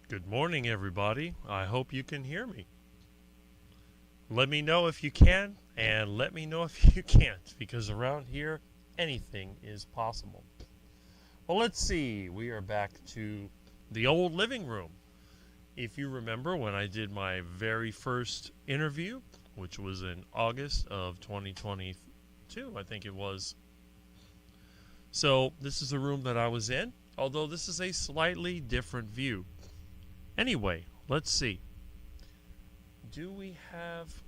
Good morning, everybody. I hope you can hear me. Let me know if you can, and let me know if you can't, because around here, anything is possible. Well, let's see. We are back to the old living room. If you remember when I did my very first interview, which was in August of 2022, I think it was. So, this is the room that I was in, although this is a slightly different view. Anyway, let's see. Do we have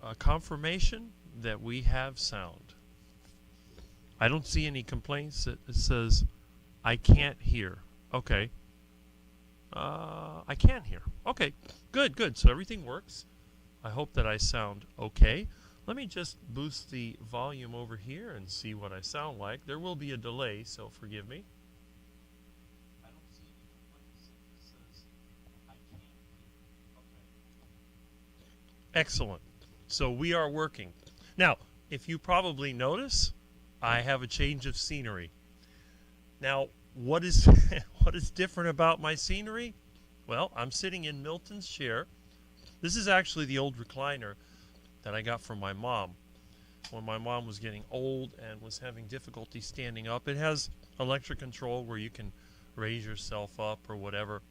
a confirmation that we have sound? I don't see any complaints. It says, I can't hear. Okay. I can hear. Okay, good. So everything works. I hope that I sound okay. Let me just boost the volume over here and see what I sound like. There will be a delay, so forgive me. Excellent. So we are working. Now, if you probably notice, I have a change of scenery. Now, what is what is different about my scenery? Well, I'm sitting in Milton's chair. This is actually the old recliner that I got from my mom when my mom was getting old and was having difficulty standing up. It has electric control where you can raise yourself up or whatever.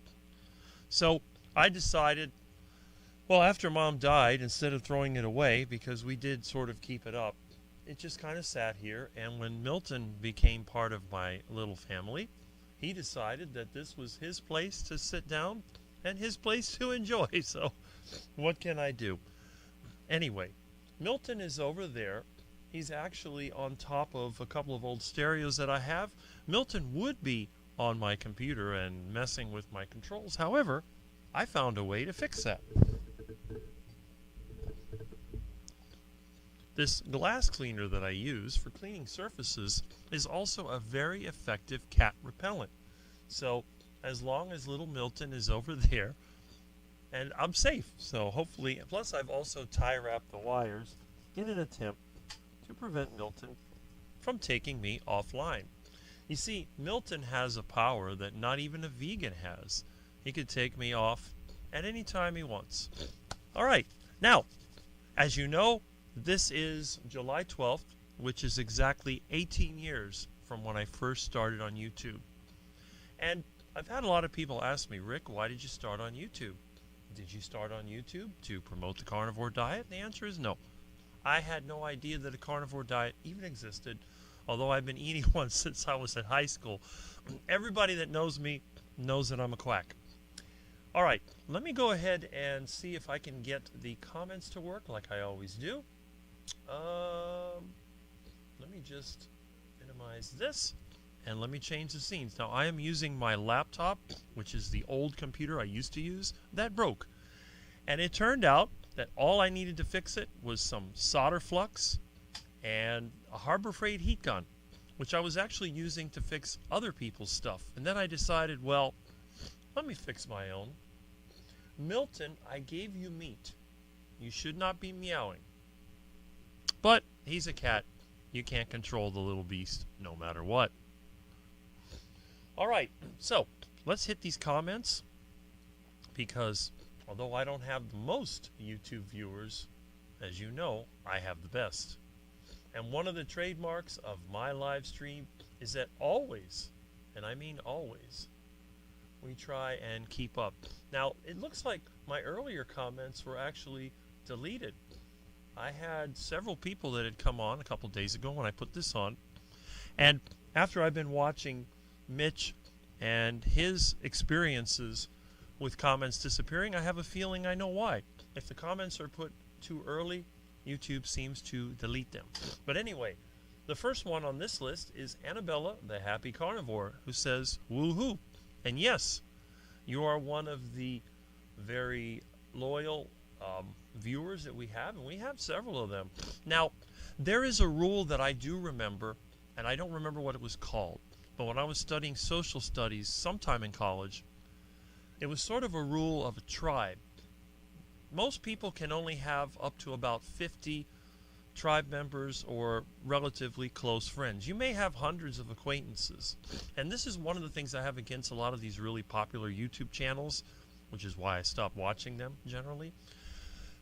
So I decided, well, after Mom died, instead of throwing it away, because we did sort of keep it up, it just kind of sat here. And when Milton became part of my little family, he decided that this was his place to sit down and his place to enjoy. So what can I do? Anyway, Milton is over there. He's actually on top of a couple of old stereos that I have. Milton would be on my computer and messing with my controls. However, I found a way to fix that. This glass cleaner that I use for cleaning surfaces is also a very effective cat repellent. So as long as little Milton is over there, and I'm safe. So hopefully, plus I've also tie wrapped the wires in an attempt to prevent Milton from taking me offline. You see, Milton has a power that not even a vegan has. He could take me off at any time he wants. All right, now, as you know, this is July 12th, which is exactly 18 years from when I first started on YouTube. And I've had a lot of people ask me, Rick, why did you start on YouTube? Did you start on YouTube to promote the carnivore diet? The answer is no. I had no idea that a carnivore diet even existed, although I've been eating one since I was in high school. Everybody that knows me knows that I'm a quack. All right, let me go ahead and see if I can get the comments to work like I always do. Let me just minimize this, and let me change the scenes. Now, I am using my laptop, which is the old computer I used to use. That broke. And it turned out that all I needed to fix it was some solder flux and a Harbor Freight heat gun, which I was actually using to fix other people's stuff. And then I decided, well, let me fix my own. Milton, I gave you meat. You should not be meowing. But he's a cat. You can't control the little beast no matter what. All right, so let's hit these comments, because although I don't have the most YouTube viewers, as you know, I have the best. And one of the trademarks of my live stream is that always, and I mean always, we try and keep up. Now, it looks like my earlier comments were actually deleted. I had several people that had come on a couple days ago when I put this on, and after I've been watching Mitch and his experiences with comments disappearing, I have a feeling I know why. If the comments are put too early, YouTube seems to delete them. But anyway, the first one on this list is Annabella, the Happy Carnivore, who says, woohoo. And yes, you are one of the very loyal viewers that we have, and we have several of them. Now, there is a rule that I do remember, and I don't remember what it was called, but when I was studying social studies sometime in college, it was sort of a rule of a tribe. Most people can only have up to about 50 tribe members or relatively close friends. You may have hundreds of acquaintances. And this is one of the things I have against a lot of these really popular YouTube channels. which is why I stopped watching them generally.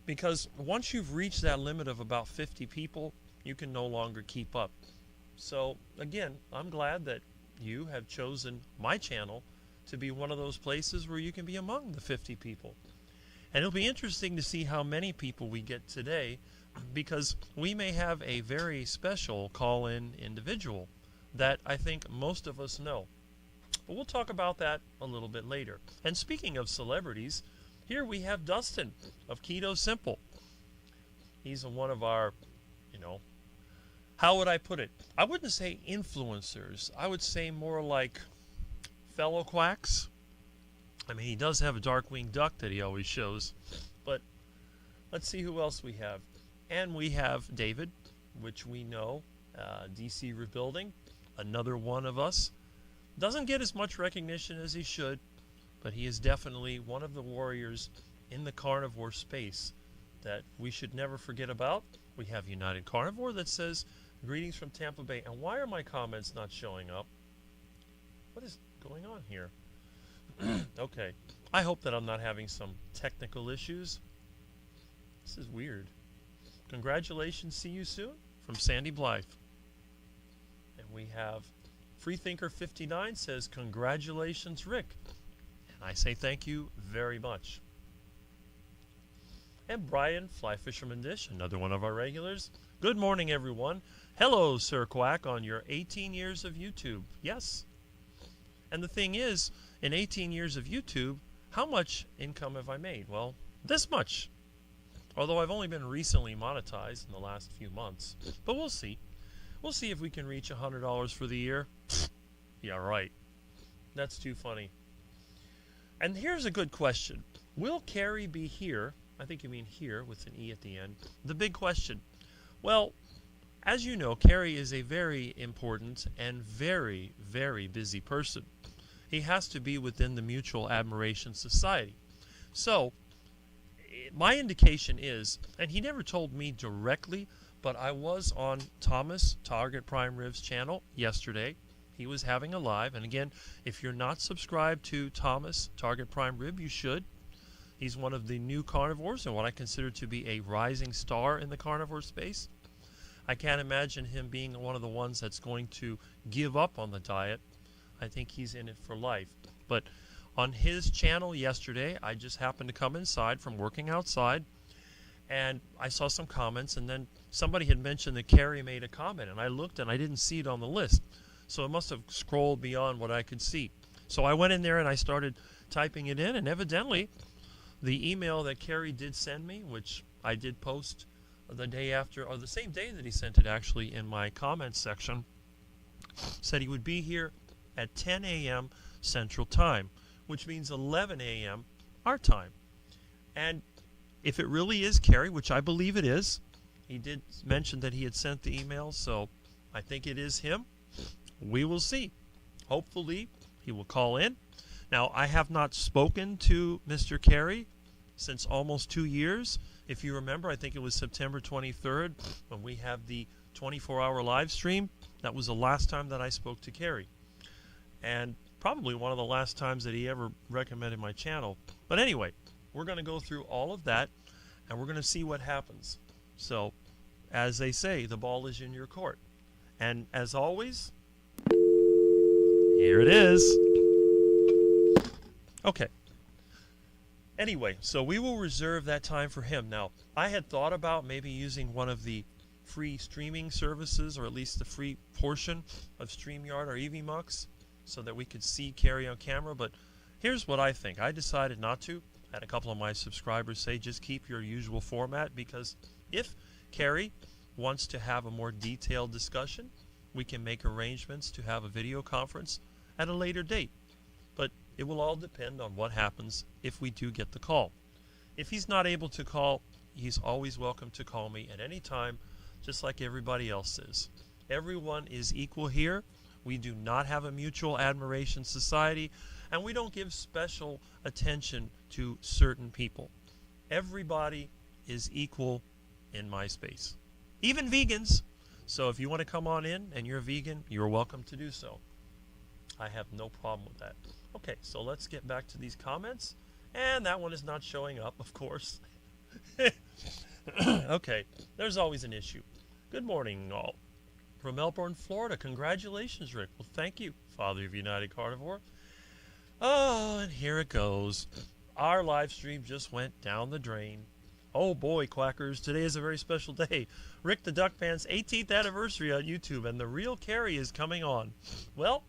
Because once you've reached that limit of about 50 people, you can no longer keep up. So again, I'm glad that you have chosen my channel to be one of those places where you can be among the 50 people. And it'll be interesting to see how many people we get today, because we may have a very special call-in individual that I think most of us know. But we'll talk about that a little bit later. And speaking of celebrities, here we have Dustin of Keto Simple. He's one of our, how would I put it? I wouldn't say influencers. I would say more like fellow quacks. I mean, he does have a dark-winged duck that he always shows. But let's see who else we have. And we have David, which we know, DC Rebuilding, another one of us. Doesn't get as much recognition as he should, but he is definitely one of the warriors in the carnivore space that we should never forget about. We have United Carnivore that says, greetings from Tampa Bay. And why are my comments not showing up? What is going on here? Okay. I hope that I'm not having some technical issues. This is weird. Congratulations, see you soon, from Sandy Blythe. And we have Freethinker59 says, congratulations, Rick. And I say thank you very much. And Brian, Fly Fisherman Dish, another one of our regulars. Good morning, everyone. Hello, Sir Quack, on your 18 years of YouTube. Yes. And the thing is, in 18 years of YouTube, how much income have I made? Well, this much. Although I've only been recently monetized in the last few months. But we'll see. We'll see if we can reach $100 for the year. Yeah, right. That's too funny. And here's a good question. Will Kerry be here? I think you mean here with an E at the end. The big question. Well, as you know, Kerry is a very important and very, very busy person. He has to be within the Mutual Admiration Society. So, my indication is, and he never told me directly, but I was on Thomas Target Prime Rib's channel yesterday. He was having a live, and again, if you're not subscribed to Thomas Target Prime Rib, you should. He's one of the new carnivores and what I consider to be a rising star in the carnivore space. I can't imagine him being one of the ones that's going to give up on the diet. I think he's in it for life. But on his channel yesterday, I just happened to come inside from working outside, and I saw some comments, and then somebody had mentioned that Kerry made a comment, and I looked and I didn't see it on the list. So it must have scrolled beyond what I could see. So I went in there and I started typing it in, and evidently the email that Kerry did send me, which I did post the day after, or the same day that he sent it actually in my comments section, said he would be here at 10 a.m. Central Time, which means 11 a.m. our time. And if it really is Kerry, which I believe it is, he did mention that he had sent the email, so I think it is him. We will see. Hopefully he will call in. Now, I have not spoken to Mr. Kerry since almost 2 years. If you remember, I think it was September 23rd when we have the 24-hour live stream. That was the last time that I spoke to Kerry. And probably one of the last times that he ever recommended my channel. But anyway, we're going to go through all of that, and we're going to see what happens. So, as they say, the ball is in your court. And as always, here it is. Okay. Anyway, so we will reserve that time for him. Now, I had thought about maybe using one of the free streaming services, or at least the free portion of StreamYard or EVMux, so that we could see Kerry on camera. But here's what I think. I decided not to. I had a couple of my subscribers say just keep your usual format, because if Kerry wants to have a more detailed discussion, we can make arrangements to have a video conference at a later date. But it will all depend on what happens if we do get the call. If he's not able to call, he's always welcome to call me at any time, just like everybody else is. Everyone is equal here. We do not have a mutual admiration society, and we don't give special attention to certain people. Everybody is equal in my space, even vegans. So if you want to come on in and you're vegan, you're welcome to do so. I have no problem with that. Okay, so let's get back to these comments, And that one is not showing up, of course. Okay, there's always an issue. Good morning, all. From Melbourne, Florida. Congratulations, Rick. Well, thank you, Father of United Carnivore. Oh, and here it goes. Our live stream just went down the drain. Oh boy, Quackers, today is a very special day. Rick the Duckman's 18th anniversary on YouTube, and the real Kerry is coming on. Well,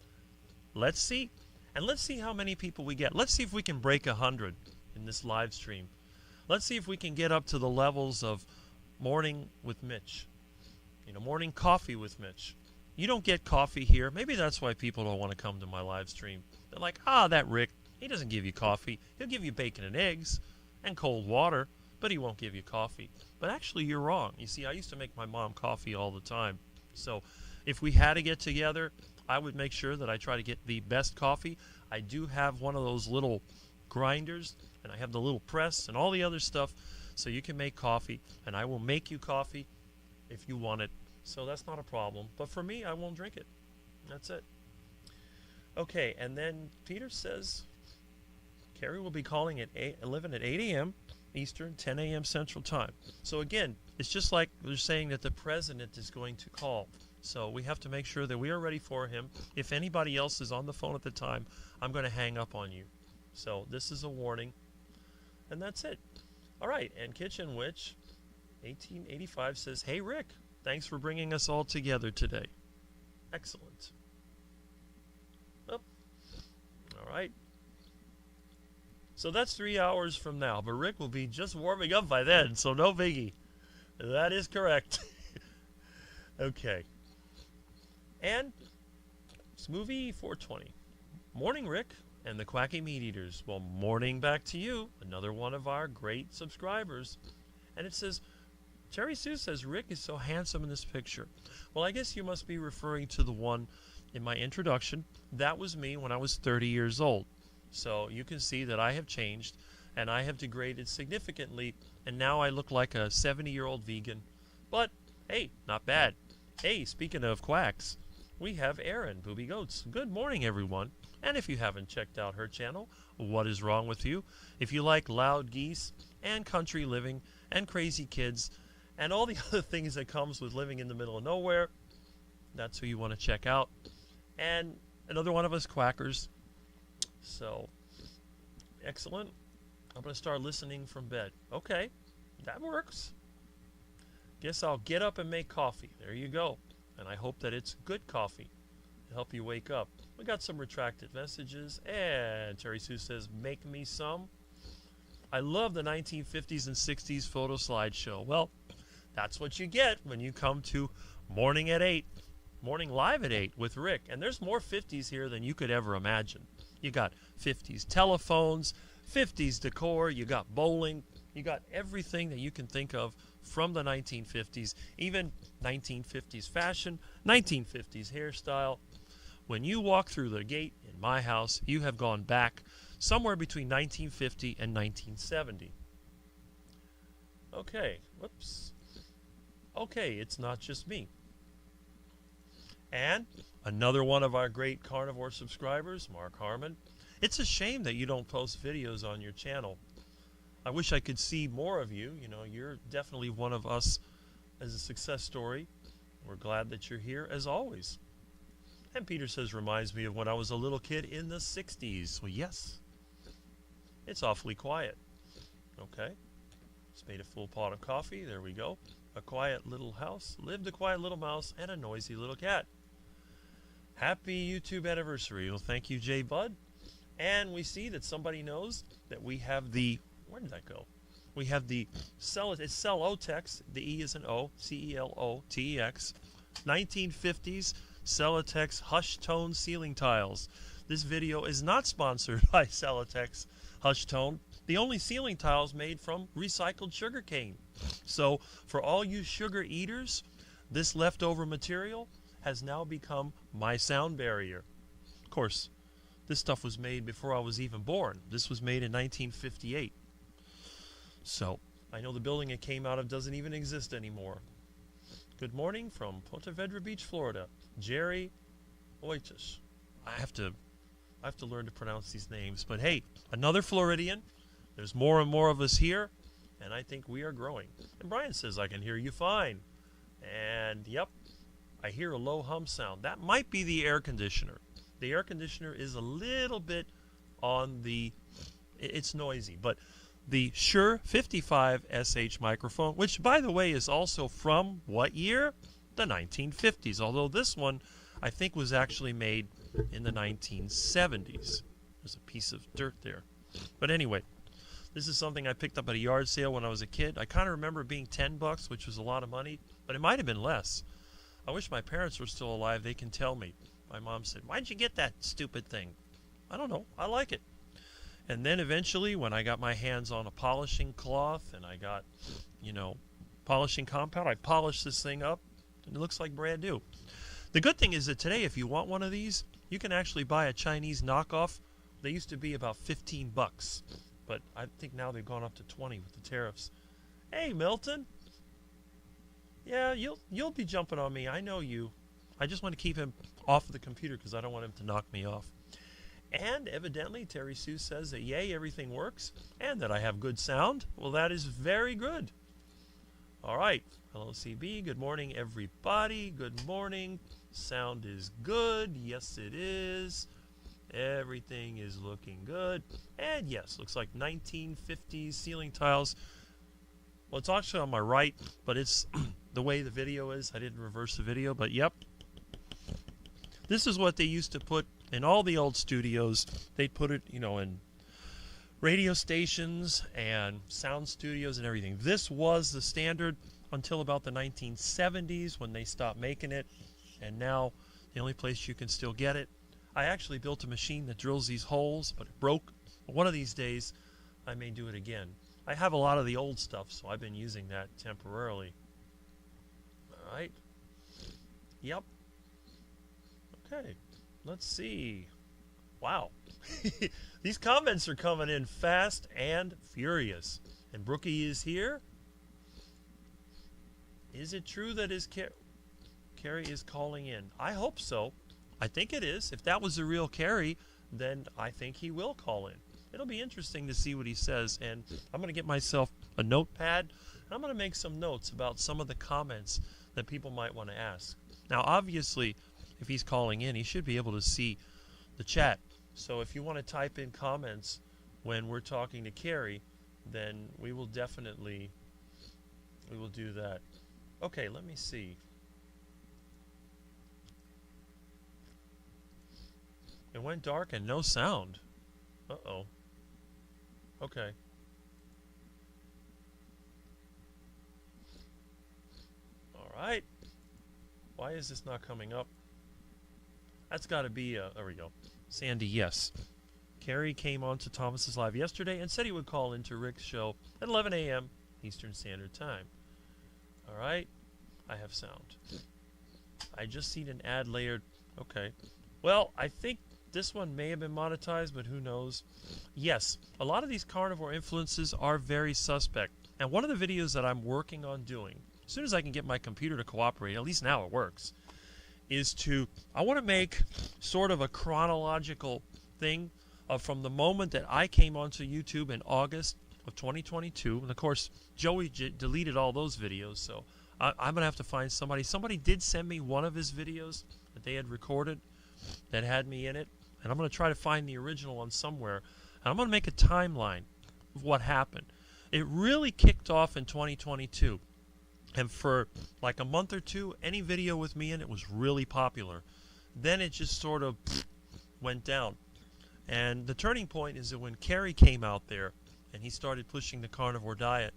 let's see. And let's see how many people we get. Let's see if we can break 100 in this live stream. Let's see if we can get up to the levels of Morning with Mitch. You know, morning coffee with Mitch. You don't get coffee here. Maybe that's why people don't want to come to my live stream. They're like, that Rick, he doesn't give you coffee. He'll give you bacon and eggs and cold water, but he won't give you coffee. But actually, you're wrong. You see, I used to make my mom coffee all the time. So if we had to get together, I would make sure that I try to get the best coffee. I do have one of those little grinders, and I have the little press and all the other stuff, so you can make coffee, and I will make you coffee if you want it. So that's not a problem. But for me, I won't drink it. That's it. Okay, and then Peter says Kerry will be calling at 11 at 8 a.m. Eastern, 10 a.m. Central Time. So again, it's just like they're saying that the president is going to call. So we have to make sure that we are ready for him. If anybody else is on the phone at the time, I'm going to hang up on you. So this is a warning. And that's it. All right, and Kitchen Witch 1885 says, "Hey Rick, thanks for bringing us all together today." Excellent. Oh. All right. So that's 3 hours from now, but Rick will be just warming up by then, so no biggie. That is correct. Okay. And Smoothie 420. Morning, Rick and the Quacky Meat Eaters. Well, morning back to you, another one of our great subscribers. And it says, Cherry Sue says, Rick is so handsome in this picture. Well, I guess you must be referring to the one in my introduction. That was me when I was 30 years old. So you can see that I have changed, and I have degraded significantly, and now I look like a 70-year-old vegan. But, hey, not bad. Hey, speaking of quacks, we have Erin, Booby Goats. Good morning, everyone. And if you haven't checked out her channel, what is wrong with you? If you like loud geese and country living and crazy kids and all the other things that comes with living in the middle of nowhere, that's who you want to check out. And another one of us quackers. So, excellent. I'm going to start listening from bed. Okay, that works. Guess I'll get up and make coffee. There you go. And I hope that it's good coffee to help you wake up. We got some retracted messages. And Terry Sue says, make me some. I love the 1950s and 60s photo slideshow. Well, that's what you get when you come to Morning at 8. Morning Live at 8 with Rick. And there's more 50s here than you could ever imagine. You got 50s telephones, 50s decor, you got bowling, you got everything that you can think of from the 1950s, even 1950s fashion, 1950s hairstyle. When you walk through the gate in my house, you have gone back somewhere between 1950 and 1970. Okay, whoops. Okay, it's not just me. And another one of our great carnivore subscribers, Mark Harmon. It's a shame that you don't post videos on your channel. I wish I could see more of you. You know, you're definitely one of us as a success story. We're glad that you're here as always. And Peter says, reminds me of when I was a little kid in the 60s. Well, yes. It's awfully quiet. Okay. Just made a full pot of coffee. There we go. A quiet little house. Lived a quiet little mouse and a noisy little cat. Happy YouTube anniversary. Well, thank you, Jay Bud. And we see that somebody knows that we have the, where did that go? We have the Celotex, the E is an O, C-E-L-O-T-E-X, 1950s Celotex Hush Tone ceiling tiles. This video is not sponsored by Celotex Hush Tone. The only ceiling tiles made from recycled sugar cane. So for all you sugar eaters, this leftover material has now become my sound barrier. Of course, this stuff was made before I was even born. This was made in 1958. So, I know the building it came out of doesn't even exist anymore. Good morning from Ponte Vedra Beach, Florida. Jerry Oitis. I have to learn to pronounce these names. But hey, another Floridian There's more and more of us here, and I think we are growing. And Brian says, I can hear you fine. And, yep, I hear a low hum sound. That might be the air conditioner. The air conditioner is a little bit on the, it's noisy, but the Shure 55 SH microphone, which, by the way, is also from what year? The 1950s, although this one, I think, was actually made in the 1970s. There's a piece of dirt there. But anyway, this is something I picked up at a yard sale when I was a kid. I kind of remember it being $10, which was a lot of money, but it might have been less. I wish my parents were still alive. They can tell me. My mom said, why'd you get that stupid thing? I don't know. I like it. And then eventually, when I got my hands on a polishing cloth and I got, polishing compound, I polished this thing up, and it looks like brand new. The good thing is that today, if you want one of these, you can actually buy a Chinese knockoff. They used to be about $15, but I think now they've gone up to 20 with the tariffs. Hey, Milton. Yeah, you'll be jumping on me. I know you. I just want to keep him off of the computer because I don't want him to knock me off. And evidently, Terry Sue says that, yay, everything works, and that I have good sound. Well, that is very good. All right. Hello, CB. Good morning, everybody. Good morning. Sound is good. Yes, it is. Everything is looking good. And yes, looks like 1950s ceiling tiles. Well, it's actually on my right, but it's the way the video is. I didn't reverse the video, but yep. This is what they used to put in all the old studios. They'd put it, in radio stations and sound studios and everything. This was the standard until about the 1970s when they stopped making it. And now the only place you can still get it. I actually built a machine that drills these holes, but it broke. One of these days, I may do it again. I have a lot of the old stuff, so I've been using that temporarily. All right. Yep. Okay. Let's see. Wow. These comments are coming in fast and furious. And Brookie is here. Is it true that Kerry is calling in? I hope so. I think it is. If that was the real Kerry, then I think he will call in. It'll be interesting to see what he says. And I'm going to get myself a notepad. And I'm going to make some notes about some of the comments that people might want to ask. Now, obviously, if he's calling in, he should be able to see the chat. So if you want to type in comments when we're talking to Kerry, then we will do that. Okay, let me see. It went dark and no sound. Uh-oh. Okay. All right. Why is this not coming up? That's got to be, there we go. Sandy, yes. Kerry came on to Thomas's Live yesterday and said he would call into Rick's show at 11 a.m. Eastern Standard Time. All right. I have sound. I just seen an ad layered. Okay. Well, I think this one may have been monetized, but who knows? Yes, a lot of these carnivore influences are very suspect. And one of the videos that I'm working on doing, as soon as I can get my computer to cooperate, at least now it works, is I want to make sort of a chronological thing from the moment that I came onto YouTube in August of 2022. And of course, Joey deleted all those videos, so I'm going to have to find somebody. Somebody did send me one of his videos that they had recorded that had me in it. And I'm going to try to find the original one somewhere. And I'm going to make a timeline of what happened. It really kicked off in 2022. And for like a month or two, any video with me in it was really popular. Then it just sort of went down. And the turning point is that when Kerry came out there and he started pushing the carnivore diet,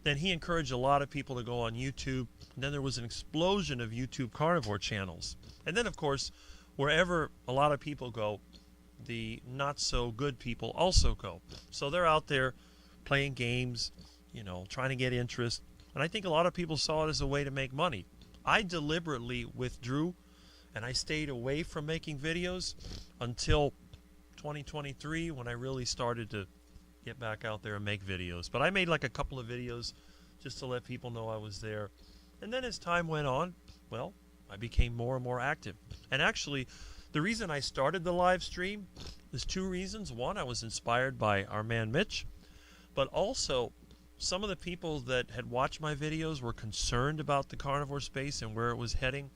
then he encouraged a lot of people to go on YouTube. And then there was an explosion of YouTube carnivore channels. And then, of course, wherever a lot of people go, the not-so-good people also go. So they're out there playing games, trying to get interest. And I think a lot of people saw it as a way to make money. I deliberately withdrew, and I stayed away from making videos until 2023 when I really started to get back out there and make videos. But I made like a couple of videos just to let people know I was there. And then as time went on, well, I became more and more active. And actually, the reason I started the live stream is two reasons. One, I was inspired by our man Mitch. But also, some of the people that had watched my videos were concerned about the carnivore space and where it was heading,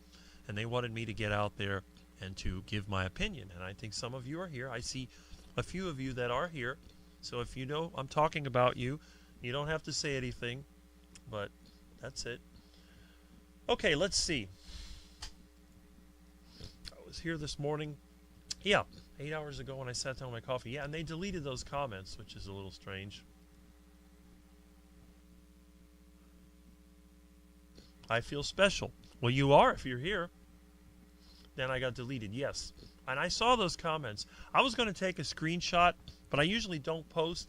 and they wanted me to get out there and to give my opinion. And I think some of you are here. I see a few of you that are here. So if you know I'm talking about you, you don't have to say anything, but that's it. Okay, let's see. I was here this morning. Yeah, 8 hours ago when I sat down with my coffee. Yeah, and they deleted those comments, which is a little strange. I feel special. Well, you are if you're here. Then I got deleted, yes. And I saw those comments. I was going to take a screenshot, but I usually don't post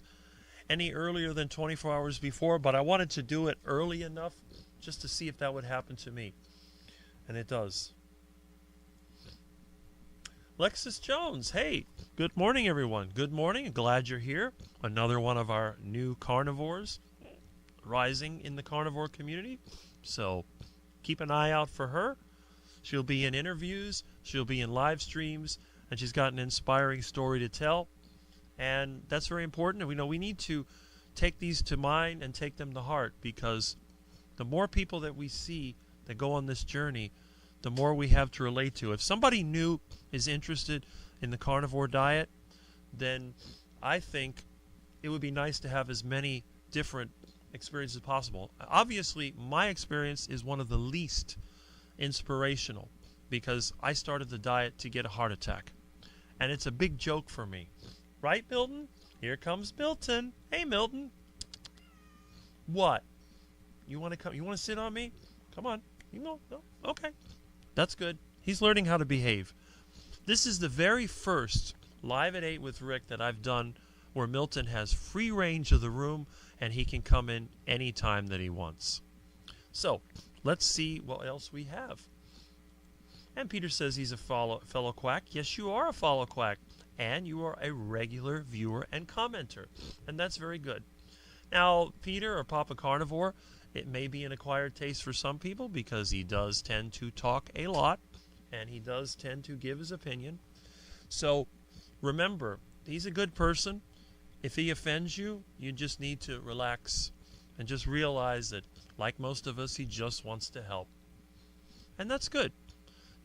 any earlier than 24 hours before, but I wanted to do it early enough just to see if that would happen to me. And it does. Lexus Jones, hey, good morning, everyone. Good morning. Glad you're here. Another one of our new carnivores rising in the carnivore community. So keep an eye out for her. She'll be in interviews, she'll be in live streams, and she's got an inspiring story to tell. And that's very important. And we need to take these to mind and take them to heart, because the more people that we see that go on this journey, the more we have to relate to. If somebody new is interested in the carnivore diet, then I think it would be nice to have as many different experiences as possible. Obviously, my experience is one of the least inspirational, because I started the diet to get a heart attack. And it's a big joke for me. Right, Milton? Here comes Milton. Hey, Milton. What? You want to come? You want to sit on me? Come on. You know? No? Okay. That's good. He's learning how to behave. This is the very first Live at 8 with Rick that I've done where Milton has free range of the room and he can come in any time that he wants. So, let's see what else we have. And Peter says he's a fellow quack. Yes, you are a fellow quack. And you are a regular viewer and commenter. And that's very good. Now, Peter, or Papa Carnivore, it may be an acquired taste for some people because he does tend to talk a lot. And he does tend to give his opinion. So, remember, he's a good person. If he offends you, you just need to relax and just realize that, like most of us, he just wants to help. And that's good.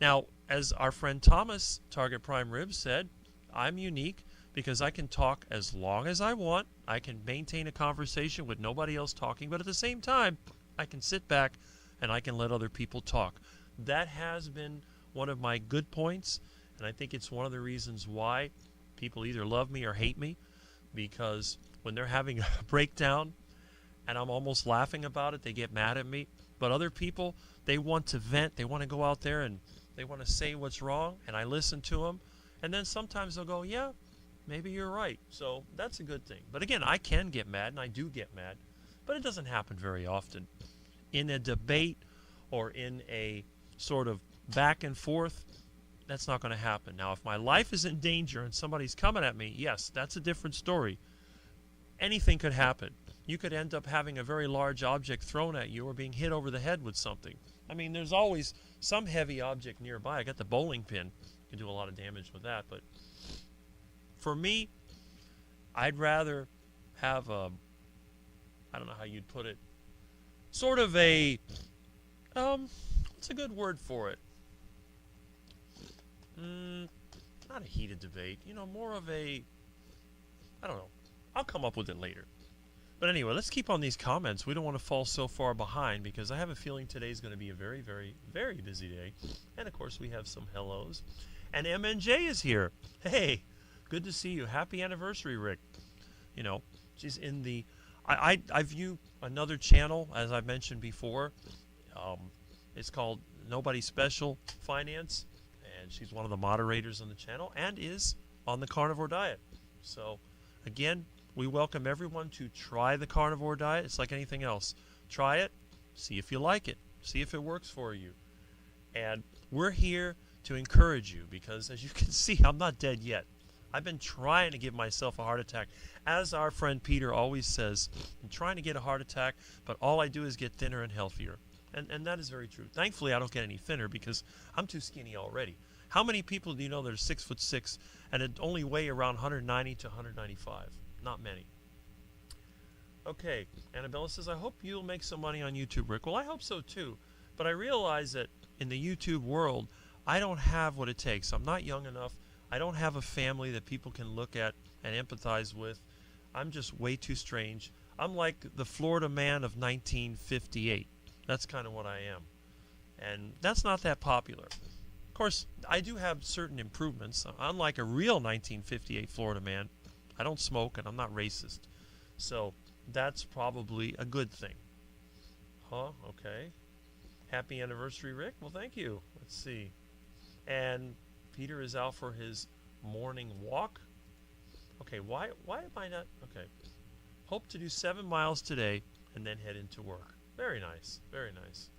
Now, as our friend Thomas, Target Prime Ribs, said, I'm unique because I can talk as long as I want. I can maintain a conversation with nobody else talking, but at the same time, I can sit back and I can let other people talk. That has been one of my good points, and I think it's one of the reasons why people either love me or hate me, because when they're having a breakdown and I'm almost laughing about it, they get mad at me. But other people, they want to vent, they want to go out there and they want to say what's wrong, and I listen to them. And then sometimes they'll go, yeah, maybe you're right. So that's a good thing. But again, I can get mad, and I do get mad. But it doesn't happen very often. In a debate or in a sort of back and forth, that's not going to happen. Now, if my life is in danger and somebody's coming at me, yes, that's a different story. Anything could happen. You could end up having a very large object thrown at you or being hit over the head with something. I mean, there's always some heavy object nearby. I got the bowling pin. You can do a lot of damage with that. But for me, I'd rather have a, I don't know how you'd put it, sort of a, what's a good word for it? Not a heated debate. More of a, I don't know. I'll come up with it later. But anyway, let's keep on these comments. We don't want to fall so far behind because I have a feeling today's going to be a very, very, very busy day. And, of course, we have some hellos. And MNJ is here. Hey, good to see you. Happy anniversary, Rick. She's in the... I view another channel, as I mentioned before. It's called Nobody Special Finance. And she's one of the moderators on the channel and is on the carnivore diet. So, again... we welcome everyone to try the carnivore diet. It's like anything else. Try it. See if you like it. See if it works for you. And we're here to encourage you because, as you can see, I'm not dead yet. I've been trying to give myself a heart attack. As our friend Peter always says, I'm trying to get a heart attack, but all I do is get thinner and healthier. And that is very true. Thankfully, I don't get any thinner because I'm too skinny already. How many people do you know that are 6'6" and only weigh around 190 to 195? Not many. Okay, Annabella says, I hope you'll make some money on YouTube, Rick. Well, I hope so too. But I realize that in the YouTube world, I don't have what it takes. I'm not young enough. I don't have a family that people can look at and empathize with. I'm just way too strange. I'm like the Florida man of 1958. That's kind of what I am. And that's not that popular. Of course, I do have certain improvements. Unlike a real 1958 Florida man, I don't smoke and I'm not racist. So that's probably a good thing. Huh? Okay. Happy anniversary, Rick. Well, thank you. Let's see. And Peter is out for his morning walk. Okay, why am I not? Okay. Hope to do 7 miles today and then head into work. Very nice. Very nice.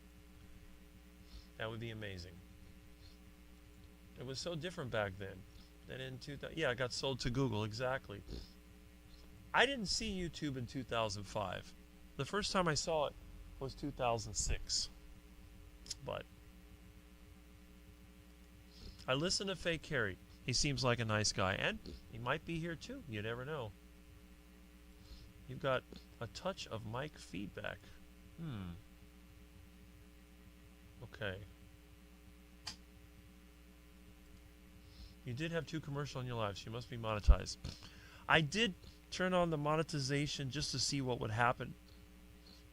That would be amazing. It was so different back then. Then in 2000, yeah, it got sold to Google, exactly. I didn't see YouTube in 2005. The first time I saw it was 2006. But I listened to Fake Kerry. He seems like a nice guy, and he might be here too. You never know. You've got a touch of mic feedback. Okay. You did have 2 commercials in your lives. You must be monetized. I did turn on the monetization just to see what would happen,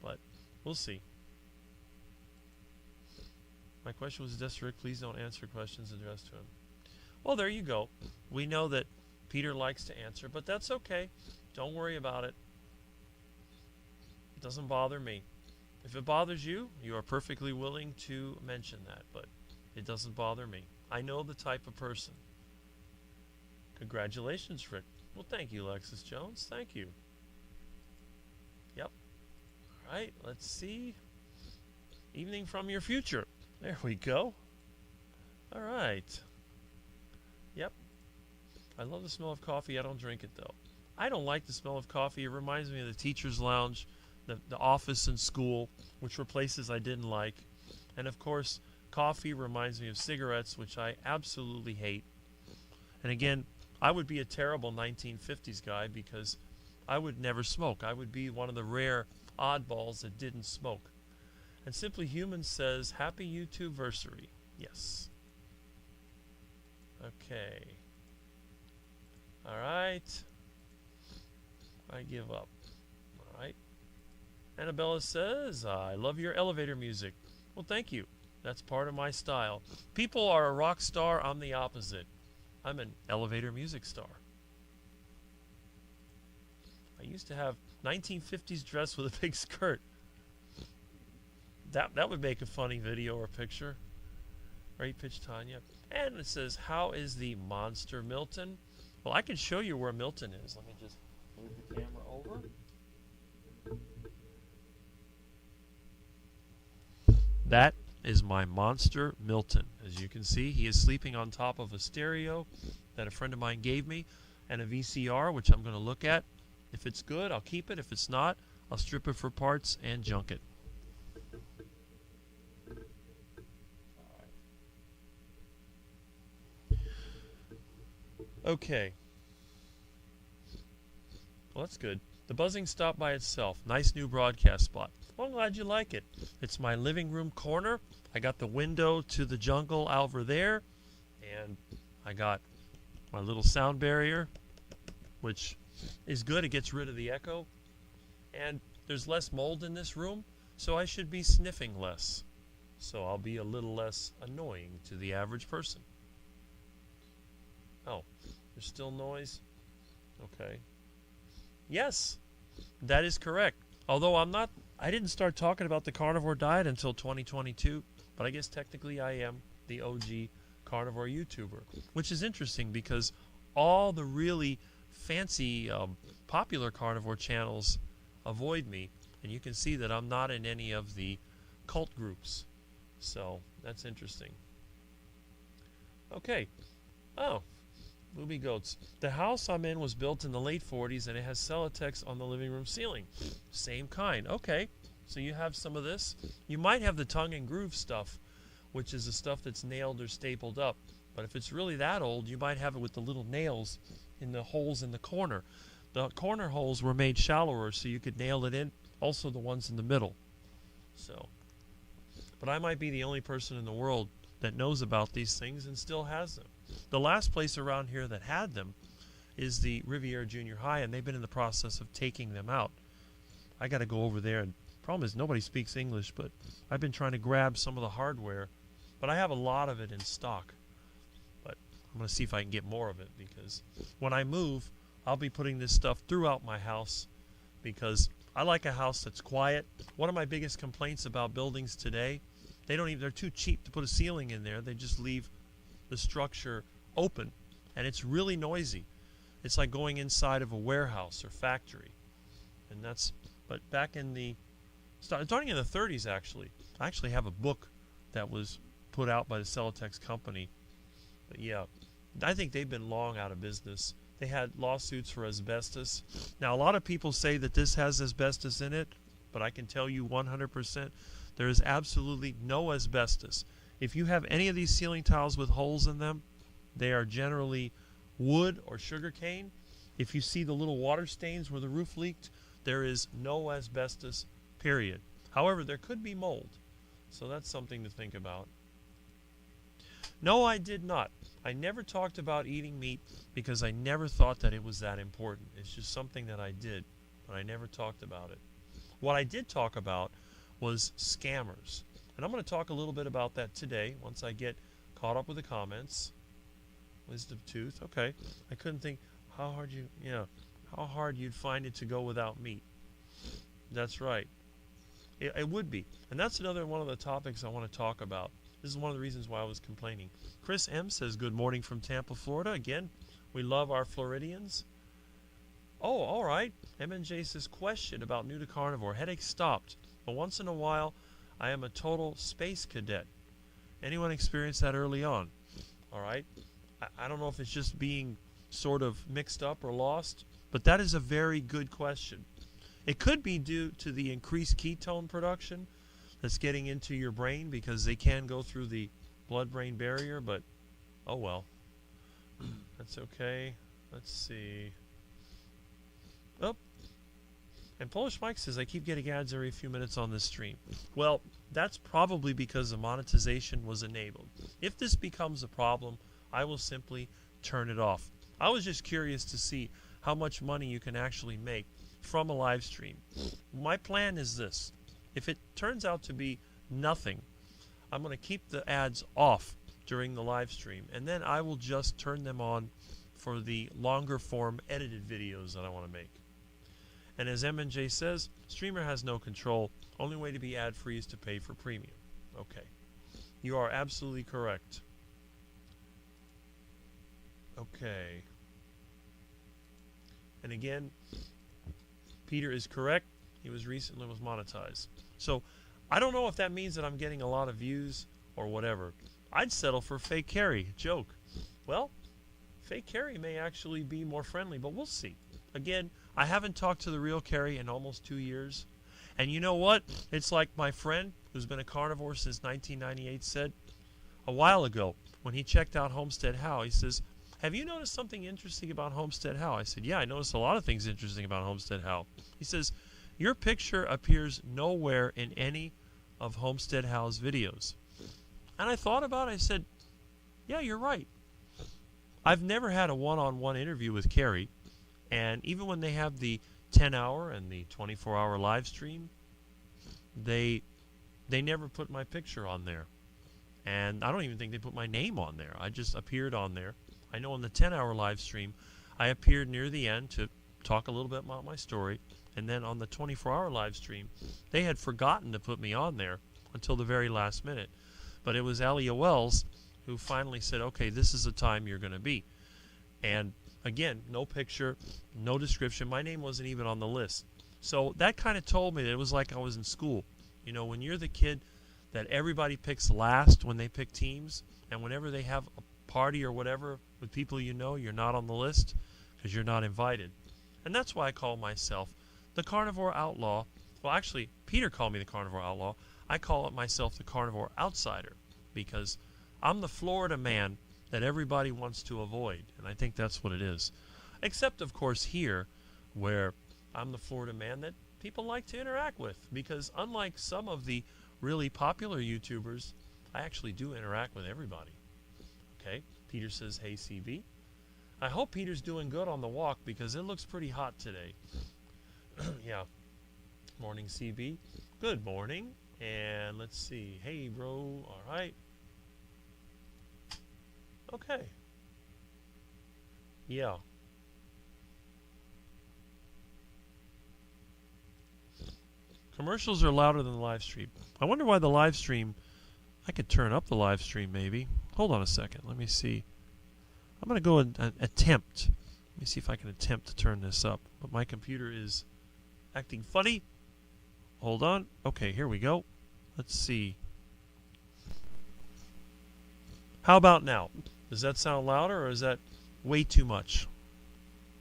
but we'll see. My question was, Rick, please don't answer questions addressed to him. Well, there you go. We know that Peter likes to answer, but that's okay. Don't worry about it. It doesn't bother me. If it bothers you, you are perfectly willing to mention that, but it doesn't bother me. I know the type of person. Congratulations, Rick. Well, thank you, Lexus Jones. Thank you. Yep. All right, let's see. Evening from your future. There we go. All right. Yep. I love the smell of coffee. I don't drink it, though. I don't like the smell of coffee. It reminds me of the teacher's lounge, the office in school, which were places I didn't like. And, of course, coffee reminds me of cigarettes, which I absolutely hate. And, again, I would be a terrible 1950s guy because I would never smoke. I would be one of the rare oddballs that didn't smoke. And Simply Human says, Happy YouTube-versary. Yes. Okay. All right. I give up. All right. Annabella says, I love your elevator music. Well, thank you. That's part of my style. People are a rock star. I'm the opposite. I'm an elevator music star. I used to have 1950s dress with a big skirt. That would make a funny video or picture. Right, Pitch Tanya. And it says, how is the monster Milton? Well, I can show you where Milton is. Let me just move the camera over. That is my monster Milton. As you can see, he is sleeping on top of a stereo that a friend of mine gave me and a VCR, which I'm going to look at. If it's good, I'll keep it. If it's not, I'll strip it for parts and junk it. Okay. Well, that's good. The buzzing stopped by itself. Nice new broadcast spot. Well, I'm glad you like it. It's my living room corner. I got the window to the jungle over there. And I got my little sound barrier, which is good. It gets rid of the echo. And there's less mold in this room, so I should be sniffing less. So I'll be a little less annoying to the average person. Oh, there's still noise? Okay. Yes, that is correct. Although I didn't start talking about the carnivore diet until 2022, but I guess technically I am the OG carnivore YouTuber, which is interesting because all the really fancy, popular carnivore channels avoid me, and you can see that I'm not in any of the cult groups. So that's interesting. Okay. Oh. Booby goats. The house I'm in was built in the late 40s and it has Celotex on the living room ceiling. Same kind. Okay. So you have some of this. You might have the tongue and groove stuff, which is the stuff that's nailed or stapled up. But if it's really that old, you might have it with the little nails in the holes in the corner. The corner holes were made shallower so you could nail it in, also the ones in the middle. So, but I might be the only person in the world that knows about these things and still has them. The last place around here that had them is the Riviera Junior High, and they've been in the process of taking them out. I got to go over there, and problem is nobody speaks English, but I've been trying to grab some of the hardware, but I have a lot of it in stock. But I'm going to see if I can get more of it, because when I move, I'll be putting this stuff throughout my house, because I like a house that's quiet. One of my biggest complaints about buildings today, they're too cheap to put a ceiling in there. They just leave the structure open, and it's really noisy. It's like going inside of a warehouse or factory. And but back in starting in the 30s, I actually have a book that was put out by the Celotex company. But yeah, I think they've been long out of business. They had lawsuits for asbestos. Now, a lot of people say that this has asbestos in it, but I can tell you 100% there is absolutely no asbestos. If you have any of these ceiling tiles with holes in them, they are generally wood or sugar cane. If you see the little water stains where the roof leaked, there is no asbestos, period. However, there could be mold, so that's something to think about. No, I did not. I never talked about eating meat because I never thought that it was that important. It's just something that I did, but I never talked about it. What I did talk about was scammers, and I'm going to talk a little bit about that today once I get caught up with the comments. Wisdom tooth, okay. I couldn't think how hard you'd find it to go without meat. That's right. It would be, and that's another one of the topics I want to talk about. This is one of the reasons why I was complaining. Chris M. says, good morning from Tampa, Florida. Again, we love our Floridians. Oh, all right. M&J says, question about new to carnivore. Headache stopped, but once in a while, I am a total space cadet. Anyone experience that early on? All right. I don't know if it's just being sort of mixed up or lost, but that is a very good question. It could be due to the increased ketone production that's getting into your brain, because they can go through the blood-brain barrier, but oh well. That's okay. Let's see. Oh, and Polish Mike says, I keep getting ads every few minutes on this stream. Well, that's probably because the monetization was enabled. If this becomes a problem, I will simply turn it off. I was just curious to see how much money you can actually make from a live stream. My plan is this. If it turns out to be nothing, I'm going to keep the ads off during the live stream, and then I will just turn them on for the longer form edited videos that I want to make. And as M&J says, streamer has no control. Only way to be ad free is to pay for premium. Okay. You are absolutely correct. Okay. And again, Peter is correct. He was recently monetized. So I don't know if that means that I'm getting a lot of views or whatever. I'd settle for fake Kerry. Joke. Well, fake Kerry may actually be more friendly, but we'll see. Again, I haven't talked to the real Kerry in almost 2 years. And you know what? It's like my friend, who's been a carnivore since 1998, said a while ago when he checked out HomesteadHow. He says, have you noticed something interesting about HomesteadHow? I said, yeah, I noticed a lot of things interesting about HomesteadHow. He says, your picture appears nowhere in any of HomesteadHow's videos. And I thought about it. I said, yeah, you're right. I've never had a one-on-one interview with Kerry. And even when they have the 10-hour and the 24-hour live stream, they never put my picture on there. And I don't even think they put my name on there. I just appeared on there. I know on the 10-hour live stream, I appeared near the end to talk a little bit about my story. And then on the 24-hour live stream, they had forgotten to put me on there until the very last minute. But it was Alia Wells who finally said, okay, this is the time you're going to be. And again, no picture, no description. My name wasn't even on the list. So that kind of told me that it was like I was in school. You know, when you're the kid that everybody picks last when they pick teams, and whenever they have a party or whatever with people you know, you're not on the list because you're not invited. And that's why I call myself the Carnivore Outlaw. Well, actually, Peter called me the Carnivore Outlaw. I call it myself the Carnivore Outsider because I'm the Florida man that everybody wants to avoid, and I think that's what it is. Except, of course, here where I'm the Florida man that people like to interact with, because unlike some of the really popular YouTubers, I actually do interact with everybody. Okay, Peter says, hey CB. I hope Peter's doing good on the walk because it looks pretty hot today. Yeah. Morning CB. Good morning. And let's see. Hey bro. All right. Okay. Yeah. Commercials are louder than the live stream. I wonder why the live stream... I could turn up the live stream maybe. Hold on a second. Let me see. I'm going to go and attempt. Let me see if I can attempt to turn this up. But my computer is acting funny. Hold on. Okay, here we go. Let's see. How about now? Does that sound louder or is that way too much?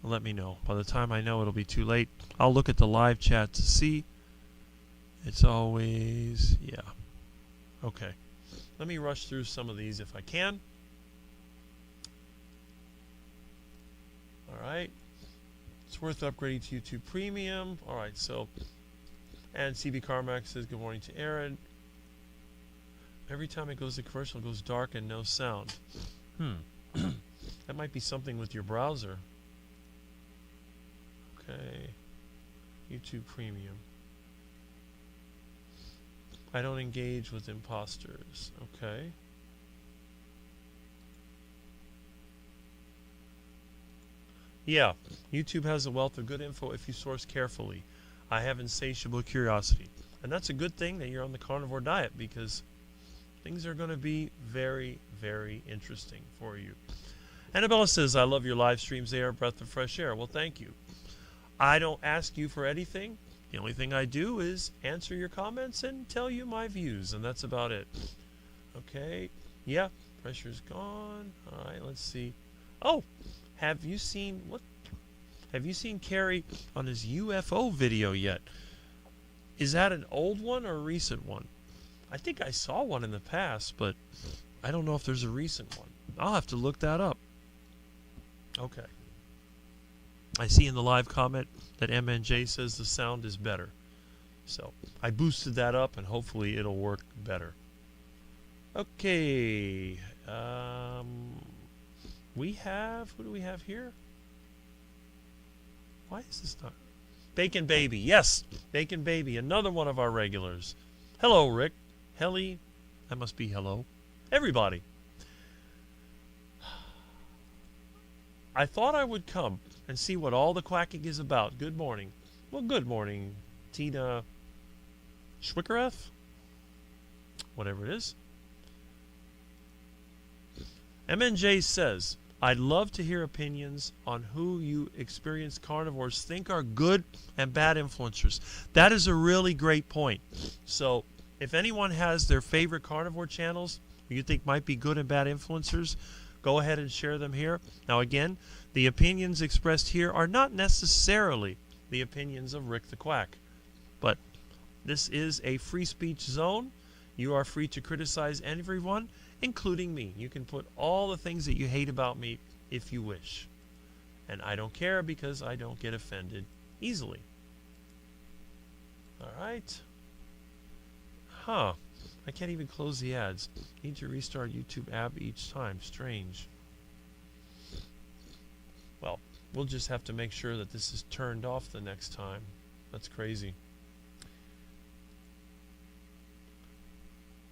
Let me know. By the time I know, it'll be too late. I'll look at the live chat to see. It's always... yeah. Okay. Let me rush through some of these if I can. All right. It's worth upgrading to YouTube Premium. All right, so... and CB Carmack says, good morning to Aaron. Every time it goes to commercial, it goes dark and no sound. That might be something with your browser. Okay. YouTube Premium. I don't engage with imposters. Okay. Yeah, YouTube has a wealth of good info if you source carefully. I have insatiable curiosity. And that's a good thing that you're on the carnivore diet, because things are going to be very, very interesting for you. Annabella says, I love your live streams. They are a breath of fresh air. Well, thank you. I don't ask you for anything. The only thing I do is answer your comments and tell you my views, and that's about it. Okay. Yeah, pressure's gone. All right, let's see. Oh, have you seen Kerry on his UFO video yet? Is that an old one or a recent one? I think I saw one in the past, but I don't know if there's a recent one. I'll have to look that up. Okay. I see in the live comment that MNJ says the sound is better. So I boosted that up and hopefully it'll work better. Okay. We have, who do we have here? Why is this not? Bacon Baby. Yes, Bacon Baby. Another one of our regulars. Hello, Rick. Helly. That must be hello. Everybody. I thought I would come and see what all the quacking is about. Good morning. Well, good morning, Tina Schwickereth. Whatever it is. MNJ says, I'd love to hear opinions on who you experienced carnivores think are good and bad influencers. That is a really great point. So if anyone has their favorite carnivore channels you think might be good and bad influencers, go ahead and share them here. Now again, the opinions expressed here are not necessarily the opinions of Rick the Quack. But this is a free speech zone. You are free to criticize everyone, including me. You can put all the things that you hate about me if you wish. And I don't care because I don't get offended easily. All right. Huh. I can't even close the ads. Need to restart YouTube app each time. Strange. Well, we'll just have to make sure that this is turned off the next time. That's crazy.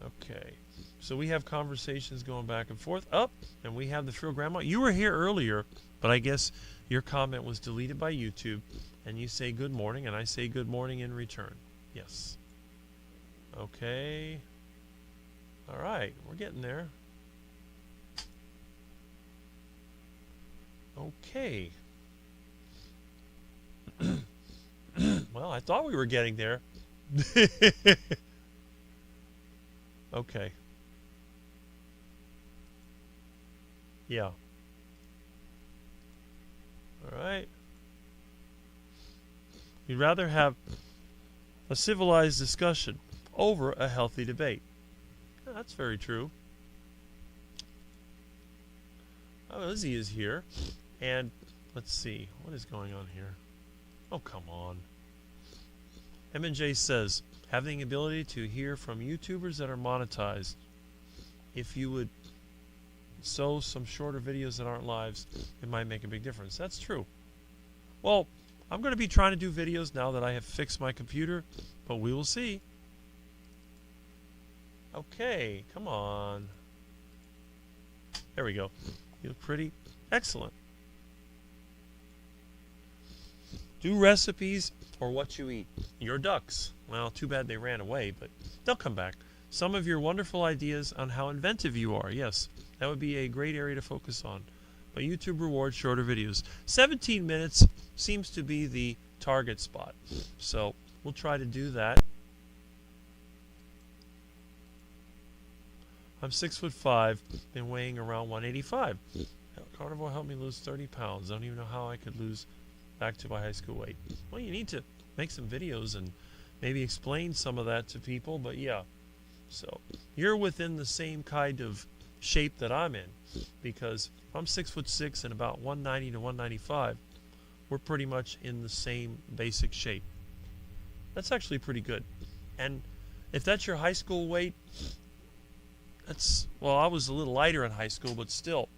Okay. So we have conversations going back and forth. Up, and we have the Frill Grandma. You were here earlier, but I guess your comment was deleted by YouTube, and you say good morning, and I say good morning in return. Yes. Okay. All right, we're getting there. Okay. Well, I thought we were getting there. Okay. Yeah. All right. We'd rather have a civilized discussion over a healthy debate. Yeah, that's very true. Oh, Lizzie is here. And let's see. What is going on here? Oh, come on. M&J says, having the ability to hear from YouTubers that are monetized. If you would show some shorter videos that aren't lives, it might make a big difference. That's true. Well, I'm going to be trying to do videos now that I have fixed my computer, but we will see. Okay, come on. There we go. You look pretty. Excellent. Do recipes or what you eat. Your ducks. Well, too bad they ran away, but they'll come back. Some of your wonderful ideas on how inventive you are. Yes, that would be a great area to focus on. But YouTube rewards shorter videos. 17 minutes seems to be the target spot. So we'll try to do that. I'm 6'5", been weighing around 185. Carnivore helped me lose 30 pounds. I don't even know how I could lose back to my high school weight. Well, you need to make some videos and maybe explain some of that to people, but yeah. So you're within the same kind of shape that I'm in, because I'm 6'6" and about 190 to 195. We're pretty much in the same basic shape. That's actually pretty good. And if that's your high school weight, well, I was a little lighter in high school, but still,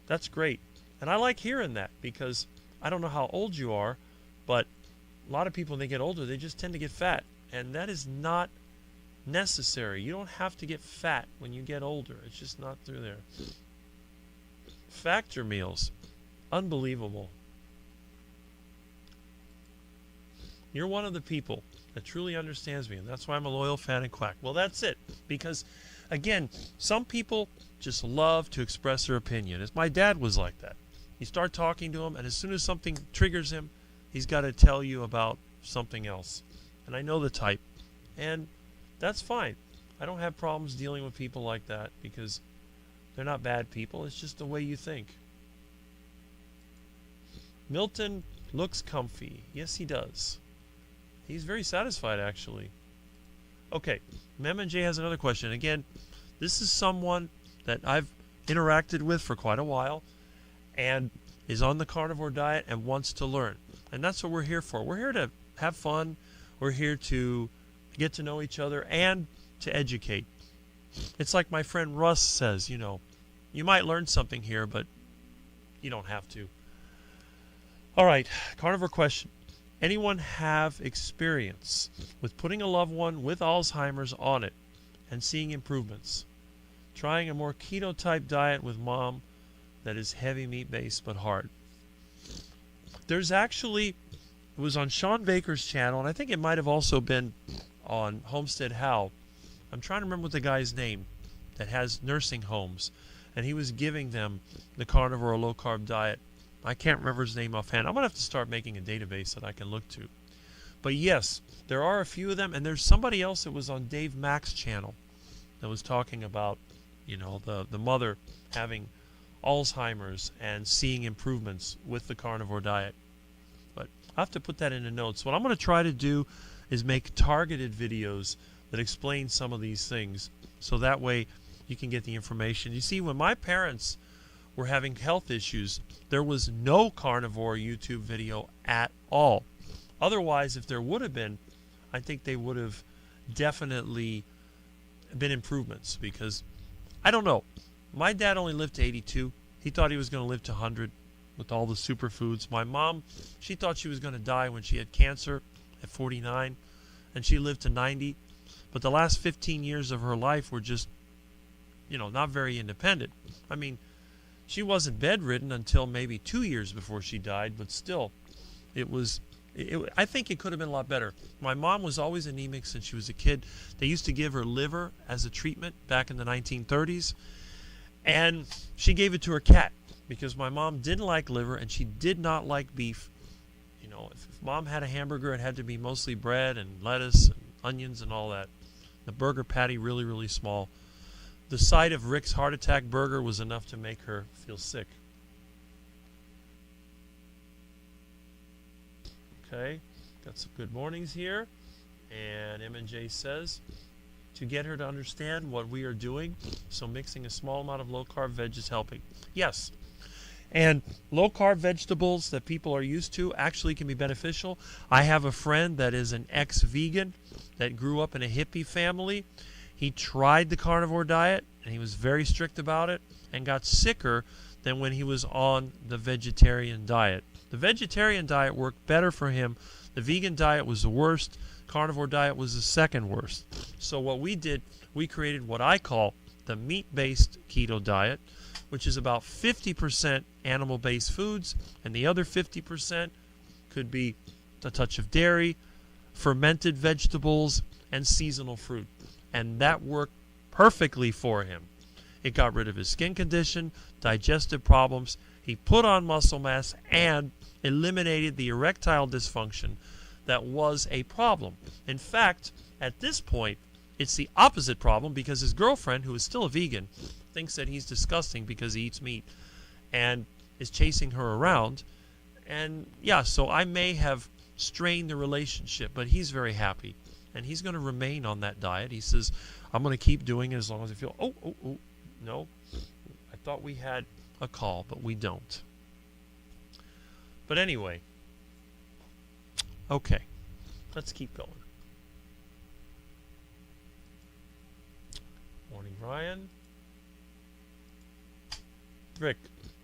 that's great. And I like hearing that, because I don't know how old you are, but a lot of people, when they get older, they just tend to get fat. And that is not necessary. You don't have to get fat when you get older. It's just not through there. Factor meals. Unbelievable. You're one of the people that truly understands me, and that's why I'm a loyal fan and quack. Well, that's it. Because, again, some people just love to express their opinion. My dad was like that. You start talking to him, and as soon as something triggers him, he's got to tell you about something else. And I know the type. And that's fine. I don't have problems dealing with people like that, because they're not bad people. It's just the way you think. Milton looks comfy. Yes, he does. He's very satisfied, actually. Okay, Mem and Jay has another question. Again, this is someone that I've interacted with for quite a while and is on the carnivore diet and wants to learn. And that's what we're here for. We're here to have fun. We're here to get to know each other and to educate. It's like my friend Russ says, you know, you might learn something here, but you don't have to. All right, carnivore question. Anyone have experience with putting a loved one with Alzheimer's on it and seeing improvements? Trying a more keto type diet with mom that is heavy meat based but hard. There's actually, it was on Sean Baker's channel, and I think it might have also been on HomesteadHow. I'm trying to remember what the guy's name that has nursing homes, and he was giving them the carnivore low carb diet. I can't remember his name offhand. I'm going to have to start making a database that I can look to. But yes, there are a few of them, and there's somebody else that was on Dave Mack's channel that was talking about, you know, the mother having Alzheimer's and seeing improvements with the carnivore diet. But I have to put that in the notes. What I'm going to try to do is make targeted videos that explain some of these things, so that way you can get the information. You see, when my parents were having health issues, there was no carnivore YouTube video at all. Otherwise, if there would have been, I think they would have definitely been improvements, because I don't know. My dad only lived to 82. He thought he was going to live to 100 with all the superfoods. My mom, she thought she was going to die when she had cancer at 49, and she lived to 90. But the last 15 years of her life were just, you know, not very independent. I mean, she wasn't bedridden until maybe 2 years before she died, but still, I think it could have been a lot better. My mom was always anemic since she was a kid. They used to give her liver as a treatment back in the 1930s, and she gave it to her cat because my mom didn't like liver and she did not like beef. You know, if mom had a hamburger, it had to be mostly bread and lettuce and onions and all that. The burger patty really, really small. The sight of Rick's heart attack burger was enough to make her feel sick. Okay, got some good mornings here. And M&J says, to get her to understand what we are doing, so mixing a small amount of low-carb veg is helping. Yes, And low-carb vegetables that people are used to actually can be beneficial. I have a friend that is an ex-vegan that grew up in a hippie family. He tried the carnivore diet, and he was very strict about it, and got sicker than when he was on the vegetarian diet. The vegetarian diet worked better for him. The vegan diet was the worst. Carnivore diet was the second worst. So what we did, we created what I call the meat-based keto diet, which is about 50% animal-based foods, and the other 50% could be a touch of dairy, fermented vegetables, and seasonal fruit. And that worked perfectly for him. It got rid of his skin condition, digestive problems. He put on muscle mass and eliminated the erectile dysfunction that was a problem. In fact, at this point, it's the opposite problem because his girlfriend, who is still a vegan, thinks that he's disgusting because he eats meat and is chasing her around. And yeah, so I may have strained the relationship, but he's very happy. And he's going to remain on that diet. He says, I'm going to keep doing it as long as I feel, no, I thought we had a call, but we don't. But anyway, okay, let's keep going. Morning, Ryan. Rick,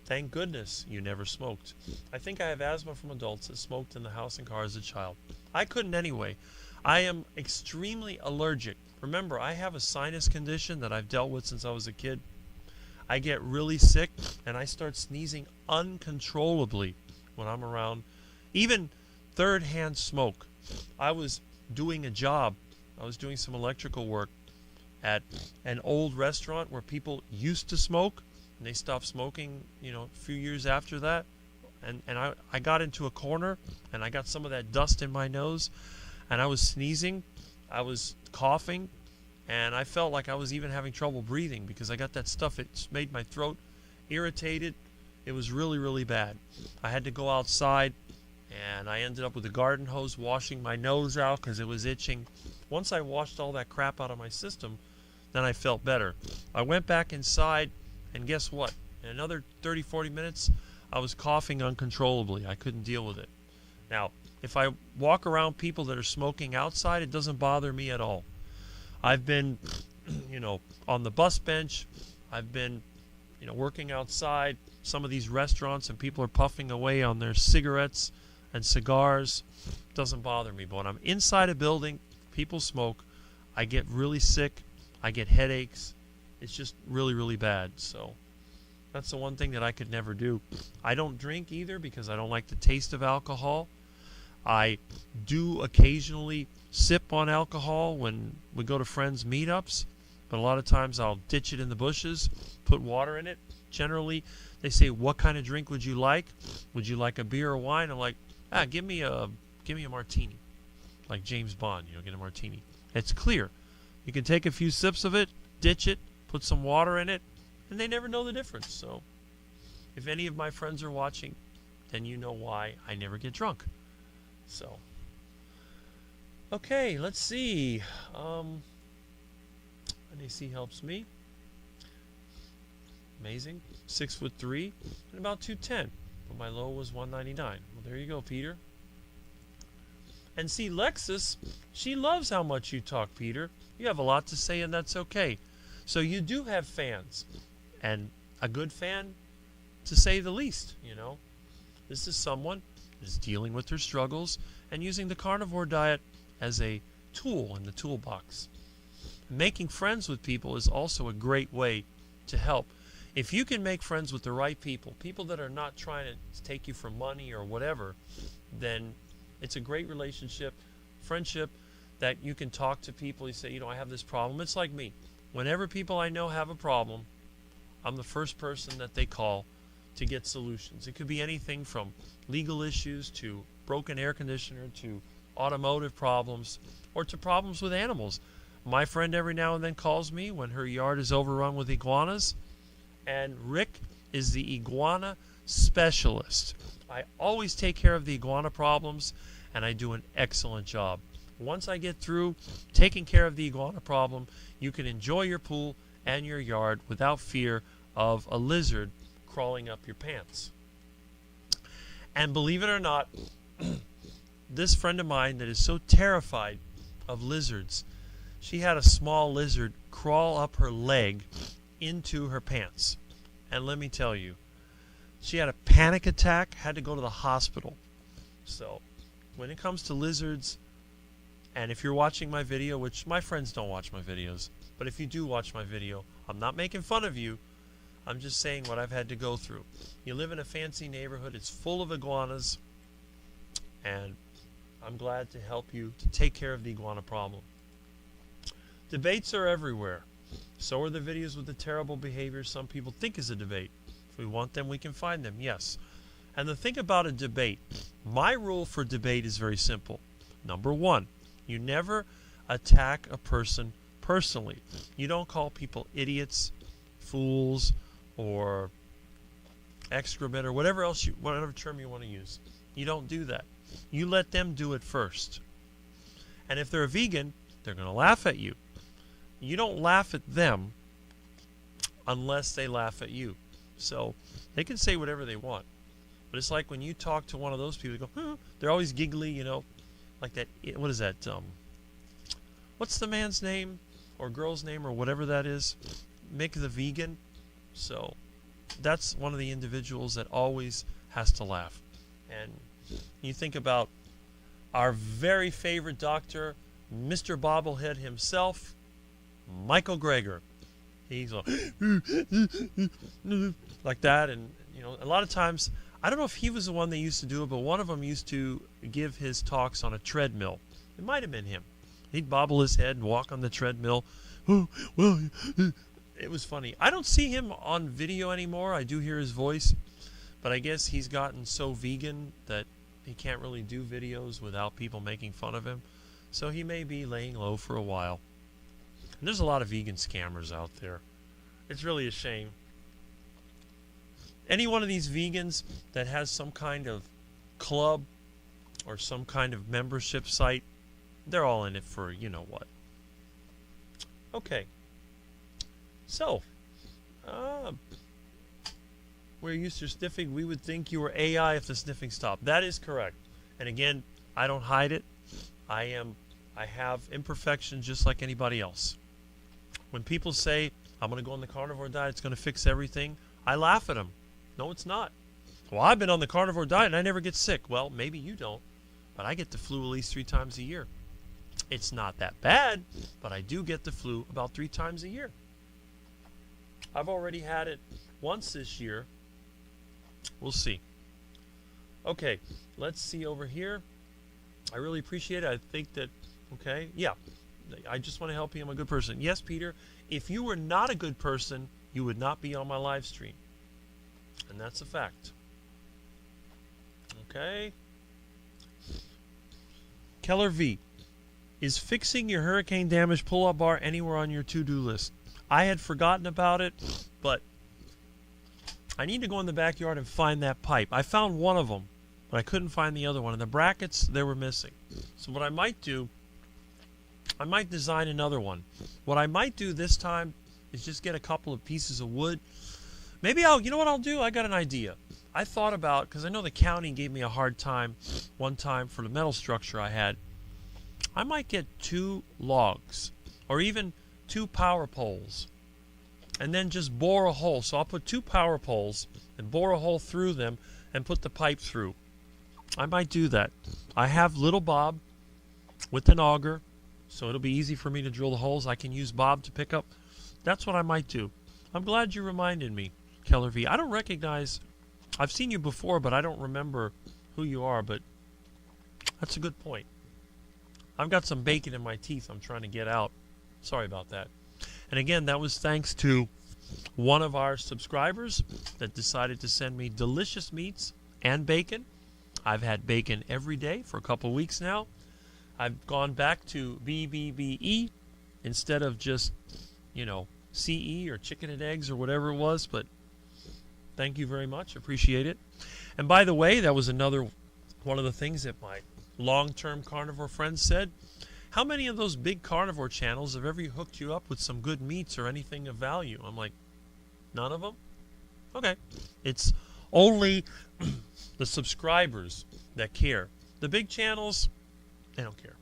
thank goodness you never smoked. I think I have asthma from adults that smoked in the house and car as a child. I couldn't anyway. I am extremely allergic. Remember, I have a sinus condition that I've dealt with since I was a kid. I get really sick and I start sneezing uncontrollably when I'm around even third-hand smoke. I was doing a job. I was doing some electrical work at an old restaurant where people used to smoke, and they stopped smoking, a few years after that. And I got into a corner, and I got some of that dust in my nose, and I was sneezing, I was coughing, and I felt like I was even having trouble breathing because I got that stuff. It made my throat irritated. It was really, really bad. I had to go outside, and I ended up with a garden hose washing my nose out because it was itching. Once I washed all that crap out of my system, then I felt better. I went back inside, and guess what? In another 30, 40 minutes, I was coughing uncontrollably. I couldn't deal with it. Now, if I walk around people that are smoking outside, it doesn't bother me at all. I've been, on the bus bench. I've been, working outside some of these restaurants, and people are puffing away on their cigarettes and cigars. It doesn't bother me. But when I'm inside a building, people smoke, I get really sick. I get headaches. It's just really, really bad. So that's the one thing that I could never do. I don't drink either because I don't like the taste of alcohol. I do occasionally sip on alcohol when we go to friends' meetups, but a lot of times I'll ditch it in the bushes, put water in it. Generally, they say, what kind of drink would you like? Would you like a beer or wine? I'm like, give me a martini. Like James Bond, get a martini. It's clear. You can take a few sips of it, ditch it, put some water in it, and they never know the difference. So if any of my friends are watching, then you know why I never get drunk. So, okay, let's see. NAC helps me. Amazing. 6'3" and about 210. But my low was 199. Well, there you go, Peter. And see, Lexus, she loves how much you talk, Peter. You have a lot to say, and that's okay. So you do have fans, and a good fan, to say the least, This is someone who's dealing with their struggles and using the carnivore diet as a tool in the toolbox. Making friends with people is also a great way to help. If you can make friends with the right people, people that are not trying to take you for money or whatever, then it's a great relationship, friendship, that you can talk to people. You say, I have this problem. It's like me. Whenever people I know have a problem, I'm the first person that they call to get solutions. It could be anything from legal issues to broken air conditioner to automotive problems or to problems with animals. My friend every now and then calls me when her yard is overrun with iguanas, and Rick is the iguana specialist. I always take care of the iguana problems, and I do an excellent job. Once I get through taking care of the iguana problem, you can enjoy your pool and your yard without fear of a lizard crawling up your pants. And believe it or not, this friend of mine that is so terrified of lizards, she had a small lizard crawl up her leg into her pants. And let me tell you, she had a panic attack, had to go to the hospital. So, when it comes to lizards, and if you're watching my video, which my friends don't watch my videos, but if you do watch my video, I'm not making fun of you. I'm just saying what I've had to go through. You live in a fancy neighborhood, it's full of iguanas, and I'm glad to help you to take care of the iguana problem. Debates are everywhere. So are the videos with the terrible behavior some people think is a debate. If we want them, we can find them, yes. And the thing about a debate, my rule for debate is very simple. Number one, you never attack a person personally. You don't call people idiots, fools, or excrement, or whatever term you want to use. You don't do that. You let them do it first. And if they're a vegan, they're going to laugh at you. You don't laugh at them unless they laugh at you. So they can say whatever they want. But it's like when you talk to one of those people, you go, they're always giggly, you know, like that. What is that? What's the man's name or girl's name or whatever that is? Mick the vegan. So that's one of the individuals that always has to laugh. And you think about our very favorite doctor, Mr. Bobblehead himself, Michael Greger. He's like that, and you know, a lot of times, I don't know if he was the one that used to do it, but one of them used to give his talks on a treadmill. It might have been him. He'd bobble his head and walk on the treadmill. Oh, well, it was funny. I don't see him on video anymore. I do hear his voice, but I guess he's gotten so vegan that he can't really do videos without people making fun of him. So he may be laying low for a while. And there's a lot of vegan scammers out there. It's really a shame. Any one of these vegans that has some kind of club or some kind of membership site, they're all in it for you know what. Okay. So, we're used to sniffing. We would think you were AI if the sniffing stopped. That is correct. And again, I don't hide it. I have imperfections just like anybody else. When people say, I'm going to go on the carnivore diet, it's going to fix everything, I laugh at them. No, it's not. Well, I've been on the carnivore diet and I never get sick. Well, maybe you don't, but I get the flu at least 3 times a year. It's not that bad, but I do get the flu about 3 times a year. I've already had it once this year. We'll see. Okay, let's see over here. I really appreciate it. I think that, okay, yeah. I just want to help you. I'm a good person. Yes, Peter, if you were not a good person, you would not be on my live stream. And that's a fact. Okay. Keller V. Is fixing your hurricane damage pull-up bar anywhere on your to-do list? I had forgotten about it, but I need to go in the backyard and find that pipe. I found one of them, but I couldn't find the other one. And the brackets, they were missing. So what I might do, I might design another one. What I might do this time is just get a couple of pieces of wood. Maybe you know what I'll do? I got an idea. I thought about, because I know the county gave me a hard time one time for the metal structure I had. I might get 2 logs or even 2 power poles and then just bore a hole. So I'll put 2 power poles and bore a hole through them and put the pipe through. I might do that. I have little Bob with an auger, so it'll be easy for me to drill the holes. I can use Bob to pick up. That's what I might do. I'm glad you reminded me, Keller V. I don't recognize, I've seen you before, but I don't remember who you are, but that's a good point. I've got some bacon in my teeth I'm trying to get out. Sorry about that. And again, that was thanks to one of our subscribers that decided to send me delicious meats and bacon. I've had bacon every day for a couple weeks now. I've gone back to BBBE instead of just, you know, CE or chicken and eggs or whatever it was. But thank you very much. Appreciate it. And by the way, that was another one of the things that my long-term carnivore friends said. How many of those big carnivore channels have ever hooked you up with some good meats or anything of value? I'm like, none of them? Okay. It's Only the subscribers that care. The big channels, they don't care.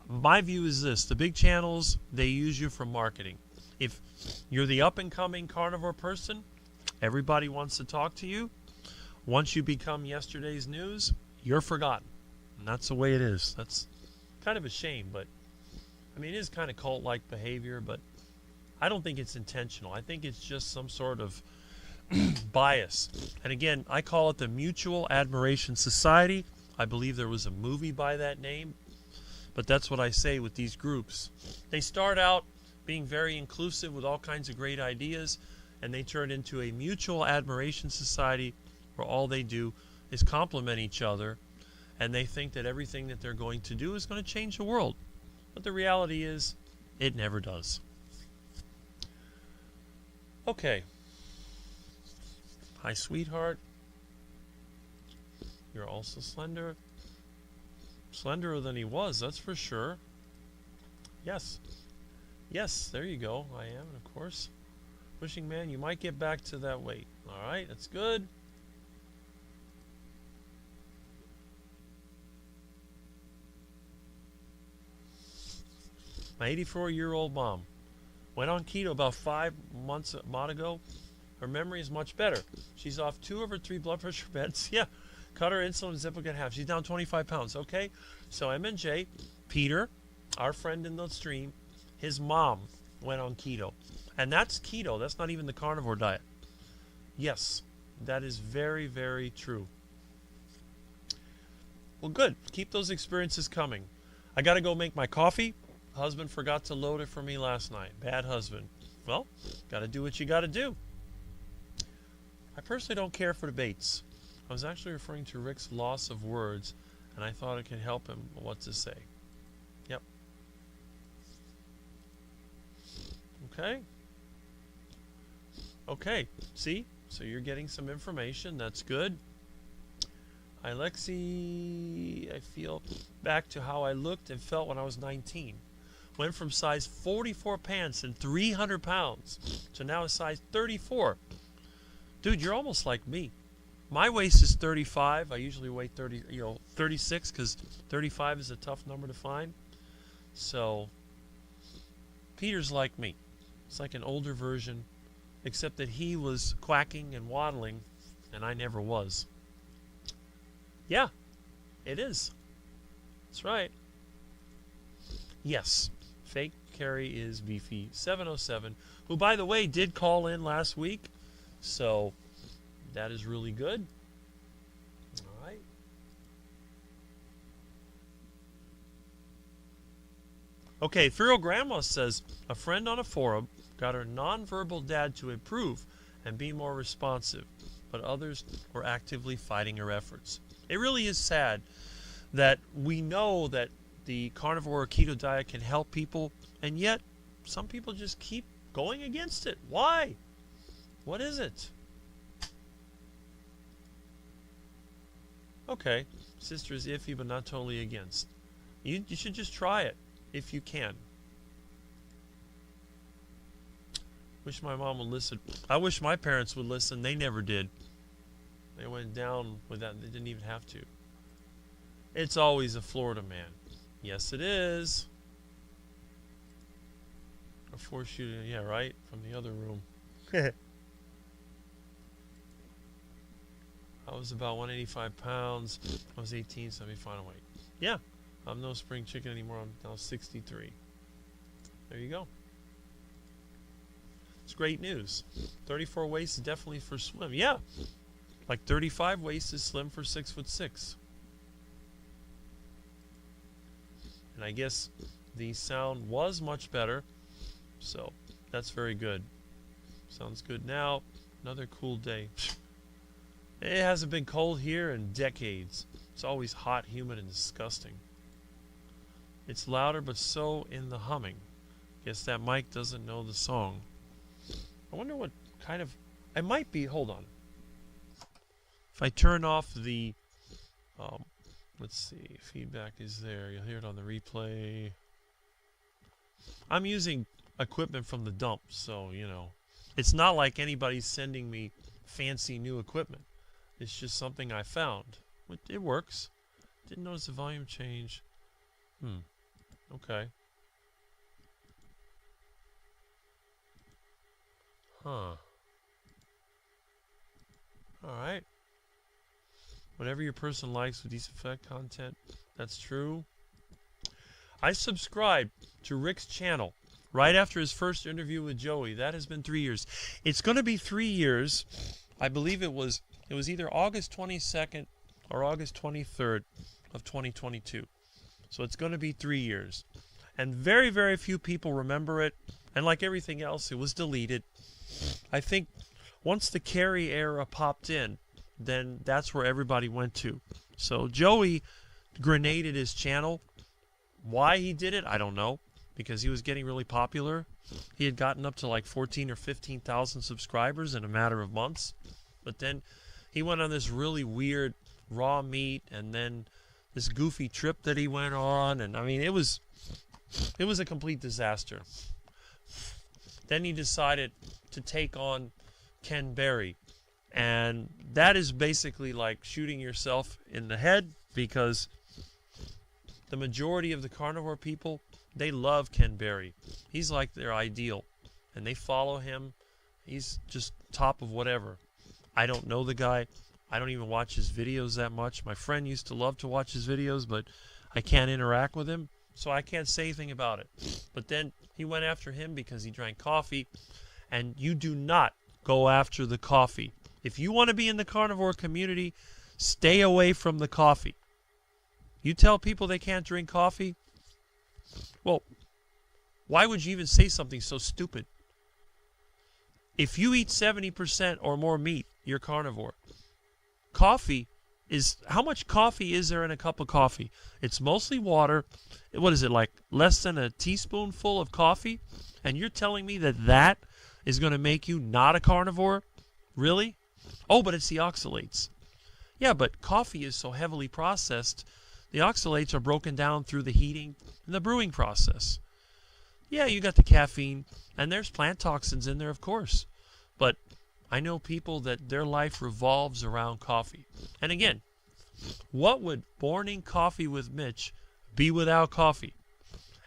My view is this. The big channels, they use you for marketing. If you're the up-and-coming carnivore person, everybody wants to talk to you. Once you become yesterday's news, you're forgotten. And that's the way it is. That's kind of a shame, but I mean, it is kind of cult-like behavior, but I don't think it's intentional. I think it's just some sort of bias. And again, I call it the Mutual Admiration Society. I believe there was a movie by that name, but that's what I say with these groups. They start out being very inclusive with all kinds of great ideas, and they turn into a Mutual Admiration Society where all they do is compliment each other, and they think that everything that they're going to do is going to change the world. But the reality is, it never does. Okay. Hi, sweetheart. You're also slender. Slenderer than he was, that's for sure. Yes. Yes, there you go. I am, and of course. Wishing man, you might get back to that weight. Alright, that's good. My 84-year-old mom went on keto about 5 months ago. Her memory is much better. She's off 2 of her 3 blood pressure meds. Yeah, cut her insulin and Ziplic in half. She's down 25 pounds. Okay, so M&J, Peter, our friend in the stream, his mom went on keto. And that's keto. That's not even the carnivore diet. Yes, that is very, very true. Well, good. Keep those experiences coming. I got to go make my coffee. Husband forgot to load it for me last night. Bad husband. Well, got to do what you got to do. I personally don't care for debates. I was actually referring to Rick's loss of words, and I thought it could help him what to say. Yep. Okay. Okay. See? So you're getting some information. That's good. Hi, Lexi. I feel back to how I looked and felt when I was 19. Went from size 44 pants and 300 pounds to now a size 34. Dude, you're almost like me. My waist is 35. I usually weigh 36 because 35 is a tough number to find. So, Peter's like me. It's like an older version, except that he was quacking and waddling, and I never was. Yeah, it is. That's right. Yes. Fake Kerry is Beefy 707, who, by the way, did call in last week. So, that is really good. All right. Okay, Feral Grandma says, a friend on a forum got her nonverbal dad to improve and be more responsive, but others were actively fighting her efforts. It really is sad that we know that the carnivore or keto diet can help people, and yet some people just keep going against it. Why? What is it? Okay, sister is iffy but not totally against. You should just try it if you can. Wish my mom would listen. I wish my parents would listen. They never did. They went down with that. They didn't even have to. It's always a Florida man. Yes, it is. A force shooting, yeah, right? From the other room. I was about 185 pounds. I was 18, so I'd be fine weight. Yeah, I'm no spring chicken anymore. I'm now 63. There you go. It's great news. 34 waist is definitely for slim. Yeah, like 35 waist is slim for 6'6". And I guess the sound was much better, so that's very good. Sounds good now. Another cool day. It hasn't been cold here in decades. It's always hot, humid, and disgusting. It's louder, but so in the humming. Guess that mic doesn't know the song. I wonder what kind of... I might be... Hold on. If I turn off the... let's see. Feedback is there. You'll hear it on the replay. I'm using equipment from the dump, so, you know. It's not like anybody's sending me fancy new equipment. It's just something I found. It works. Didn't notice the volume change. Okay. Huh. Alright. Whatever your person likes with these effect content, that's true. I subscribed to Rick's channel right after his first interview with Joey. That has been 3 years. It's going to be 3 years. I believe it was either August 22nd or August 23rd of 2022. So it's going to be 3 years. And very, very few people remember it. And like everything else, it was deleted. I think once the Kerry era popped in, then that's where everybody went to. So Joey grenaded his channel. Why he did it, I don't know. Because he was getting really popular. He had gotten up to like 14 or 15,000 subscribers in a matter of months. But then he went on this really weird raw meat, and then this goofy trip that he went on, and I mean it was a complete disaster. Then he decided to take on Ken Berry, and that is basically like shooting yourself in the head, because the majority of the carnivore people, they love Ken Berry. He's like their ideal, and they follow him. He's just top of whatever. I don't know the guy. I don't even watch his videos that much. My friend used to love to watch his videos, but I can't interact with him, so I can't say anything about it. But then he went after him because he drank coffee, and you do not go after the coffee. If you want to be in the carnivore community, stay away from the coffee. You tell people they can't drink coffee? Well, why would you even say something so stupid? If you eat 70% or more meat, you're carnivore. Coffee is, how much coffee is there in a cup of coffee? It's mostly water. What is it, like less than a teaspoonful of coffee? And you're telling me that that is going to make you not a carnivore? Really? Oh, but it's the oxalates. Yeah, but coffee is so heavily processed, the oxalates are broken down through the heating and the brewing process. Yeah, you got the caffeine, and there's plant toxins in there, of course. But I know people that their life revolves around coffee. And again, what would Morning Coffee with Mitch be without coffee?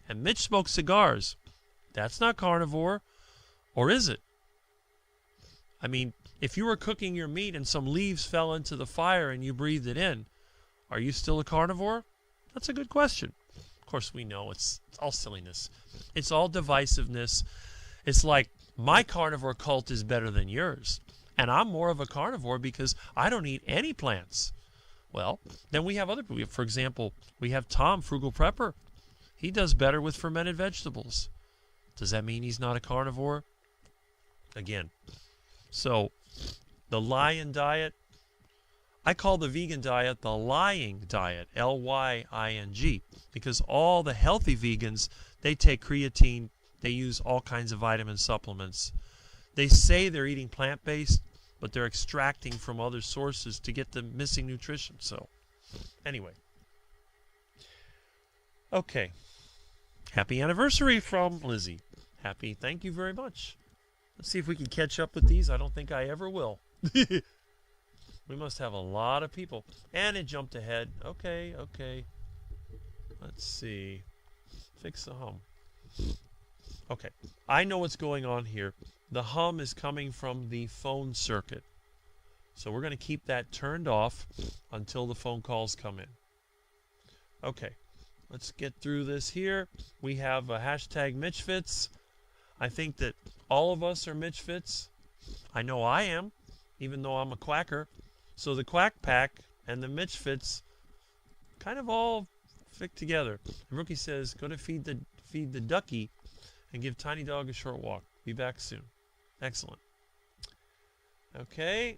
And Mitch smokes cigars. That's not carnivore. Or is it? I mean, if you were cooking your meat and some leaves fell into the fire and you breathed it in, are you still a carnivore? That's a good question. Of course, we know it's all silliness. It's all divisiveness. It's like, my carnivore cult is better than yours. And I'm more of a carnivore because I don't eat any plants. Well, then we have other people. For example, we have Tom, Frugal Prepper. He does better with fermented vegetables. Does that mean he's not a carnivore? Again. So, the lion diet, I call the vegan diet the lying diet, L-Y-I-N-G, because all the healthy vegans, they take creatine, they use all kinds of vitamin supplements. They say they're eating plant-based, but they're extracting from other sources to get the missing nutrition. So, anyway. Okay. Happy anniversary from Lizzie. Happy, thank you very much. Let's see if we can catch up with these. I don't think I ever will. We must have a lot of people. And it jumped ahead. Okay, okay. Let's see. Fix the hum. Okay, I know what's going on here. The hum is coming from the phone circuit. So we're going to keep that turned off until the phone calls come in. Okay, let's get through this here. We have a hashtag MitchFits. I think that all of us are MitchFits. I know I am, even though I'm a quacker. So the Quack Pack and the MitchFits kind of all fit together. And Rookie says, go to feed the ducky and give Tiny Dog a short walk. Be back soon. Excellent. Okay.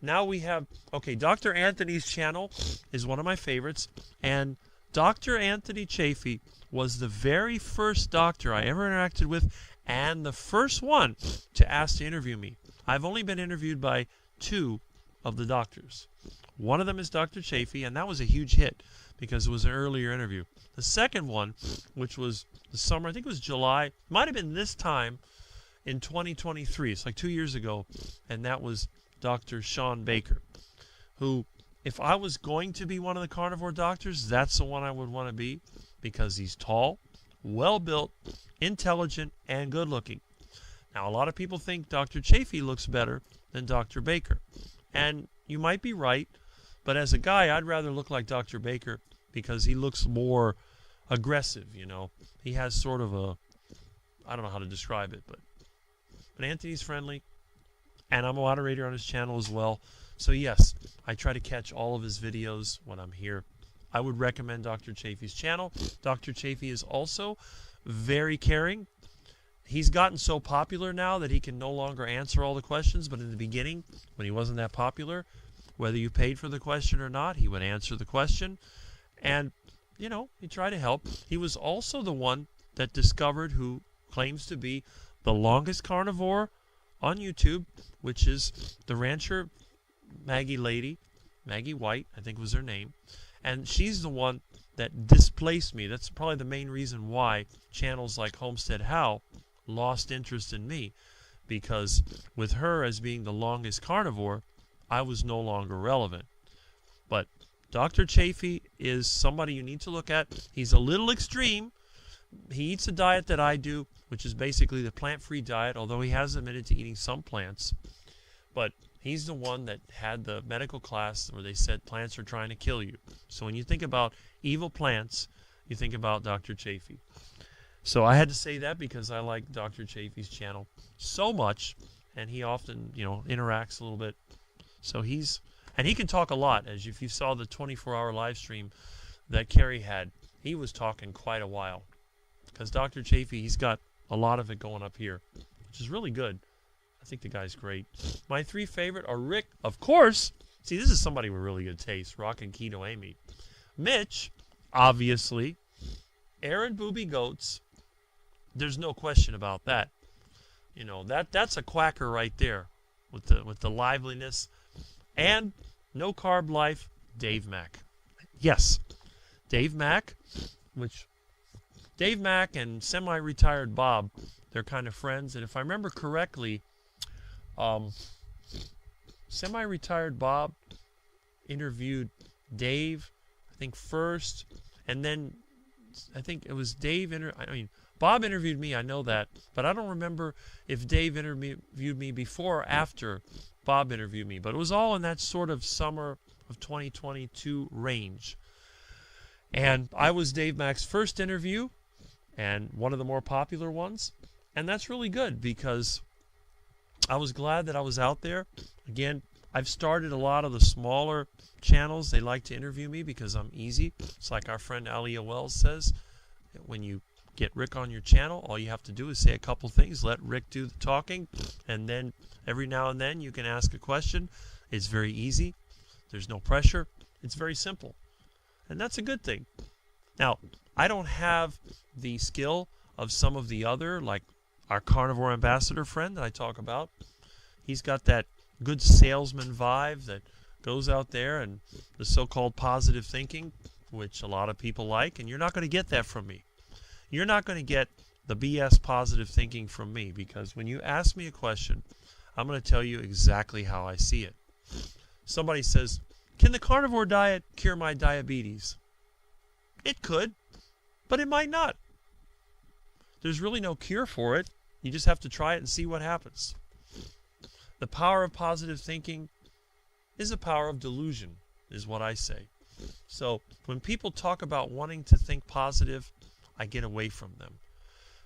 Now we have, okay, Dr. Anthony's channel is one of my favorites. And Dr. Anthony Chafee was the very first doctor I ever interacted with and the first one to ask to interview me. I've only been interviewed by 2 of the doctors. One of them is Dr. Chafee, and that was a huge hit because it was an earlier interview. The second one, which was the summer, I think it was July, might have been this time in 2023. It's like 2 years ago, and that was Dr. Sean Baker, who, if I was going to be one of the carnivore doctors, that's the one I would want to be, because he's tall, well-built, intelligent, and good-looking. Now, a lot of people think Dr. Chafee looks better than Dr. Baker, and you might be right, but as a guy, I'd rather look like Dr. Baker because he looks more aggressive, you know. He has sort of a, I don't know how to describe it, but Anthony's friendly, and I'm a moderator on his channel as well. So yes, I try to catch all of his videos when I'm here. I would recommend Dr. Chafee's channel. Dr. Chafee is also very caring. He's gotten so popular now that he can no longer answer all the questions, but in the beginning, when he wasn't that popular, whether you paid for the question or not, he would answer the question. And, you know, he tried to help. He was also the one that discovered who claims to be the longest carnivore on YouTube, which is the rancher Maggie White, I think was her name. And she's the one that displaced me. That's probably the main reason why channels like HomesteadHow lost interest in me, because with her as being the longest carnivore, I was no longer relevant. But Dr. Chafee is somebody you need to look at. He's a little extreme. He eats a diet that I do, which is basically the plant-free diet, although he has admitted to eating some plants. But he's the one that had the medical class where they said plants are trying to kill you. So when you think about evil plants, you think about Dr. Chafee. So I had to say that because I like Dr. Chafee's channel so much, and he often, you know, interacts a little bit. So and he can talk a lot. As if you saw the 24-hour live stream that Kerry had, he was talking quite a while. Because Dr. Chafee, he's got a lot of it going up here, which is really good. I think the guy's great. My three favorite are Rick, of course. See, this is somebody with really good taste. Rockin' Keto Amy. Mitch, obviously. Aaron Booby Goats. There's no question about that. You know, that's a quacker right there with the liveliness. And No Carb Life, Dave Mack. Yes, Dave Mack, which Dave Mack and semi-retired Bob, they're kind of friends. And if I remember correctly, semi-retired Bob interviewed Dave, I think first, and then I think it was Dave. Bob interviewed me, I know that, but I don't remember if Dave interviewed me before or after Bob interviewed me. But it was all in that sort of summer of 2022 range. And I was Dave Mack's first interview, and one of the more popular ones. And that's really good because I was glad that I was out there. Again, I've started a lot of the smaller channels. They like to interview me because I'm easy. It's like our friend Alia Wells says, when you get Rick on your channel, all you have to do is say a couple things, let Rick do the talking, and then every now and then you can ask a question. It's very easy. There's no pressure. It's very simple. And that's a good thing. Now, I don't have the skill of some of the other, like our carnivore ambassador friend that I talk about. He's got that good salesman vibe that goes out there and the so-called positive thinking, which a lot of people like, and you're not going to get that from me. You're not going to get the BS positive thinking from me, because when you ask me a question, I'm going to tell you exactly how I see it. Somebody says, can the carnivore diet cure my diabetes? It could, but it might not. There's really no cure for it. You just have to try it and see what happens. The power of positive thinking is a power of delusion, is what I say. So when people talk about wanting to think positive, I get away from them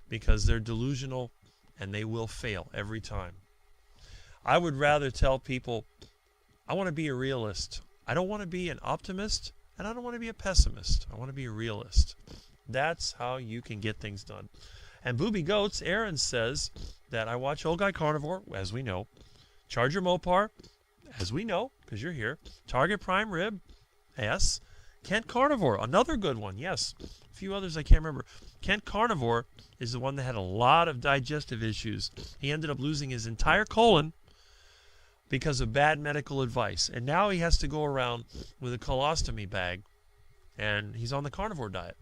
because they're delusional and they will fail every time. I would rather tell people, I want to be a realist. I don't want to be an optimist, and I don't want to be a pessimist. I want to be a realist. That's how you can get things done. And Booby Goats, Aaron says that I watch Old Guy Carnivore, as we know, Charger Mopar, as we know, because you're here, Target Prime Rib, yes, Kent Carnivore, another good one, yes. A few others I can't remember. Kent Carnivore is the one that had a lot of digestive issues. He ended up losing his entire colon because of bad medical advice. And now he has to go around with a colostomy bag, and he's on the carnivore diet.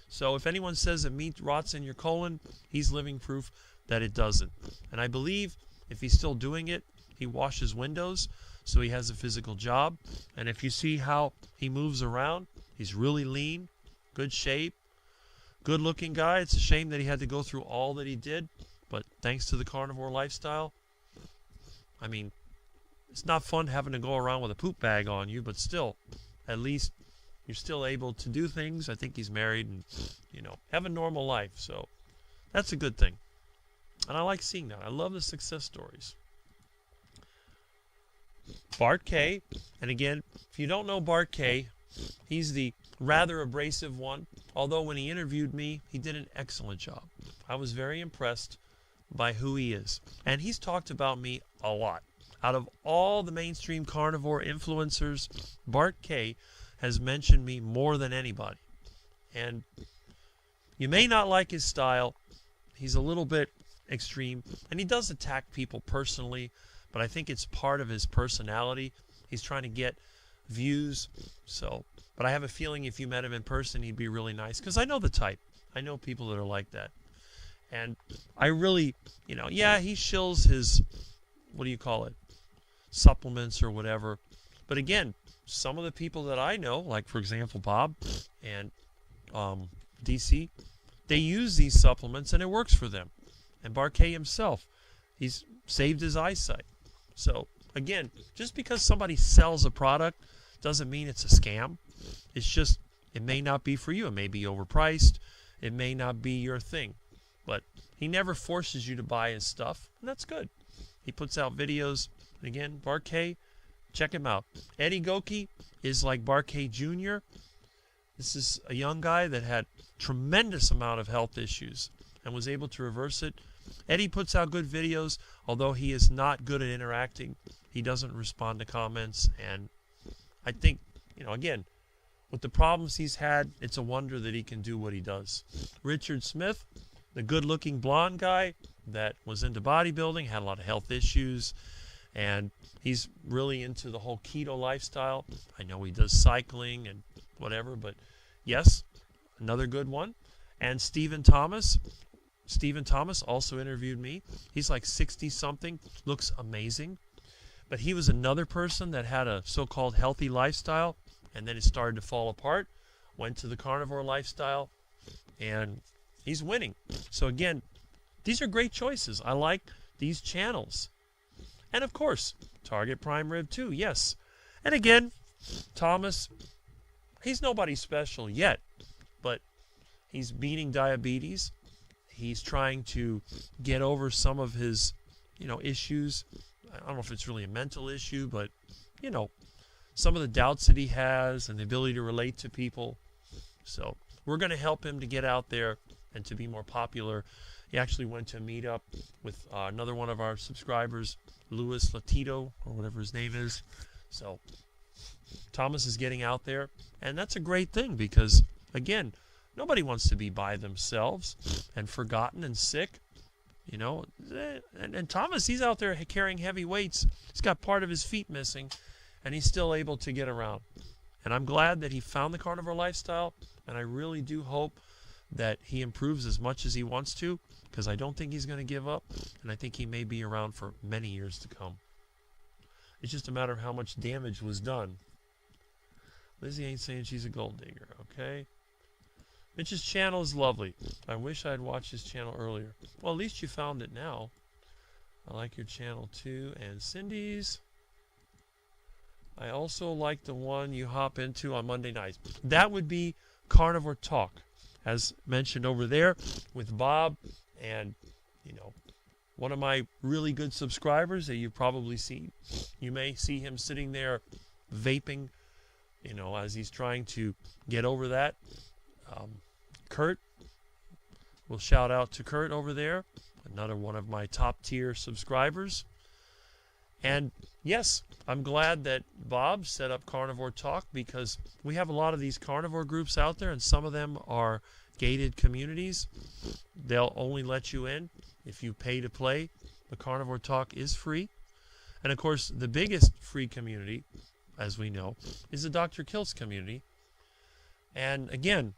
So if anyone says that meat rots in your colon, he's living proof that it doesn't. And I believe if he's still doing it, he washes windows, so he has a physical job. And if you see how he moves around, he's really lean, good shape, good looking guy. It's a shame that he had to go through all that he did, but thanks to the carnivore lifestyle, I mean, it's not fun having to go around with a poop bag on you, but still, at least you're still able to do things. I think he's married and, have a normal life. So that's a good thing. And I like seeing that. I love the success stories. Bart K. And again, if you don't know Bart K., he's the rather abrasive one. Although when he interviewed me, he did an excellent job. I was very impressed by who he is. And he's talked about me a lot. Out of all the mainstream carnivore influencers, Bart K. has mentioned me more than anybody. And you may not like his style. He's a little bit extreme. And he does attack people personally, but I think it's part of his personality. He's trying to get views. But I have a feeling if you met him in person, he'd be really nice. Because I know the type. I know people that are like that. And I really, he shills his, supplements or whatever. But again, some of the people that I know, like for example Bob and DC, they use these supplements and it works for them. And Barquet himself, he's saved his eyesight. So again, just because somebody sells a product doesn't mean it's a scam. It's just, it may not be for you. It may be overpriced. It may not be your thing. But he never forces you to buy his stuff, and that's good. He puts out videos. Again, Barquet, check him out. Eddie Goki is like Barquet Jr. This is a young guy that had tremendous amount of health issues and was able to reverse it. Eddie puts out good videos, although he is not good at interacting. He doesn't respond to comments, and I think, again, with the problems he's had, it's a wonder that he can do what he does. Richard Smith, the good-looking blonde guy that was into bodybuilding, had a lot of health issues, and he's really into the whole keto lifestyle. I know he does cycling and whatever, but yes, another good one. And Stephen Thomas. Stephen Thomas also interviewed me. He's like 60-something, looks amazing. But he was another person that had a so-called healthy lifestyle, and then it started to fall apart, went to the carnivore lifestyle, and he's winning. So again, these are great choices. I like these channels. And of course, Target Prime Rib too, yes. And again, Thomas, he's nobody special yet, but he's beating diabetes. He's trying to get over some of his, issues. I don't know if it's really a mental issue, but, some of the doubts that he has and the ability to relate to people. So we're going to help him to get out there and to be more popular. He actually went to a meetup with another one of our subscribers, Louis Latito, or whatever his name is. So Thomas is getting out there, and that's a great thing because, again, nobody wants to be by themselves and forgotten and sick, And Thomas, he's out there carrying heavy weights. He's got part of his feet missing, and he's still able to get around. And I'm glad that he found the carnivore lifestyle, and I really do hope that he improves as much as he wants to, because I don't think he's going to give up, and I think he may be around for many years to come. It's just a matter of how much damage was done. Lizzie ain't saying she's a gold digger, okay? Mitch's channel is lovely. I wish I'd watched his channel earlier. Well, at least you found it now. I like your channel too. And Cindy's. I also like the one you hop into on Monday nights. That would be Carnivore Talk, as mentioned over there with Bob and, one of my really good subscribers that you've probably seen. You may see him sitting there vaping, as he's trying to get over that. Kurt, we'll shout out to Kurt over there, another one of my top tier subscribers. And yes, I'm glad that Bob set up Carnivore Talk because we have a lot of these carnivore groups out there, and some of them are gated communities. They'll only let you in if you pay to play. The Carnivore Talk is free. And of course, the biggest free community, as we know, is the Dr. Kiltz community. And again,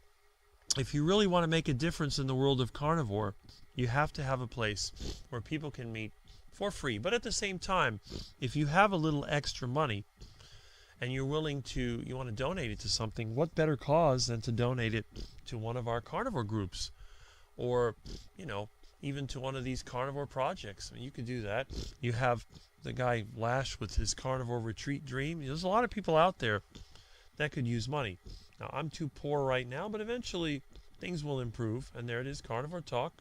if you really want to make a difference in the world of carnivore, you have to have a place where people can meet for free. But at the same time, if you have a little extra money and you're willing to, you want to donate it to something, what better cause than to donate it to one of our carnivore groups, or, you know, even to one of these carnivore projects. I mean, you could do that. You have the guy Lash with his carnivore retreat dream. There's a lot of people out there that could use money. Now, I'm too poor right now, but eventually things will improve. And there it is, Carnivore Talk.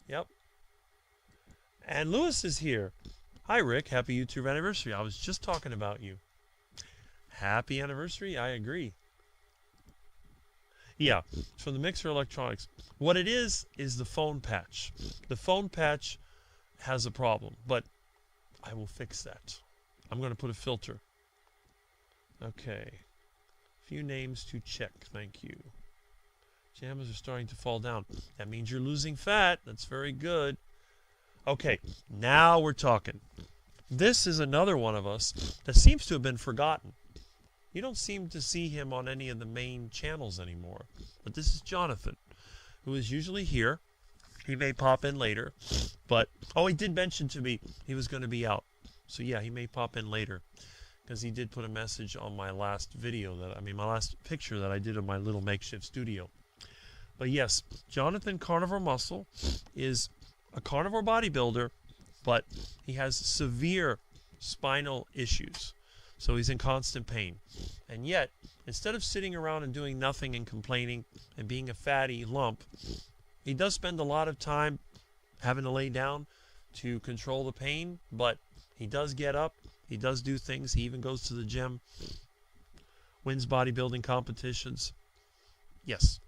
Yep. And Lewis is here. Hi, Rick. Happy YouTube anniversary. I was just talking about you. Happy anniversary. I agree. Yeah, it's from the Mixer Electronics. What it is the phone patch. The phone patch has a problem, but I will fix that. I'm going to put a filter. Okay. Few names to check. Thank you. Pajamas are starting to fall down. That means you're losing fat. That's very good. Okay, now we're talking. This is another one of us that seems to have been forgotten. You don't seem to see him on any of the main channels anymore. But this is Jonathan, who is usually here. He may pop in later. But, oh, he did mention to me he was going to be out. So, yeah, he may pop in later. Because he did put a message on my last video, my last picture that I did of my little makeshift studio. But, yes, Jonathan Carnivore Muscle is a carnivore bodybuilder, but he has severe spinal issues. So he's in constant pain. And yet, instead of sitting around and doing nothing and complaining and being a fatty lump, he does spend a lot of time having to lay down to control the pain, but he does get up, he does do things, he even goes to the gym, wins bodybuilding competitions. Yes.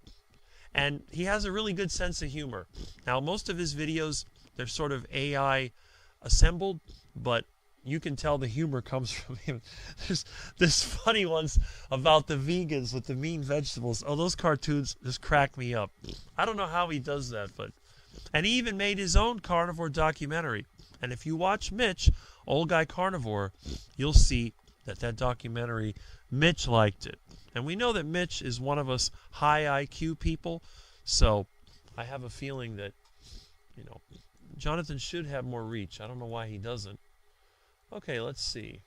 And he has a really good sense of humor. Now, most of his videos, they're sort of AI assembled, but you can tell the humor comes from him. There's funny ones about the vegans with the mean vegetables. Oh, those cartoons just crack me up. I don't know how he does that, but... And he even made his own carnivore documentary. And if you watch Mitch, Old Guy Carnivore, you'll see that documentary, Mitch liked it. And we know that Mitch is one of us high IQ people, so I have a feeling that, you know, Jonathan should have more reach. I don't know why he doesn't. Okay, let's see.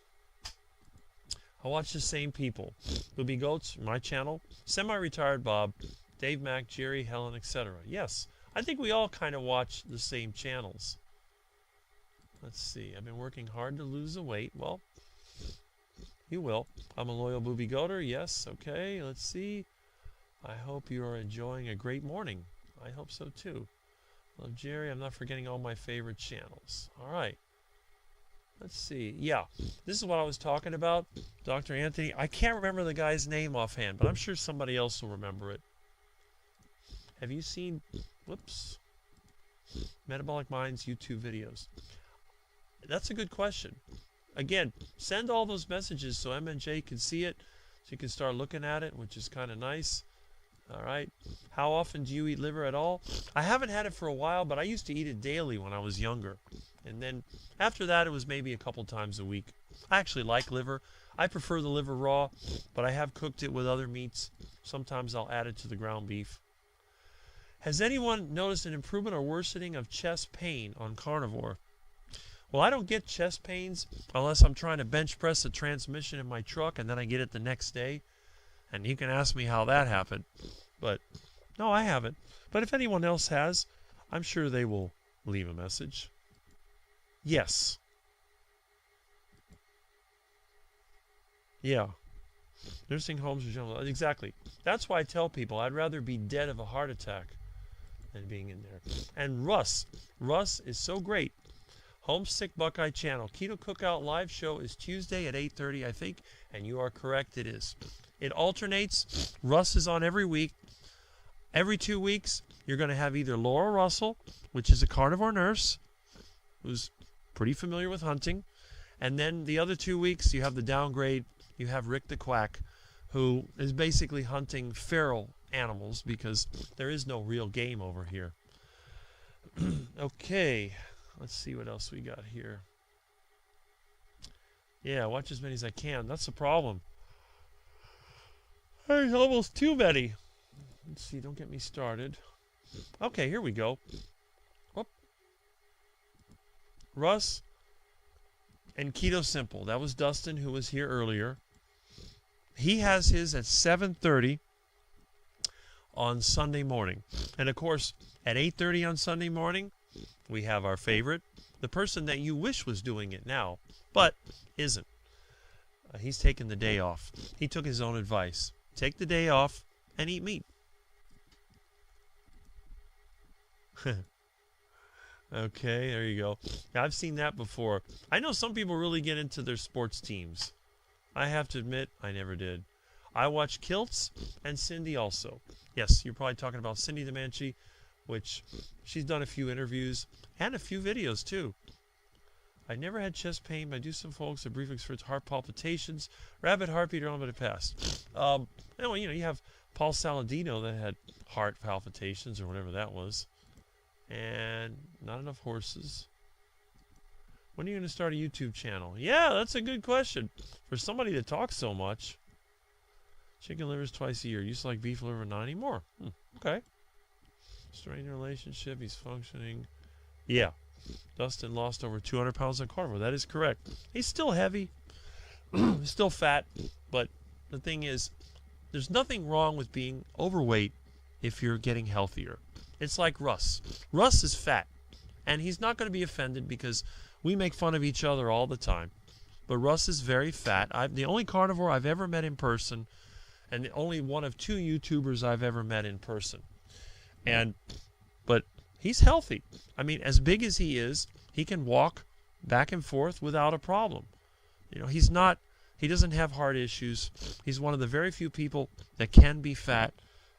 I watch the same people. Booby Goats, my channel, Semi-Retired Bob, Dave Mack, Jerry, Helen, etc. Yes, I think we all kind of watch the same channels. Let's see. I've been working hard to lose the weight. Well, you will. I'm a loyal Booby Goater. Yes, okay, let's see. I hope you are enjoying a great morning. I hope so too. Love Jerry. I'm not forgetting all my favorite channels. All right. Let's see. Yeah, this is what I was talking about. Dr. Anthony. I can't remember the guy's name offhand, but I'm sure somebody else will remember it. Have you seen, whoops, Metabolic Minds YouTube videos? That's a good question. Again, send all those messages so MNJ can see it, so you can start looking at it, which is kind of nice. All right. How often do you eat liver at all? I haven't had it for a while, but I used to eat it daily when I was younger. And then after that, it was maybe a couple times a week. I actually like liver. I prefer the liver raw, but I have cooked it with other meats. Sometimes I'll add it to the ground beef. Has anyone noticed an improvement or worsening of chest pain on carnivore? Well, I don't get chest pains unless I'm trying to bench press a transmission in my truck and then I get it the next day. And you can ask me how that happened. But no, I haven't. But if anyone else has, I'm sure they will leave a message. Yes. Yeah. Nursing homes are general. Exactly. That's why I tell people I'd rather be dead of a heart attack than being in there. And Russ is so great. Homesick Buckeye Channel. Keto Cookout live show is Tuesday at 8:30, I think. And you are correct, it is. It alternates. Russ is on every week. Every 2 weeks, you're going to have either Laura Russell, which is a carnivore nurse, who's pretty familiar with hunting. And then the other 2 weeks, you have the downgrade. You have Rick the Quack, who is basically hunting feral animals because there is no real game over here. Okay, let's see what else we got here. Yeah, watch as many as I can. That's the problem. There's almost too many. Let's see, don't get me started. Okay, here we go. Whoop. Russ and Keto Simple. That was Dustin, who was here earlier. He has his at 7:30 on Sunday morning. And, of course, at 8:30 on Sunday morning, we have our favorite, the person that you wish was doing it now, but isn't. He's taken the day off. He took his own advice. Take the day off and eat meat. Okay, there you go. Now, I've seen that before. I know some people really get into their sports teams. I have to admit, I never did. I watch Kilts and Cindy also. Yes, you're probably talking about Cindy DeManchi, which she's done a few interviews and a few videos too. I never had chest pain, but I do some folks. A brief experience, heart palpitations, rapid heartbeat, or on but it passed. Anyway, you have Paul Saladino that had heart palpitations or whatever that was. And not enough horses. When are you going to start a YouTube channel? Yeah, that's a good question. For somebody that talks so much. Chicken livers twice a year. Used to like beef liver, not anymore. Okay. Strained relationship. He's functioning. Yeah. Dustin lost over 200 pounds on carnivore. That is correct. He's still heavy. Still fat. But the thing is, there's nothing wrong with being overweight if you're getting healthier. It's like Russ. Russ is fat. And he's not going to be offended because we make fun of each other all the time. But Russ is very fat. The only carnivore I've ever met in person, and the only one of 2 YouTubers I've ever met in person. But he's healthy. I mean, as big as he is, he can walk back and forth without a problem. He doesn't have heart issues. He's one of the very few people that can be fat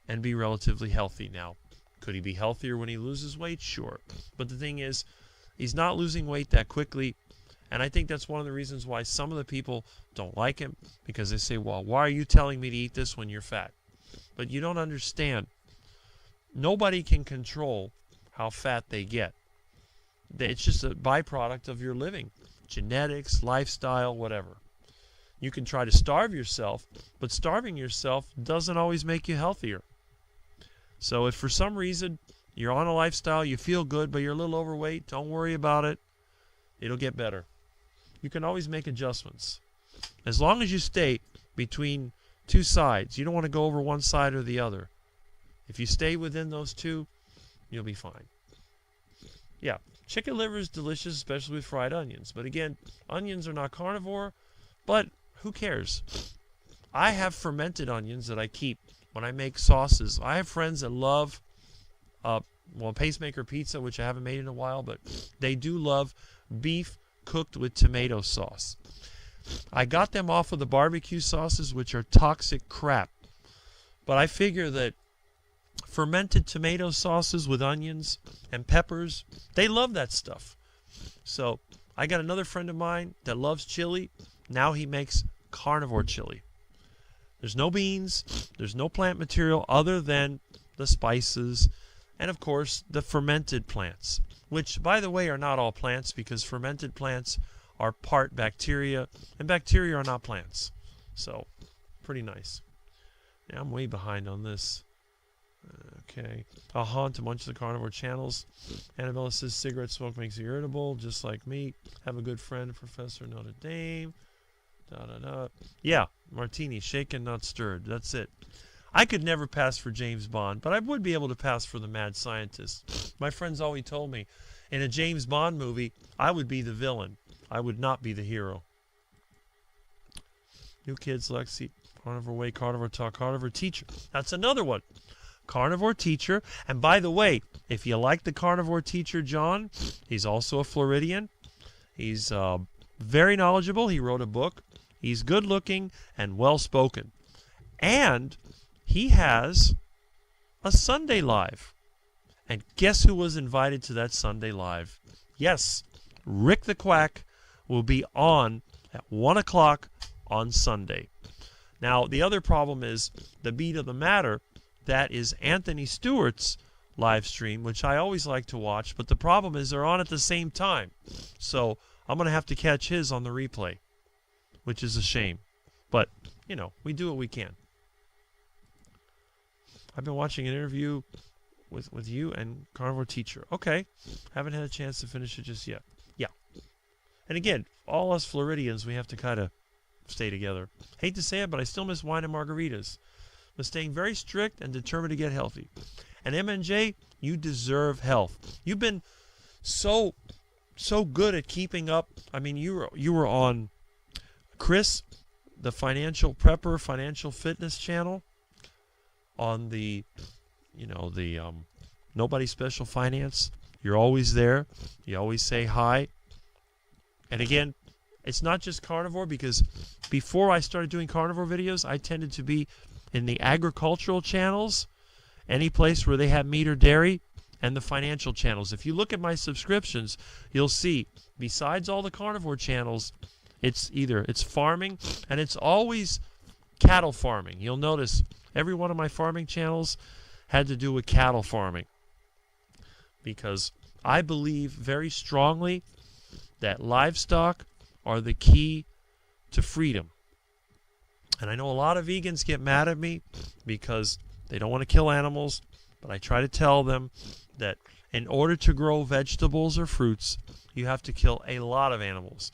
and be relatively healthy now. Could he be healthier when he loses weight? Sure. But the thing is, he's not losing weight that quickly. And I think that's one of the reasons why some of the people don't like him. Because they say, well, why are you telling me to eat this when you're fat? But you don't understand. Nobody can control how fat they get. It's just a byproduct of your living. Genetics, lifestyle, whatever. You can try to starve yourself, but starving yourself doesn't always make you healthier. So if for some reason you're on a lifestyle, you feel good, but you're a little overweight, don't worry about it. It'll get better. You can always make adjustments. As long as you stay between 2 sides. You don't want to go over one side or the other. If you stay within those 2, you'll be fine. Yeah, chicken liver is delicious, especially with fried onions. But again, onions are not carnivore, but who cares? I have fermented onions that I keep when I make sauces. I have friends that love pacemaker pizza, which I haven't made in a while, but they do love beef cooked with tomato sauce. I got them off of the barbecue sauces, which are toxic crap. But I figure that fermented tomato sauces with onions and peppers, they love that stuff. So I got another friend of mine that loves chili. Now he makes carnivore chili. There's no beans, there's no plant material other than the spices and, of course, the fermented plants, which, by the way, are not all plants because fermented plants are part bacteria, and bacteria are not plants. So, pretty nice. Yeah, I'm way behind on this. Okay. I'll haunt a bunch of the carnivore channels. Annabella says cigarette smoke makes you irritable, just like me. Have a good friend, Professor Notre Dame. Yeah, martini, shaken, not stirred. That's it. I could never pass for James Bond, but I would be able to pass for the mad scientist. My friends always told me, in a James Bond movie, I would be the villain. I would not be the hero. New Kids, Lexi, Carnivore Way, Carnivore Talk, Carnivore Teacher. That's another one. Carnivore Teacher. And by the way, if you like the Carnivore Teacher, John, he's also a Floridian. He's very knowledgeable. He wrote a book. He's good looking and well spoken. And he has a Sunday Live. And guess who was invited to that Sunday Live? Yes, Rick the Quack will be on at 1 o'clock on Sunday. Now, the other problem is the beat of the matter. That is Anthony Stewart's live stream, which I always like to watch. But the problem is they're on at the same time. So I'm going to have to catch his on the replay, which is a shame. But, we do what we can. I've been watching an interview with you and Carnivore Teacher. Okay. Haven't had a chance to finish it just yet. Yeah. And again, all us Floridians, we have to kind of stay together. Hate to say it, but I still miss wine and margaritas. I'm staying very strict and determined to get healthy. And MNJ, you deserve health. You've been so good at keeping up. I mean, you were on Chris, the Financial Prepper, Financial Fitness channel, on the, Nobody Special Finance. You're always there. You always say hi. And again, it's not just carnivore, because before I started doing carnivore videos, I tended to be in the agricultural channels, any place where they have meat or dairy, and the financial channels. If you look at my subscriptions, you'll see, besides all the carnivore channels, it's farming, and it's always cattle farming. You'll notice every one of my farming channels had to do with cattle farming, because I believe very strongly that livestock are the key to freedom. And I know a lot of vegans get mad at me because they don't want to kill animals, but I try to tell them that in order to grow vegetables or fruits, you have to kill a lot of animals.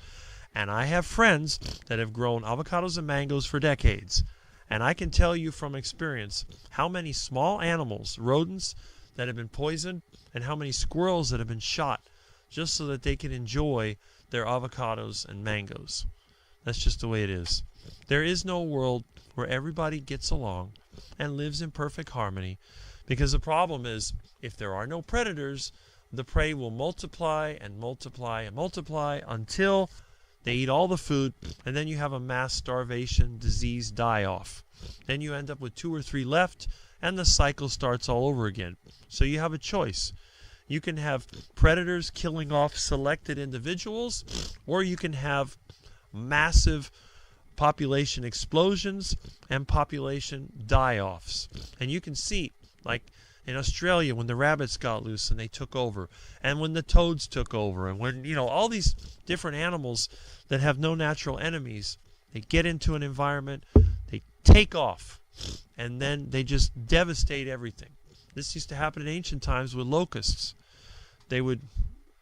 And I have friends that have grown avocados and mangoes for decades. And I can tell you from experience how many small animals, rodents, that have been poisoned, and how many squirrels that have been shot just so that they can enjoy their avocados and mangoes. That's just the way it is. There is no world where everybody gets along and lives in perfect harmony, because the problem is, if there are no predators, the prey will multiply and multiply and multiply until they eat all the food, and then you have a mass starvation, disease, die-off. Then you end up with 2 or 3 left, and the cycle starts all over again. So you have a choice. You can have predators killing off selected individuals, or you can have massive population explosions and population die-offs. And you can see, like in Australia, when the rabbits got loose and they took over, and when the toads took over, and when, all these different animals that have no natural enemies, they get into an environment, they take off, and then they just devastate everything. This used to happen in ancient times with locusts. They would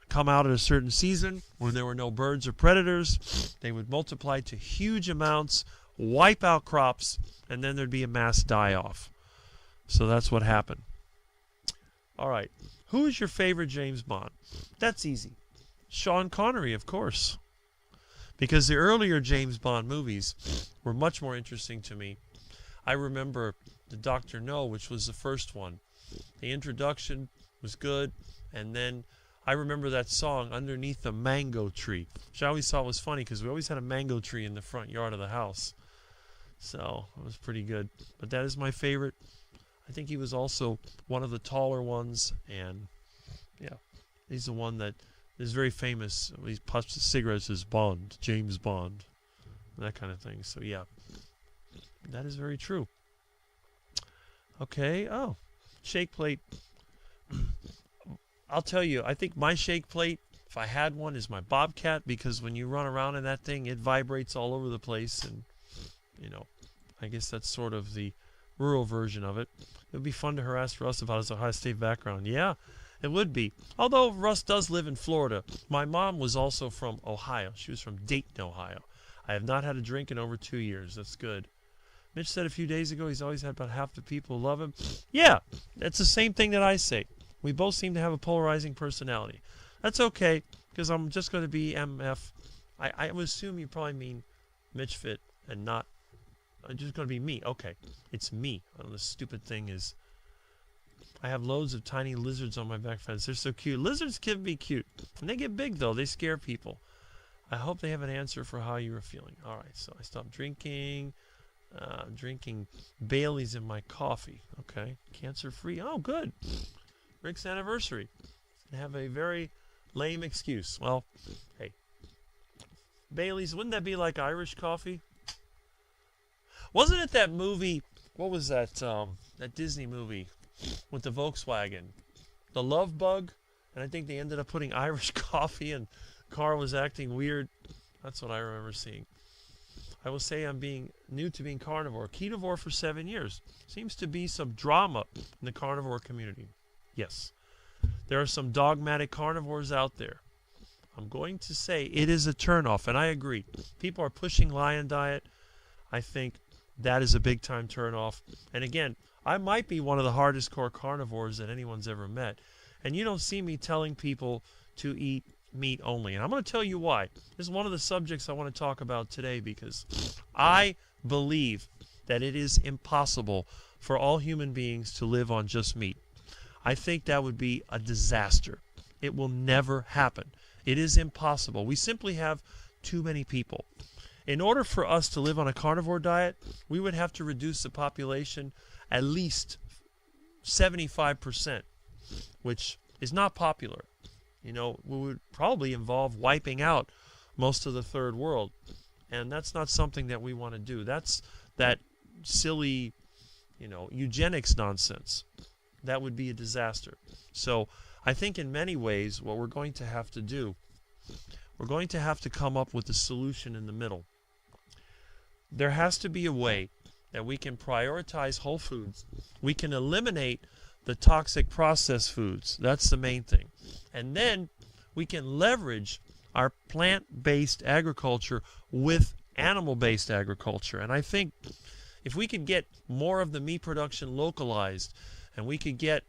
come out at a certain season when there were no birds or predators. They would multiply to huge amounts, wipe out crops, and then there'd be a mass die-off. So that's what happened. All right. Who is your favorite James Bond? That's easy. Sean Connery, of course. Because the earlier James Bond movies were much more interesting to me. I remember the Dr. No, which was the first one. The introduction was good, and then I remember that song, Underneath the Mango Tree, which I always thought was funny because we always had a mango tree in the front yard of the house. So it was pretty good. But that is my favorite. I think he was also one of the taller ones, and yeah, he's the one that is very famous. He puffs his cigarettes as Bond, James Bond, that kind of thing. So yeah, that is very true. Okay, shake plate. I'll tell you, I think my shake plate, if I had one, is my Bobcat, because when you run around in that thing, it vibrates all over the place, and, I guess that's sort of the rural version of it. It would be fun to harass Russ about his Ohio State background. Yeah, it would be. Although Russ does live in Florida. My mom was also from Ohio. She was from Dayton, Ohio. I have not had a drink in over 2 years. That's good. Mitch said a few days ago he's always had about half the people who love him. Yeah, it's the same thing that I say. We both seem to have a polarizing personality. That's okay, because I'm just going to be MF. I would assume you probably mean Mitch Fit and not... I'm just going to be me. Okay, it's me. The stupid thing is... I have loads of tiny lizards on my back fence. They're so cute. Lizards can be cute. When they get big, though, they scare people. I hope they have an answer for how you are feeling. All right, so I stopped drinking... drinking Bailey's in my coffee. Okay, cancer-free. Oh, good. Rick's anniversary. I have a very lame excuse. Well, hey, Bailey's, wouldn't that be like Irish coffee? Wasn't it that movie? What was that? That Disney movie with the Volkswagen, The Love Bug, and I think they ended up putting Irish coffee, and the car was acting weird. That's what I remember seeing. I will say I'm being new to being carnivore. Ketovore for 7 years. Seems to be some drama in the carnivore community. Yes. There are some dogmatic carnivores out there. I'm going to say it is a turnoff, and I agree. People are pushing lion diet. I think that is a big-time turnoff. And again, I might be one of the hardest core carnivores that anyone's ever met. And you don't see me telling people to eat meat only. And I'm going to tell you why. This is one of the subjects I want to talk about today because I believe that it is impossible for all human beings to live on just meat. I think that would be a disaster. It will never happen. It is impossible. We simply have too many people. In order for us to live on a carnivore diet, we would have to reduce the population at least 75%, which is not popular. You know, we would probably involve wiping out most of the third world, and that's not something that we want to do. That's that silly, eugenics nonsense. That would be a disaster. So I think in many ways what we're going to have to do, we're going to have to come up with a solution in the middle. There has to be a way that we can prioritize whole foods. We can eliminate the toxic processed foods. That's the main thing. And then we can leverage our plant-based agriculture with animal-based agriculture. And I think if we could get more of the meat production localized, and we could get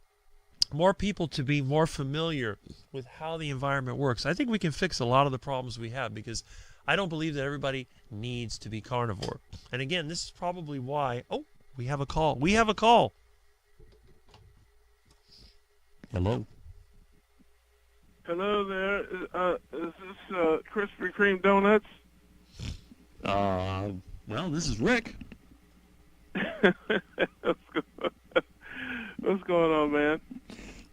more people to be more familiar with how the environment works, I think we can fix a lot of the problems we have, because I don't believe that everybody needs to be carnivore. And again, this is probably why... Oh, we have a call. We have a call. Hello. Hello there. Is this Krispy Kreme Donuts? Well, this is Rick. What's going on, man?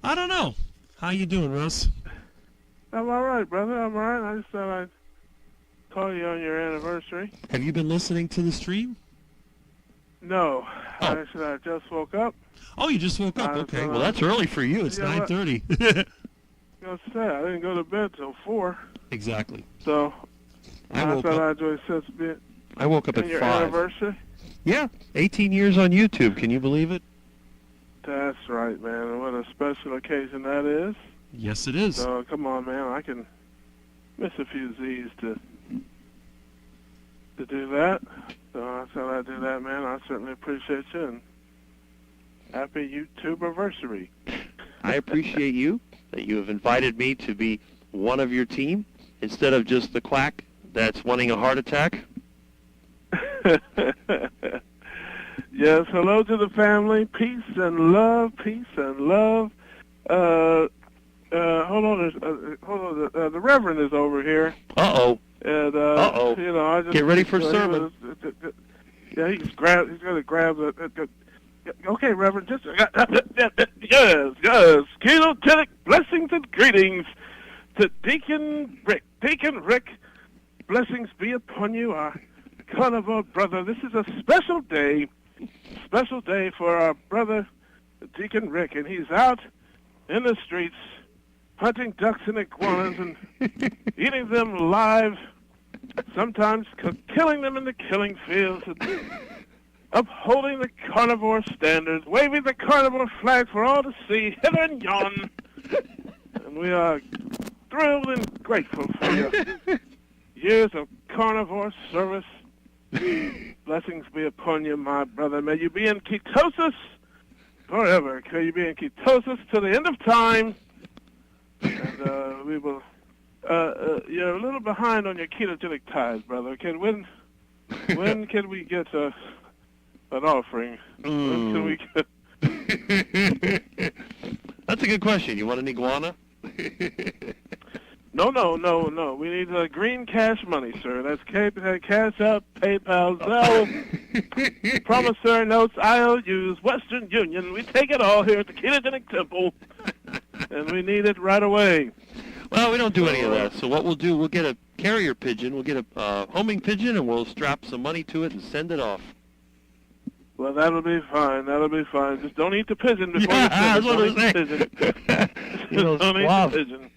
I don't know. How you doing, Russ? I'm all right, brother. I'm all right. I just thought I'd call you on your anniversary. Have you been listening to the stream? No. Oh. Actually, I just woke up. Oh, you just woke up. Okay. Well, that's early for you. It's 9:30. I was say, I didn't go to bed till 4. Exactly. So I thought I'd do a sense bit. I woke up at 5. Your anniversary? Yeah. 18 years on YouTube. Can you believe it? That's right, man. And what a special occasion that is. Yes, it is. So come on, man. I can miss a few Z's to do that. So I thought I'd do that, man. I certainly appreciate you, and happy YouTube anniversary. I appreciate you, that you have invited me to be one of your team instead of just the quack that's wanting a heart attack. Yes, hello to the family. Peace and love. Peace and love. Hold on. The Reverend is over here. Uh-oh. And Uh-oh. I just get ready for sermon. He's going to grab the. Okay, Reverend. Just yes. Ketogenic blessings and greetings to Deacon Rick. Deacon Rick, blessings be upon you, our carnivore brother. This is a special day for our brother Deacon Rick, and he's out in the streets hunting ducks and iguanas and eating them live, sometimes killing them in the killing fields, and upholding the carnivore standards, waving the carnivore flag for all to see, hither and yon. And we are thrilled and grateful for your years of carnivore service. Blessings be upon you, my brother. May you be in ketosis forever. May you be in ketosis to the end of time. And we will... you're a little behind on your ketogenic tithes, brother. When can we get an offering? When can we get... That's a good question. You want an iguana? No. We need green cash money, sir. That's Cash App, PayPal, Zelle, promissory notes, IOUs, Western Union. We take it all here at the Ketogenic Temple, and we need it right away. Well, we don't do any of that. So what we'll do, we'll get a carrier pigeon, we'll get a homing pigeon, and we'll strap some money to it and send it off. Well, that'll be fine. Just don't eat the pigeon before you that's what I'm saying. Don't eat the pigeon.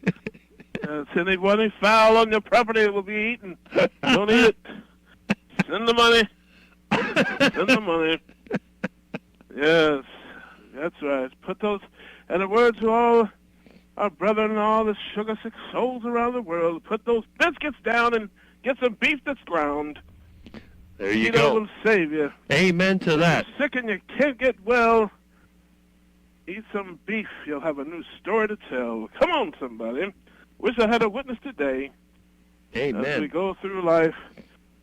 Any fowl on your property will be eaten. Don't eat it. Send the money. Yes, that's right. Put those, and a word to all our brother and all the sugar-sick souls around the world, put those biscuits down and get some beef that's ground. There you Keto go. will save you. Amen to that. If you're sick and you can't get well, eat some beef. You'll have a new story to tell. Come on, somebody. Wish I had a witness today. As we Amen. go through life,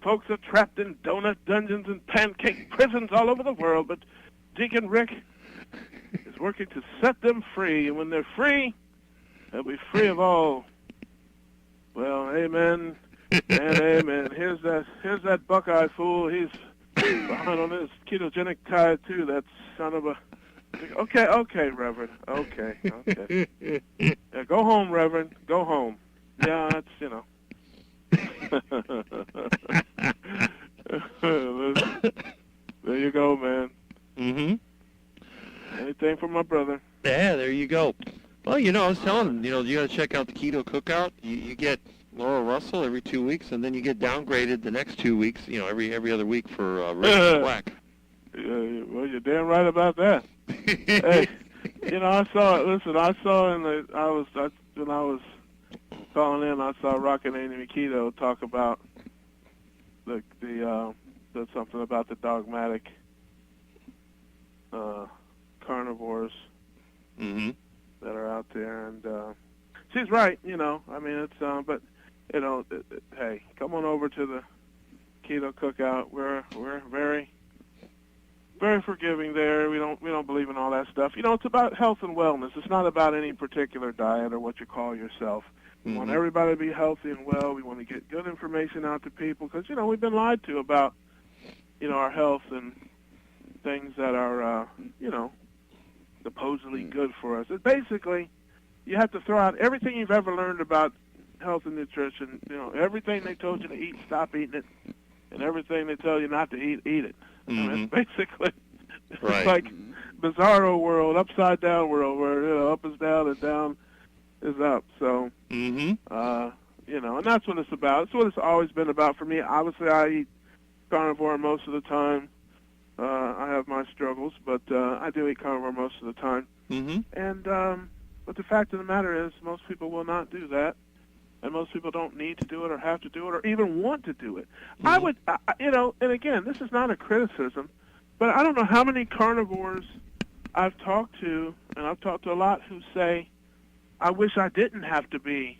folks are trapped in donut dungeons and pancake prisons all over the world, but Deacon Rick is working to set them free. And when they're free, they'll be free of all. Well, amen and amen. Here's that Buckeye fool. He's behind on his ketogenic diet too. That son of a. Okay, Reverend. Okay. Yeah, go home, Reverend. Go home. Yeah, that's There you go, man. Mm-hmm. Anything for my brother. Yeah, there you go. Well, I was telling him, you got to check out the Keto Cookout. You get Laura Russell every 2 weeks, and then you get downgraded the next 2 weeks, every other week for Rick Black. Well, you're damn right about that. Hey, when I was calling in, I saw Rockin' Amy Keto talk about something about the dogmatic carnivores Mm-hmm. that are out there, and she's right. But hey, come on over to the Keto Cookout. We're very, very forgiving there. We don't believe in all that stuff. It's about health and wellness. It's not about any particular diet or what you call yourself. We want everybody to be healthy and well. We want to get good information out to people because we've been lied to about our health and things that are supposedly good for us. It's basically, you have to throw out everything you've ever learned about health and nutrition. Everything they told you to eat, stop eating it, and everything they tell you not to eat, eat it. It's basically, it's like bizarro world, upside down world, where up is down and down is up. So, and that's what it's about. It's what it's always been about for me. Obviously, I eat carnivore most of the time. I have my struggles, but I do eat carnivore most of the time. And but the fact of the matter is, most people will not do that, and most people don't need to do it or have to do it or even want to do it. I would, and again, this is not a criticism, but I don't know how many carnivores I've talked to, and I've talked to a lot who say, I wish I didn't have to be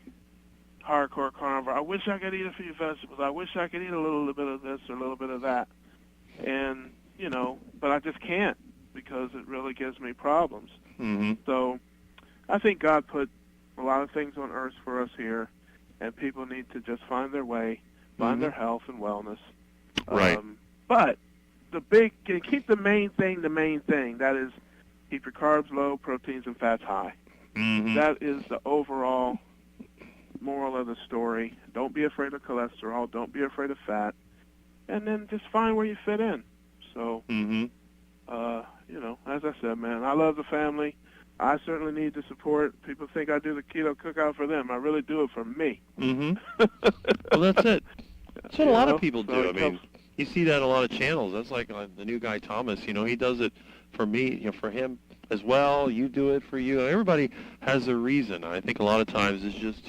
hardcore carnivore. I wish I could eat a few vegetables. I wish I could eat a little bit of this or a little bit of that. And, but I just can't because it really gives me problems. So I think God put a lot of things on earth for us here, and people need to just find their way, find their health and wellness. Right. But keep the main thing. That is, keep your carbs low, proteins and fats high. That is the overall moral of the story. Don't be afraid of cholesterol. Don't be afraid of fat. And then just find where you fit in. So, as I said, man, I love the family. I certainly need the support. People think I do the Keto Cookout for them. I really do it for me. Well, that's it. That's what a lot of people do. I mean, you see that in a lot of channels. That's like the new guy, Thomas. He does it for me, for him as well. You do it for you. Everybody has a reason. I think a lot of times it's just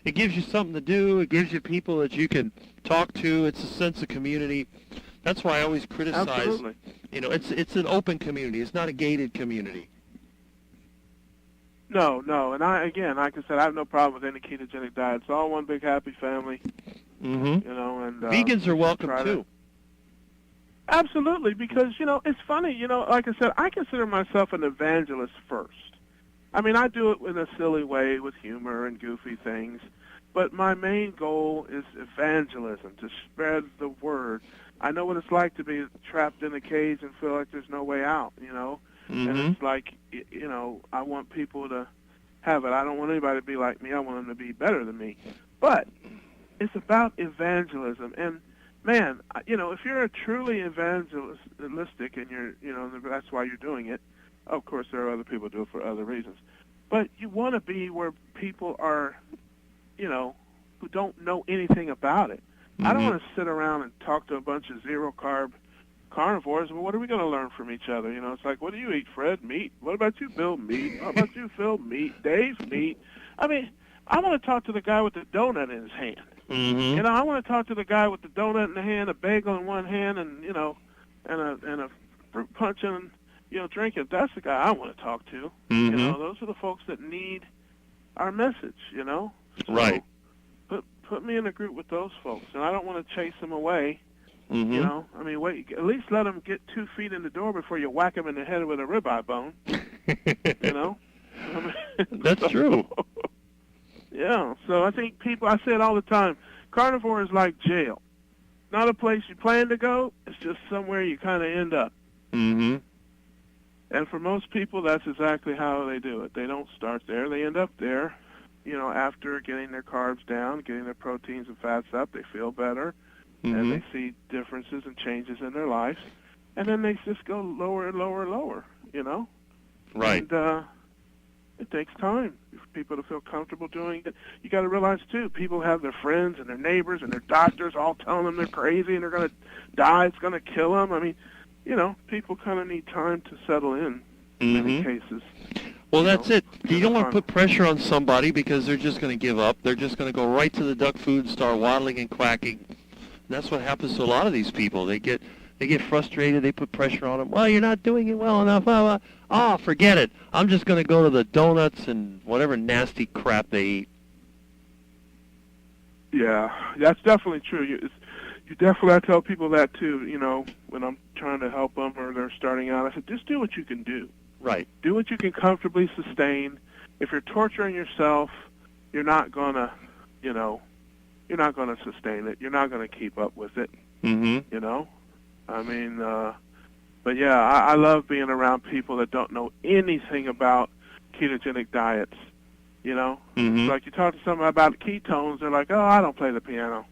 it gives you something to do. It gives you people that you can talk to. It's a sense of community. That's why I always criticize. Absolutely. It's an open community. It's not a gated community. No, and like I said, I have no problem with any ketogenic diet. It's all one big happy family. And vegans are welcome too. Absolutely, because it's funny. Like I said, I consider myself an evangelist first. I mean, I do it in a silly way with humor and goofy things, but my main goal is evangelism, to spread the word. I know what it's like to be trapped in a cage and feel like there's no way out, And it's like, I want people to have it. I don't want anybody to be like me. I want them to be better than me. But it's about evangelism. And, man, if you're a truly evangelistic and that's why you're doing it, of course there are other people who do it for other reasons. But you want to be where people are, who don't know anything about it. I don't want to sit around and talk to a bunch of zero-carb carnivores. Well, what are we going to learn from each other? You know, it's like, what do you eat, Fred? Meat. What about you, Bill? Meat. What about you, Phil? Meat. Dave? Meat. I mean, I want to talk to the guy with the donut in his hand. Mm-hmm. You know, I want to talk to the guy with the donut in the hand, a bagel in one hand, and you know, and a fruit punch and drink it. That's the guy I want to talk to. Mm-hmm. You know, those are the folks that need our message. You know, so right. Put me in a group with those folks, and I don't want to chase them away. Mm-hmm. You know, I mean, wait, at least let them get 2 feet in the door before you whack them in the head with a ribeye bone. You know, I mean, that's true. Yeah, so I think I say it all the time, carnivore is like jail. Not a place you plan to go, it's just somewhere you kind of end up. Mm-hmm. And for most people, that's exactly how they do it. They don't start there. They end up there, after getting their carbs down, getting their proteins and fats up, they feel better, and they see differences and changes in their lives. And then they just go lower and lower and lower, Right. And it takes time for people to feel comfortable doing it. You got to realize, too, people have their friends and their neighbors and their doctors all telling them they're crazy and they're going to die, it's going to kill them. I mean, people kind of need time to settle in many cases. Well, that's it. You don't want to put pressure on somebody because they're just going to give up. They're just going to go right to the duck food and start waddling and quacking. And that's what happens to a lot of these people. They get frustrated. They put pressure on them. Well, you're not doing it well enough. Forget it. I'm just going to go to the donuts and whatever nasty crap they eat. Yeah, that's definitely true. You definitely, I tell people that too, when I'm trying to help them or they're starting out. I said, just do what you can do. Right. Do what you can comfortably sustain. If you're torturing yourself, you're not going to, you're not going to sustain it. You're not going to keep up with it. Mm-hmm. I mean, but yeah, I love being around people that don't know anything about ketogenic diets. Mm-hmm. It's like you talk to somebody about ketones, they're like, "Oh, I don't play the piano."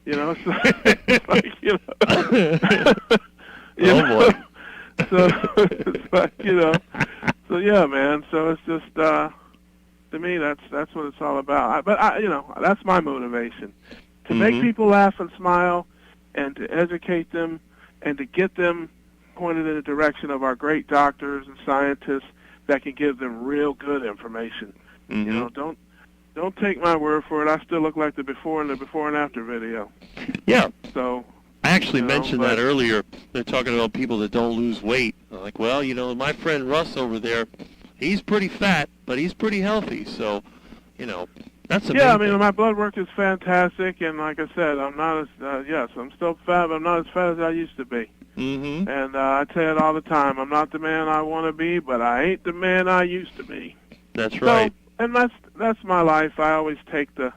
It's like, boy. So it's like, so yeah, man. So it's just to me, that's what it's all about. But that's my motivation, to make people laugh and smile, and to educate them, and to get them pointed in the direction of our great doctors and scientists that can give them real good information. Don't take my word for it. I still look like the before and after video. Yeah. So I actually mentioned that earlier. They're talking about people that don't lose weight. I'm like, well, my friend Russ over there, he's pretty fat, but he's pretty healthy. So, that's amazing. Yeah, I mean, my blood work is fantastic, and like I said, I'm not as yes, I'm still fat, but I'm not as fat as I used to be. Mm-hmm. And I say it all the time. I'm not the man I want to be, but I ain't the man I used to be. That's right. So, and that's my life. I always take the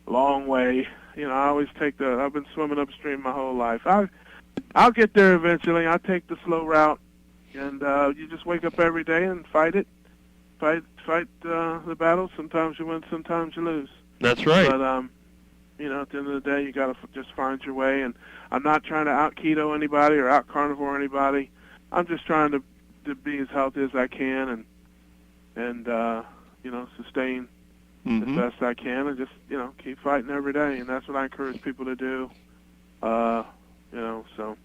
long way. I always take I've been swimming upstream my whole life. I'll get there eventually. I take the slow route, and you just wake up every day and fight it. Fight the battle. Sometimes you win, sometimes you lose. That's right. But at the end of the day, you got to just find your way. And I'm not trying to out keto anybody or out carnivore anybody. I'm just trying to be as healthy as I can and sustain as best I can, and just keep fighting every day. And that's what I encourage people to do. So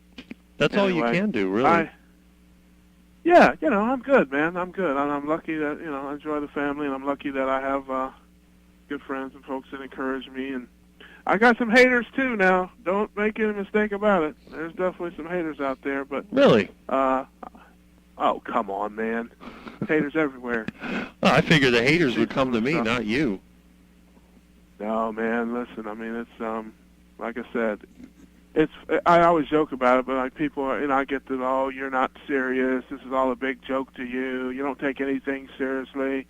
that's all you can do, really. Yeah, I'm good, man. I'm good. And I'm lucky that, I enjoy the family, and I'm lucky that I have good friends and folks that encourage me. And I got some haters, too, now. Don't make any mistake about it. There's definitely some haters out there. But really? Oh, come on, man. Haters everywhere. Well, I figured the haters would come to me, not you. No, man, listen, I mean, it's, like I said, I always joke about it, but like people are, I get that, oh, you're not serious, this is all a big joke to you, you don't take anything seriously,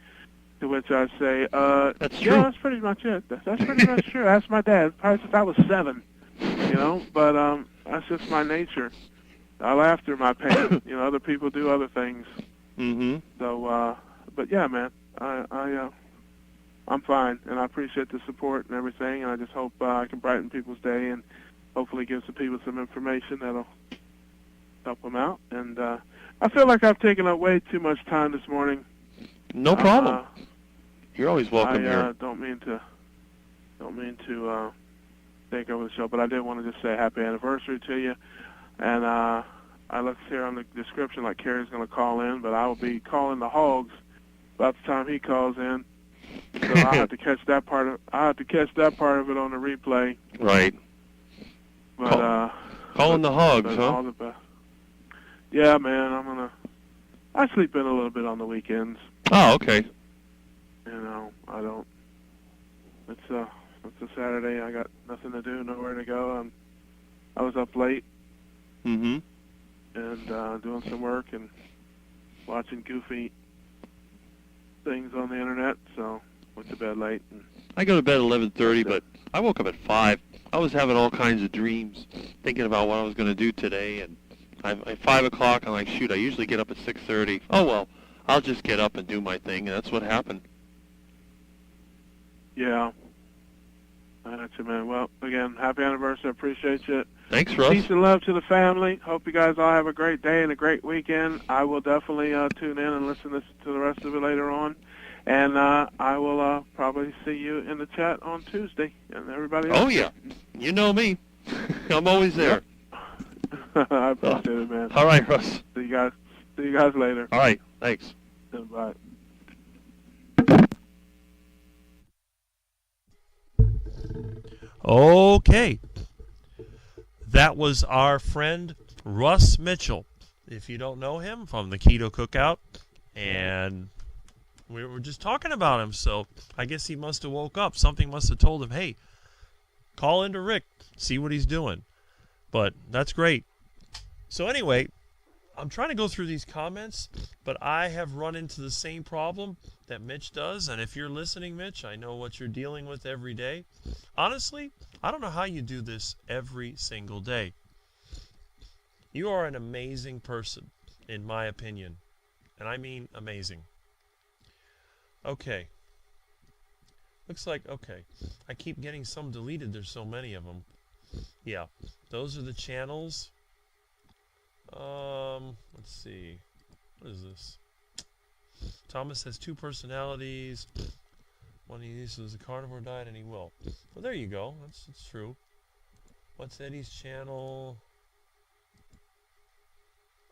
to which I say, that's true. Yeah, that's pretty much it. That's pretty much true. Ask my dad, probably since I was 7, but that's just my nature. I laugh through my pain. Other people do other things. Mm-hmm. So, but yeah, man, I'm fine, and I appreciate the support and everything, and I just hope I can brighten people's day and hopefully give some people some information that'll help them out. And I feel like I've taken up way too much time this morning. No problem. You're always welcome here. I don't mean to take over the show, but I did want to just say happy anniversary to you. And I looked here on the description like Kerry's going to call in, but I will be calling the hogs about the time he calls in. So I have to catch that part of it on the replay. Right. But calling the hogs, huh? Yeah, man. I sleep in a little bit on the weekends. Oh, okay. You know, I don't. It's a Saturday. I got nothing to do, nowhere to go. I was up late. Mm-hmm. And doing some work and watching goofy things on the internet. So went to bed late. And I go to bed at 11:30, but I woke up at 5. I was having all kinds of dreams, thinking about what I was going to do today. And at 5 o'clock, I'm like, shoot, I usually get up at 6:30. Oh, well, I'll just get up and do my thing. And that's what happened. Yeah. I got you, man. Well, again, happy anniversary. I appreciate you. Thanks, Russ. Peace and love to the family. Hope you guys all have a great day and a great weekend. I will definitely tune in and listen to the rest of it later on. And I will probably see you in the chat on Tuesday. And everybody else. Oh, yeah. You know me. I'm always there. Yep. I appreciate it, man. All right, Russ. See you guys later. All right. Thanks. Bye. Okay. That was our friend Russ Mitchell. If you don't know him, from the Keto Cookout. And we were just talking about him, so I guess he must have woke up. Something must have told him, hey, call into Rick, see what he's doing. But that's great. So anyway, I'm trying to go through these comments, but I have run into the same problem that Mitch does. And if you're listening, Mitch, I know what you're dealing with every day. Honestly, I don't know how you do this every single day. You are an amazing person, in my opinion. And I mean amazing. Okay. Looks like, okay. I keep getting some deleted. There's so many of them. Yeah. Those are the channels. Let's see. What is this? Thomas has 2 personalities. One he uses a carnivore diet, and he will. Well, there you go. That's true. What's Eddie's channel?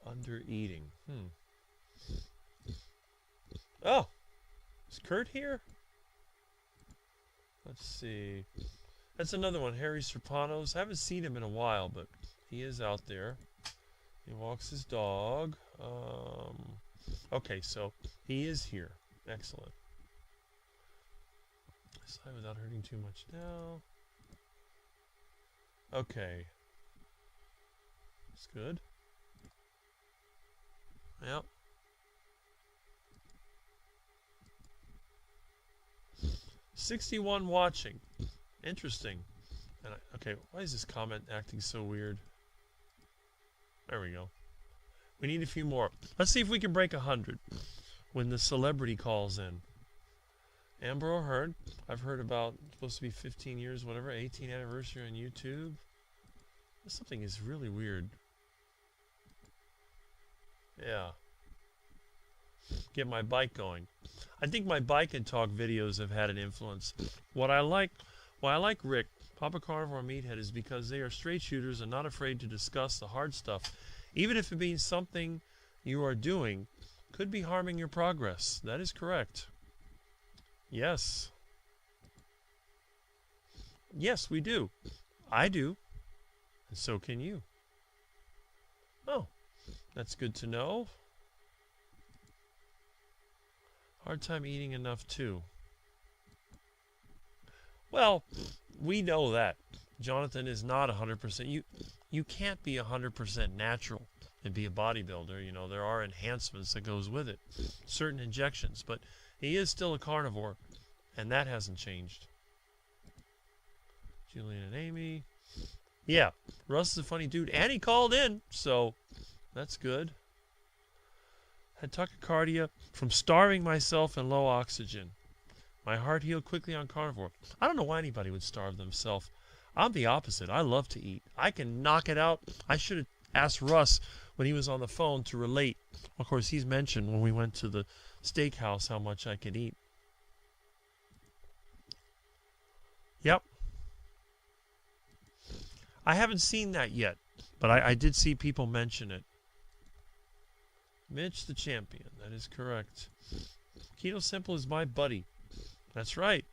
Under eating. Oh, is Kurt here? Let's see. That's another one. Harry Serpanos. I haven't seen him in a while, but he is out there. He walks his dog. Okay, so he is here. Excellent. Slide without hurting too much now. Okay. That's good. Yep. $61 watching. Interesting. And okay, why is this comment acting so weird? There we go. We need a few more. Let's see if we can break 100 when the celebrity calls in. Amber O'Heard. I've heard about, supposed to be 15 years, whatever, 18th anniversary on YouTube. Something is really weird. Yeah. Get my bike going. I think my bike and talk videos have had an influence. Why I like Rick, Papa Carnivore Meathead, is because they are straight shooters and not afraid to discuss the hard stuff, even if it means something you are doing could be harming your progress. That is correct. Yes. Yes, we do. I do. And so can you. Oh, that's good to know. Hard time eating enough too. Well, we know that. Jonathan is not 100%. You can't be 100% natural and be a bodybuilder. You know, there are enhancements that goes with it. Certain injections, but he is still a carnivore, and that hasn't changed. Julian and Amy. Yeah, Russ is a funny dude, and he called in, so that's good. Had tachycardia from starving myself and low oxygen. My heart healed quickly on carnivore. I don't know why anybody would starve themselves. I'm the opposite. I love to eat. I can knock it out. I should have asked Russ when he was on the phone to relate. Of course, he's mentioned when we went to the steakhouse how much I could eat. Yep. I haven't seen that yet. But I did see people mention it. Mitch the champion. That is correct. Keto Simple is my buddy. That's right.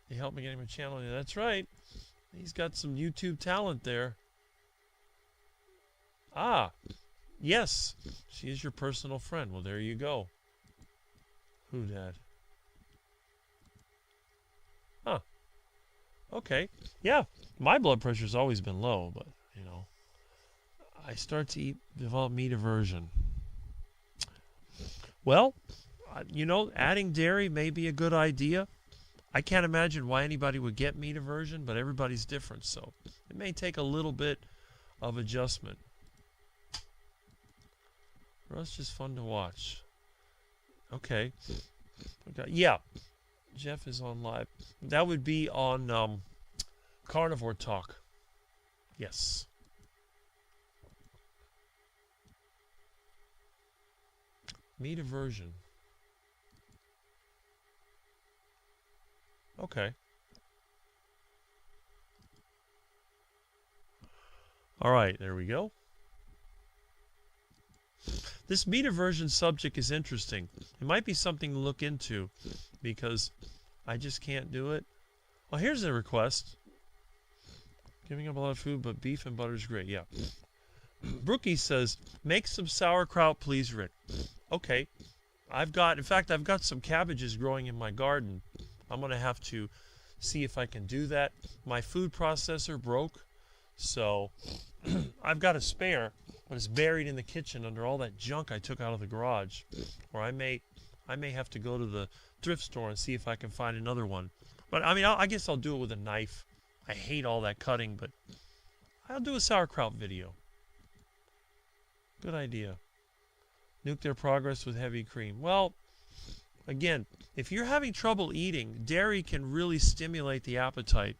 He helped me get him a channel. That's right. He's got some YouTube talent there. Ah, yes. She is your personal friend. Well, there you go. Who dat? Huh. Okay. Yeah, my blood pressure's always been low, but, you know, I start to develop meat aversion. Well, you know, adding dairy may be a good idea. I can't imagine why anybody would get meat aversion, but everybody's different, so it may take a little bit of adjustment. It's just fun to watch. Okay. Yeah, Jeff is on live. That would be on Carnivore Talk. Yes. Meat aversion. Okay. All right, there we go. This meat aversion subject is interesting. It might be something to look into because I just can't do it. Well, here's a request. Giving up a lot of food, but beef and butter is great. Yeah. Brookie says, make some sauerkraut, please, Rick. Okay. In fact, I've got some cabbages growing in my garden. I'm going to have to see if I can do that. My food processor broke, so I've got a spare, but it's buried in the kitchen under all that junk I took out of the garage. Or I may have to go to the thrift store and see if I can find another one. But I mean, I guess I'll do it with a knife. I hate all that cutting, but I'll do a sauerkraut video. Good idea. Nuke their progress with heavy cream. Well, again, if you're having trouble eating, dairy can really stimulate the appetite.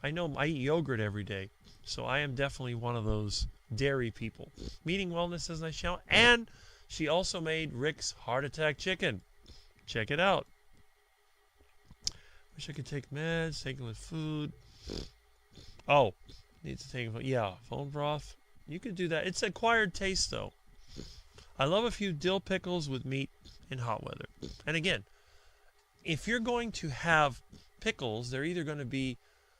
I know I eat yogurt every day, so I am definitely one of those dairy people. Meeting Wellness has a nice channel, and she also made Rick's Heart Attack Chicken. Check it out. Wish I could take meds, take them with food. Oh, need to take them. Yeah, bone broth. You could do that. It's acquired taste, though. I love a few dill pickles with meat in hot weather. And again, if you're going to have pickles, they're either going to be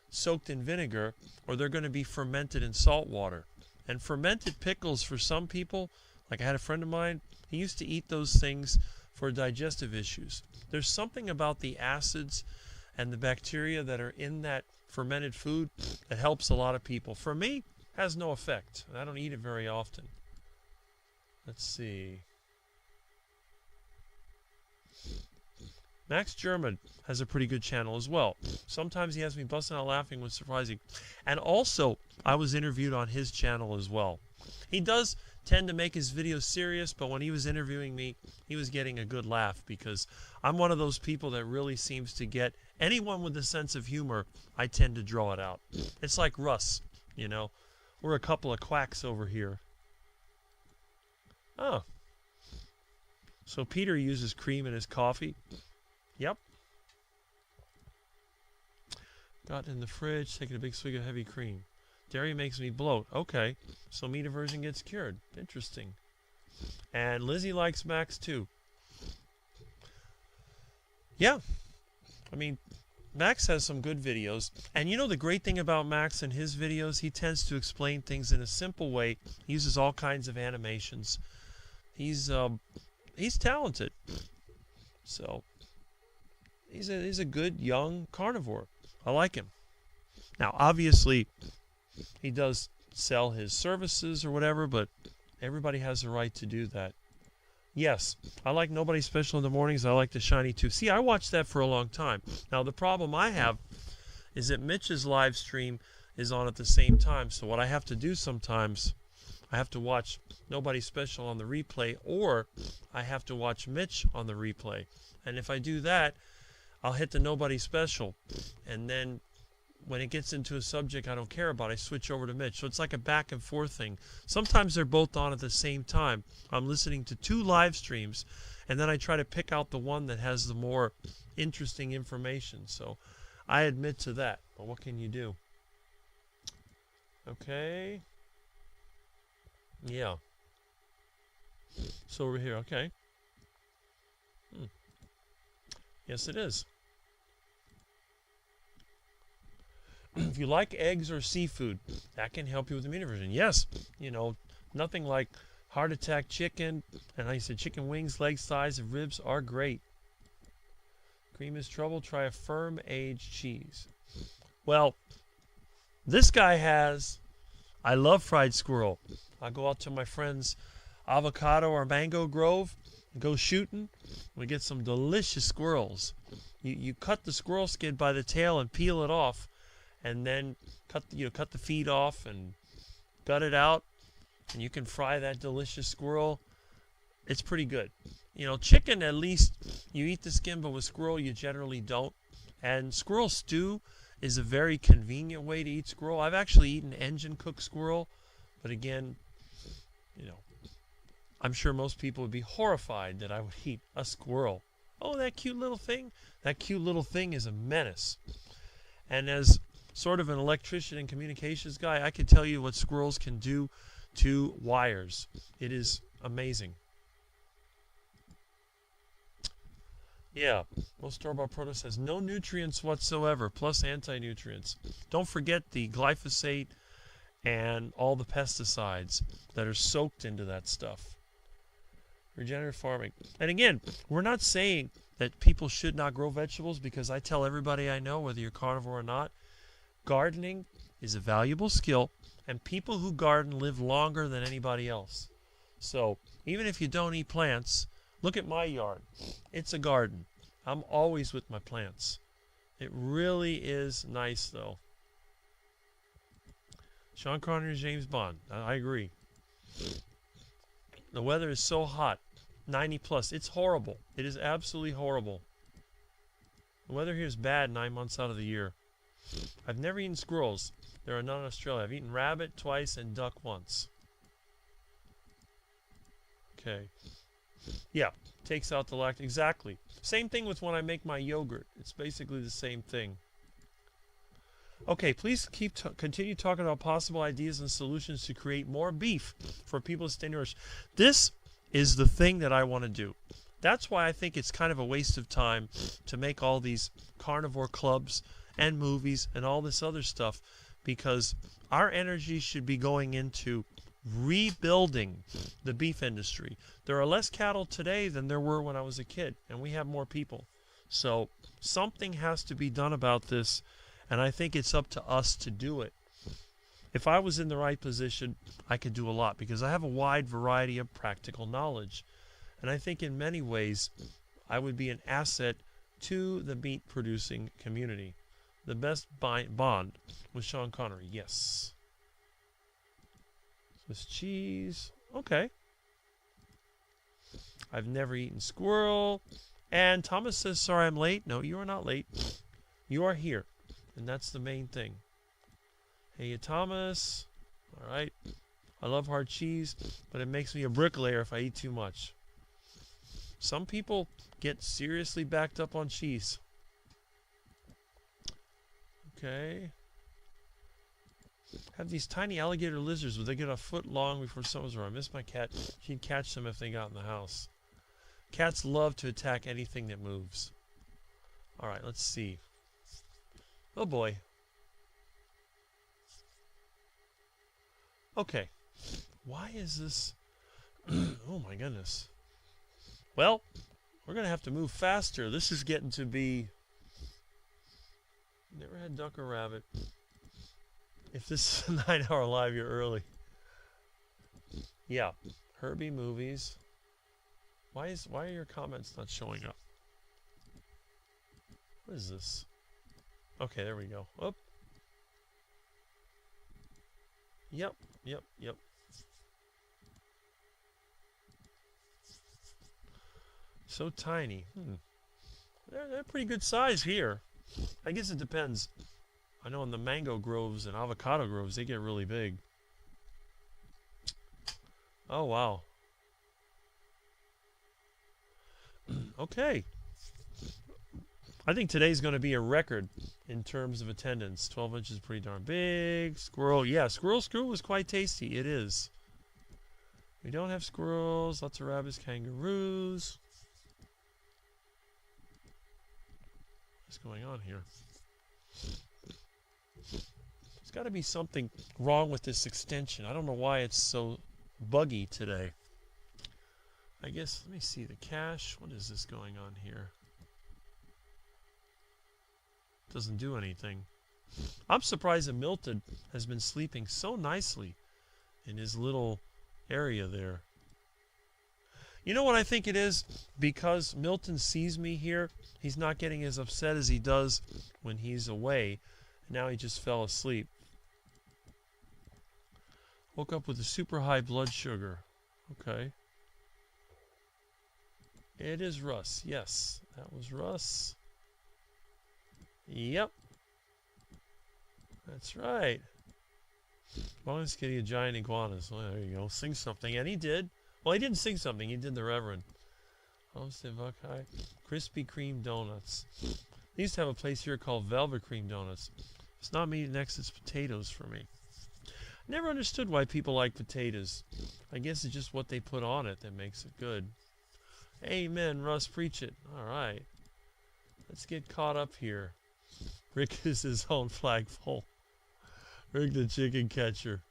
soaked in vinegar or they're going to be fermented in salt water. And fermented pickles for some people, like I had a friend of mine, he used to eat those things for digestive issues. There's something about the acids and the bacteria that are in that fermented food that helps a lot of people. For me, it has no effect. I don't eat it very often. Let's see. Max German has a pretty good channel as well. Sometimes he has me busting out laughing when surprising. And also, I was interviewed on his channel as well. He does tend to make his videos serious, but when he was interviewing me, he was getting a good laugh because I'm one of those people that really seems to get anyone with a sense of humor. I tend to draw it out. It's like Russ, you know. We're a couple of quacks over here. Oh. So Peter uses cream in his coffee. Yep. Got in the fridge, taking a big swig of heavy cream. Dairy makes me bloat. Okay. So meat aversion gets cured. Interesting. And Lizzie likes Max too. Yeah. I mean, Max has some good videos. And you know the great thing about Max and his videos, he tends to explain things in a simple way. He uses all kinds of animations. He's talented. So he's a good young carnivore. I like him. Now, obviously, he does sell his services or whatever, but everybody has the right to do that. Yes, I like Nobody Special in the mornings. I like The Shiny too. See, I watched that for a long time. Now, the problem I have is that Mitch's live stream is on at the same time. So what I have to do sometimes, I have to watch Nobody Special on the replay, or I have to watch Mitch on the replay. And if I do that, I'll hit the Nobody Special. And then when it gets into a subject I don't care about, I switch over to Mitch. So it's like a back and forth thing. Sometimes they're both on at the same time. I'm listening to two live streams, and then I try to pick out the one that has the more interesting information. So I admit to that. But what can you do? Okay. Yeah. So over here, okay. Yes, it is. If you like eggs or seafood, that can help you with immune aversion. Yes, you know, nothing like heart attack chicken, and like I said, chicken wings, legs, thighs, and ribs are great. Cream is trouble. Try a firm aged cheese. Well, this guy has. I love fried squirrel. I go out to my friend's avocado or mango grove and go shooting. We get some delicious squirrels. You cut the squirrel skin by the tail and peel it off, and then cut the feet off and gut it out, and you can fry that delicious squirrel. It's pretty good. You know, chicken, at least you eat the skin, but with squirrel you generally don't. And squirrel stew is a very convenient way to eat squirrel. I've actually eaten engine cooked squirrel, but again, you know, I'm sure most people would be horrified that I would eat a squirrel. Oh, that cute little thing? That cute little thing is a menace. And as sort of an electrician and communications guy, I can tell you what squirrels can do to wires. It is amazing. Yeah, most store-bought produce has no nutrients whatsoever, plus anti-nutrients. Don't forget the glyphosate and all the pesticides that are soaked into that stuff. Regenerative farming. And again, we're not saying that people should not grow vegetables, because I tell everybody I know, whether you're carnivore or not, gardening is a valuable skill, and people who garden live longer than anybody else. So even if you don't eat plants, look at my yard. It's a garden. I'm always with my plants. It really is nice, though. Sean Connery and James Bond. I agree. The weather is so hot. 90 plus. It's horrible. It is absolutely horrible. The weather here is bad 9 months out of the year. I've never eaten squirrels. There are none in Australia. I've eaten rabbit twice and duck once. Okay. Yeah, takes out the lactose. Exactly. Same thing with when I make my yogurt. It's basically the same thing. Okay, please continue talking about possible ideas and solutions to create more beef for people to stay nourished. This is the thing that I want to do. That's why I think it's kind of a waste of time to make all these carnivore clubs and movies and all this other stuff, because our energy should be going into rebuilding the beef industry. There are less cattle today than there were when I was a kid, and we have more people. So something has to be done about this, and I think it's up to us to do it. If I was in the right position, I could do a lot, because I have a wide variety of practical knowledge. And I think in many ways, I would be an asset to the meat-producing community. The best bond with Sean Connery, yes. Swiss cheese, okay. I've never eaten squirrel. And Thomas says, sorry I'm late. No, you are not late. You are here. And that's the main thing. Hey, Thomas. All right. I love hard cheese, but it makes me a bricklayer if I eat too much. Some people get seriously backed up on cheese. Okay. Have these tiny alligator lizards where they get a foot long before someone's around. I miss my cat. She'd catch them if they got in the house. Cats love to attack anything that moves. All right, let's see. Oh boy. Okay. Why is this? Oh my goodness. Well, we're going to have to move faster. This is getting to be... Never had duck or rabbit. If this is a 9-hour live, you're early. Yeah. Herbie movies. Why are your comments not showing up? What is this? Okay, there we go. Oh. Yep. So tiny. They're pretty good size here. I guess it depends. I know in the mango groves and avocado groves, they get really big. Oh, wow. Okay. I think today's going to be a record in terms of attendance. 12 inches is pretty darn big. Squirrel. Yeah, squirrel stew was quite tasty. It is. We don't have squirrels, lots of rabbits, kangaroos. What's going on here? There's got to be something wrong with this extension. I don't know why it's so buggy today. I guess, let me see the cache. What is this going on here? Doesn't do anything. I'm surprised that Milton has been sleeping so nicely in his little area there. You know what I think it is? Because Milton sees me here, he's not getting as upset as he does when he's away. Now he just fell asleep. Woke up with a super high blood sugar. Okay. It is Russ. Yes, that was Russ. Yep. That's right. Well, let's get you a giant iguanas. Well, there you go. Sing something. And he did. Well, he didn't sing something. He did the Reverend. Homestead Buckeye. Krispy Kreme donuts. They used to have a place here called Velvet Cream Donuts. It's not meat next, it's potatoes for me. Never understood why people like potatoes. I guess it's just what they put on it that makes it good. Amen, Russ, preach it. All right. Let's get caught up here. Rick is his own flagpole. Rick the chicken catcher.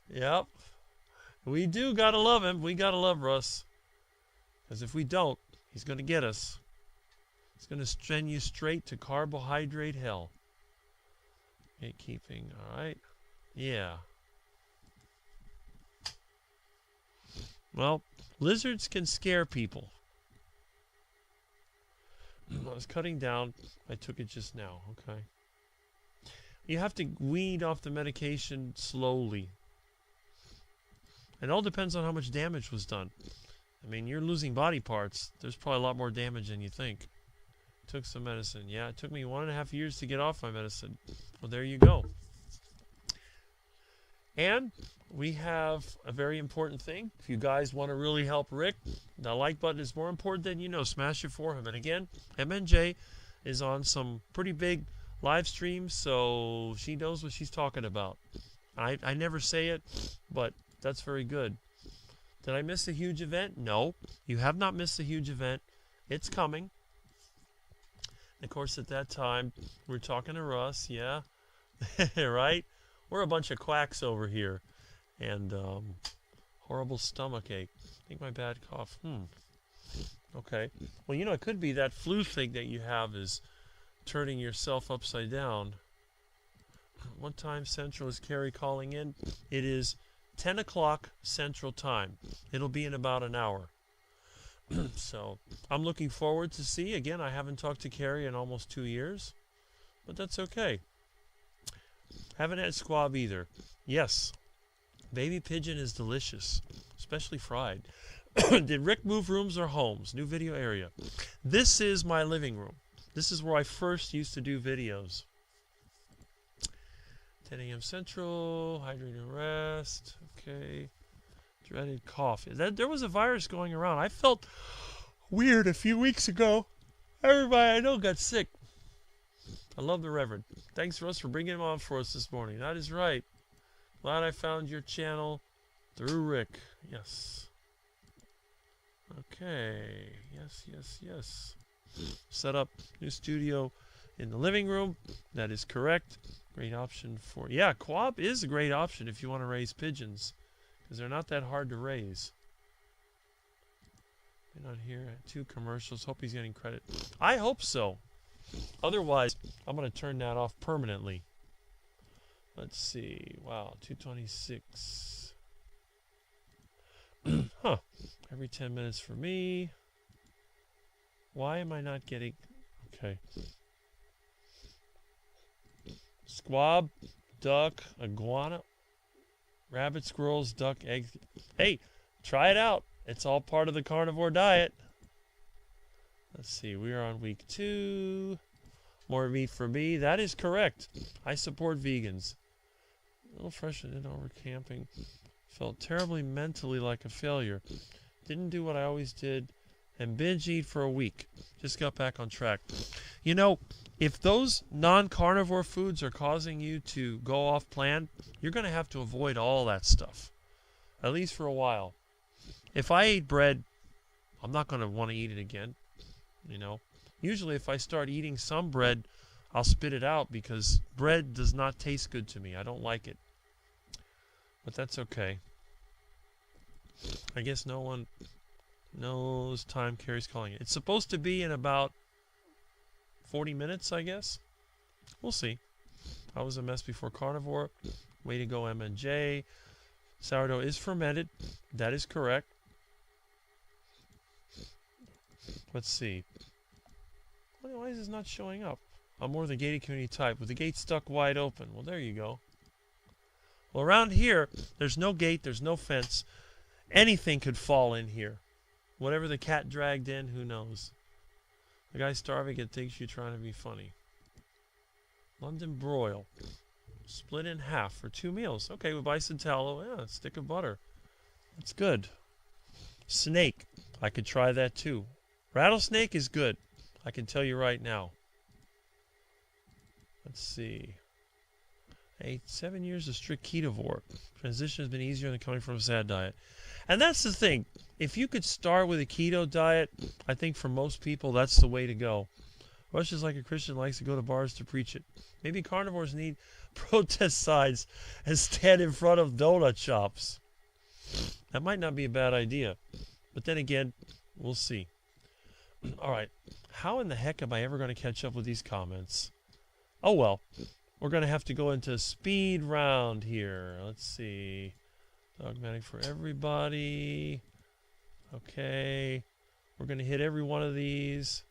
Yep. We do gotta love him. We gotta love Russ. Because if we don't, he's going to get us. He's going to send you straight to carbohydrate hell. Gatekeeping, all right. Yeah. Well, lizards can scare people. I was cutting down. I took it just now. Okay. You have to weed off the medication slowly. It all depends on how much damage was done. I mean, you're losing body parts. There's probably a lot more damage than you think. Took some medicine. Yeah, it took me 1.5 years to get off my medicine. Well, there you go. And we have a very important thing. If you guys want to really help Rick, the like button is more important than you know. Smash it for him. And again, MNJ is on some pretty big live streams, so she knows what she's talking about. I never say it, but that's very good. Did I miss a huge event? No. You have not missed a huge event. It's coming. Of course, at that time, we're talking to Russ, yeah. Right? We're a bunch of quacks over here. And horrible stomach ache. I think my bad cough. Okay. Well, you know, it could be that flu thing that you have is turning yourself upside down. What time Central is Kerry calling in? It is 10 o'clock Central Time. It'll be in about an hour. So I'm looking forward to see. Again, I haven't talked to Kerry in almost 2 years, but that's okay. Haven't had squab either. Yes, baby pigeon is delicious, especially fried. Did Rick move rooms or homes? New video area. This is my living room. This is where I first used to do videos. 10 a.m. Central, hydrate and rest. Okay. Dreaded cough. There was a virus going around. I felt weird a few weeks ago. Everybody I know got sick. I love the Reverend. Thanks, Russ, for bringing him on for us this morning. That is right. Glad I found your channel through Rick. Yes. Okay. Yes, yes, yes. Set up new studio in the living room. That is correct. Great option for... Yeah, Quab is a great option if you want to raise pigeons. Because they're not that hard to raise. They're not here. 2 commercials. Hope he's getting credit. I hope so. Otherwise, I'm going to turn that off permanently. Let's see. Wow, 226. Huh. Every 10 minutes for me. Why am I not getting... Okay. Squab, duck, iguana, rabbit, squirrels, duck, eggs. Hey, try it out. It's all part of the carnivore diet. Let's see. We are on week 2. More meat for me. That is correct. I support vegans. A little frustrated over camping. Felt terribly mentally like a failure. Didn't do what I always did. And binge eat for a week. Just got back on track. You know, if those non-carnivore foods are causing you to go off plan, you're going to have to avoid all that stuff. at least for a while. If I ate bread, I'm not going to want to eat it again, you know. Usually if I start eating some bread, I'll spit it out because bread does not taste good to me. I don't like it. But that's okay. I guess no one knows time Kerry's calling it. It's supposed to be in about 40 minutes, I guess. We'll see. I was a mess before carnivore. Way to go, M&J. Sourdough is fermented. That is correct. Let's see. Why is this not showing up? I'm more the gated community type, with the gate stuck wide open. Well, there you go. Well, around here, there's no gate, there's no fence. Anything could fall in here. Whatever the cat dragged in, who knows? The guy's starving and thinks you're trying to be funny. London broil. Split in half for 2 meals. Okay, with bison tallow. Yeah, a stick of butter. That's good. Snake. I could try that too. Rattlesnake is good. I can tell you right now. Let's see. 7 years of strict ketovore. Transition has been easier than coming from a sad diet. And that's the thing. If you could start with a keto diet, I think for most people that's the way to go. Rush is like a Christian likes to go to bars to preach it. Maybe carnivores need protest signs and stand in front of donut shops. That might not be a bad idea. But then again, we'll see. All right. How in the heck am I ever going to catch up with these comments? Oh, well. We're going to have to go into speed round here. Let's see. Dogmatic for everybody. Okay. We're going to hit every one of these.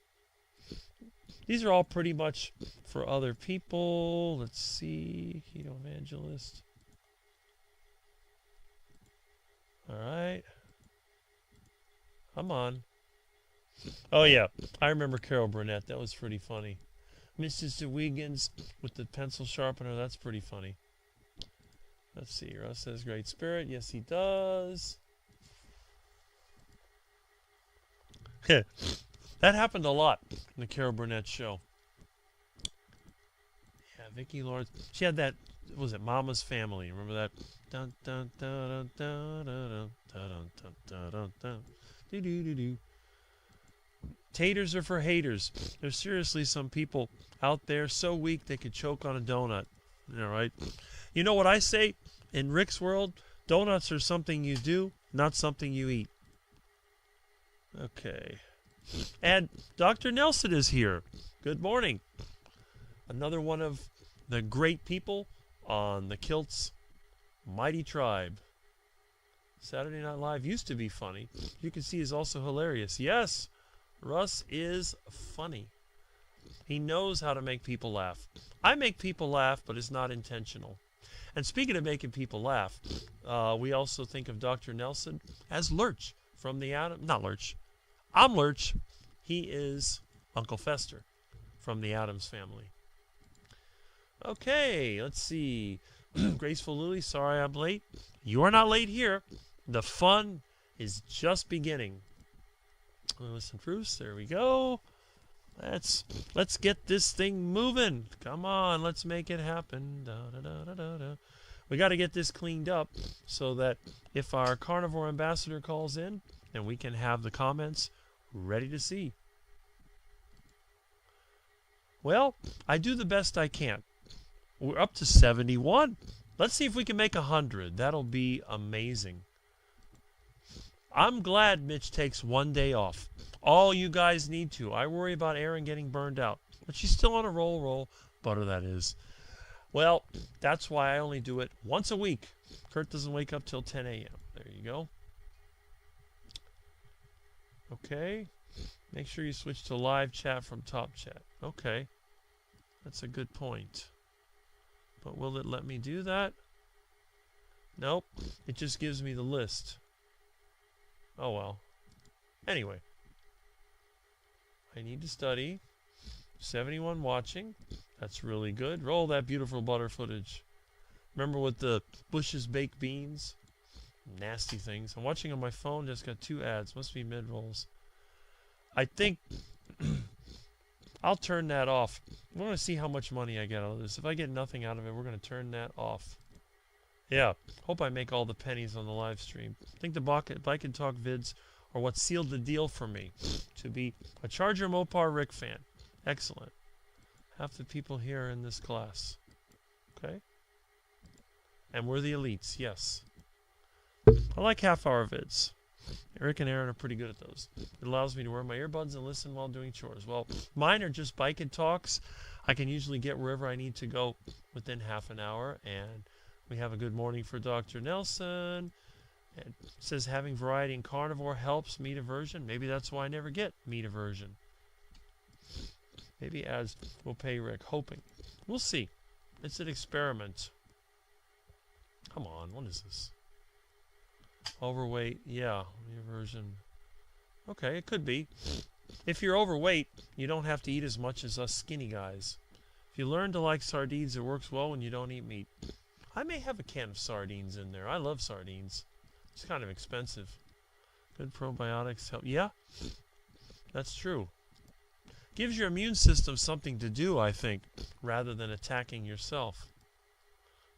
These are all pretty much for other people. Let's see. Keto Evangelist. All right. Come on. Oh, yeah. I remember Carol Burnett. That was pretty funny. Mrs. Wiggins with the pencil sharpener. That's pretty funny. Let's see. Russ says great spirit. Yes, he does. That happened a lot in the Carol Burnett show. Yeah, Vicki Lawrence. She had that, was it Mama's Family? Remember that? Dun dun dun dun dun dun dun dun dun dun dun. Do do do do. Taters are for haters. There's seriously some people out there so weak they could choke on a donut. All right. You know what I say? In Rick's world, donuts are something you do, not something you eat. Okay. And Dr. Nelson is here. Good morning. Another one of the great people on the Kilts Mighty Tribe. Saturday Night Live used to be funny. You can see he's also hilarious. Yes, Russ is funny. He knows how to make people laugh. I make people laugh, but it's not intentional. And speaking of making people laugh, we also think of Dr. Nelson as Lurch from the Adam. Not Lurch. I'm Lurch. He is Uncle Fester from the Addams Family. Okay, let's see. Graceful Lily, sorry I'm late. You are not late here. The fun is just beginning. Listen, Bruce, there we go. Let's get this thing moving. Come on, let's make it happen. Da, da, da, da, da, da. We got to get this cleaned up so that if our carnivore ambassador calls in, then we can have the comments ready to see. Well, I do the best I can. We're up to 71. Let's see if we can make 100. That'll be amazing. I'm glad Mitch takes one day off. All you guys need to. I worry about Erin getting burned out. But she's still on a roll. Butter, that is. Well, that's why I only do it once a week. Kurt doesn't wake up till 10 a.m. There you go. Okay. Make sure you switch to live chat from top chat. Okay. That's a good point. But will it let me do that? Nope. It just gives me the list. Oh well. Anyway. I need to study. 71 watching. That's really good. Roll that beautiful butter footage. Remember with the Bush's baked beans? Nasty things. I'm watching on my phone. Just got 2 ads. Must be mid-rolls. I think I'll turn that off. We're going to see how much money I get out of this. If I get nothing out of it, we're going to turn that off. Yeah. Hope I make all the pennies on the live stream. I think the Bike and Talk vids are what sealed the deal for me to be a Charger Mopar Rick fan. Excellent. Half the people here in this class. Okay. And we're the elites, yes. I like half-hour vids. Eric and Aaron are pretty good at those. It allows me to wear my earbuds and listen while doing chores. Well, mine are just Bike and Talks. I can usually get wherever I need to go within half an hour. And we have a good morning for Dr. Nelson. And it says having variety in carnivore helps meat aversion. Maybe that's why I never get meat aversion. Maybe ads will pay Rick. Hoping. We'll see. It's an experiment. Come on, what is this? Overweight, yeah, aversion. Okay, it could be. If you're overweight, you don't have to eat as much as us skinny guys. If you learn to like sardines, it works well when you don't eat meat. I may have a can of sardines in there. I love sardines. It's kind of expensive. Good probiotics help. Yeah, that's true. Gives your immune system something to do, I think, rather than attacking yourself.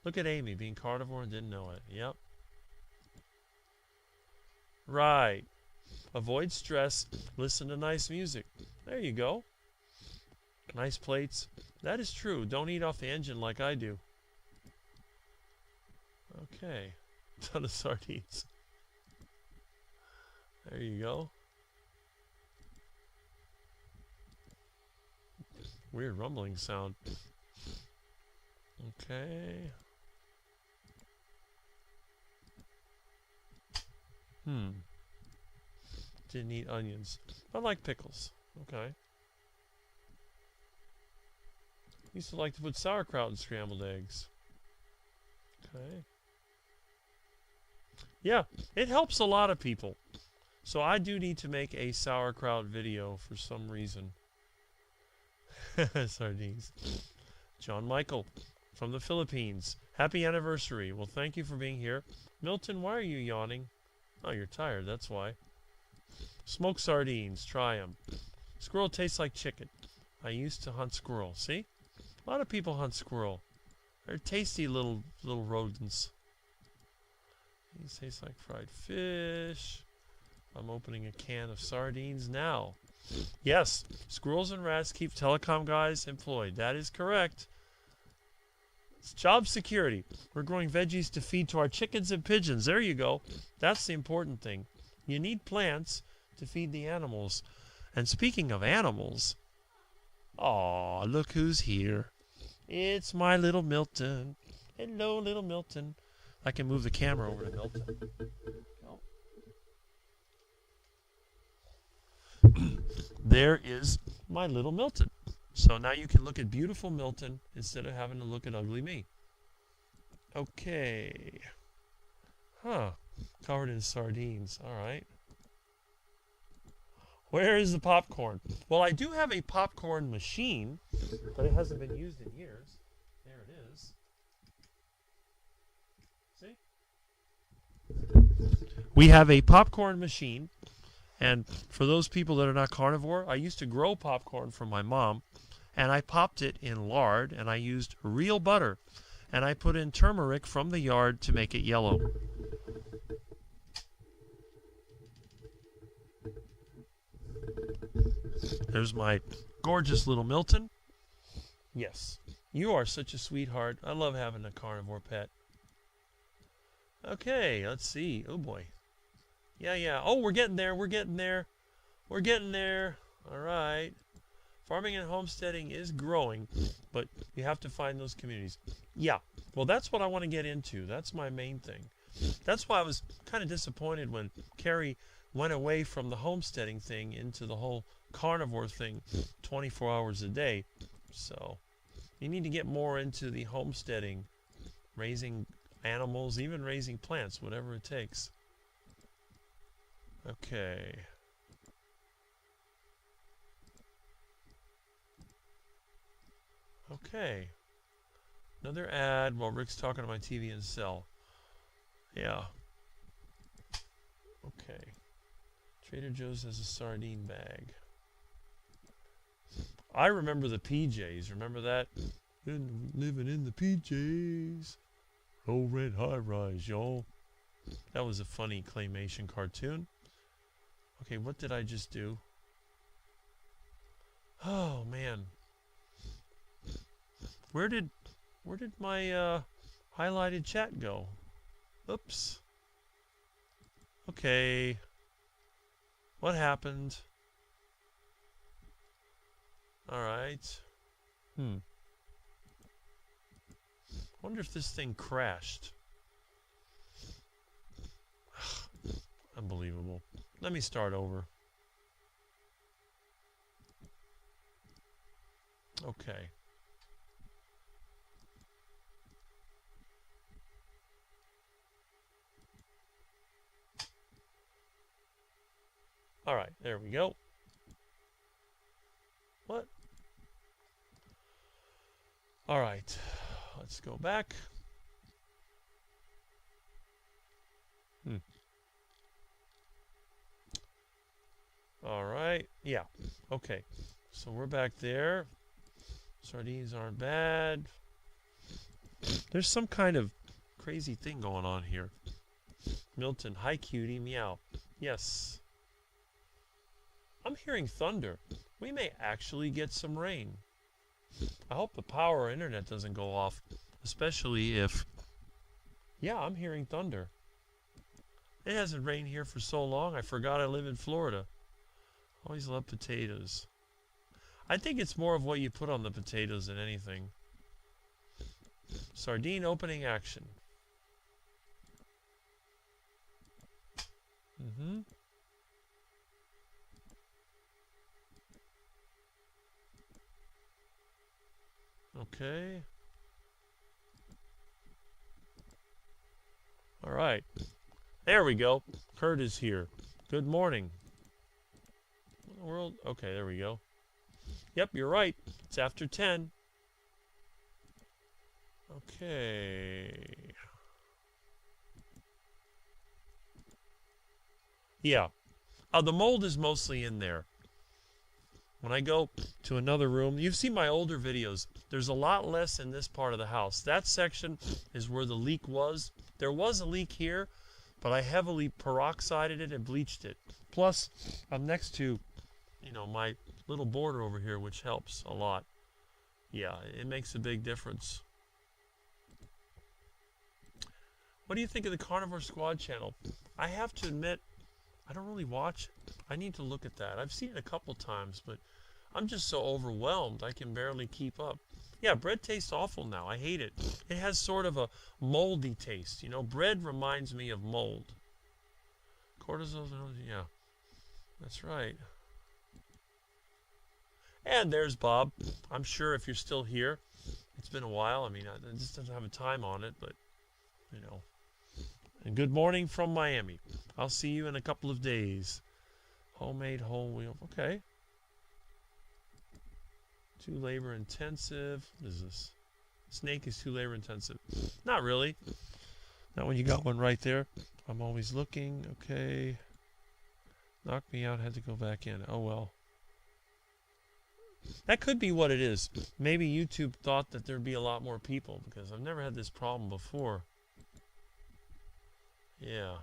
Look at Amy being carnivore and didn't know it. Yep. Right. Avoid stress. Listen to nice music. There you go. Nice plates. That is true. Don't eat off the engine like I do. Okay. Ton of sardines. There you go. Weird rumbling sound. Okay. Didn't eat onions. I like pickles. Okay. Used to like to put sauerkraut in scrambled eggs. Okay. Yeah, it helps a lot of people. So I do need to make a sauerkraut video for some reason. Sardines. John Michael from the Philippines. Happy anniversary. Well, thank you for being here. Milton, why are you yawning? Oh, you're tired, that's why. Smoked sardines, try them. Squirrel tastes like chicken. I used to hunt squirrel. See? A lot of people hunt squirrel. They're tasty little rodents. These taste like fried fish. I'm opening a can of sardines now. Yes, squirrels and rats keep telecom guys employed. That is correct. It's job security. We're growing veggies to feed to our chickens and pigeons. There you go. That's the important thing. You need plants to feed the animals. And speaking of animals, aw, look who's here. It's my little Milton. Hello, little Milton. I can move the camera over to Milton. There is my little Milton. So now you can look at beautiful Milton instead of having to look at ugly me. Okay. Huh. Covered in sardines. All right. Where is the popcorn? Well, I do have a popcorn machine, but it hasn't been used in years. There it is. See? We have a popcorn machine. And for those people that are not carnivore, I used to grow popcorn from my mom, and I popped it in lard, and I used real butter, and I put in turmeric from the yard to make it yellow. There's my gorgeous little Milton. Yes, you are such a sweetheart. I love having a carnivore pet. Okay, let's see. Oh boy. Yeah. Oh, we're getting there. We're getting there. We're getting there. All right. Farming and homesteading is growing, but you have to find those communities. Yeah. Well, that's what I want to get into. That's my main thing. That's why I was kind of disappointed when Kerry went away from the homesteading thing into the whole carnivore thing 24 hours a day. So you need to get more into the homesteading, raising animals, even raising plants, whatever it takes. Okay. Okay. Another ad while Rick's talking to my TV and cell. Yeah. Okay. Trader Joe's has a sardine bag. I remember the PJs. Remember that? Living in the PJs. Oh, red high rise, y'all. That was a funny claymation cartoon. Okay, what did I just do? Oh man. Where did my highlighted chat go? Oops. Okay. What happened? Alright. Wonder if this thing crashed. Unbelievable. Let me start over. Okay. All right, there we go. What? All right, let's go back. All right, yeah, okay. So we're back there. Sardines aren't bad. There's some kind of crazy thing going on here. Milton, hi cutie, meow. Yes. I'm hearing thunder. We may actually get some rain. I hope the power or internet doesn't go off, especially if... Yeah, I'm hearing thunder. It hasn't rained here for so long, I forgot I live in Florida. Always love potatoes. I think it's more of what you put on the potatoes than anything. Sardine opening action. Okay. All right. There we go. Kurt is here. Good morning. What in the world? Okay, there we go. Yep, you're right. It's after 10. Okay. Yeah. The mold is mostly in there. When I go to another room, you've seen my older videos. There's a lot less in this part of the house. That section is where the leak was. There was a leak here, but I heavily peroxided it and bleached it. Plus, I'm next to, my little border over here, which helps a lot. Yeah, it makes a big difference. What do you think of the Carnivore Squad channel? I have to admit, I don't really watch it. I need to look at that. I've seen it a couple times, but I'm just so overwhelmed I can barely keep up. Yeah, bread tastes awful now. I hate it. It has sort of a moldy taste. Bread reminds me of mold. Cortisol, yeah, that's right. And there's Bob. I'm sure if you're still here, it's been a while. I mean, I just don't have a time on it, but, And good morning from Miami. I'll see you in a couple of days. Homemade whole wheel. Okay. Too labor intensive. What is this? Snake is too labor intensive. Not really. Not when you got one right there. I'm always looking. Okay. Knocked me out. Had to go back in. Oh well. That could be what it is. Maybe YouTube thought that there'd be a lot more people because I've never had this problem before. Yeah.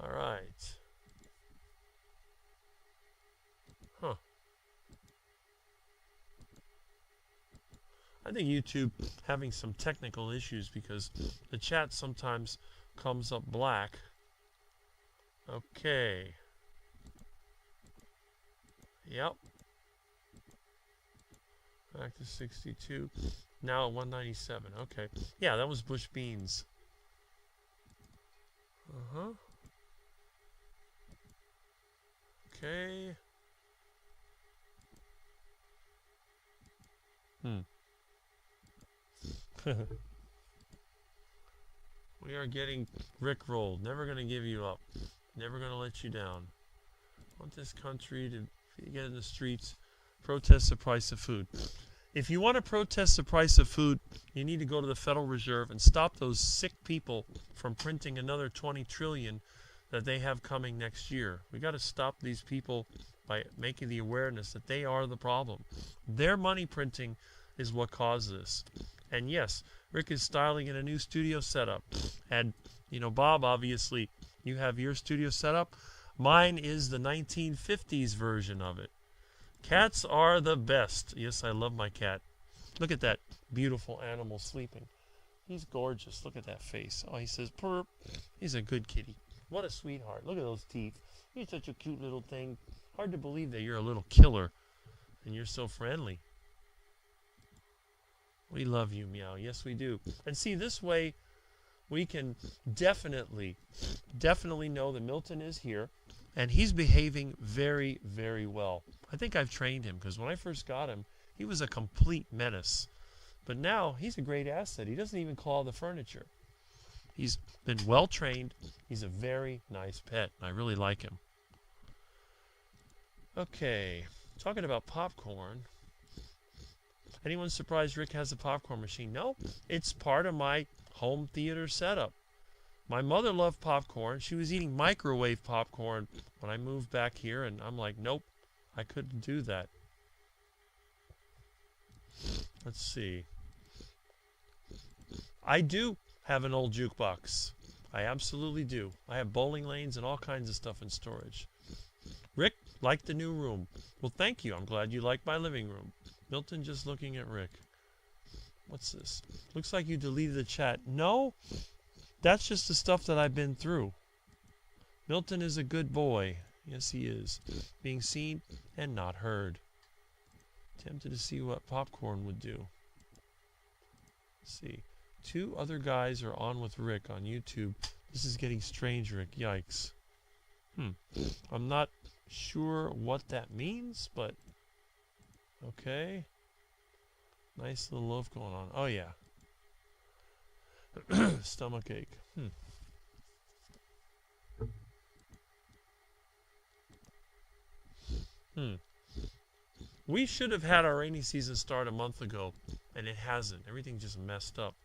All right. Huh. I think YouTube having some technical issues because the chat sometimes comes up black. Okay. Yep. Back to 62. Now at 197. Okay. Yeah, that was bush beans. Uh-huh. Okay. We are getting rickrolled. Never going to give you up. Never going to let you down. I want this country to get in the streets, protest the price of food. If you want to protest the price of food, you need to go to the Federal Reserve and stop those sick people from printing another $20 trillion that they have coming next year. We got to stop these people by making the awareness that they are the problem. Their money printing is what caused this. And yes, Rick is styling in a new studio setup. And, you know, Bob, obviously, you have your studio setup. Mine is the 1950s version of it. Cats are the best. Yes, I love my cat. Look at that beautiful animal sleeping. He's gorgeous. Look at that face. Oh, he says, purr. He's a good kitty. What a sweetheart. Look at those teeth. He's such a cute little thing. Hard to believe that you're a little killer. And you're so friendly. We love you, Meow. Yes, we do. And see, this way, we can definitely know that Milton is here. And he's behaving very, very well. I think I've trained him, because when I first got him, he was a complete menace. But now, he's a great asset. He doesn't even claw the furniture. He's been well trained. He's a very nice pet. I really like him. Okay, talking about popcorn. Anyone surprised Rick has a popcorn machine? No, it's part of my home theater setup. My mother loved popcorn. She was eating microwave popcorn when I moved back here, and I'm like, nope, I couldn't do that. Let's see. I do have an old jukebox. I absolutely do. I have bowling lanes and all kinds of stuff in storage. Rick liked the new room. Well, thank you. I'm glad you liked my living room. Milton just looking at Rick. What's this? Looks like you deleted the chat. No, that's just the stuff that I've been through. Milton is a good boy. Yes, he is. Being seen and not heard. Tempted to see what popcorn would do. Let's see. 2 other guys are on with Rick on YouTube. This is getting strange, Rick. Yikes. I'm not sure what that means, but okay. Nice little loaf going on. Oh, yeah. Stomach ache. We should have had our rainy season start a month ago, and it hasn't. Everything just messed up.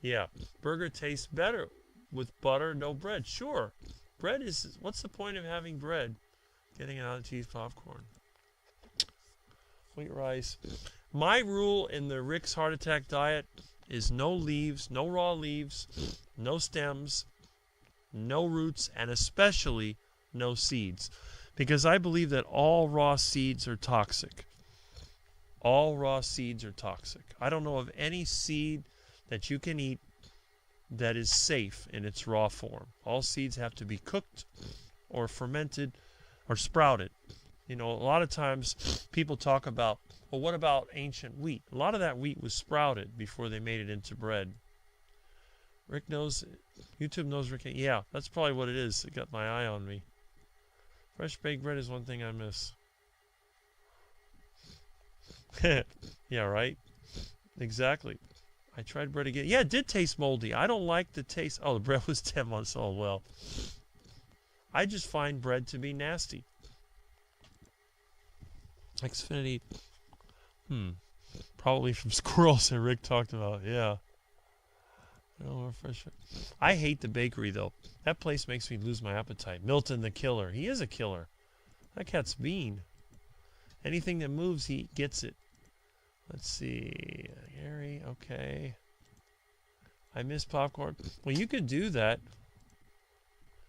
Yeah, burger tastes better with butter, no bread. Sure. Bread is... What's the point of having bread? Getting out of cheese popcorn. Wheat rice. My rule in the Rick's Heart Attack diet is no leaves, no raw leaves, no stems, no roots, and especially no seeds. Because I believe that all raw seeds are toxic. All raw seeds are toxic. I don't know of any seed that you can eat that is safe in its raw form. All seeds have to be cooked or fermented or sprouted. You know, a lot of times people talk about, well, what about ancient wheat? A lot of that wheat was sprouted before they made it into bread. Rick knows, YouTube knows Rick. Yeah, that's probably what it is. It got my eye on me. Fresh baked bread is one thing I miss. Yeah, right? Exactly. I tried bread again. Yeah, it did taste moldy. I don't like the taste. Oh, the bread was 10 months old. Well, I just find bread to be nasty. Xfinity. Probably from squirrels that Rick talked about. Yeah. I hate the bakery, though. That place makes me lose my appetite. Milton the killer. He is a killer. That cat's mean. Anything that moves, he gets it. Let's see. Gary, okay. I miss popcorn. Well, you could do that.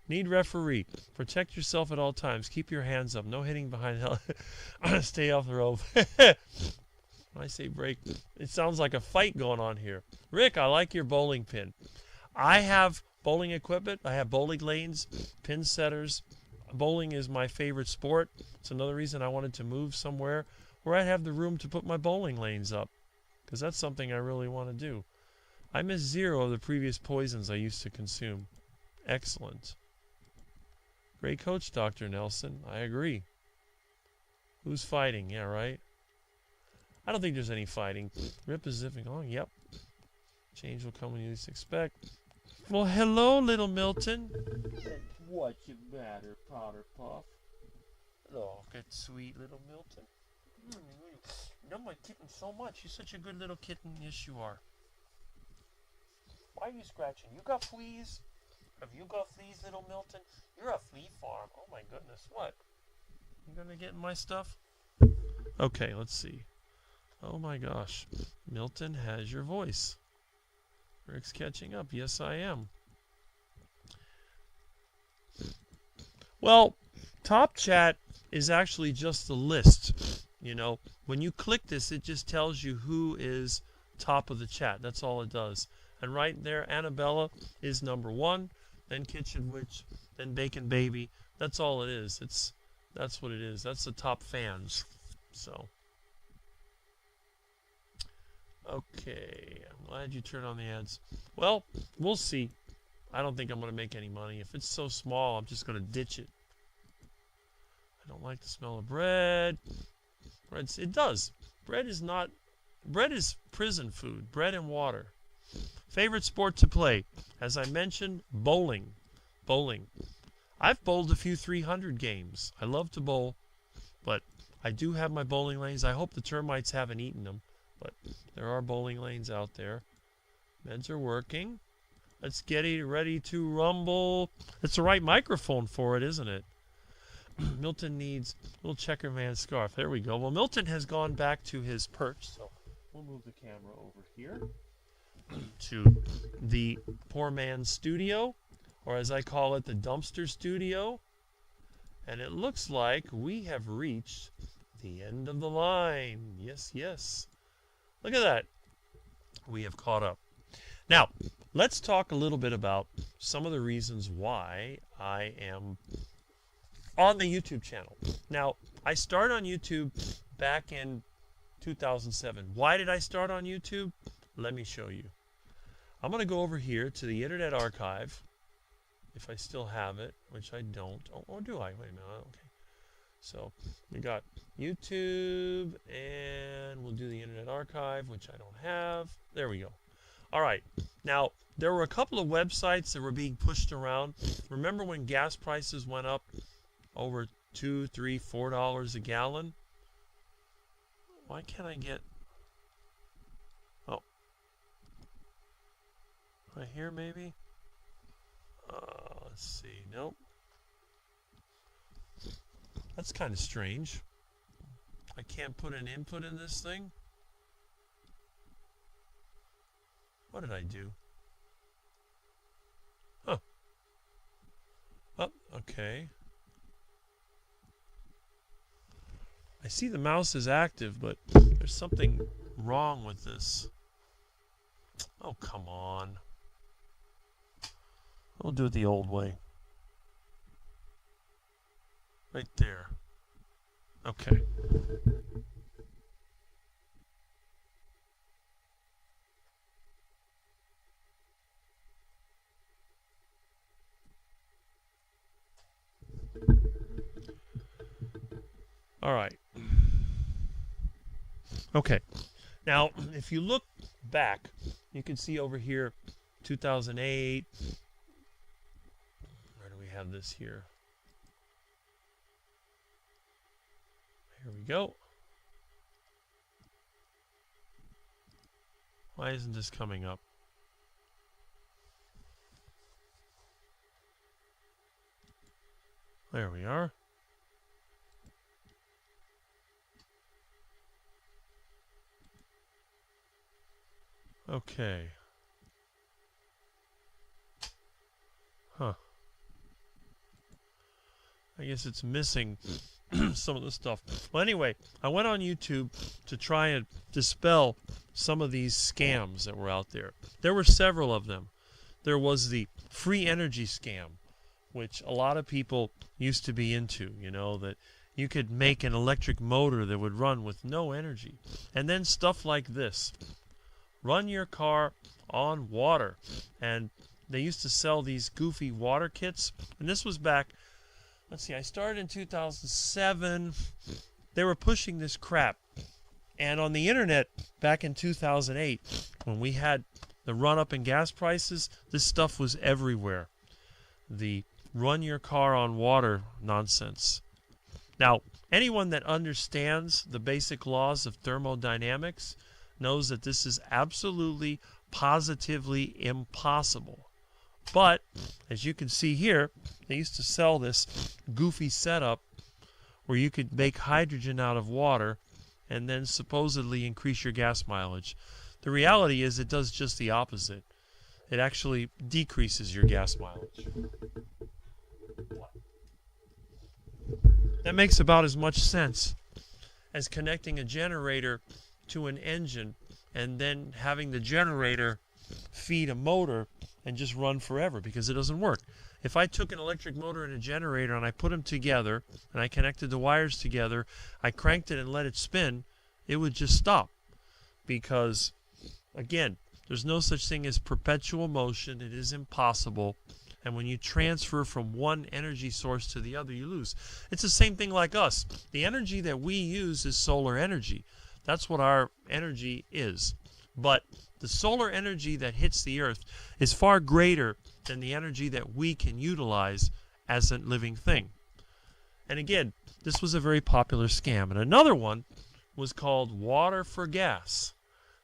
Need referee. Protect yourself at all times. Keep your hands up. No hitting behind hell. Stay off the rope. When I say break, it sounds like a fight going on here. Rick, I like your bowling pin. I have bowling equipment. I have bowling lanes, pin setters. Bowling is my favorite sport. It's another reason I wanted to move somewhere where I'd have the room to put my bowling lanes up, because that's something I really want to do. I miss 0 of the previous poisons I used to consume. Excellent. Great coach, Dr. Nelson. I agree. Who's fighting? Yeah, right? I don't think there's any fighting. Rip is zipping along. Yep. Change will come when you least expect. Well, hello, little Milton. What's the matter, Powder Puff? Oh, good sweet little Milton. You love my kitten so much. You're such a good little kitten. Yes, you are. Why are you scratching? You got fleas? Have you got fleas, little Milton? You're a flea farm. Oh, my goodness. What? You gonna get in my stuff? Okay, let's see. Oh my gosh. Milton has your voice. Rick's catching up. Yes, I am. Well, Top Chat is actually just the list. You know, when you click this, it just tells you who is top of the chat. That's all it does. And right there, Annabella is number 1, then Kitchen Witch, then Bacon Baby. That's all it is. That's what it is. That's the top fans. So, okay. I'm glad you turned on the ads. Well, we'll see. I don't think I'm going to make any money. If it's so small, I'm just going to ditch it. I don't like the smell of bread. It does. Bread is prison food. Bread and water. Favorite sport to play? As I mentioned, bowling. Bowling. I've bowled a few 300 games. I love to bowl, but I do have my bowling lanes. I hope the termites haven't eaten them, but there are bowling lanes out there. Meds are working. Let's get ready to rumble. It's the right microphone for it, isn't it? Milton needs a little checker man scarf. There we go. Well, Milton has gone back to his perch, so we'll move the camera over here to the poor man's studio, or as I call it, the dumpster studio. And it looks like we have reached the end of the line. Yes, yes. Look at that. We have caught up. Now, let's talk a little bit about some of the reasons why I am on the YouTube channel. Now, I started on YouTube back in 2007. Why did I start on YouTube? Let me show you. I'm going to go over here to the Internet Archive, if I still have it, which I don't. Oh, or do I? Wait a minute. Okay. So, we got YouTube, and we'll do the Internet Archive, which I don't have. There we go. All right. Now, there were a couple of websites that were being pushed around. Remember when gas prices went up over $2, $3, $4 a gallon? Why can't I get... Oh. Right here, maybe? Let's see. Nope. That's kind of strange. I can't put an input in this thing. What did I do? Huh. Oh, okay. I see the mouse is active, but there's something wrong with this. Oh, come on. We'll do it the old way. Right there. Okay. All right. Okay. Now, if you look back, you can see over here 2008. Where do we have this here? Here we go. Why isn't this coming up? There we are. Okay. Huh. I guess it's missing some of the stuff. Well, anyway, I went on YouTube to try and dispel some of these scams that were out there. There were several of them. There was the free energy scam, which a lot of people used to be into, you know, that you could make an electric motor that would run with no energy. And then stuff like this. Run your car on water. And they used to sell these goofy water kits. And this was back, let's see, I started in 2007. They were pushing this crap. And on the internet, back in 2008, when we had the run-up in gas prices, this stuff was everywhere. The run your car on water nonsense. Now, anyone that understands the basic laws of thermodynamics knows that this is absolutely, positively impossible. But, as you can see here, they used to sell this goofy setup where you could make hydrogen out of water and then supposedly increase your gas mileage. The reality is it does just the opposite. It actually decreases your gas mileage. That makes about as much sense as connecting a generator to an engine and then having the generator feed a motor and just run forever, because it doesn't work. If I took an electric motor and a generator and I put them together and I connected the wires together, I cranked it and let it spin, it would just stop. Because, again, there's no such thing as perpetual motion. It is impossible. And when you transfer from one energy source to the other, you lose. It's the same thing like us. The energy that we use is solar energy. That's what our energy is. But the solar energy that hits the earth is far greater than the energy that we can utilize as a living thing. And again, this was a very popular scam. And another one was called water for gas.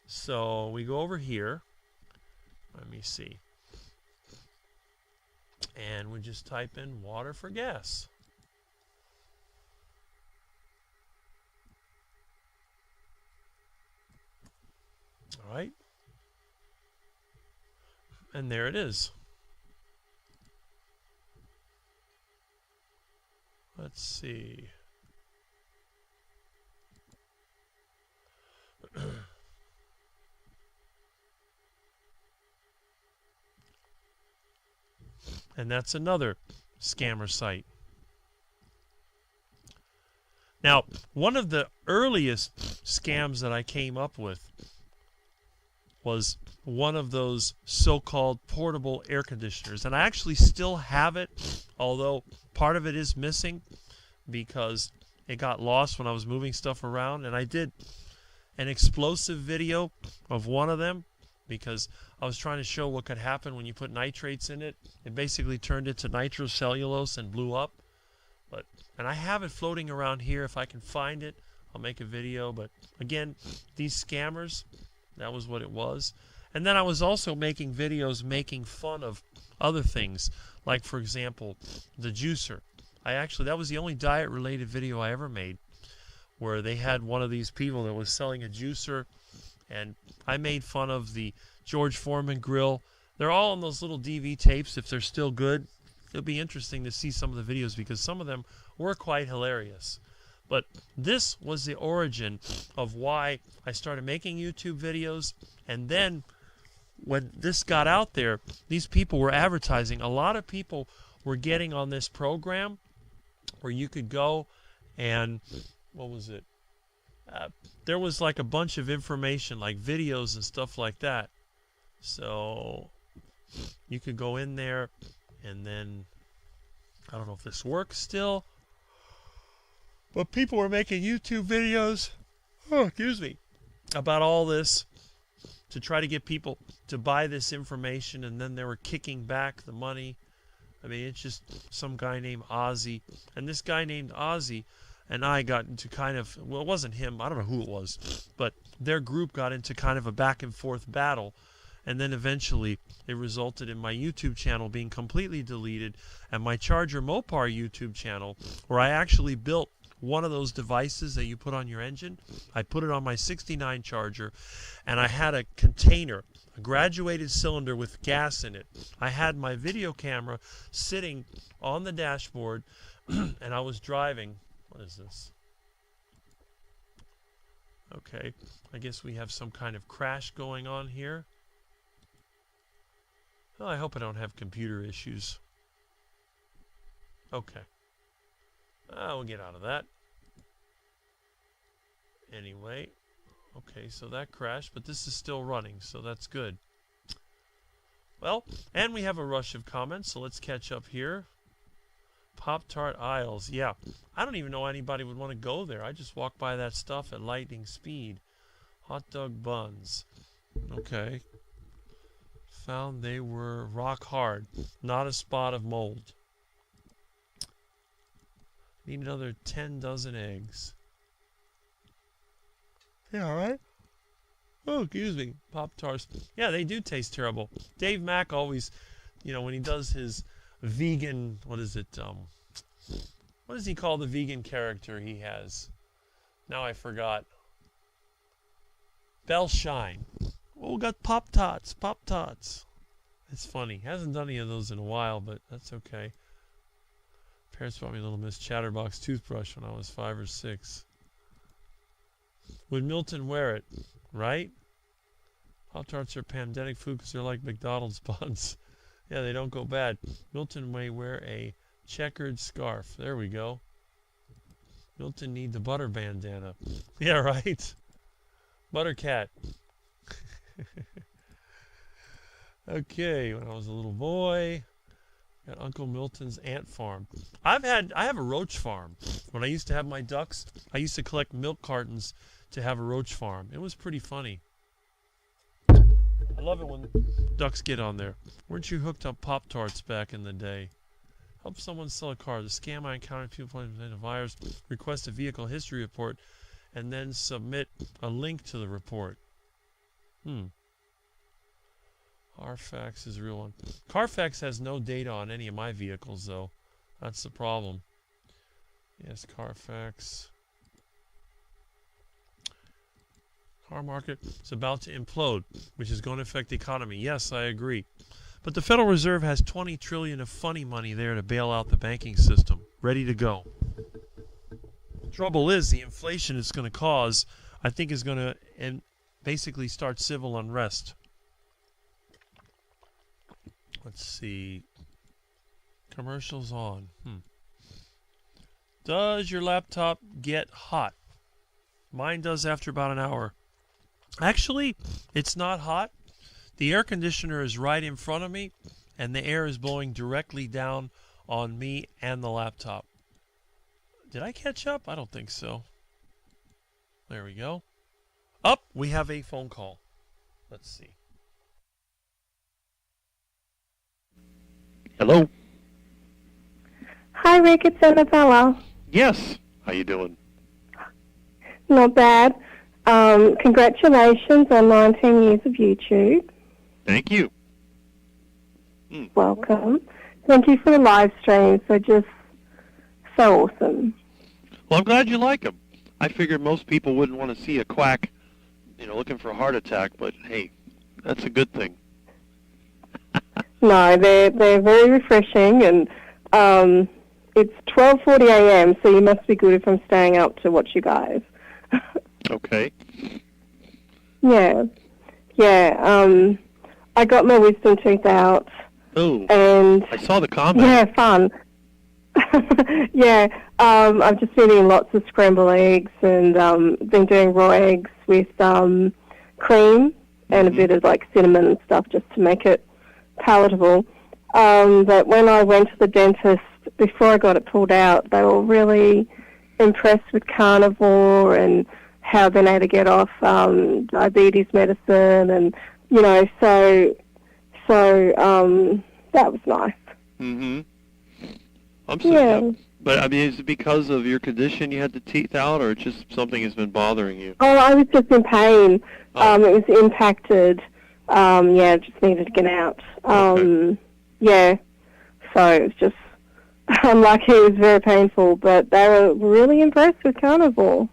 So we go over here. Let me see. And we just type in water for gas. All right. And there it is. Let's see. And that's another scammer site. Now, one of the earliest scams that I came up with was one of those so-called portable air conditioners. And I actually still have it, although part of it is missing because it got lost when I was moving stuff around. And I did an explosive video of one of them because I was trying to show what could happen when you put nitrates in it. It basically turned into nitrocellulose and blew up. And I have it floating around here. If I can find it, I'll make a video. But again, these scammers, that was what it was. And then I was also making videos making fun of other things. Like, for example, the juicer. That was the only diet-related video I ever made, where they had one of these people that was selling a juicer. And I made fun of the George Foreman grill. They're all on those little DV tapes. If they're still good, it'll be interesting to see some of the videos because some of them were quite hilarious. But this was the origin of why I started making YouTube videos. And then when this got out there, these people were advertising. A lot of people were getting on this program where you could go and, what was it? There was like a bunch of information, like videos and stuff like that. So you could go in there and then, I don't know if this works still, but people were making YouTube videos, about all this to try to get people to buy this information, and then they were kicking back the money. I mean, it's just some guy named Ozzy, and this guy named Ozzy and I got into kind of, well, it wasn't him, I don't know who it was, but their group got into kind of a back and forth battle, and then eventually it resulted in my YouTube channel being completely deleted, and my Charger Mopar YouTube channel, where I actually built one of those devices that you put on your engine. I put it on my 69 Charger, and I had a container, a graduated cylinder with gas in it. I had my video camera sitting on the dashboard, and I was driving. What is this? Okay, I guess we have some kind of crash going on here. Well, I hope I don't have computer issues. Okay. We'll get out of that. Anyway, okay, so that crashed, but this is still running, so that's good. Well, and we have a rush of comments, so let's catch up here. Pop-Tart aisles. Yeah, I don't even know anybody would want to go there. I just walk by that stuff at lightning speed. Hot dog buns. Okay. Found they were rock hard. Not a spot of mold. Need another 10 dozen eggs. Yeah, all right. Oh, excuse me. Pop-Tarts. Yeah, they do taste terrible. Dave Mack always, when he does his vegan, what is it? What does he call the vegan character he has? Now I forgot. Bell Shine. Oh, we got Pop Tots. Pop Tots. It's funny. Hasn't done any of those in a while, but that's okay. Parents bought me a little Miss Chatterbox toothbrush when I was 5 or 6. Would Milton wear it? Right? Pop-Tarts are pandemic food because they're like McDonald's buns. Yeah, they don't go bad. Milton may wear a checkered scarf. There we go. Milton need the butter bandana. Yeah, right. Buttercat. Okay, when I was a little boy, at Uncle Milton's ant farm. I have a roach farm. When I used to have my ducks, I used to collect milk cartons to have a roach farm. It was pretty funny. I love it when ducks get on there. Weren't you hooked on Pop-Tarts back in the day? Help someone sell a car. The scam I encountered, people playing the virus, request a vehicle history report, and then submit a link to the report. Carfax is a real one. Carfax has no data on any of my vehicles, though. That's the problem. Yes, Carfax. Car market is about to implode, which is going to affect the economy. Yes, I agree. But the Federal Reserve has $20 trillion of funny money there to bail out the banking system, ready to go. Trouble is, the inflation it's going to cause, I think, is going to basically start civil unrest. Let's see. Commercials on. Does your laptop get hot? Mine does after about an hour. Actually, it's not hot. The air conditioner is right in front of me, and the air is blowing directly down on me and the laptop. Did I catch up? I don't think so. There we go. Up, we have a phone call. Let's see. Hello? Hi, Rick. It's Annabella. Yes. How you doing? Not bad. Congratulations on 19 years of YouTube. Thank you. Welcome. Thank you for the live streams. They're just so awesome. Well, I'm glad you like them. I figured most people wouldn't want to see a quack, looking for a heart attack, but hey, that's a good thing. No, they're very refreshing, and it's 12:40 a.m., so you must be good if I'm staying up to watch you guys. Okay. Yeah. I got my wisdom tooth out. Oh, and I saw the comment. Yeah, fun. Yeah, I've just been eating lots of scrambled eggs and been doing raw eggs with cream and a bit of cinnamon and stuff just to make it palatable. But when I went to the dentist before I got it pulled out, they were really impressed with carnivore and how I've been able to get off diabetes medicine, and so that was nice. I'm sorry. But I mean, is it because of your condition you had the teeth out, or just something has been bothering you? Oh, I was just in pain. It was impacted. It just needed to get out. Okay. Yeah. So it was just unlucky. It was very painful, but they were really impressed with carnivore.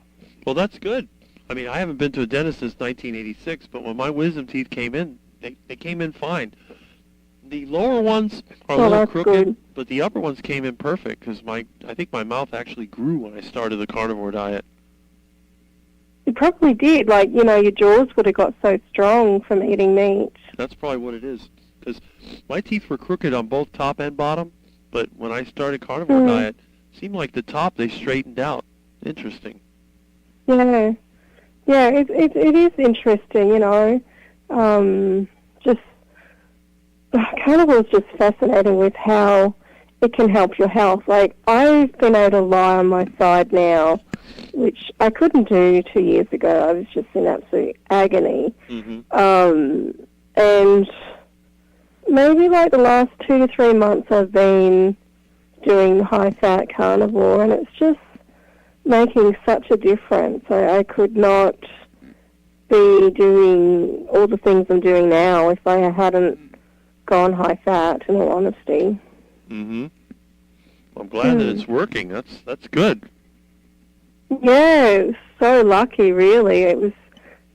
Well, that's good. I mean, I haven't been to a dentist since 1986, but when my wisdom teeth came in, they came in fine. The lower ones are a little crooked, good. But the upper ones came in perfect because I think my mouth actually grew when I started the carnivore diet. It probably did. Your jaws would have got so strong from eating meat. That's probably what it is. Because my teeth were crooked on both top and bottom, but when I started carnivore diet, it seemed like the top, they straightened out. Interesting. Yeah. Yeah, it is interesting, just carnivore is just fascinating with how it can help your health. I've been able to lie on my side now, which I couldn't do 2 years ago. I was just in absolute agony. And maybe the last 2 to 3 months I've been doing high-fat carnivore, and it's just making such a difference. I could not be doing all the things I'm doing now if I hadn't gone high-fat, in all honesty. I'm glad that it's working. That's good. Yeah, it was so lucky, really. It was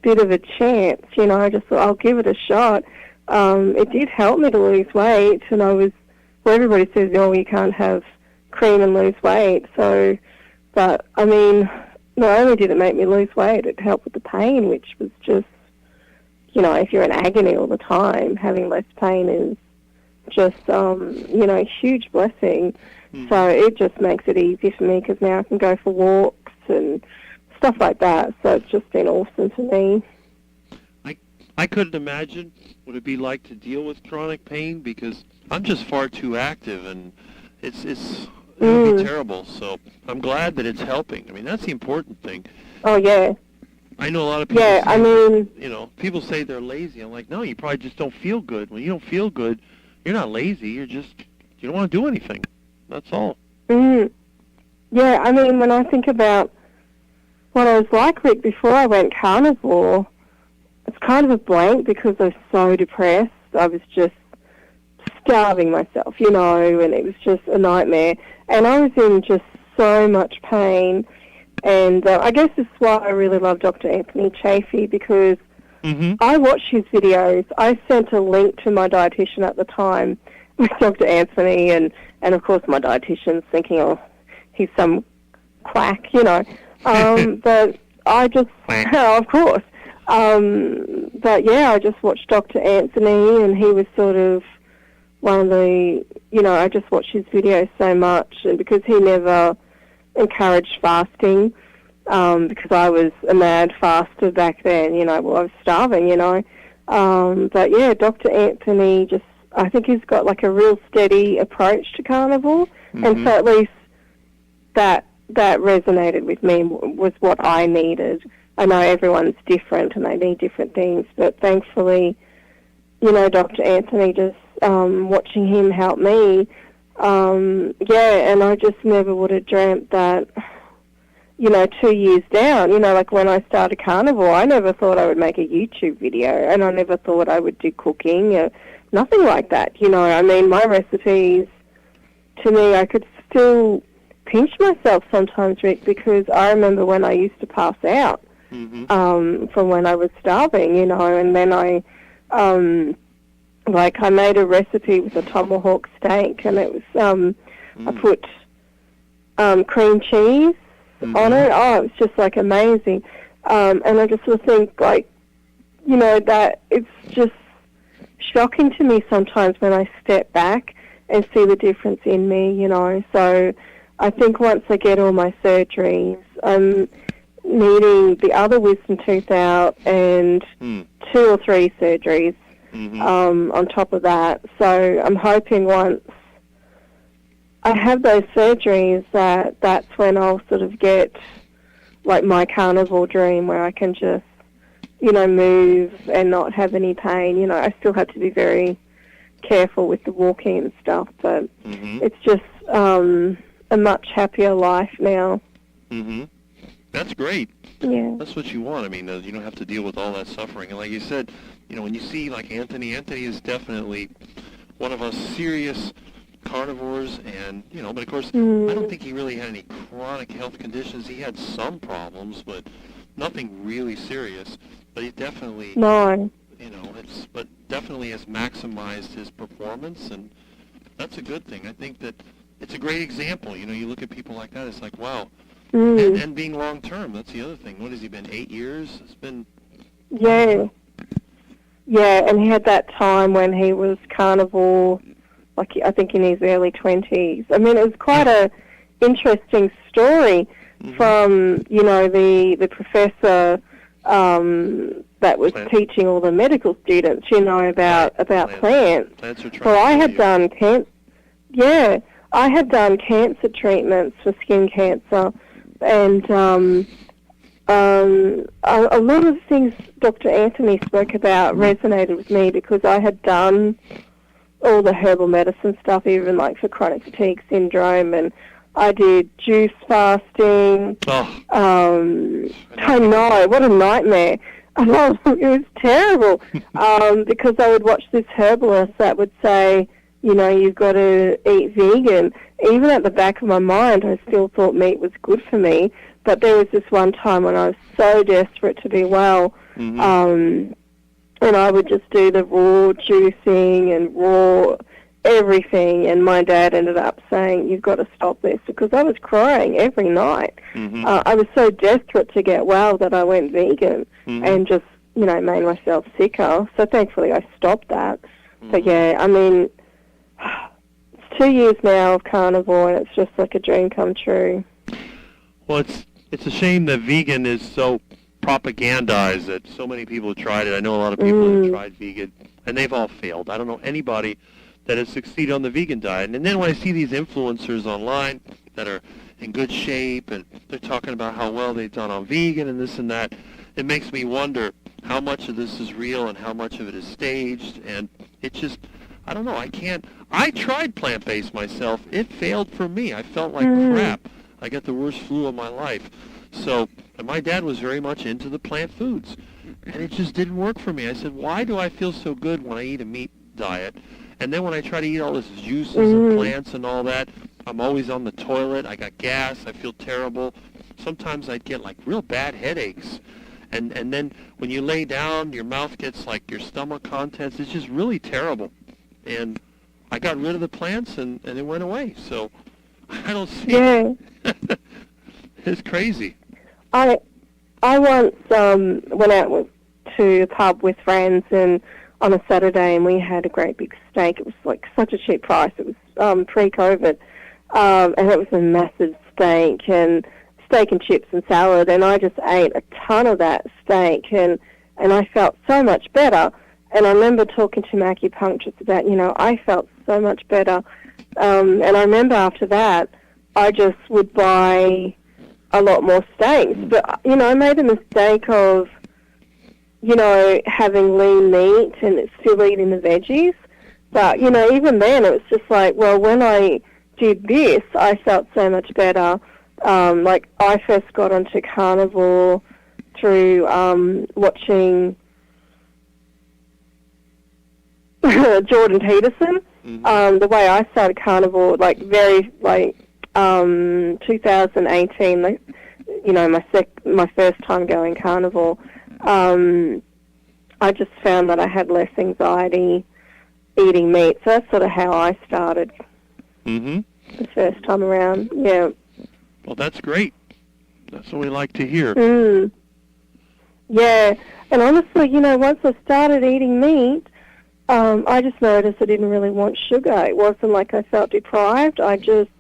bit of a chance, I just thought I'll give it a shot. It did help me to lose weight, and well, everybody says, you can't have cream and lose weight, but I mean, not only did it make me lose weight, it helped with the pain, which was just, if you're in agony all the time, having less pain is just, a huge blessing. So it just makes it easy for me because now I can go for walks and stuff like that. So it's just been awesome for me. I couldn't imagine what it'd be like to deal with chronic pain because I'm just far too active, and it would be terrible. So I'm glad that it's helping. I mean, that's the important thing. Oh, yeah. I know a lot of people say, people say they're lazy. I'm like, no, you probably just don't feel good. When you don't feel good, you're not lazy. You don't want to do anything. That's all. Yeah, I mean, when I think about what I was like, Rick, before I went carnivore, it's kind of a blank because I was so depressed. I was just starving myself, and it was just a nightmare. And I was in just so much pain. And I guess this is why I really love Dr. Anthony Chaffee, because I watched his videos. I sent a link to my dietitian at the time with Dr. Anthony, and of course my dietitian's thinking, oh, he's some quack, but I just, of course. But yeah, I just watched Dr. Anthony, and he was sort of one of the, I just watched his videos so much, and because he never encouraged fasting, because I was a mad faster back then, I was starving, but yeah, Dr. Anthony I think he's got like a real steady approach to carnivore, and so at least that resonated with me, was what I needed. I know everyone's different and they need different things, but thankfully, Dr. Anthony, just watching him help me, and I just never would have dreamt that, 2 years down, like when I started carnivore, I never thought I would make a YouTube video, and I never thought I would do cooking, or nothing like that, I mean, my recipes, to me, I could still pinch myself sometimes, Rick, because I remember when I used to pass out from when I was starving, and then I made a recipe with a tomahawk steak, and it was, I put cream cheese on it. Oh, it was just, like, amazing. And I just sort of think, like, that it's just shocking to me sometimes when I step back and see the difference in me, So I think once I get all my surgeries, I'm needing the other wisdom tooth out and 2 or 3 surgeries on top of that. So I'm hoping once I have those surgeries that's when I'll sort of get like my carnivore dream where I can just, move and not have any pain. I still have to be very careful with the walking and stuff, but it's just a much happier life now. That's great. Yeah. That's what you want. I mean, you don't have to deal with all that suffering. And like you said, when you see like Anthony is definitely one of us serious carnivores, and but of course I don't think he really had any chronic health conditions. He had some problems, but nothing really serious. But he definitely but definitely has maximized his performance, and that's a good thing. I think that it's a great example. You look at people like that, it's like, wow. And being long term, that's the other thing. What has he been, 8 years? It's been Yeah, and he had that time when he was carnivore, like I think in his early 20s. I mean, it was quite a interesting story from, the professor that was teaching all the medical students, about plants. Well, I had done cancer treatments for skin cancer, and a lot of things Dr. Anthony spoke about resonated with me because I had done all the herbal medicine stuff, even like for chronic fatigue syndrome, and I did juice fasting. I know, what a nightmare. It was terrible because I would watch this herbalist that would say, you've got to eat vegan. Even at the back of my mind, I still thought meat was good for me. But there was this one time when I was so desperate to be well, and I would just do the raw juicing and raw everything, and my dad ended up saying, "You've got to stop this," because I was crying every night. I was so desperate to get well that I went vegan and just, made myself sicker. So thankfully I stopped that. But yeah, I mean, it's 2 years now of carnivore, and it's just like a dream come true. Well, it's a shame that vegan is so propagandized, that so many people have tried it. I know a lot of people have tried vegan, and they've all failed. I don't know anybody that has succeeded on the vegan diet. And then when I see these influencers online that are in good shape, and they're talking about how well they've done on vegan and this and that, it makes me wonder how much of this is real and how much of it is staged. And it just, I don't know, I tried plant-based myself. It failed for me. I felt like crap. I got the worst flu of my life. So, and my dad was very much into the plant foods, and it just didn't work for me. I said, why do I feel so good when I eat a meat diet? And then when I try to eat all this juices and plants and all that, I'm always on the toilet. I got gas. I feel terrible. Sometimes I'd get like real bad headaches. And then when you lay down, your mouth gets like your stomach contents. It's just really terrible. And I got rid of the plants, and it went away. So I don't see it. It's crazy. I once went out to a pub with friends and on a Saturday, and we had a great big steak. It was like such a cheap price. It was pre-COVID, and it was a massive steak and chips and salad. And I just ate a ton of that steak, and I felt so much better. And I remember talking to my acupuncturist about, I felt so much better. And I remember after that, I just would buy a lot more steaks. But, I made a mistake of, having lean meat and still eating the veggies. But, even then it was just like, well, when I did this, I felt so much better. Like, I first got onto carnivore through watching Jordan Peterson. The way I started carnivore, 2018, my first time going carnivore, I just found that I had less anxiety eating meat. So that's sort of how I started the first time around. Yeah. Well, that's great. That's what we like to hear. Yeah. And honestly, once I started eating meat, I just noticed I didn't really want sugar. It wasn't like I felt deprived. I just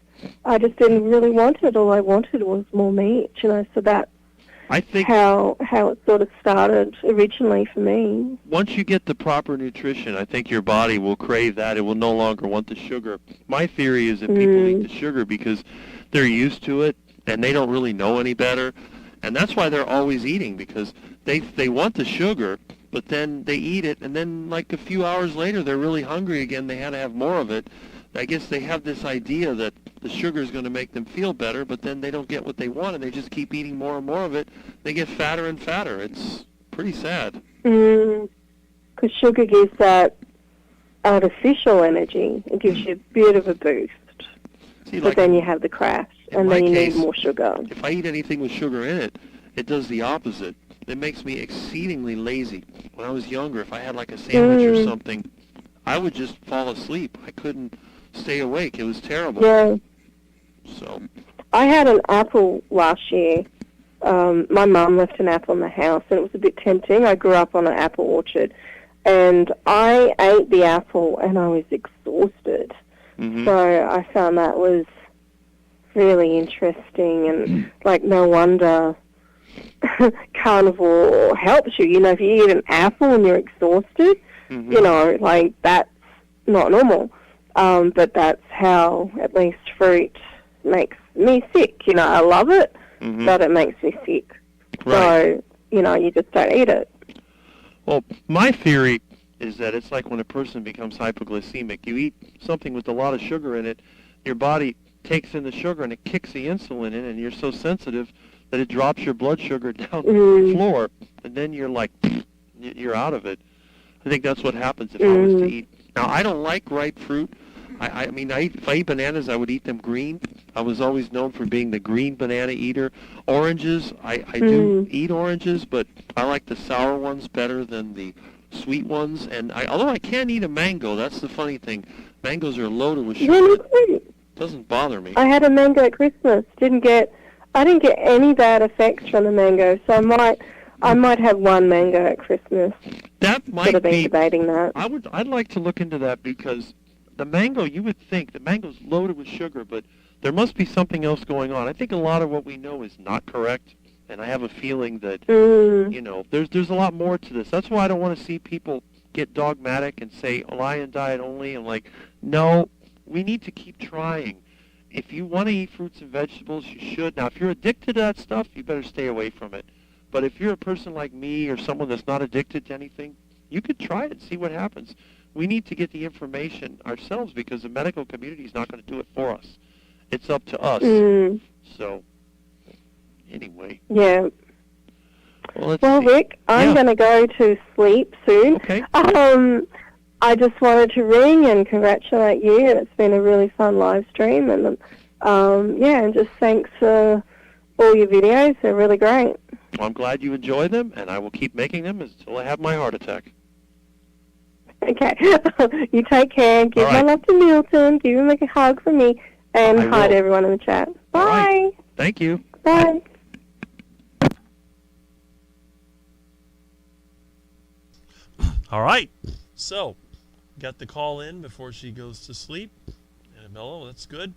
didn't really want it. All I wanted was more meat, so that's how it sort of started originally for me. Once you get the proper nutrition, I think your body will crave that. It will no longer want the sugar. My theory is that people eat the sugar because they're used to it and they don't really know any better. And that's why they're always eating, because they want the sugar, but then they eat it, and then like a few hours later they're really hungry again. They had to have more of it. I guess they have this idea that the sugar is going to make them feel better, but then they don't get what they want, and they just keep eating more and more of it. They get fatter and fatter. It's pretty sad. Because sugar gives that artificial energy. It gives you a bit of a boost. See, but then you have the crash, and then you need more sugar. If I eat anything with sugar in it, it does the opposite. It makes me exceedingly lazy. When I was younger, if I had like a sandwich or something, I would just fall asleep. I couldn't stay awake. It was terrible. Yeah. So I had an apple last year. My mum left an apple in the house, and it was a bit tempting. I grew up on an apple orchard, and I ate the apple, and I was exhausted. So I found that was really interesting, and no wonder carnivore helps you. If you eat an apple and you're exhausted, that's not normal. But that's how at least fruit makes me sick. I love it, but it makes me sick. Right. So, you just don't eat it. Well, my theory is that it's like when a person becomes hypoglycemic. You eat something with a lot of sugar in it, your body takes in the sugar and it kicks the insulin in, and you're so sensitive that it drops your blood sugar down the floor, and then you're like, you're out of it. I think that's what happens if I was to eat. Now, I don't like ripe fruit. I mean, if I eat bananas, I would eat them green. I was always known for being the green banana eater. Oranges, I do eat oranges, but I like the sour ones better than the sweet ones. And although I can eat a mango, that's the funny thing. Mangoes are loaded with sugar. Yeah, me too. It doesn't bother me. I had a mango at Christmas. I didn't get any bad effects from the mango, so I might have one mango at Christmas. That might Should have been be debating that. I'd like to look into that, because the mango, you would think the mango's loaded with sugar, but there must be something else going on. I think a lot of what we know is not correct, and I have a feeling that there's a lot more to this. That's why I don't want to see people get dogmatic and say lion diet only, and like, no, we need to keep trying. If you want to eat fruits and vegetables, you should. Now, if you're addicted to that stuff, you better stay away from it. But if you're a person like me or someone that's not addicted to anything, you could try it and see what happens. We need to get the information ourselves, because the medical community is not going to do it for us. It's up to us. So, anyway. Yeah. Well, Rick, I'm going to go to sleep soon. Okay. I just wanted to ring and congratulate you. It's been a really fun live stream, and and just thanks for all your videos. They're really great. Well, I'm glad you enjoy them, and I will keep making them until I have my heart attack. Okay. You take care. Give my love to Milton. Give him a hug from me, and hi to everyone in the chat. Bye. Right. Thank you. Bye. All right. So, got the call in before she goes to sleep. Annabella, that's good.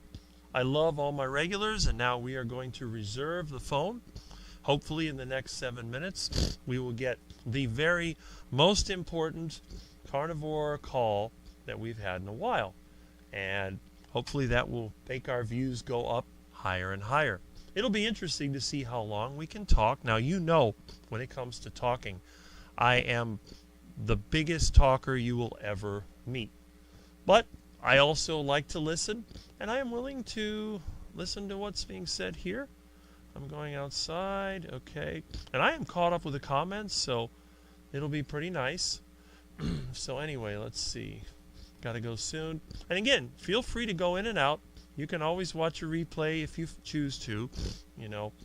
I love all my regulars, and now we are going to reserve the phone. Hopefully in the next 7 minutes, we will get the very most important carnivore call that we've had in a while. And hopefully that will make our views go up higher and higher. It'll be interesting to see how long we can talk. Now, when it comes to talking, I am the biggest talker you will ever meet. But I also like to listen, and I am willing to listen to what's being said here. I'm going outside, okay. And I am caught up with the comments, so it'll be pretty nice. So anyway, let's see. Got to go soon. And again, feel free to go in and out. You can always watch a replay if you choose to.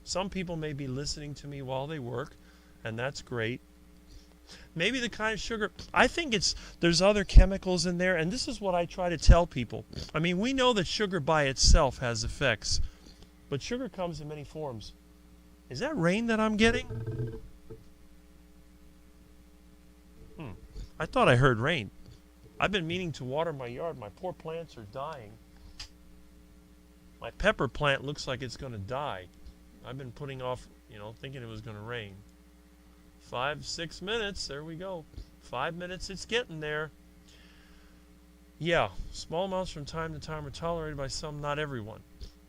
Some people may be listening to me while they work, and that's great. Maybe the kind of sugar, I think there's other chemicals in there, and this is what I try to tell people. I mean, we know that sugar by itself has effects, but sugar comes in many forms. Is that rain that I'm getting? I thought I heard rain. I've been meaning to water my yard. My poor plants are dying. My pepper plant looks like it's going to die. I've been putting off, thinking it was going to rain. 5-6 minutes, there we go. 5 minutes, it's getting there. Yeah, small amounts from time to time are tolerated by some, not everyone.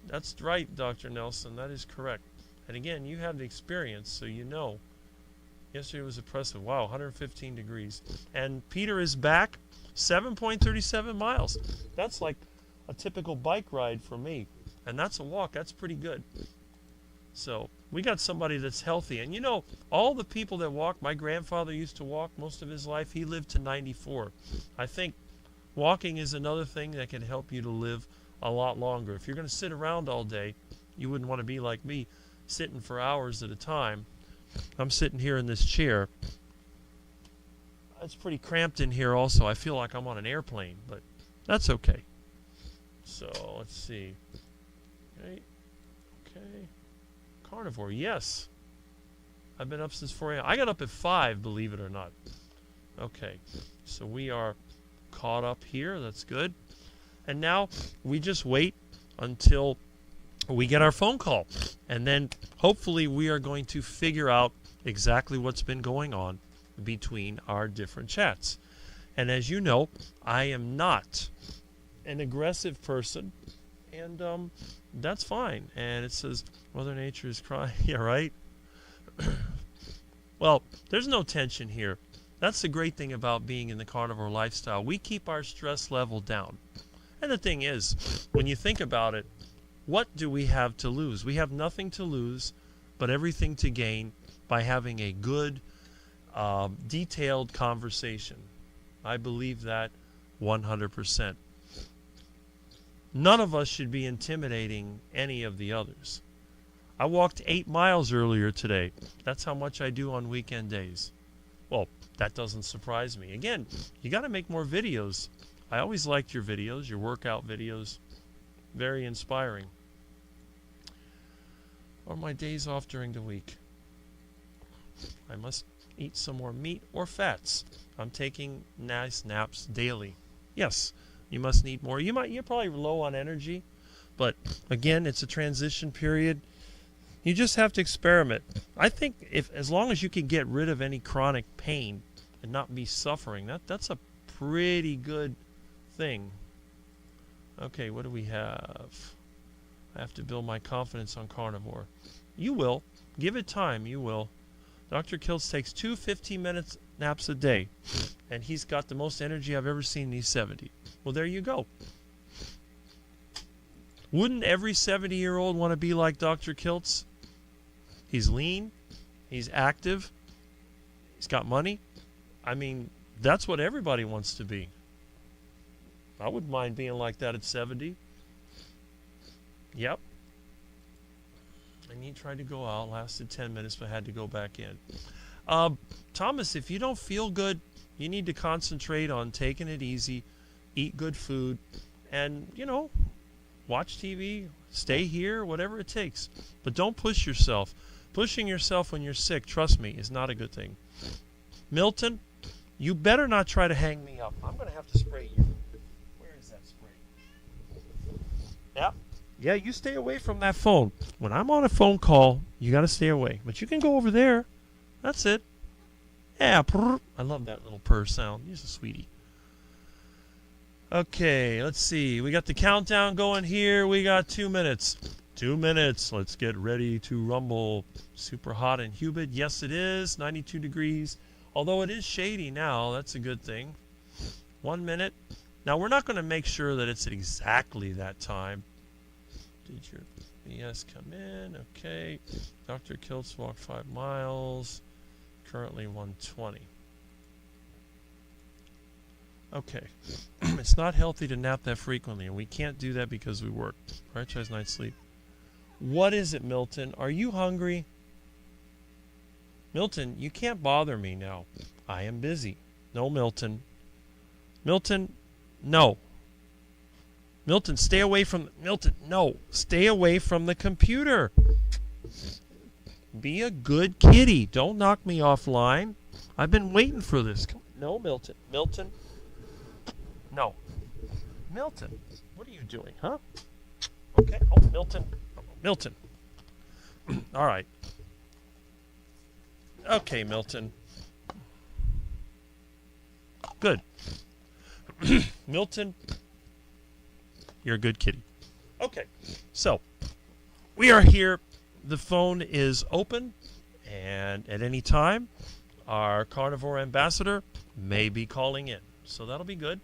That's right, Dr. Nelson, that is correct. And again, you have the experience, so you know. Yesterday was oppressive. Wow, 115 degrees. And Peter is back, 7.37 miles. That's like a typical bike ride for me. And that's a walk, that's pretty good. So, we got somebody that's healthy. And all the people that walk, my grandfather used to walk most of his life. He lived to 94. I think walking is another thing that can help you to live a lot longer. If you're going to sit around all day, you wouldn't want to be like me, sitting for hours at a time. I'm sitting here in this chair. It's pretty cramped in here also. I feel like I'm on an airplane, but that's okay. So, let's see. Okay. Carnivore, yes. I've been up since 4 a.m. I got up at 5, believe it or not. Okay, so we are caught up here. That's good. And now we just wait until we get our phone call. And then hopefully we are going to figure out exactly what's been going on between our different chats. And as you know, I am not an aggressive person. And that's fine. And it says, Mother Nature is crying. Yeah, right? Well, there's no tension here. That's the great thing about being in the carnivore lifestyle. We keep our stress level down. And the thing is, when you think about it, what do we have to lose? We have nothing to lose, but everything to gain by having a good, detailed conversation. I believe that 100%. None of us should be intimidating any of the others. I walked 8 miles earlier today. That's how much I do on weekend days. Well, that doesn't surprise me. Again, you got to make more videos. I always liked your videos, your workout videos. Very inspiring. Or my days off during the week. I must eat some more meat or fats. I'm taking nice naps daily. Yes, you must need more. You're probably low on energy, but again, it's a transition period. You just have to experiment. I think as long as you can get rid of any chronic pain and not be suffering, that's a pretty good thing. Okay, what do we have? I have to build my confidence on carnivore. You will. Give it time. You will. Dr. Kiltz takes 2 15-minute naps a day, and he's got the most energy I've ever seen, and he's 70. Well, there you go. Wouldn't every 70-year-old want to be like Dr. Kiltz? He's lean. He's active. He's got money. I mean, that's what everybody wants to be. I wouldn't mind being like that at 70. Yep. And he tried to go out, lasted 10 minutes, but had to go back in. Thomas, if you don't feel good, you need to concentrate on taking it easy, eat good food, and, watch TV, stay here, whatever it takes. But don't push yourself. Pushing yourself when you're sick, trust me, is not a good thing. Milton, you better not try to hang me up. I'm going to have to spray you. Where is that spray? Yep. Yeah, you stay away from that phone. When I'm on a phone call, you got to stay away. But you can go over there. That's it. Yeah, purr. I love that little purr sound. He's a sweetie. Okay, let's see. We got the countdown going here. We got 2 minutes. 2 minutes. Let's get ready to rumble. Super hot and humid. Yes, it is. 92 degrees. Although it is shady now. That's a good thing. 1 minute. Now, we're not going to make sure that it's at exactly that time. Did your BS come in? Okay. Dr. Kiltz walked 5 miles. Currently 120. Okay. It's not healthy to nap that frequently, and we can't do that because we work. Prioritize night sleep. What is it, Milton? Are you hungry? Milton, you can't bother me now. I am busy. No, Milton. Milton, no. Milton, stay away from... Milton, no. Stay away from the computer. Be a good kitty. Don't knock me offline. I've been waiting for this. No, Milton. Milton. No. Milton, what are you doing, huh? Okay. Oh, Milton. Milton. All right. Okay, Milton. Good. Milton, you're a good kitty. Okay, so we are here. The phone is open, and at any time, our carnivore ambassador may be calling in. So that'll be good.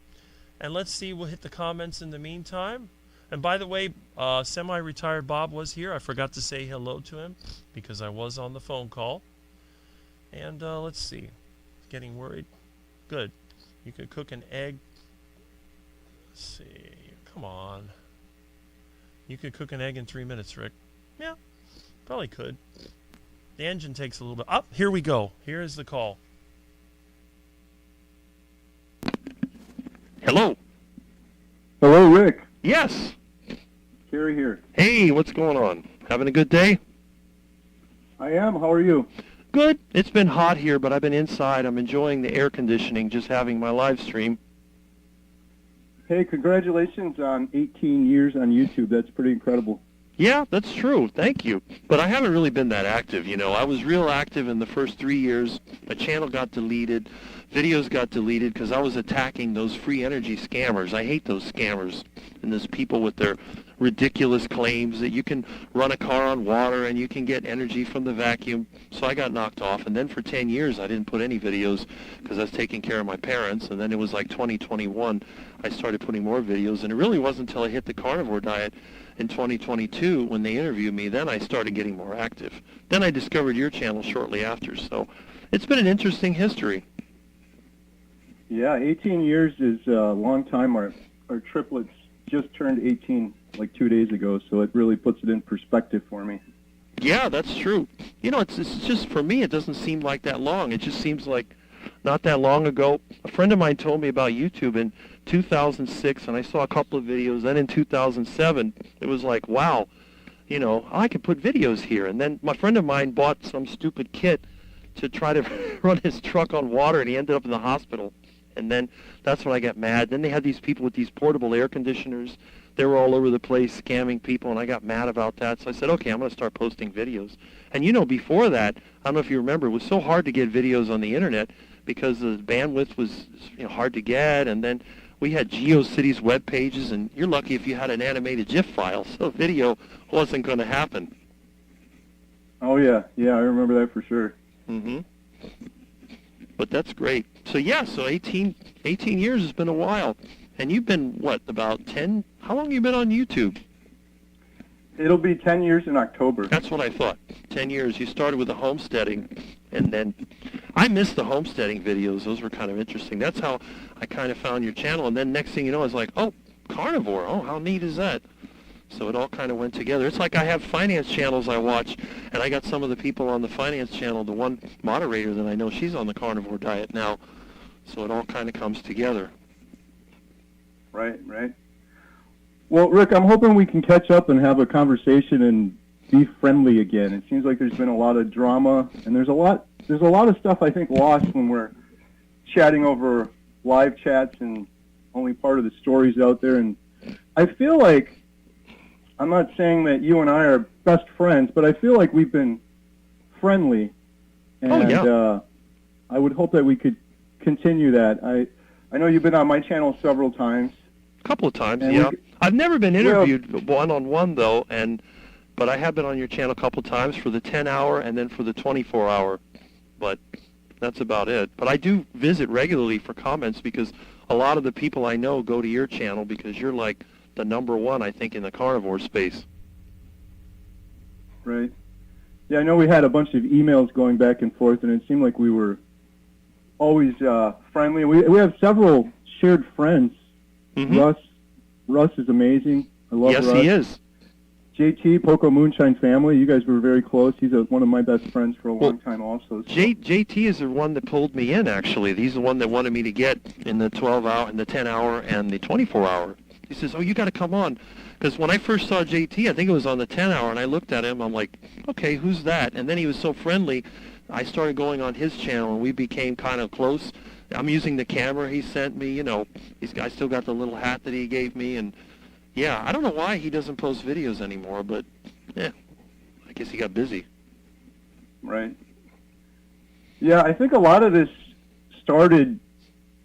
And let's see, we'll hit the comments in the meantime. And by the way, semi-retired Bob was here. I forgot to say hello to him because I was on the phone call. And let's see. Getting worried? Good. You could cook an egg. Let's see. Come on. You could cook an egg in 3 minutes, Rick. Yeah, probably could. The engine takes a little bit. Oh, here we go. Here is the call. Hello. Hello, Rick. Yes. Kerry here. Hey, what's going on? Having a good day? I am. How are you? Good. It's been hot here, but I've been inside. I'm enjoying the air conditioning, just having my live stream. Hey, congratulations on 18 years on YouTube. That's pretty incredible. Yeah, that's true. Thank you. But I haven't really been that active, I was real active in the first 3 years. My channel got deleted. Videos got deleted because I was attacking those free energy scammers. I hate those scammers and those people with their ridiculous claims that you can run a car on water and you can get energy from the vacuum. So I got knocked off. And then for 10 years, I didn't put any videos because I was taking care of my parents. And then it was like 2021, I started putting more videos. And it really wasn't until I hit the carnivore diet in 2022 when they interviewed me, then I started getting more active. Then I discovered your channel shortly after. So it's been an interesting history. Yeah, 18 years is a long time. Our triplets just turned 18 like 2 days ago, so it really puts it in perspective for me. Yeah, that's true. It's just, for me, it doesn't seem like that long. It just seems like not that long ago. A friend of mine told me about YouTube in 2006, and I saw a couple of videos. Then in 2007, it was like, wow, I could put videos here. And then my friend of mine bought some stupid kit to try to run his truck on water, and he ended up in the hospital. And then that's when I got mad. Then they had these people with these portable air conditioners. They were all over the place scamming people, and I got mad about that. So I said, okay, I'm going to start posting videos. And before that, I don't know if you remember, it was so hard to get videos on the internet because the bandwidth was hard to get. And then we had GeoCities web pages, and you're lucky if you had an animated GIF file, so video wasn't going to happen. Oh, yeah. Yeah, I remember that for sure. Mm-hmm. But that's great. So, so 18 years has been a while. And you've been, about 10? How long have you been on YouTube? It'll be 10 years in October. That's what I thought. 10 years. You started with the homesteading, and then I missed the homesteading videos. Those were kind of interesting. That's how I kind of found your channel. And then next thing you know, I was like, oh, carnivore. Oh, how neat is that? So it all kind of went together. It's like I have finance channels I watch, and I got some of the people on the finance channel. The one moderator that I know, she's on the carnivore diet now. So it all kind of comes together. Right. Well, Rick, I'm hoping we can catch up and have a conversation and be friendly again. It seems like there's been a lot of drama, and there's a lot of stuff I think lost when we're chatting over live chats and only part of the stories out there. And I feel like, I'm not saying that you and I are best friends, but I feel like we've been friendly, and I would hope that we could continue that. I know you've been on my channel several times. A couple of times, yeah. I've never been interviewed one-on-one, though, but I have been on your channel a couple of times for the 10-hour and then for the 24-hour, but that's about it. But I do visit regularly for comments because a lot of the people I know go to your channel because you're like the number one, I think, in the carnivore space. Right. Yeah, I know we had a bunch of emails going back and forth, and it seemed like we were always friendly. We have several shared friends. Mm-hmm. Russ is amazing. I love Russ. Yes, he is. JT, Poco Moonshine Family, you guys were very close. He's one of my best friends for a long time also. So. JT is the one that pulled me in, actually. He's the one that wanted me to get in the 12-hour, and the 10-hour, and the 24-hour. He says, oh, you got to come on. Because when I first saw JT, I think it was on the 10-hour, and I looked at him. I'm like, okay, who's that? And then he was so friendly, I started going on his channel, and we became kind of close. I'm using the camera he sent me, I still got the little hat that he gave me, and yeah, I don't know why he doesn't post videos anymore, but I guess he got busy. Right. Yeah, I think a lot of this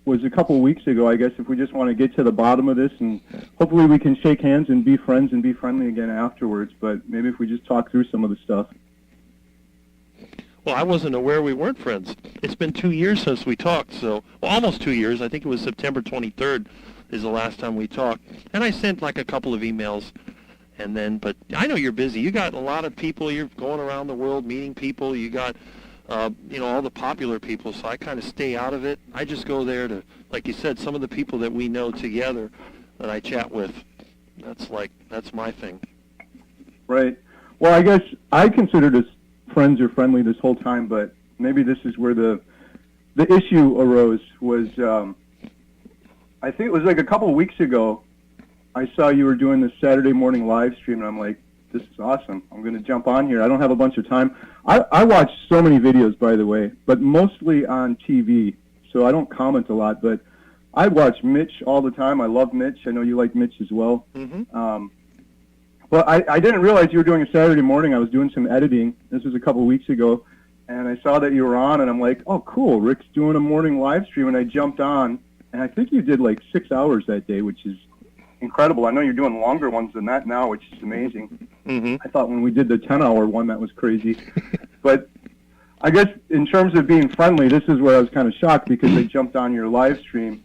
was a couple weeks ago, I guess, if we just want to get to the bottom of this, and hopefully we can shake hands and be friends and be friendly again afterwards, but maybe if we just talk through some of the stuff. Well, I wasn't aware we weren't friends. It's been 2 years since we talked, almost 2 years. I think it was September 23rd is the last time we talked. And I sent like a couple of emails, but I know you're busy. You got a lot of people. You're going around the world meeting people. You got, all the popular people, so I kind of stay out of it. I just go there to, like you said, some of the people that we know together that I chat with. That's my thing. Right. Well, I guess I considered us friends or friendly this whole time, but maybe this is where the issue arose. Was I think it was like a couple of weeks ago, I saw you were doing this Saturday morning live stream, and I'm like, this is awesome. I'm going to jump on here. I don't have a bunch of time. I watch so many videos, by the way, but mostly on TV, so I don't comment a lot, but I watch Mitch all the time. I love Mitch. I know you like Mitch as well. Mm-hmm. Well, I didn't realize you were doing a Saturday morning. I was doing some editing. This was a couple of weeks ago, and I saw that you were on, and I'm like, oh, cool. Rick's doing a morning live stream, and I jumped on, and I think you did like 6 hours that day, which is incredible. I know you're doing longer ones than that now, which is amazing. Mm-hmm. I thought when we did the 10-hour one, that was crazy. But I guess in terms of being friendly, this is where I was kind of shocked because I jumped on your live stream,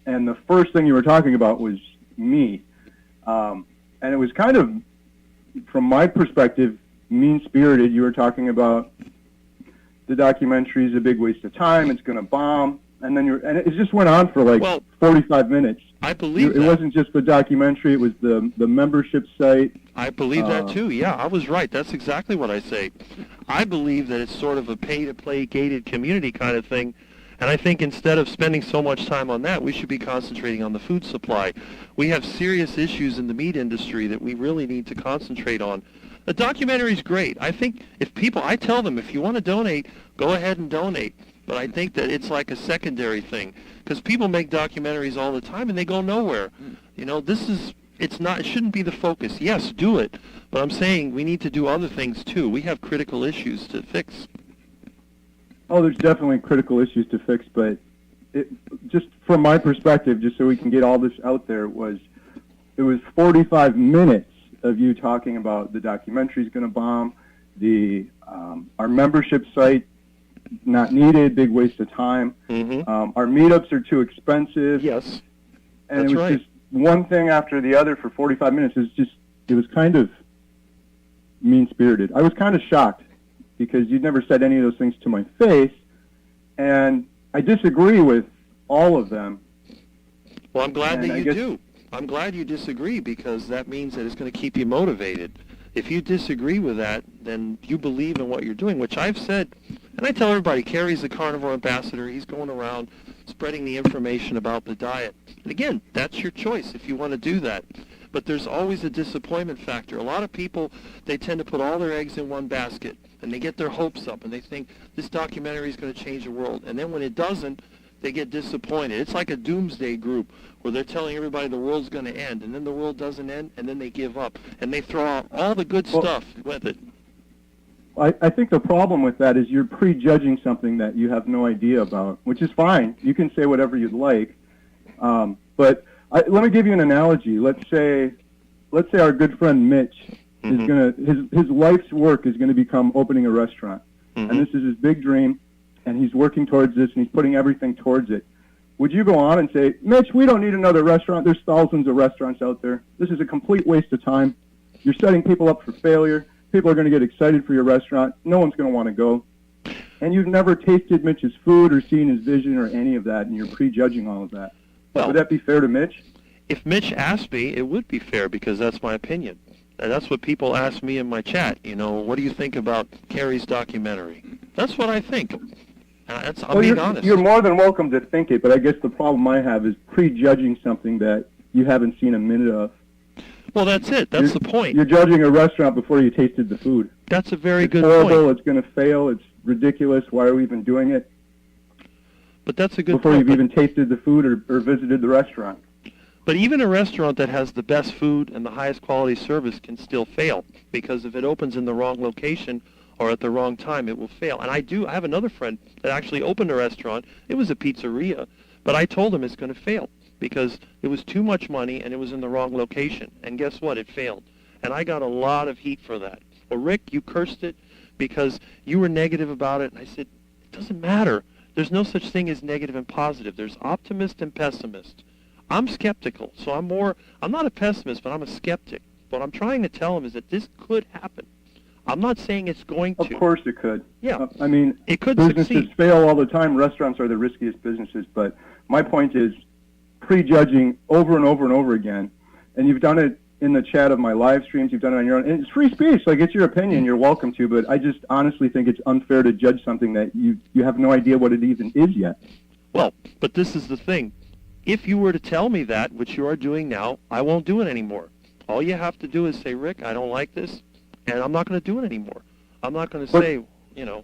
and the first thing you were talking about was me. And it was kind of, from my perspective, mean-spirited. You were talking about the documentary is a big waste of time. It's going to bomb. And then it just went on for like 45 minutes. I believe that. It wasn't just the documentary, it was the membership site. I believe that too. Yeah, I was right. That's exactly what I say. I believe that it's sort of a pay-to-play gated community kind of thing. And I think instead of spending so much time on that, we should be concentrating on the food supply. We have serious issues in the meat industry that we really need to concentrate on. The documentary's great. I think I tell them, if you want to donate, go ahead and donate. But I think that it's like a secondary thing, because people make documentaries all the time and they go nowhere. You know, it shouldn't be the focus. Yes, do it. But I'm saying we need to do other things too. We have critical issues to fix. Oh, there's definitely critical issues to fix, but just from my perspective, just so we can get all this out there, it was 45 minutes of you talking about the documentary's going to bomb, our membership site not needed, big waste of time. Our meetups are too expensive. Yes, and it was just one thing after the other for 45 minutes. It was kind of mean-spirited. I was kind of shocked, because you'd never said any of those things to my face, and I disagree with all of them. Well, I'm glad that you do. I'm glad you disagree, because that means that it's going to keep you motivated. If you disagree with that, then you believe in what you're doing, which I've said, and I tell everybody, Kerry's the carnivore ambassador. He's going around spreading the information about the diet. And again, that's your choice if you want to do that. But there's always a disappointment factor. A lot of people, they tend to put all their eggs in one basket, and they get their hopes up, and they think this documentary is going to change the world. And then when it doesn't, they get disappointed. It's like a doomsday group where they're telling everybody the world's going to end, and then the world doesn't end, and then they give up. And they throw out all the good stuff with it. I think the problem with that is you're prejudging something that you have no idea about, which is fine. You can say whatever you'd like. But let me give you an analogy. Let's say our good friend Mitch is his life's work is going to become opening a restaurant. And this is his big dream, and he's working towards this, and he's putting everything towards it. Would you go on and say, Mitch, we don't need another restaurant. There's thousands of restaurants out there. This is a complete waste of time. You're setting people up for failure. People are going to get excited for your restaurant. No one's going to want to go. And you've never tasted Mitch's food or seen his vision or any of that, and you're prejudging all of that. Well, would that be fair to Mitch? If Mitch asked me, it would be fair, because that's my opinion. And that's what people ask me in my chat. You know, what do you think about Kerry's documentary? That's what I think. I'm being honest. You're more than welcome to think it, but I guess the problem I have is prejudging something that you haven't seen a minute of. Well, that's it. That's the point. You're judging a restaurant before you tasted the food. That's a very good point. It's horrible. point. It's going to fail. It's ridiculous. Why are we even doing it? But that's a good before point. You've even tasted the food or visited the restaurant. But even a restaurant that has the best food and the highest quality service can still fail, because if it opens in the wrong location or at the wrong time, it will fail. And I have another friend that actually opened a restaurant. It was a pizzeria, but I told him it's going to fail because it was too much money and it was in the wrong location. And guess what? It failed. And I got a lot of heat for that. Well, Rick, you cursed it because you were negative about it. And I said, it doesn't matter. There's no such thing as negative and positive. There's optimist and pessimist. I'm skeptical, so I'm not a pessimist, but I'm a skeptic. What I'm trying to tell him is that this could happen. I'm not saying it's going to. Of course it could. Yeah. I mean, it could businesses succeed. Fail all the time. Restaurants are the riskiest businesses. But my point is prejudging over and over and over again. And you've done it in the chat of my live streams. You've done it on your own. And it's free speech. Like, it's your opinion. You're welcome to. But I just honestly think it's unfair to judge something that you have no idea what it even is yet. Well, but this is the thing. If you were to tell me that, which you are doing now, I won't do it anymore. All you have to do is say, Rick, I don't like this, and I'm not going to do it anymore. I'm not going to say, you know.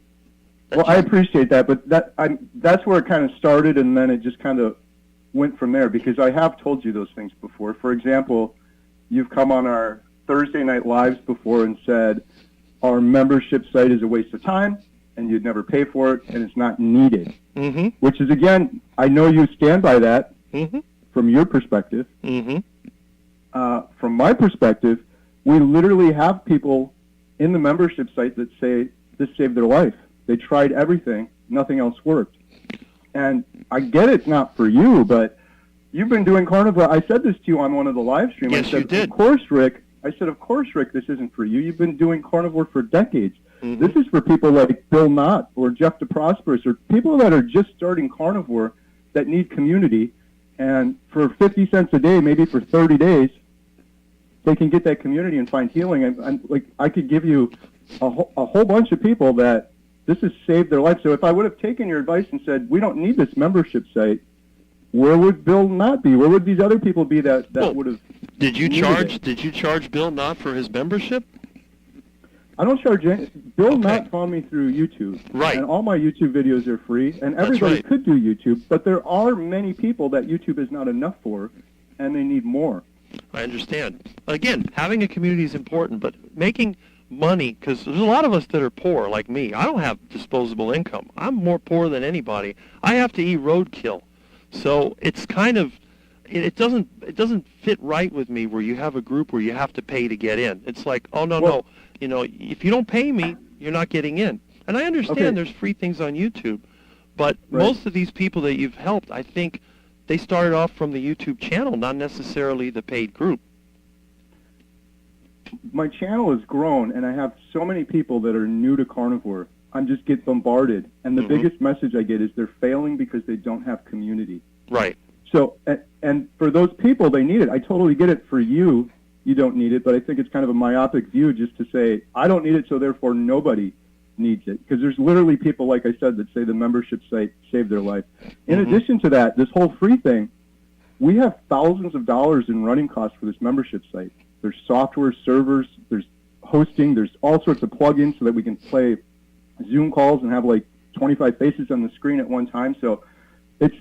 Well, I appreciate that, but that's where it kind of started, and then it just kind of went from there, because I have told you those things before. For example, you've come on our Thursday night lives before and said, our membership site is a waste of time, and you'd never pay for it, and it's not needed. Mm-hmm. Which is, again, I know you stand by that. Mm-hmm. From your perspective. Mm-hmm. From my perspective, we literally have people in the membership site that say this saved their life. They tried everything. Nothing else worked. And I get it's not for you, but you've been doing carnivore. I said this to you on one of the live streams. Yes, I said, you did. Of course, Rick, this isn't for you. You've been doing carnivore for decades. Mm-hmm. This is for people like Bill Knott or Jeff DeProsperous or people that are just starting carnivore that need community. And for 50 cents a day, maybe for 30 days, they can get that community and find healing. And like, I could give you a whole bunch of people that this has saved their life. So if I would have taken your advice and said, we don't need this membership site, where would Bill not be? Where would these other people be that would have? Did you charge Bill Knott for his membership? I don't charge any. Bill Knott found me through YouTube. Right. And all my YouTube videos are free, and everybody could do YouTube, but there are many people that YouTube is not enough for, and they need more. I understand. Again, having a community is important, but making money, because there's a lot of us that are poor, like me. I don't have disposable income. I'm more poor than anybody. I have to eat roadkill. So it's kind of, it doesn't fit right with me where you have a group where you have to pay to get in. It's like, oh, no. You know, if you don't pay me, you're not getting in. And I understand there's free things on YouTube, but most of these people that you've helped, I think they started off from the YouTube channel, not necessarily the paid group. My channel has grown, and I have so many people that are new to carnivore. I just get bombarded, and the biggest message I get is they're failing because they don't have community. Right. So, and for those people, they need it. I totally get it. For you, you don't need it, but I think it's kind of a myopic view just to say, I don't need it, so therefore nobody needs it. Because there's literally people, like I said, that say the membership site saved their life. In addition to that, this whole free thing, we have thousands of dollars in running costs for this membership site. There's software, servers, there's hosting, there's all sorts of plugins so that we can play Zoom calls and have like 25 faces on the screen at one time. So it's,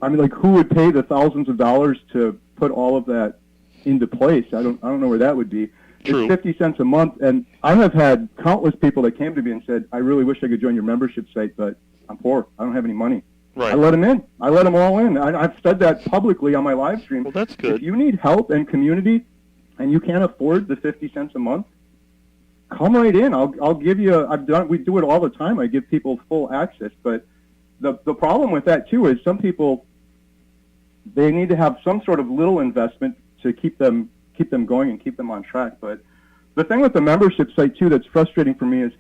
I mean, like, who would pay the thousands of dollars to put all of that into place? I don't know where that would be. True. It's 50 cents a month, and I have had countless people that came to me and said, I really wish I could join your membership site, but I'm poor. I don't have any money. Right. I let them in. I let them all in. I've said that publicly on my live stream. Well, that's good. If you need help and community and you can't afford the 50 cents a month, come right in. I'll give you, we do it all the time. I give people full access, but the problem with that too is some people, they need to have some sort of little investment to keep them going and keep them on track. But the thing with the membership site too that's frustrating for me is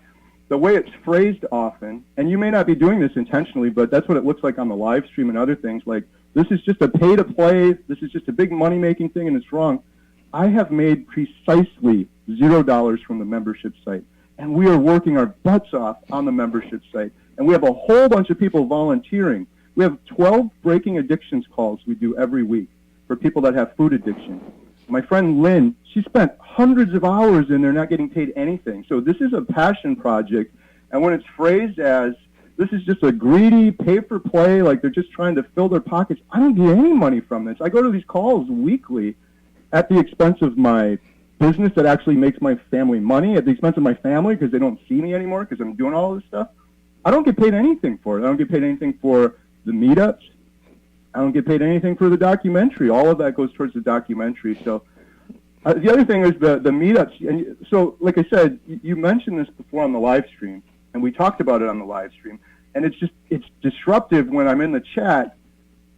the way it's phrased often, and you may not be doing this intentionally, but that's what it looks like on the live stream and other things, like, this is just a pay-to-play, this is just a big money-making thing, and it's wrong. I have made precisely $0 from the membership site, and we are working our butts off on the membership site, and we have a whole bunch of people volunteering. We have 12 breaking addictions calls we do every week for people that have food addiction. My friend Lynn, she spent hundreds of hours in there not getting paid anything. So this is a passion project, and when it's phrased as, this is just a greedy pay-for-play, like they're just trying to fill their pockets, I don't get any money from this. I go to these calls weekly at the expense of my business that actually makes my family money, at the expense of my family because they don't see me anymore because I'm doing all this stuff. I don't get paid anything for it. I don't get paid anything for the meetups. I don't get paid anything for the documentary. All of that goes towards the documentary. So the other thing is the meetups. And so, like I said, you mentioned this before on the live stream, and we talked about it on the live stream. And it's disruptive when I'm in the chat,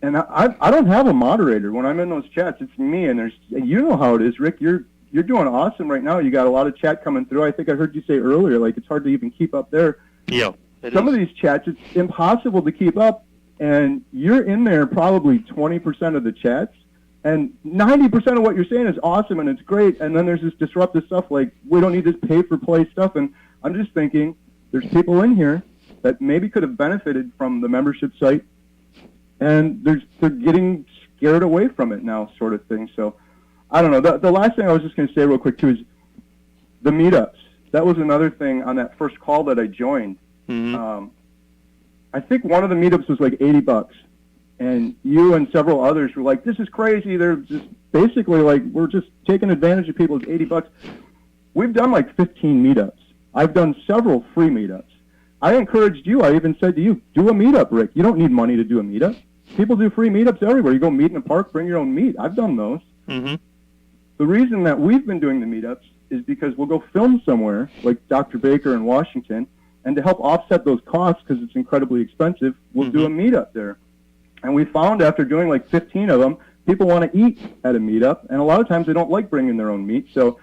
and I don't have a moderator when I'm in those chats. It's me, and you know how it is, Rick. You're doing awesome right now. You got a lot of chat coming through. I think I heard you say earlier, like, it's hard to even keep up there. Yeah. Some of these chats, it's impossible to keep up. And you're in there probably 20% of the chats, and 90% of what you're saying is awesome and it's great, and then there's this disruptive stuff like, we don't need this pay-for-play stuff, and I'm just thinking, there's people in here that maybe could have benefited from the membership site, and they're getting scared away from it now, sort of thing. So, I don't know. The last thing I was just going to say real quick, too, is the meetups. That was another thing on that first call that I joined. I think one of the meetups was like $80, and you and several others were like, this is crazy. They're just basically like, we're just taking advantage of people. It's $80. We've done like 15 meetups. I've done several free meetups. I encouraged you. I even said to you, do a meetup, Rick. You don't need money to do a meetup. People do free meetups everywhere. You go meet in a park, bring your own meat. I've done those. The reason that we've been doing the meetups is because we'll go film somewhere, like Dr. Baker in Washington, and to help offset those costs, because it's incredibly expensive, we'll do a meetup there. And we found after doing like 15 of them, people want to eat at a meetup, and a lot of times they don't like bringing their own meat. So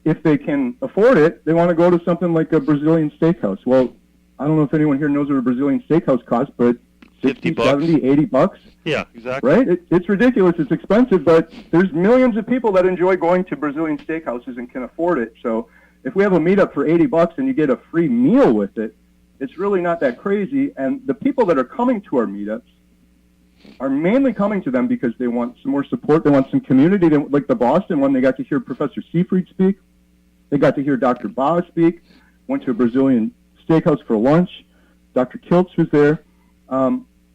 if they can afford it, they want to go to something like a Brazilian steakhouse. Well, I don't know if anyone here knows what a Brazilian steakhouse costs, but 60, $50. 70, 80 bucks. Yeah, exactly. Right? It's ridiculous. It's expensive, but there's millions of people that enjoy going to Brazilian steakhouses and can afford it. So if we have a meetup for 80 bucks and you get a free meal with it, it's really not that crazy. And the people that are coming to our meetups are mainly coming to them because they want some more support. They want some community. Like the Boston one, they got to hear Professor Seafried speak. They got to hear Dr. Ba speak. Went to a Brazilian steakhouse for lunch. Dr. Kiltz was there.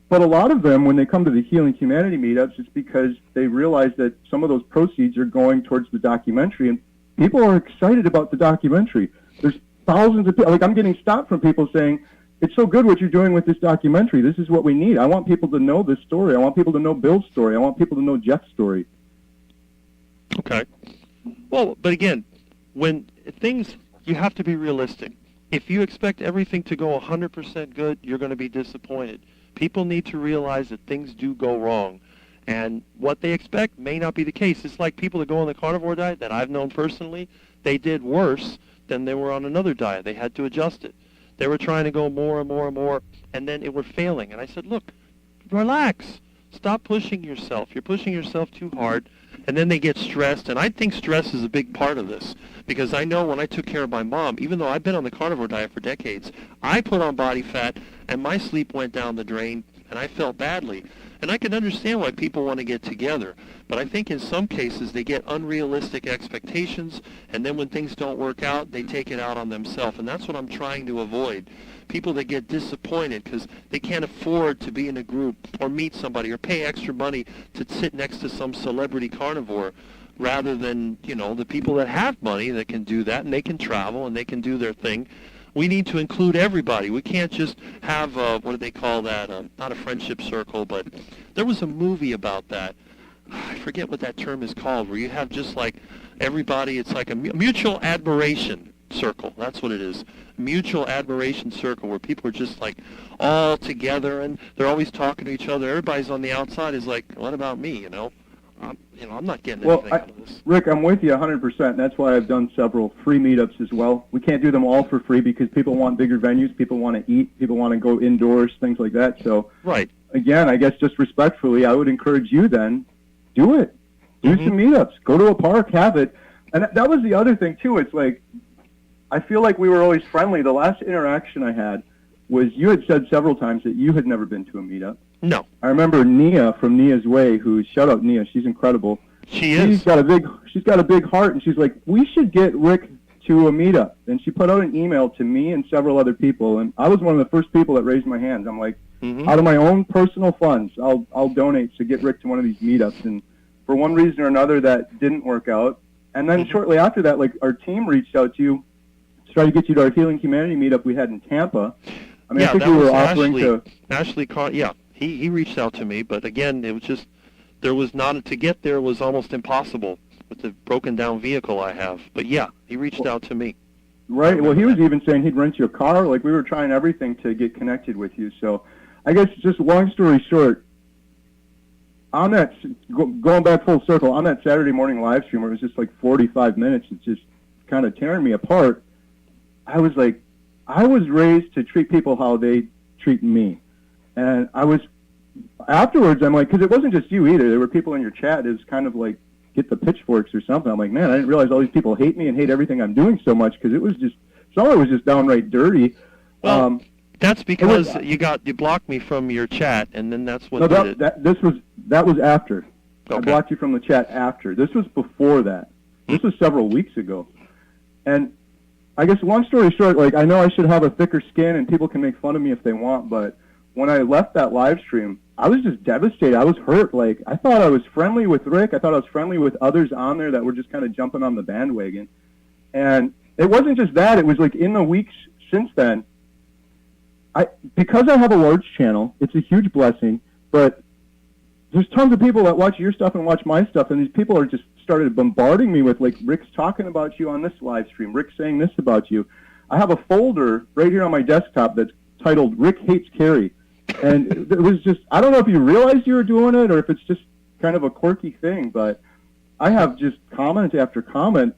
But a lot of them, when they come to the Healing Humanity meetups, it's because they realize that some of those proceeds are going towards the documentary, and people are excited about the documentary. There's thousands of people. Like, I'm getting stopped from people saying, it's so good what you're doing with this documentary. This is what we need. I want people to know this story. I want people to know Bill's story. I want people to know Jeff's story. Okay. Well, but again, when things, you have to be realistic. If you expect everything to go 100% good, you're going to be disappointed. People need to realize that things do go wrong. And what they expect may not be the case. It's like people that go on the carnivore diet that I've known personally, they did worse than they were on another diet. They had to adjust it. They were trying to go more and more and more, and then it were failing. And I said, look, relax. Stop pushing yourself. You're pushing yourself too hard. And then they get stressed. And I think stress is a big part of this, because I know when I took care of my mom, even though I've been on the carnivore diet for decades, I put on body fat, and my sleep went down the drain, and I felt badly. And I can understand why people want to get together. But I think in some cases they get unrealistic expectations, and then when things don't work out, they take it out on themselves. And that's what I'm trying to avoid. People that get disappointed because they can't afford to be in a group or meet somebody or pay extra money to sit next to some celebrity carnivore, rather than, you know, the people that have money that can do that and they can travel and they can do their thing. We need to include everybody. We can't just have, what do they call that, not a friendship circle, but there was a movie about that. I forget what that term is called, where you have just like everybody, it's like a mutual admiration circle. That's what it is. Mutual admiration circle, where people are just like all together and they're always talking to each other. Everybody's on the outside is like, what about me, you know? I'm not getting anything out of this. Rick, I'm with you 100%. That's why I've done several free meetups as well. We can't do them all for free because people want bigger venues, people want to eat, people want to go indoors, things like that. So, right. Again, I guess just respectfully, I would encourage you then, do it. Do some meetups. Go to a park, have it. And that was the other thing, too. It's like, I feel like we were always friendly. The last interaction I had was you had said several times that you had never been to a meetup. No. I remember Nia from Nia's Way, who, shout out Nia, she's incredible. She is. She's got a big heart, and she's like, we should get Rick to a meetup. And she put out an email to me and several other people, and I was one of the first people that raised my hand. I'm like, out of my own personal funds, I'll donate to get Rick to one of these meetups. And for one reason or another, that didn't work out. And then shortly after that, like, our team reached out to you to try to get you to our Healing Humanity meetup we had in Tampa. I mean, yeah, I think that we were was offering Ashley. Yeah, he reached out to me, but again, it was just, there was not, to get there was almost impossible with the broken down vehicle I have. But yeah, he reached out to me. Right. Well, he was even saying he'd rent you a car. Like, we were trying everything to get connected with you. So, I guess just long story short, on that, going back full circle, on that Saturday morning live stream where it was just like 45 minutes, it's just kind of tearing me apart. I was like, I was raised to treat people how they treat me. And I was, afterwards, I'm like, because it wasn't just you either. There were people in your chat. It was kind of like, get the pitchforks or something. I'm like, man, I didn't realize all these people hate me and hate everything I'm doing so much, because it was just, some of it was just downright dirty. Well, that's because you blocked me from your chat, and then that's what did it. That was after. Okay. I blocked you from the chat after. This was before that. This was several weeks ago. And I guess long story short, like, I know I should have a thicker skin and people can make fun of me if they want, but when I left that live stream, I was just devastated. I was hurt. Like, I thought I was friendly with Rick. I thought I was friendly with others on there that were just kind of jumping on the bandwagon. And it wasn't just that. It was like in the weeks since then, because I have a large channel, it's a huge blessing, but there's tons of people that watch your stuff and watch my stuff, and these people are just started bombarding me with, like, Rick's talking about you on this live stream, Rick's saying this about you. I have a folder right here on my desktop that's titled Rick Hates Kerry. And it was just, I don't know if you realized you were doing it or if it's just kind of a quirky thing, but I have just comment after comment.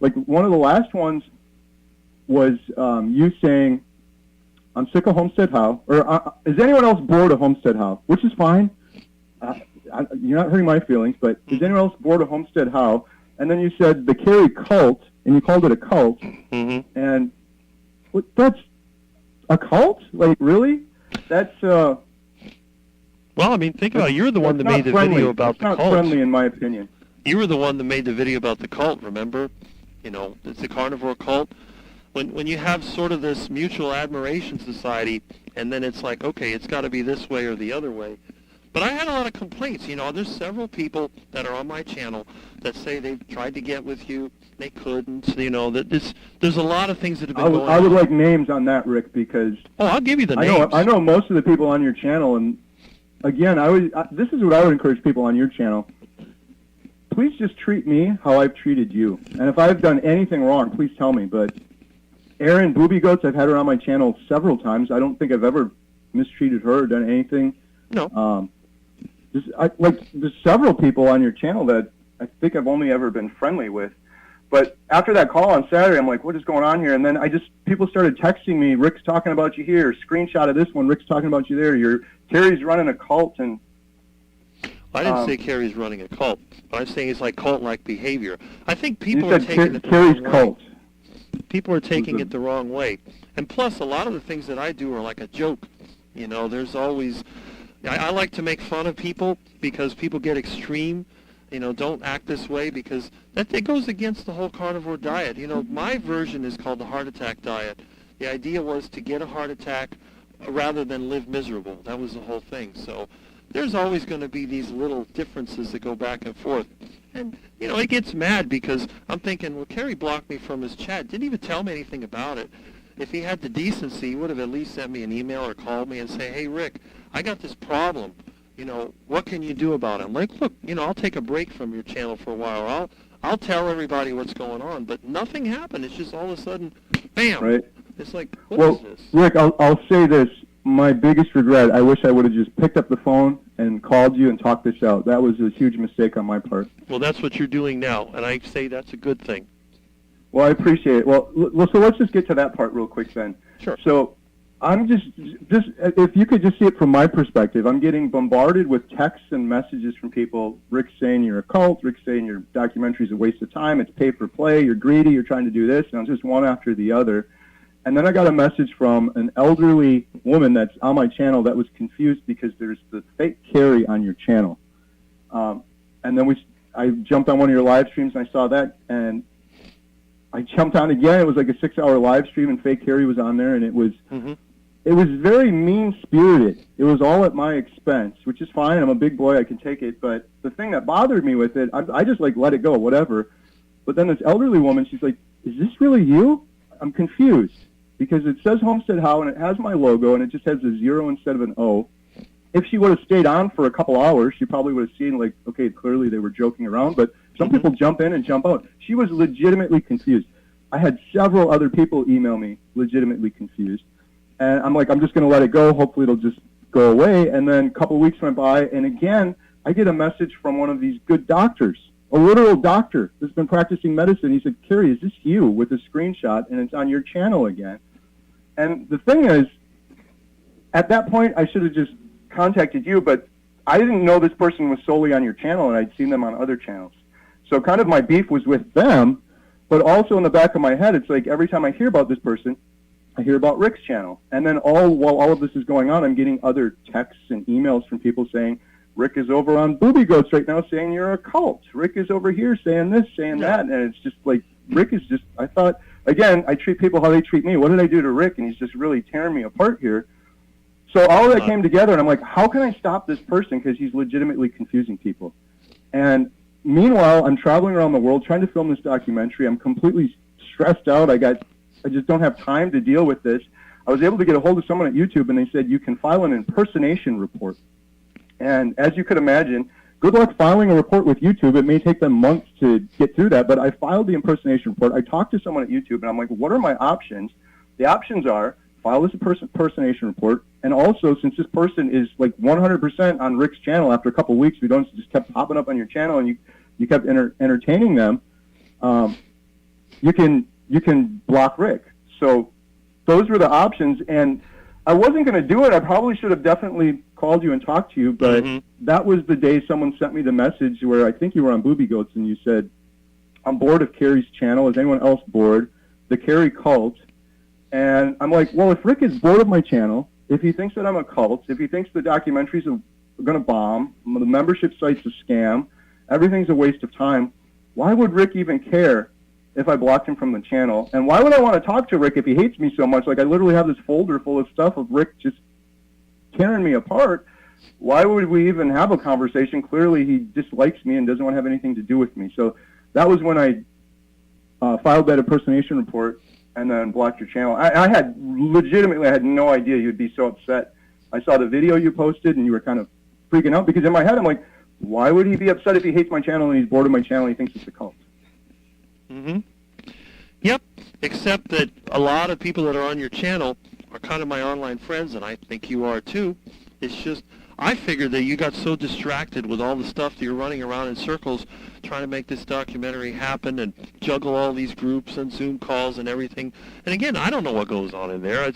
Like, one of the last ones was you saying, I'm sick of HomesteadHow. Or is anyone else bored of HomesteadHow? Which is fine. You're not hurting my feelings, but is anyone else bored of HomesteadHow? And then you said the Kerry cult, and you called it a cult. Mm-hmm. And that's a cult? Like, really? That's well, I mean, think about it. You're the one that made the video about the cult. It's not friendly, in my opinion. You were the one that made the video about the cult, remember? You know, it's a carnivore cult. When you have sort of this mutual admiration society, and then it's like, okay, it's got to be this way or the other way. But I had a lot of complaints. You know, there's several people that are on my channel that say they've tried to get with you, they couldn't. You know, that there's a lot of things that have been going on. I would like names on that, Rick, because I'll give you the names. I know most of the people on your channel, and again, this is what I would encourage people on your channel. Please just treat me how I've treated you, and if I've done anything wrong, please tell me. But Erin Booby Goats, I've had her on my channel several times. I don't think I've ever mistreated her or done anything. No. There's several people on your channel that I think I've only ever been friendly with. But after that call on Saturday, I'm like, what is going on here? And then people started texting me, Rick's talking about you here, screenshot of this one, Rick's talking about you there, Kerry's running a cult. And I didn't say Kerry's running a cult, but I'm saying it's like cult-like behavior. I think people you are said taking it the Kerry's wrong cult. way. People are taking it the wrong way. And plus, a lot of the things that I do are like a joke. You know, there's always... I like to make fun of people because people get extreme. You know, don't act this way because it goes against the whole carnivore diet. You know, my version is called the heart attack diet. The idea was to get a heart attack rather than live miserable. That was the whole thing. So there's always going to be these little differences that go back and forth. And, you know, it gets mad because I'm thinking, well, Kerry blocked me from his chat. Didn't even tell me anything about it. If he had the decency, he would have at least sent me an email or called me and say, hey, Rick, I got this problem. You know, what can you do about it? I'm like, look, you know, I'll take a break from your channel for a while. Or I'll tell everybody what's going on. But nothing happened. It's just all of a sudden, bam. Right. It's like, what is this? Rick, I'll say this. My biggest regret, I wish I would have just picked up the phone and called you and talked this out. That was a huge mistake on my part. Well, that's what you're doing now, and I say that's a good thing. Well, I appreciate it. Well, so let's just get to that part real quick then. Sure. So I'm just if you could just see it from my perspective, I'm getting bombarded with texts and messages from people. Rick's saying you're a cult. Rick's saying your documentary's a waste of time. It's pay for play. You're greedy. You're trying to do this. And it's just one after the other. And then I got a message from an elderly woman that's on my channel that was confused because there's the fake Kerry on your channel. And then I jumped on one of your live streams and I saw that, and I jumped on again. It was like a 6-hour live stream, and fake Kerry was on there, and it was very mean-spirited. It was all at my expense, which is fine. I'm a big boy. I can take it. But the thing that bothered me with it, I just like let it go, whatever. But then this elderly woman, she's like, is this really you? I'm confused because it says HomesteadHow, and it has my logo, and it just has a 0 instead of an O. If she would have stayed on for a couple hours, she probably would have seen, like, okay, clearly they were joking around, but some people jump in and jump out. She was legitimately confused. I had several other people email me legitimately confused. And I'm like, I'm just going to let it go. Hopefully it'll just go away. And then a couple of weeks went by, and again, I get a message from one of these good doctors, a literal doctor that's been practicing medicine. He said, Kerry, is this you, with a screenshot, and it's on your channel again. And the thing is, at that point, I should have just contacted you, but I didn't know this person was solely on your channel, and I'd seen them on other channels. So kind of my beef was with them, but also in the back of my head, it's like every time I hear about this person, I hear about Rick's channel. And then while all of this is going on, I'm getting other texts and emails from people saying, Rick is over on Booby Goats right now saying you're a cult. Rick is over here saying this, saying that. And it's just like, Rick is just, I thought, again, I treat people how they treat me. What did I do to Rick? And he's just really tearing me apart here. So all of that came together, and I'm like, how can I stop this person? Because he's legitimately confusing people. And meanwhile, I'm traveling around the world trying to film this documentary. I'm completely stressed out. I just don't have time to deal with this. I was able to get a hold of someone at YouTube, and they said, you can file an impersonation report. And as you could imagine, good luck filing a report with YouTube. It may take them months to get through that, but I filed the impersonation report. I talked to someone at YouTube, and I'm like, what are my options? The options are file this impersonation report, and also, since this person is like 100% on Rick's channel, after a couple of weeks, we don't just kept popping up on your channel, and you kept entertaining them, you can block Rick. So those were the options, and I wasn't going to do it. I probably should have definitely called you and talked to you, but that was the day someone sent me the message where I think you were on Booby Goats, and you said, I'm bored of Kerry's channel. Is anyone else bored? The Kerry cult. And I'm like, well, if Rick is bored of my channel, if he thinks that I'm a cult, if he thinks the documentaries are going to bomb, the membership site's a scam, everything's a waste of time, why would Rick even care if I blocked him from the channel? And why would I want to talk to Rick if he hates me so much? Like, I literally have this folder full of stuff of Rick just tearing me apart. Why would we even have a conversation? Clearly he dislikes me and doesn't want to have anything to do with me. So that was when I filed that impersonation report and then blocked your channel. I had no idea you'd be so upset. I saw the video you posted, and you were kind of freaking out, because in my head I'm like, why would he be upset if he hates my channel and he's bored of my channel and he thinks it's a cult? Yep, except that a lot of people that are on your channel are kind of my online friends, and I think you are too. It's just, I figured that you got so distracted with all the stuff that you're running around in circles trying to make this documentary happen and juggle all these groups and Zoom calls and everything. And again, I don't know what goes on in there.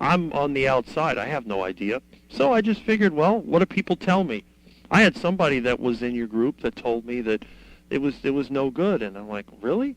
I'm on the outside. I have no idea. So I just figured, well, what do people tell me? I had somebody that was in your group that told me that it was no good, and I'm like, really?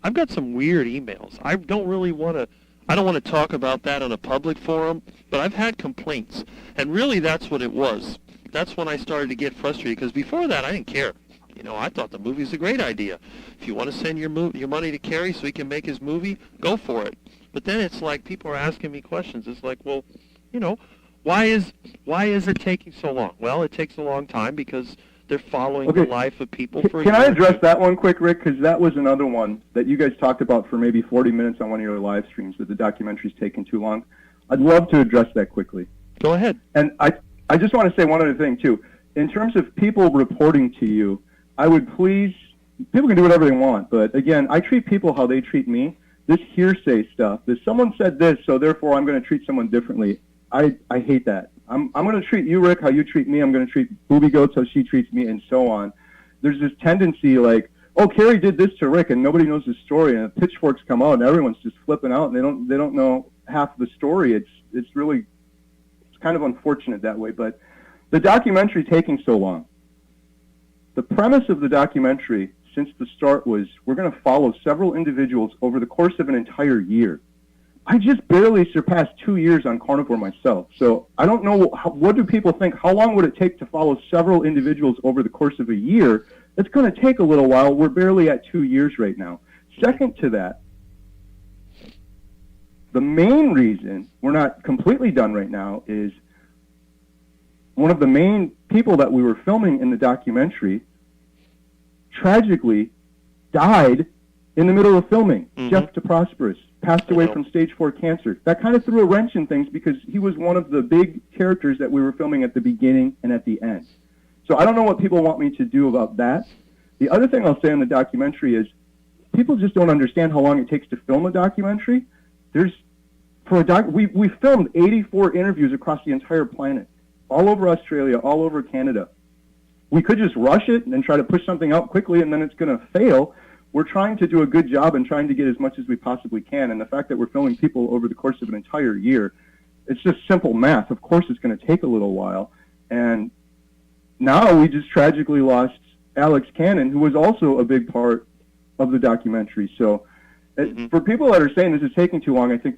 I've got some weird emails. I don't want to talk about that on a public forum, but I've had complaints, and really that's what it was. That's when I started to get frustrated, because before that I didn't care. You know, I thought the movie's a great idea. If you want to send your money to Kerry so he can make his movie, go for it. But then it's like people are asking me questions. It's like, well, you know, why is it taking so long? Well, it takes a long time because they're following the life of people for a year. Can I address that one quick, Rick? Because that was another one that you guys talked about for maybe 40 minutes on one of your live streams, that the documentary's taken too long. I'd love to address that quickly. Go ahead. And I just want to say one other thing, too. In terms of people reporting to you, I would please, people can do whatever they want, but again, I treat people how they treat me. This hearsay stuff, that someone said this, so therefore I'm going to treat someone differently, I hate that. I'm going to treat you, Rick, how you treat me. I'm going to treat Booby Goats how she treats me, and so on. There's this tendency like, oh, Kerry did this to Rick, and nobody knows the story, and the pitchforks come out, and everyone's just flipping out, and they don't know half the story. It's kind of unfortunate that way. But the documentary taking so long, the premise of the documentary since the start was we're going to follow several individuals over the course of an entire year. I just barely surpassed 2 years on carnivore myself, so I don't know, what do people think? How long would it take to follow several individuals over the course of a year? It's going to take a little while. We're barely at 2 years right now. Second to that, the main reason we're not completely done right now is one of the main people that we were filming in the documentary tragically died in the middle of filming. Jeff DeProsperous passed away from stage 4 cancer. That kind of threw a wrench in things because he was one of the big characters that we were filming at the beginning and at the end. So I don't know what people want me to do about that. The other thing I'll say in the documentary is people just don't understand how long it takes to film a documentary. We filmed 84 interviews across the entire planet, all over Australia, all over Canada. We could just rush it and try to push something out quickly, and then it's going to fail. We're trying to do a good job and trying to get as much as we possibly can, and the fact that we're filming people over the course of an entire year, it's just simple math. Of course it's going to take a little while, and now we just tragically lost Alex Cannon, who was also a big part of the documentary. So for people that are saying this is taking too long, I think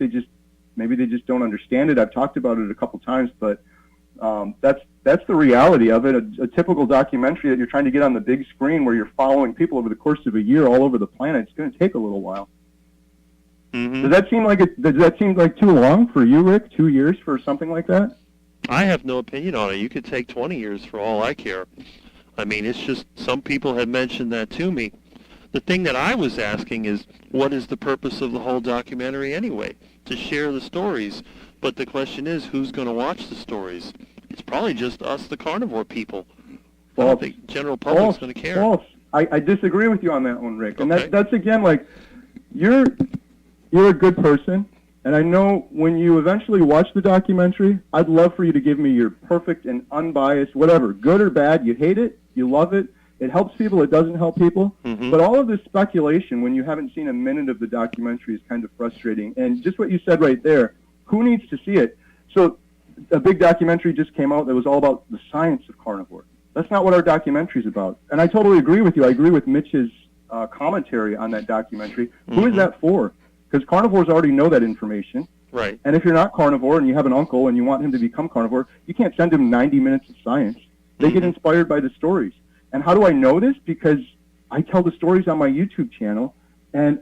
maybe they just don't understand it. I've talked about it a couple times, but that's the reality of it. A typical documentary that you're trying to get on the big screen where you're following people over the course of a year all over the planet, it's going to take a little while. Does that seem like too long for you, Rick? 2 years for something like that? I have no opinion on it. You could take 20 years for all I care. I mean, it's just some people have mentioned that to me. The thing that I was asking is, what is the purpose of the whole documentary anyway? To share the stories. But the question is, who's going to watch the stories? It's probably just us, the carnivore people. I don't think the general public's going to care. False. I disagree with you on that one, Rick. And that's again, like, you're a good person, and I know when you eventually watch the documentary, I'd love for you to give me your perfect and unbiased, whatever, good or bad, you hate it, you love it, it helps people, it doesn't help people. But all of this speculation, when you haven't seen a minute of the documentary, is kind of frustrating. And just what you said right there, who needs to see it? So a big documentary just came out that was all about the science of carnivore. That's not what our documentary is about. And I totally agree with you. I agree with Mitch's commentary on that documentary. Who is that for? Because carnivores already know that information. Right. And if you're not carnivore and you have an uncle and you want him to become carnivore, you can't send him 90 minutes of science. They get inspired by the stories. And how do I know this? Because I tell the stories on my YouTube channel, and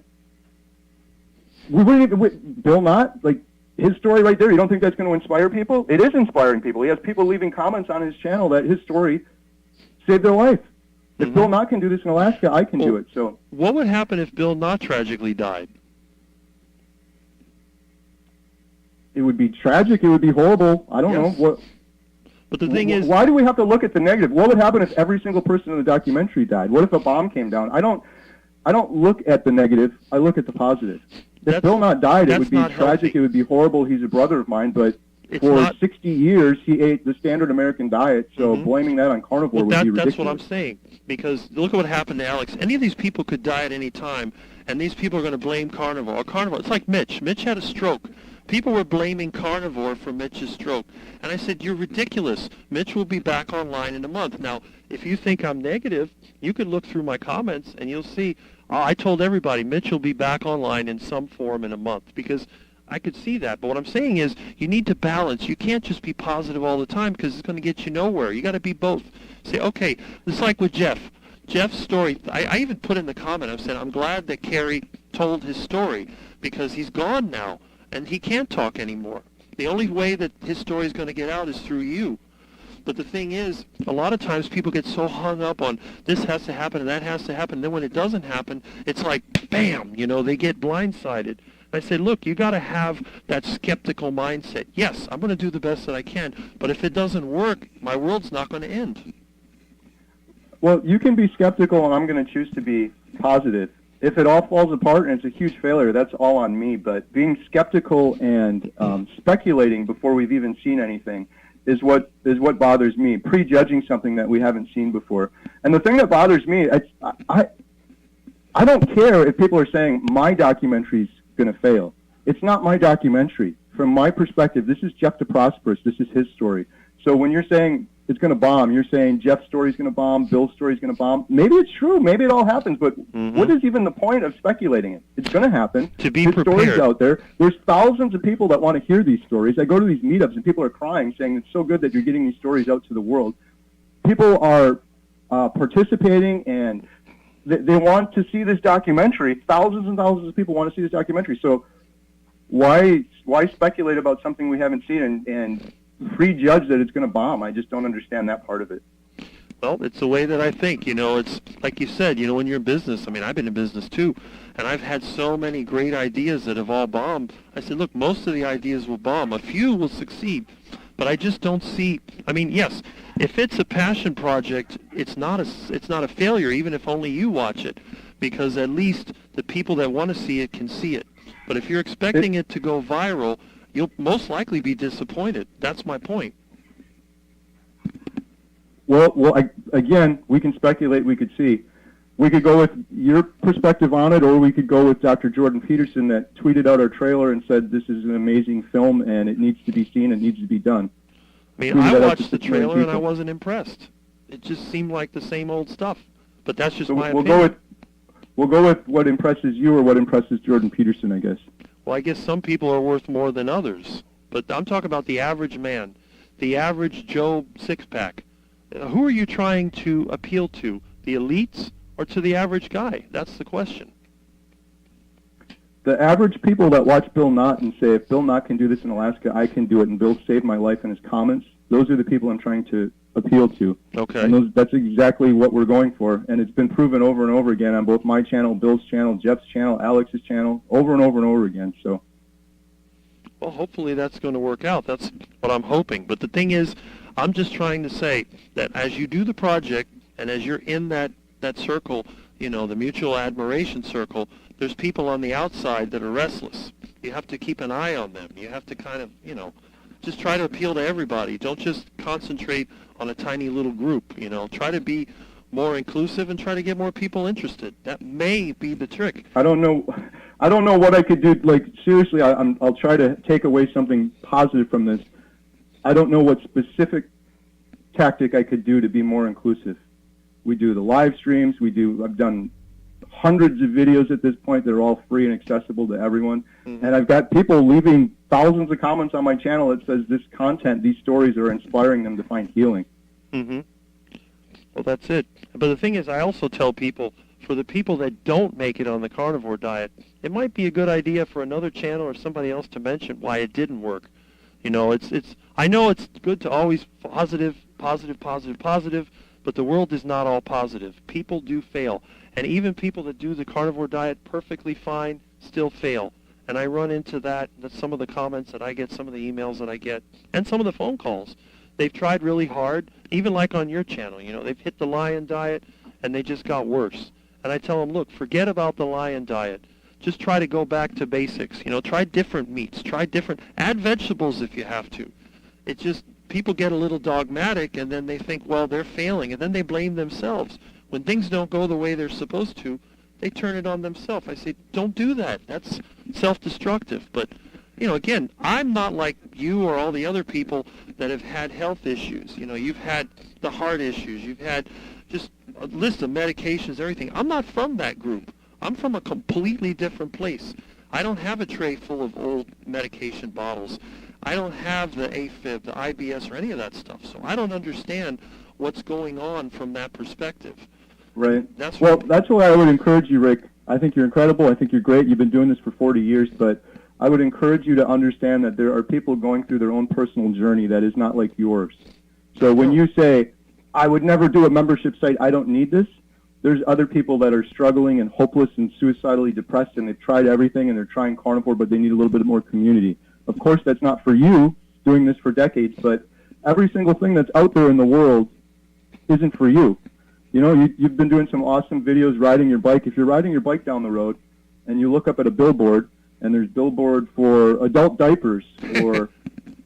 Bill Knott, like his story right there, you don't think that's going to inspire people? It is inspiring people. He has people leaving comments on his channel that his story saved their life. If Bill Knott can do this in Alaska, I can do it. So, what would happen if Bill Knott tragically died? It would be tragic. It would be horrible. I don't know what. But the thing is, why do we have to look at the negative? What would happen if every single person in the documentary died? What if a bomb came down? I don't look at the negative. I look at the positive. If Bill Knott died, it would be tragic. Healthy. It would be horrible. He's a brother of mine, but for 60 years he ate the standard American diet. So blaming that on carnivore would be ridiculous. That's what I'm saying. Because look at what happened to Alex. Any of these people could die at any time, and these people are going to blame carnivore. It's like Mitch. Mitch had a stroke. People were blaming carnivore for Mitch's stroke. And I said, you're ridiculous. Mitch will be back online in a month. Now, if you think I'm negative, you can look through my comments and you'll see, I told everybody Mitch will be back online in some form in a month, because I could see that. But what I'm saying is you need to balance. You can't just be positive all the time, because it's going to get you nowhere. You got to be both. Say, okay, it's like with Jeff. Jeff's story, I even put in the comment, I said, I'm glad that Kerry told his story, because he's gone now. And he can't talk anymore. The only way that his story is going to get out is through you. But the thing is, a lot of times people get so hung up on this has to happen and that has to happen. And then when it doesn't happen, it's like, bam, they get blindsided. I say, look, you got to have that skeptical mindset. Yes, I'm going to do the best that I can. But if it doesn't work, my world's not going to end. Well, you can be skeptical, and I'm going to choose to be positive. If it all falls apart and it's a huge failure, that's all on me. But being skeptical and speculating before we've even seen anything is what bothers me. Prejudging something that we haven't seen before. And the thing that bothers me, I don't care if people are saying my documentary's going to fail. It's not my documentary. From my perspective, this is Jeff DeProsperous. This is his story. So when you're saying it's going to bomb, you're saying Jeff's story's going to bomb, Bill's story's going to bomb. Maybe it's true. Maybe it all happens. But what is even the point of speculating it? It's going to happen. To be There's prepared. Stories out there. There's thousands of people that want to hear these stories. I go to these meetups and people are crying, saying it's so good that you're getting these stories out to the world. People are participating, and they want to see this documentary. Thousands and thousands of people want to see this documentary. So why speculate about something we haven't seen and prejudge that it's going to bomb? I just don't understand that part of it. Well, it's the way that I think. It's like you said, when you're in business, I've been in business too, and I've had so many great ideas that have all bombed. I said, look, most of the ideas will bomb. A few will succeed, but I just don't see, yes, if it's a passion project, it's not a failure, even if only you watch it, because at least the people that want to see it can see it. But if you're expecting it to go viral, you'll most likely be disappointed. That's my point. Well, again, we can speculate. We could see. We could go with your perspective on it, or we could go with Dr. Jordan Peterson that tweeted out our trailer and said this is an amazing film and it needs to be seen, it needs to be done. I watched the trailer and I wasn't impressed. It just seemed like the same old stuff. But that's just my opinion. We'll go with what impresses you or what impresses Jordan Peterson, I guess. Well, I guess some people are worth more than others. But I'm talking about the average man, the average Joe six-pack. Who are you trying to appeal to, the elites or to the average guy? That's the question. The average people that watch Bill Knott and say, if Bill Knott can do this in Alaska, I can do it, and Bill saved my life in his comments, those are the people I'm trying to appeal to. Okay. And that's exactly what we're going for, and it's been proven over and over again on both my channel, Bill's channel, Jeff's channel, Alex's channel, over and over and over again. So. Well, hopefully that's going to work out. That's what I'm hoping. But the thing is, I'm just trying to say that as you do the project and as you're in that circle, the mutual admiration circle, there's people on the outside that are restless. You have to keep an eye on them. You have to kind of, just try to appeal to everybody. Don't just concentrate on a tiny little group, Try to be more inclusive and try to get more people interested. That may be the trick. I don't know what I could do. Like, seriously, I'll try to take away something positive from this. I don't know what specific tactic I could do to be more inclusive. We do the live streams. I've done hundreds of videos at this point that are all free and accessible to everyone. Mm-hmm. And I've got people leaving thousands of comments on my channel that says this content, these stories are inspiring them to find healing. Mm-hmm. Well, that's it. But the thing is, I also tell people, for the people that don't make it on the carnivore diet, it might be a good idea for another channel or somebody else to mention why it didn't work. You know, I know it's good to always positive, but the world is not all positive. People do fail. And even people that do the carnivore diet perfectly fine still fail. And I run into that's some of the comments that I get, some of the emails that I get, and some of the phone calls. They've tried really hard, even like on your channel. You know, they've hit the lion diet, and they just got worse. And I tell them, look, forget about the lion diet. Just try to go back to basics. You know, try different meats. Add vegetables if you have to. It's just, people get a little dogmatic, and then they think, well, they're failing, and then they blame themselves. When things don't go the way they're supposed to, they turn it on themselves. I say, don't do that. That's self-destructive. But, you know, again, I'm not like you or all the other people that have had health issues. You know, you've had the heart issues. You've had just a list of medications, everything. I'm not from that group. I'm from a completely different place. I don't have a tray full of old medication bottles. I don't have the AFib, the IBS, or any of that stuff. So I don't understand what's going on from that perspective. Right. That's why I would encourage you, Rick. I think you're incredible. I think you're great. You've been doing this for 40 years, but I would encourage you to understand that there are people going through their own personal journey that is not like yours. So when you say, I would never do a membership site, I don't need this, there's other people that are struggling and hopeless and suicidally depressed, and they've tried everything, and they're trying carnivore, but they need a little bit more community. Of course, that's not for you, doing this for decades, but every single thing that's out there in the world isn't for you. You know, you've been doing some awesome videos riding your bike. If you're riding your bike down the road and you look up at a billboard and there's billboard for adult diapers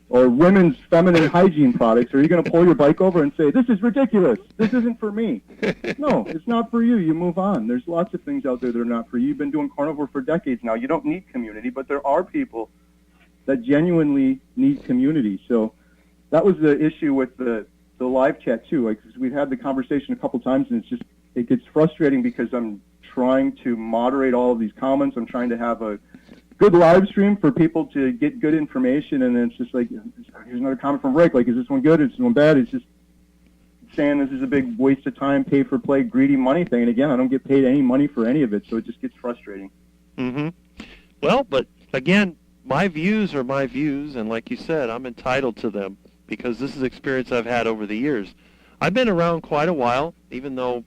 or women's feminine hygiene products, are you going to pull your bike over and say, this is ridiculous, this isn't for me? No, it's not for you. You move on. There's lots of things out there that are not for you. You've been doing carnivore for decades now. You don't need community, but there are people that genuinely need community. So that was the issue with the live chat too. Like, we've had the conversation a couple times, and it gets frustrating because I'm trying to moderate all of these comments. I'm trying to have a good live stream for people to get good information, and then it's just like, here's another comment from Rick. Like, is this one good? Is this one bad? It's just saying this is a big waste of time, pay for play, greedy money thing. And again, I don't get paid any money for any of it, so it just gets frustrating. Mm-hmm. Well, but again, my views are my views, and like you said, I'm entitled to them because this is experience I've had over the years. I've been around quite a while, even though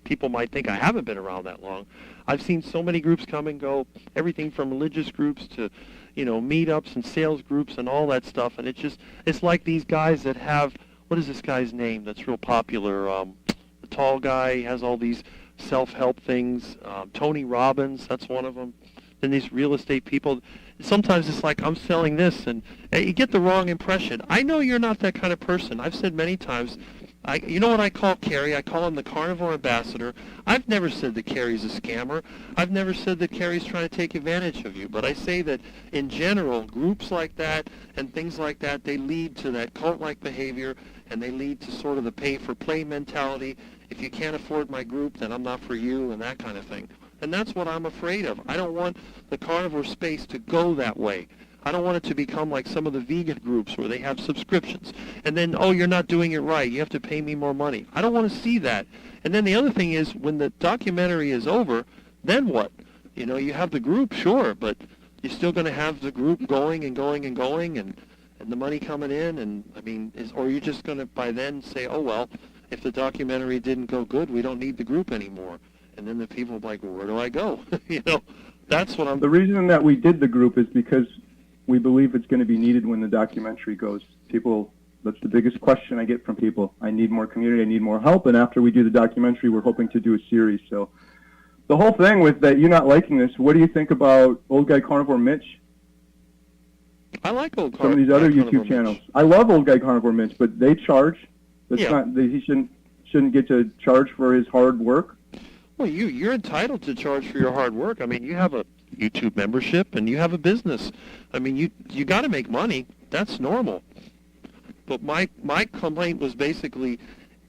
people might think I haven't been around that long. I've seen so many groups come and go, everything from religious groups to, you know, meetups and sales groups and all that stuff, and it's like these guys that have, what is this guy's name that's real popular? The tall guy, he has all these self-help things. Tony Robbins, that's one of them. Then these real estate people, sometimes it's like, I'm selling this, and you get the wrong impression. I know you're not that kind of person. I've said many times, you know what I call Kerry? I call him the carnivore ambassador. I've never said that Kerry's a scammer. I've never said that Kerry's trying to take advantage of you. But I say that in general, groups like that and things like that, they lead to that cult-like behavior, and they lead to sort of the pay-for-play mentality. If you can't afford my group, then I'm not for you, and that kind of thing. And that's what I'm afraid of. I don't want the carnivore space to go that way. I don't want it to become like some of the vegan groups where they have subscriptions. And then, oh, you're not doing it right. You have to pay me more money. I don't want to see that. And then the other thing is, when the documentary is over, then what? You know, you have the group, sure, but you're still going to have the group going and going and going and the money coming in. And, I mean, or you're just going to by then say, oh, well, if the documentary didn't go good, we don't need the group anymore. And then the people are like, well, where do I go? You know, that's what I'm... The reason that we did the group is because we believe it's going to be needed when the documentary goes. People, that's the biggest question I get from people. I need more community, I need more help, and after we do the documentary, we're hoping to do a series. So the whole thing with that, you not liking this, what do you think about Old Guy Carnivore Mitch? I like Old Some of these other YouTube channels. I love Old Guy Carnivore Mitch, but they charge. That's not, he shouldn't get to charge for his hard work. Well, you're entitled to charge for your hard work. I mean, you have a YouTube membership and you have a business. I mean, you got to make money. That's normal. But my complaint was basically,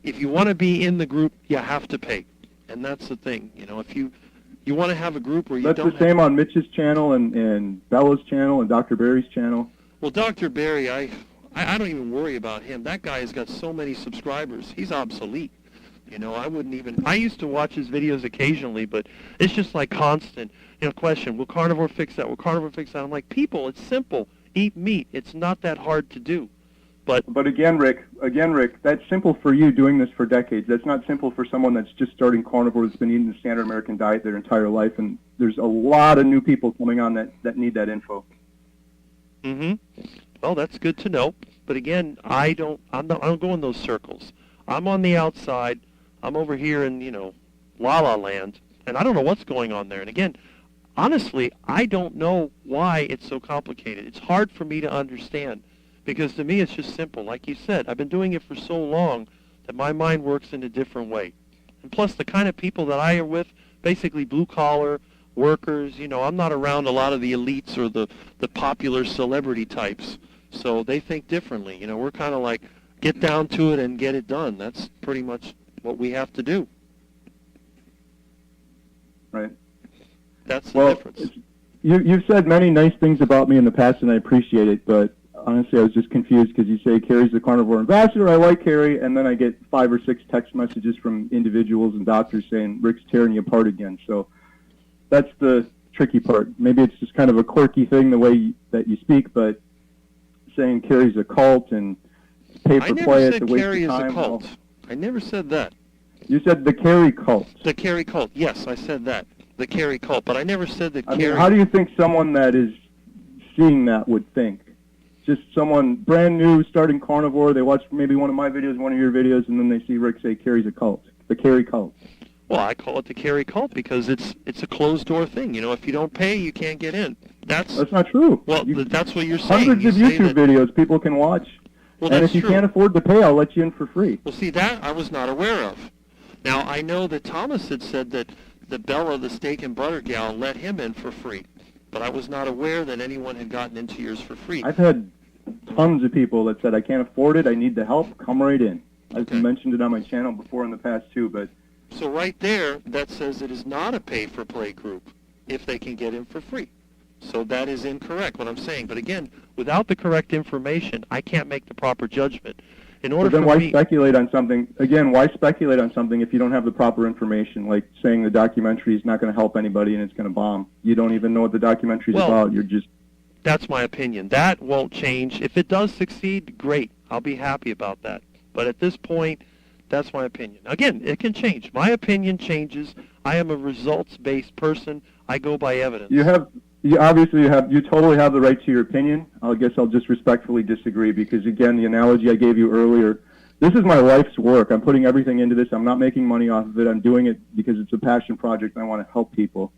if you want to be in the group, you have to pay. And that's the thing. If you want to have a group where you That's don't... the same on Mitch's channel and Bella's channel and Dr. Barry's channel. Well, Dr. Barry, I don't even worry about him. That guy has got so many subscribers. He's obsolete. I wouldn't even... I used to watch his videos occasionally, but it's just like constant, question, will carnivore fix that? Will carnivore fix that? I'm like, people, it's simple. Eat meat. It's not that hard to do. But again, Rick, that's simple for you doing this for decades. That's not simple for someone that's just starting carnivore, that's been eating the standard American diet their entire life, and there's a lot of new people coming on that need that info. Mm-hmm. Well, that's good to know. But again, I don't go in those circles. I'm on the outside. I'm over here in, La La Land, and I don't know what's going on there. And again, honestly, I don't know why it's so complicated. It's hard for me to understand, because to me it's just simple. Like you said, I've been doing it for so long that my mind works in a different way. And plus, the kind of people that I am with, basically blue-collar workers, I'm not around a lot of the elites or the popular celebrity types, so they think differently. We're kind of like, get down to it and get it done. That's pretty much what we have to do. Right. That's the difference. You've said many nice things about me in the past, and I appreciate it, but honestly, I was just confused because you say Kerry's the carnivore ambassador, I like Kerry, and then I get 5 or 6 text messages from individuals and doctors saying Rick's tearing you apart again. So that's the tricky part. Maybe it's just kind of a quirky thing, the way that you speak, but saying Kerry's a cult and pay for play, it's a waste of time. I never said Kerry is a cult. I never said that. You said the Kerry cult. The Kerry cult. Yes, I said that. The Kerry cult. But I never said that Kerry... how do you think someone that is seeing that would think? Just someone brand new, starting carnivore, they watch maybe one of my videos, one of your videos, and then they see Rick say Kerry's a cult. The Kerry cult. Well, I call it the Kerry cult because it's a closed-door thing. If you don't pay, you can't get in. That's not true. Well, that's what you're saying. Hundreds of YouTube videos people can watch. Well, and if you can't afford to pay, I'll let you in for free. Well, see, that I was not aware of. Now, I know that Thomas had said that the Bella, the steak and butter gal, let him in for free. But I was not aware that anyone had gotten into yours for free. I've had tons of people that said, I can't afford it, I need the help, come right in. I've mentioned it on my channel before in the past, too. But so right there, that says it is not a pay-for-play group if they can get in for free. So that is incorrect, what I'm saying. But again, without the correct information, I can't make the proper judgment. In order then why speculate on something? Again, why speculate on something if you don't have the proper information? Like saying the documentary is not going to help anybody and it's going to bomb. You don't even know what the documentary is about. You're just... That's my opinion. That won't change. If it does succeed, great. I'll be happy about that. But at this point, that's my opinion. Again, it can change. My opinion changes. I am a results-based person. I go by evidence. You totally have the right to your opinion. I guess I'll just respectfully disagree because, again, the analogy I gave you earlier, this is my life's work. I'm putting everything into this. I'm not making money off of it. I'm doing it because it's a passion project and I want to help people.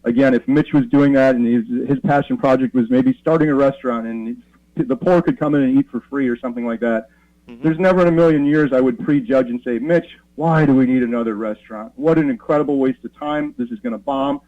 Again, if Mitch was doing that and his passion project was maybe starting a restaurant and the poor could come in and eat for free or something like that, there's never in a million years I would prejudge and say, Mitch, why do we need another restaurant? What an incredible waste of time. This is going to bomb.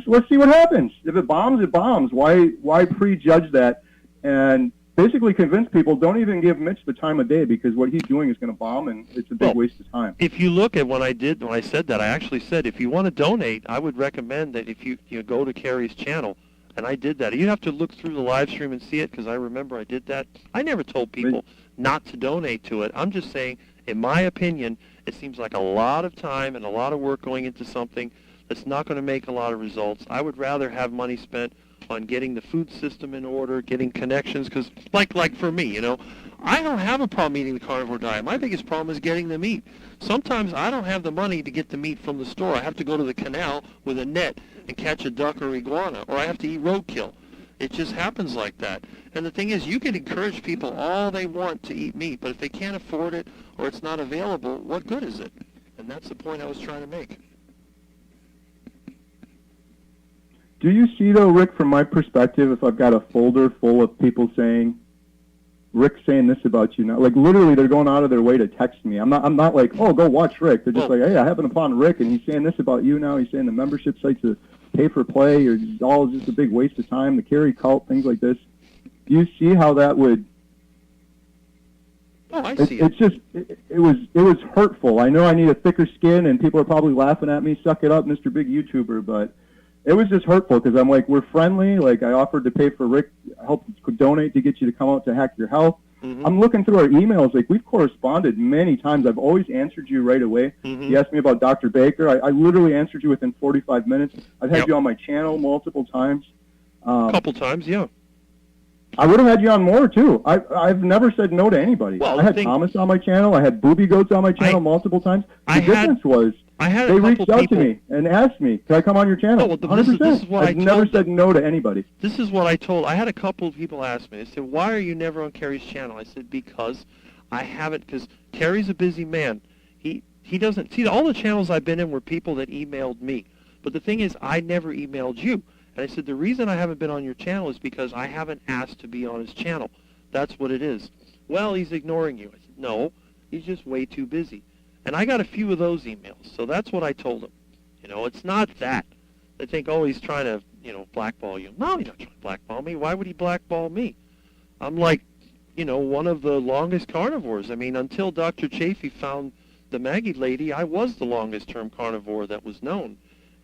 Let's see what happens. If it bombs, it bombs. Why prejudge that and basically convince people don't even give Mitch the time of day because what he's doing is going to bomb and it's a big waste of time. If you look at when I said that, I actually said if you want to donate, I would recommend that if you go to Kerry's channel, and I did that. You have to look through the live stream and see it because I remember I did that. I never told people not to donate to it. I'm just saying, in my opinion, it seems like a lot of time and a lot of work going into something that's not going to make a lot of results. I would rather have money spent on getting the food system in order, getting connections, because like for me, I don't have a problem eating the carnivore diet. My biggest problem is getting the meat. Sometimes I don't have the money to get the meat from the store. I have to go to the canal with a net and catch a duck or iguana, or I have to eat roadkill. It just happens like that. And the thing is, you can encourage people all they want to eat meat, but if they can't afford it or it's not available, what good is it? And that's the point I was trying to make. Do you see, though, Rick, from my perspective, if I've got a folder full of people saying, Rick's saying this about you now, like literally they're going out of their way to text me. I'm not like, oh, go watch Rick. They're just like, hey, I happen upon Rick, and he's saying this about you now. He's saying the membership site's a pay-for-play, or it's all just a big waste of time, the Kerry cult, things like this. Do you see how that would Oh, I see. It's just it was hurtful. I know I need a thicker skin, and people are probably laughing at me. Suck it up, Mr. Big YouTuber. But it was just hurtful because I'm like, we're friendly. Like, I offered to pay for Rick, help donate to get you to come out to Hack Your Health. Mm-hmm. I'm looking through our emails. Like, we've corresponded many times. I've always answered you right away. Mm-hmm. You asked me about Dr. Baker. I literally answered you within 45 minutes. I've had you on my channel multiple times. A couple times, yeah. I would have had you on more, too. I've never said no to anybody. Well, I had Thomas on my channel. I had Booby Goats on my channel multiple times. The difference was they reached out to me and asked me, can I come on your channel? Oh, well, this is what I've never said no to anybody. This is what I told. I had a couple of people ask me. They said, why are you never on Kerry's channel? I said, because I haven't, because Kerry's a busy man. He doesn't, see, all the channels I've been in were people that emailed me. But the thing is, I never emailed you. And I said, the reason I haven't been on your channel is because I haven't asked to be on his channel. That's what it is. Well, he's ignoring you. I said, no, he's just way too busy. And I got a few of those emails, so that's what I told him. You know, it's not that. They think, oh, he's trying to, blackball you. No, he's not trying to blackball me. Why would he blackball me? I'm like, one of the longest carnivores. I mean, until Dr. Chafee found the Maggie lady, I was the longest-term carnivore that was known.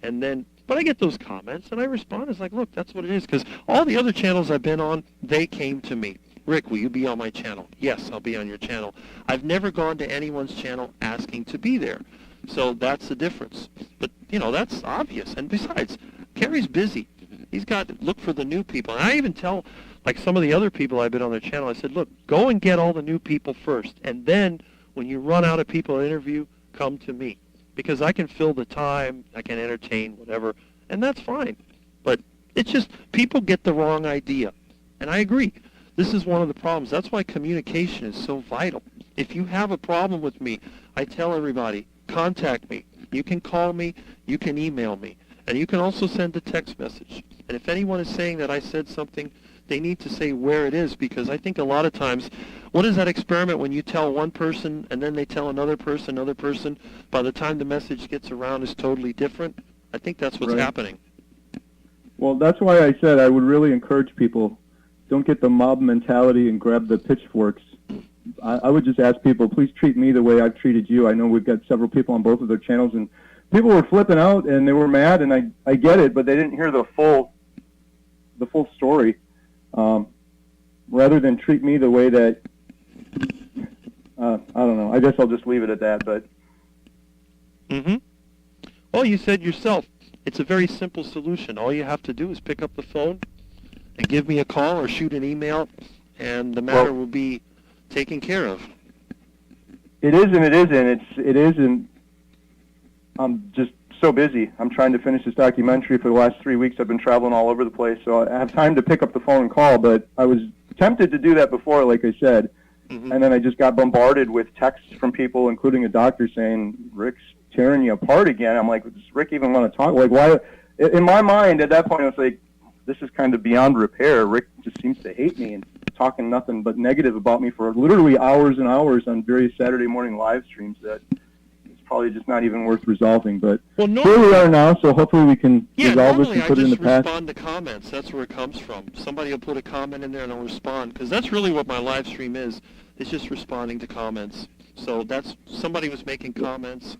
And then, but I get those comments, and I respond. It's like, look, that's what it is. Because all the other channels I've been on, they came to me. Rick, will you be on my channel? Yes, I'll be on your channel. I've never gone to anyone's channel asking to be there. So that's the difference. But, that's obvious. And besides, Kerry's busy. He's got to look for the new people. And I even tell, like some of the other people I've been on their channel, I said, look, go and get all the new people first. And then when you run out of people to interview, come to me. Because I can fill the time, I can entertain, whatever, and that's fine. But it's just people get the wrong idea. And I agree. This is one of the problems. That's why communication is so vital. If you have a problem with me, I tell everybody, contact me. You can call me, you can email me, and you can also send a text message. And if anyone is saying that I said something, they need to say where it is, because I think a lot of times, what is that experiment when you tell one person and then they tell another person, by the time the message gets around is totally different? I think that's what's happening. Well, that's why I said I would really encourage people, don't get the mob mentality and grab the pitchforks. I would just ask people, please treat me the way I've treated you. I know we've got several people on both of their channels, and people were flipping out, and they were mad, and I get it, but they didn't hear the full story. Rather than treat me the way that, I don't know. I guess I'll just leave it at that. But. Mm-hmm. Well, you said yourself, it's a very simple solution. All you have to do is pick up the phone and give me a call or shoot an email, and the matter will be taken care of. It is and it isn't. It is, and I'm just so busy. I'm trying to finish this documentary for the last 3 weeks. I've been traveling all over the place, so I have time to pick up the phone and call, but I was tempted to do that before, like I said, and then I just got bombarded with texts from people, including a doctor, saying, Rick's tearing you apart again. I'm like, does Rick even want to talk? Like, why? In my mind, at that point, I was like, this is kind of beyond repair. Rick just seems to hate me and talking nothing but negative about me for literally hours and hours on various Saturday morning live streams that it's probably just not even worth resolving. But here we are now, so hopefully we can resolve this and put it in the past. I just respond to comments. That's where it comes from. Somebody will put a comment in there and I'll respond, because that's really what my live stream is. It's just responding to comments. So that's somebody was making comments,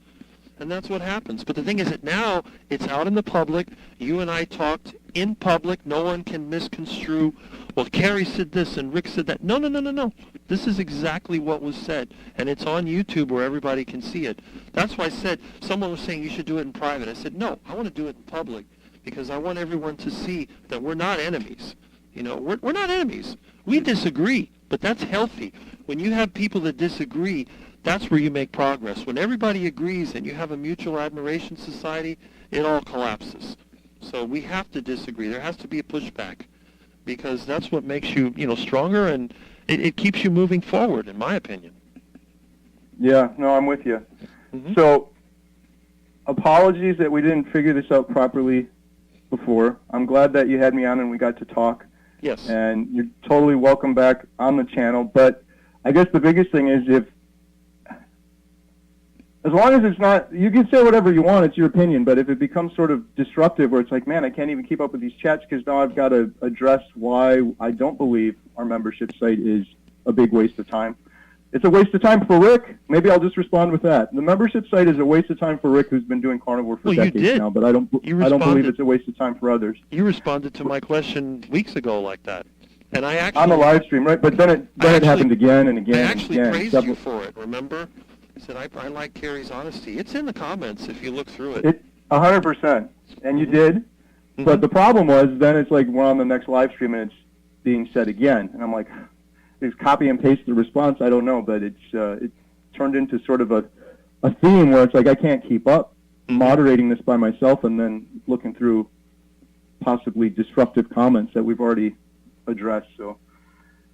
and that's what happens. But the thing is that now it's out in the public. You and I talked in public. No one can misconstrue, well, Kerry said this and Rick said that. No. This is exactly what was said, and it's on YouTube where everybody can see it. That's why I said, someone was saying you should do it in private. I said, no, I want to do it in public, because I want everyone to see that we're not enemies. We're not enemies. We disagree, but that's healthy. When you have people that disagree, that's where you make progress. When everybody agrees and you have a mutual admiration society, it all collapses. So we have to disagree. There has to be a pushback, because that's what makes you, stronger, and it keeps you moving forward, in my opinion. Yeah, no, I'm with you. So, apologies that we didn't figure this out properly before. I'm glad that you had me on and we got to talk. Yes. And you're totally welcome back on the channel. But I guess the biggest thing is, as long as it's not, you can say whatever you want, it's your opinion, but if it becomes sort of disruptive where it's like, man, I can't even keep up with these chats because now I've got to address why I don't believe our membership site is a big waste of time, it's a waste of time for Rick. Maybe I'll just respond with that. The membership site is a waste of time for Rick, who's been doing carnivore for decades now, but I don't believe it's a waste of time for others. You responded to my question weeks ago like that. And I actually... On the live stream, right? But then it happened again and again and again. I actually praised you for it, remember? I said, I like Kerry's honesty. It's in the comments if you look through it. 100%. And you did. Mm-hmm. But the problem was, then it's like we're on the next live stream and it's being said again. And I'm like, is copy and paste the response? I don't know. But it turned into sort of a theme where it's like I can't keep up moderating this by myself and then looking through possibly disruptive comments that we've already addressed. So,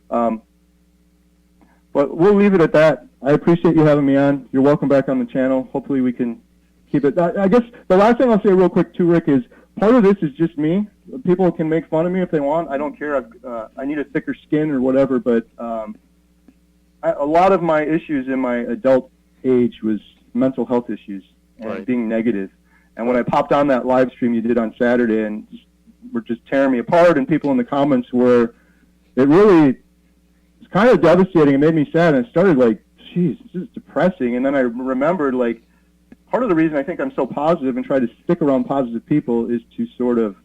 but we'll leave it at that. I appreciate you having me on. You're welcome back on the channel. Hopefully we can keep it. I guess the last thing I'll say real quick too, Rick, is part of this is just me. People can make fun of me if they want. I don't care. I need a thicker skin or whatever, but a lot of my issues in my adult age was mental health issues and being negative. And when I popped on that live stream you did on Saturday and were just tearing me apart, and people in the comments were, it really was kind of devastating. It made me sad, and I started like, geez, this is depressing. And then I remembered, like, part of the reason I think I'm so positive and try to stick around positive people is to sort of,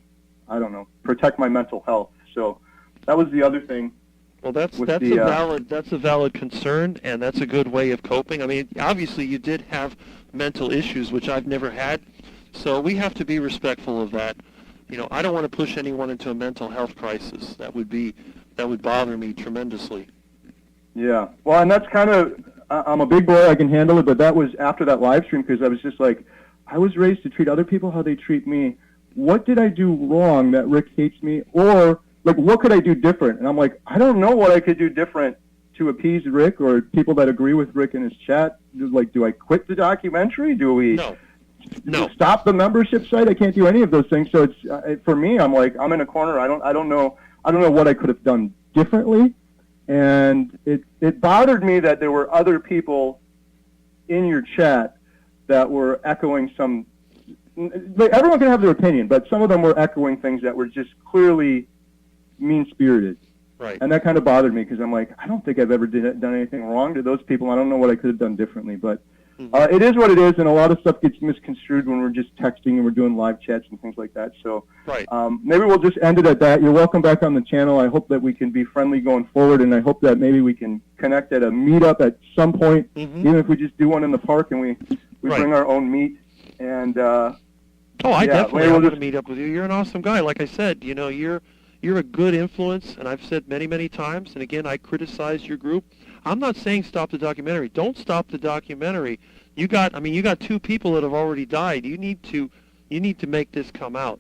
I don't know, protect my mental health. So that was the other thing. Well, that's a valid concern, and that's a good way of coping. I mean, obviously you did have mental issues, which I've never had, so we have to be respectful of that. You know, I don't want to push anyone into a mental health crisis. That would bother me tremendously. Yeah. Well, and that's kind of, I'm a big boy, I can handle it, but that was after that live stream because I was just like, I was raised to treat other people how they treat me. What did I do wrong that Rick hates me? Or, like, what could I do different? And I'm like, I don't know what I could do different to appease Rick or people that agree with Rick in his chat. Like, do I quit the documentary? Do we... No. Stop the membership site? I can't do any of those things. So it's for me. I'm like, I'm in a corner. I don't know what I could have done differently, and it bothered me that there were other people in your chat that were echoing some. Like, everyone can have their opinion, but some of them were echoing things that were just clearly mean-spirited. Right. And that kind of bothered me because I'm like, I don't think I've ever done anything wrong to those people. I don't know what I could have done differently, but. It is what it is, and a lot of stuff gets misconstrued when we're just texting and we're doing live chats and things like that. So maybe we'll just end it at that. You're welcome back on the channel. I hope that we can be friendly going forward, and I hope that maybe we can connect at a meetup at some point, even if we just do one in the park and we bring our own meat. And I definitely want to meet up with you. You're an awesome guy. Like I said, you know, you're a good influence, and I've said many, many times, and again, I criticize your group. I'm not saying stop the documentary. Don't stop the documentary. You got two people that have already died. You need to make this come out.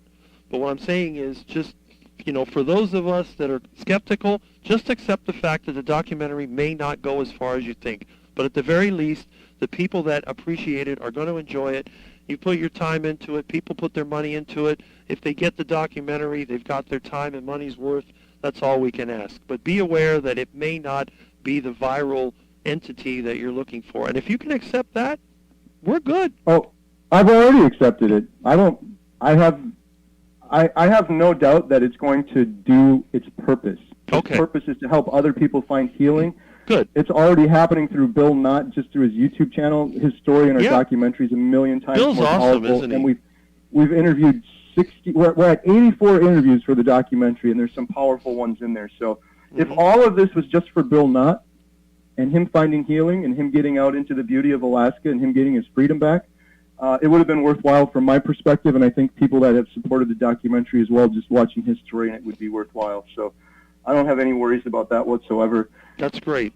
But what I'm saying is just, you know, for those of us that are skeptical, just accept the fact that the documentary may not go as far as you think. But at the very least, the people that appreciate it are going to enjoy it. You put your time into it. People put their money into it. If they get the documentary, they've got their time and money's worth. That's all we can ask. But be aware that it may not be the viral entity that you're looking for. And if you can accept that, we're good. Oh, I've already accepted it. I have no doubt that it's going to do its purpose. Its purpose is to help other people find healing. Good. It's already happening through Bill Knott, just through his YouTube channel. His story in our documentaries a million times Bill's more awesome, powerful. isn't he? And we've interviewed 60. We're at 84 interviews for the documentary, and there's some powerful ones in there. So if all of this was just for Bill Knott and him finding healing and him getting out into the beauty of Alaska and him getting his freedom back, it would have been worthwhile from my perspective, and I think people that have supported the documentary as well, just watching his story, and it would be worthwhile. So I don't have any worries about that whatsoever. That's great.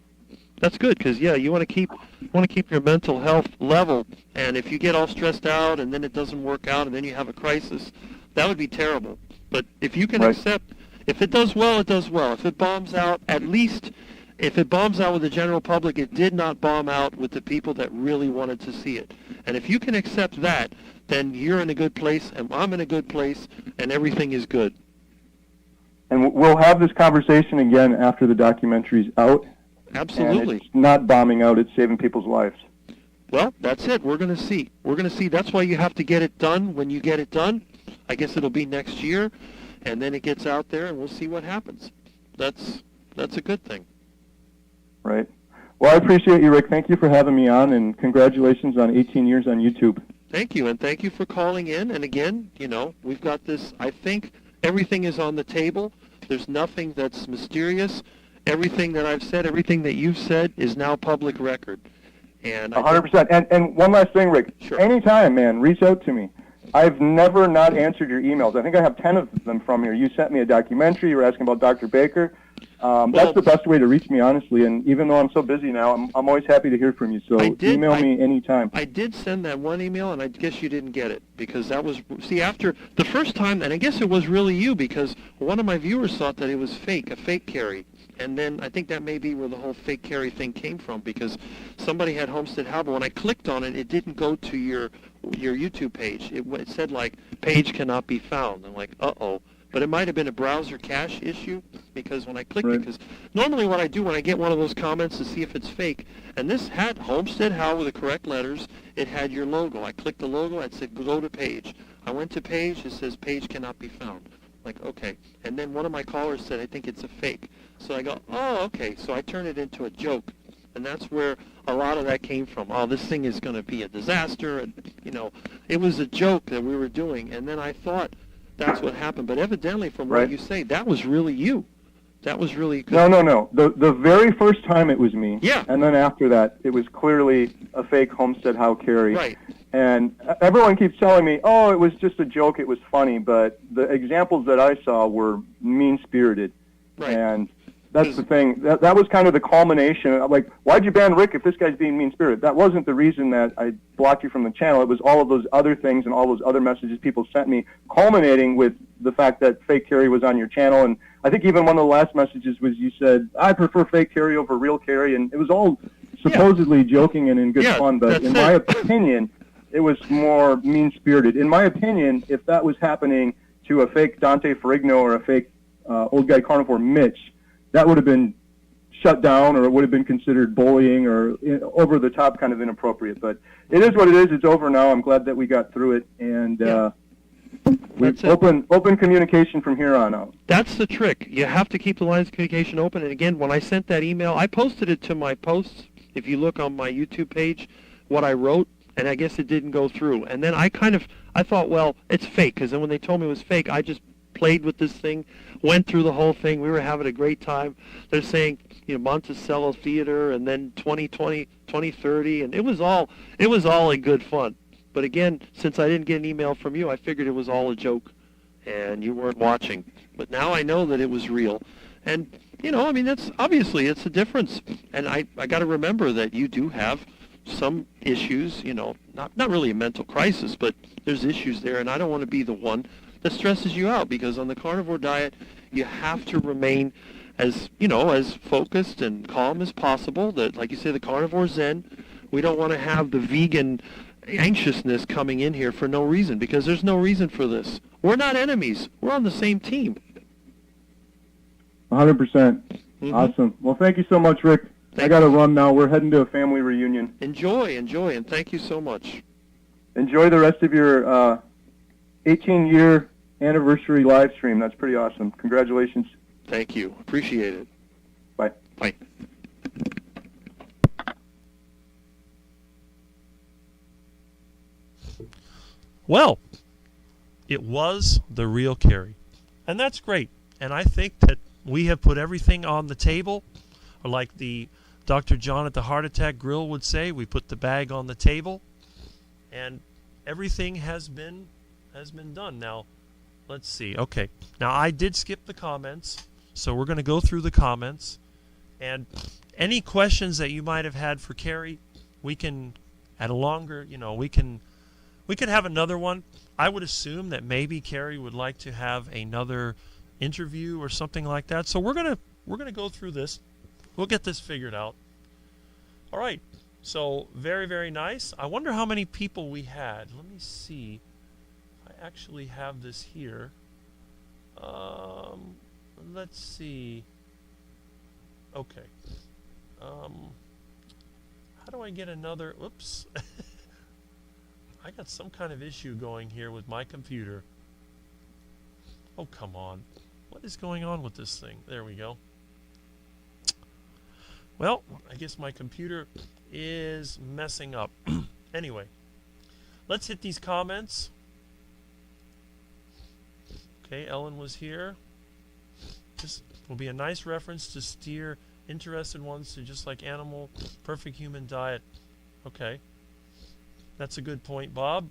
That's good because you want to keep your mental health level, and if you get all stressed out and then it doesn't work out and then you have a crisis, that would be terrible. But if you can accept, if it does well, it does well. If it bombs out, at least if it bombs out with the general public, it did not bomb out with the people that really wanted to see it. And if you can accept that, then you're in a good place, and I'm in a good place, and everything is good. And we'll have this conversation again after the documentary's out. Absolutely. And it's not bombing out, it's saving people's lives. Well, that's it. We're going to see. We're going to see. That's why you have to get it done when you get it done. I guess it'll be next year, and then it gets out there, and we'll see what happens. That's a good thing. Right. Well, I appreciate you, Rick. Thank you for having me on, and congratulations on 18 years on YouTube. Thank you, and thank you for calling in. And again, we've got this. I think everything is on the table. There's nothing that's mysterious. Everything that I've said, everything that you've said is now public record. And 100%. And one last thing, Rick. Sure. Anytime, man, reach out to me. I've never not answered your emails. I think I have 10 of them from here. You sent me a documentary. You were asking about Dr. Baker. That's the best way to reach me, honestly. And even though I'm so busy now, I'm always happy to hear from you. So email me anytime. I did send that one email, and I guess you didn't get it because that was, after the first time, and I guess it was really you because one of my viewers thought that it was fake, a fake Kerry. And then I think that may be where the whole fake Kerry thing came from because somebody had HomesteadHow, but when I clicked on it, it didn't go to your YouTube page. It said, like, page cannot be found. I'm like, uh-oh. But it might have been a browser cache issue because when I clicked it, because normally what I do when I get one of those comments to see if it's fake, and this had HomesteadHow with the correct letters, it had your logo. I clicked the logo, it said go to page. I went to page, it says page cannot be found. Like, okay. And then one of my callers said, I think it's a fake. So I go, oh, okay. So I turned it into a joke. And that's where a lot of that came from. Oh, this thing is going to be a disaster. And, it was a joke that we were doing. And then I thought that's what happened. But evidently, from what you say, that was really you. That was really good. No. The very first time it was me. Yeah. And then after that, it was clearly a fake HomesteadHow Kerry. Right. And everyone keeps telling me, oh, it was just a joke, it was funny. But the examples that I saw were mean-spirited. Right. And that's the thing. That was kind of the culmination. Like, why'd you ban Rick if this guy's being mean-spirited? That wasn't the reason that I blocked you from the channel. It was all of those other things and all those other messages people sent me, culminating with the fact that fake Kerry was on your channel. And I think even one of the last messages was you said, I prefer fake Kerry over real Kerry. And it was all supposedly joking and in good fun. But in my opinion, it was more mean-spirited. In my opinion, if that was happening to a fake Dante Ferrigno or a fake old guy carnivore Mitch, that would have been shut down, or it would have been considered bullying or over the top, kind of inappropriate. But it is what it is. It's over now. I'm glad that we got through it, and we've open communication from here on out. That's the trick. You have to keep the lines of communication open. And again, when I sent that email, I posted it to my posts. If you look on my YouTube page, what I wrote, and I guess it didn't go through. And then I thought, well, it's fake, because then when they told me it was fake, I just played with this thing, went through the whole thing. We were having a great time. They're saying, Monticello Theater, and then 2020, 2030, and it was all in good fun. But again, since I didn't get an email from you, I figured it was all a joke, and you weren't watching. But now I know that it was real. And, that's obviously, it's a difference. And I got to remember that you do have some issues, not really a mental crisis, but there's issues there, and I don't want to be the one that stresses you out, because on the carnivore diet, you have to remain as focused and calm as possible. That, like you say, the carnivore zen. We don't want to have the vegan anxiousness coming in here for no reason, because there's no reason for this. We're not enemies. We're on the same team. 100%. Awesome. Well, thank you so much, Rick. I got to run now. We're heading to a family reunion. Enjoy, and thank you so much. Enjoy the rest of your 18-year anniversary live stream. That's pretty awesome. Congratulations. Thank you. Appreciate it. Bye. Bye. Well, it was the real Kerry. And that's great. And I think that we have put everything on the table, or like the Dr. John at the Heart Attack Grill would say, we put the bag on the table, and everything has been done. Now, let's see. Okay. Now, I did skip the comments, so we're going to go through the comments. And any questions that you might have had for Kerry, we can, at a longer, we can have another one. I would assume that maybe Kerry would like to have another interview or something like that. So we're gonna go through this. We'll get this figured out. All right. So very, very nice. I wonder how many people we had. Let me see. I actually have this here. Let's see. Okay. How do I get another? Oops. I got some kind of issue going here with my computer. Oh, come on. What is going on with this thing? There we go. Well, I guess my computer is messing up. Anyway, let's hit these comments. Okay, Ellen was here. This will be a nice reference to steer interested ones to just like animal, perfect human diet. Okay, that's a good point, Bob.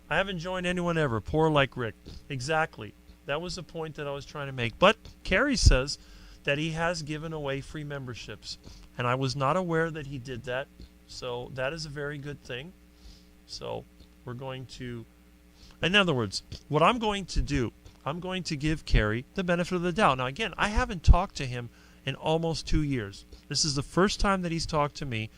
I haven't joined anyone ever. Poor like Rick. Exactly. That was the point that I was trying to make. But Kerry says that he has given away free memberships. And I was not aware that he did that. So that is a very good thing. So we're going to... In other words, what I'm going to do, I'm going to give Kerry the benefit of the doubt. Now, again, I haven't talked to him in almost 2 years. This is the first time that he's talked to me.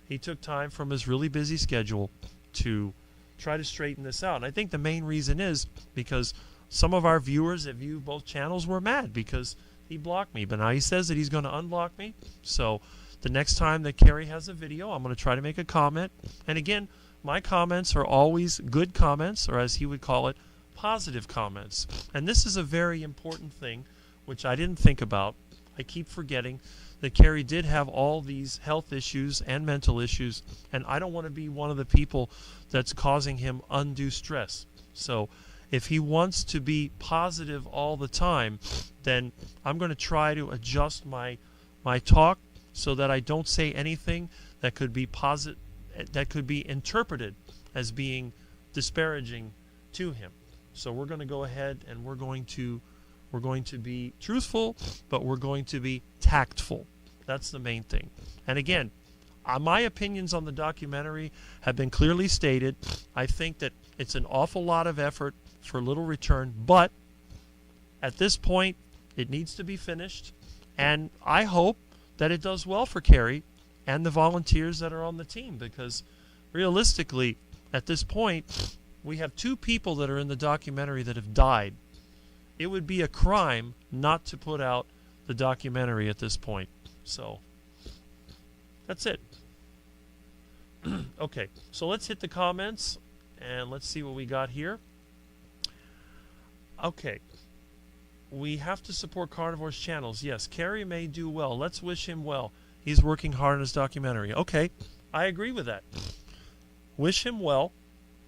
He took time from his really busy schedule to try to straighten this out. And I think the main reason is because some of our viewers that view both channels were mad because he blocked me. But now he says that he's going to unblock me. So the next time that Kerry has a video, I'm going to try to make a comment. And again, my comments are always good comments, or as he would call it, positive comments. And this is a very important thing, which I didn't think about. I keep forgetting that Kerry did have all these health issues and mental issues, and I don't want to be one of the people that's causing him undue stress. So if he wants to be positive all the time, then I'm going to try to adjust my talk so that I don't say anything that could be that could be interpreted as being disparaging to him. So we're going to go ahead and we're going to be truthful, but we're going to be tactful. That's the main thing. And again, my opinions on the documentary have been clearly stated. I think that it's an awful lot of effort for little return, but at this point, it needs to be finished. And I hope that it does well for Kerry and the volunteers that are on the team, because realistically, at this point, we have 2 people that are in the documentary that have died. It would be a crime not to put out the documentary at this point. So that's it. Okay, so let's hit the comments and let's see what we got here. Okay, we have to support carnivores' channels. Yes, Kerry may do well. Let's wish him well. He's working hard on his documentary. Okay, I agree with that. Wish him well.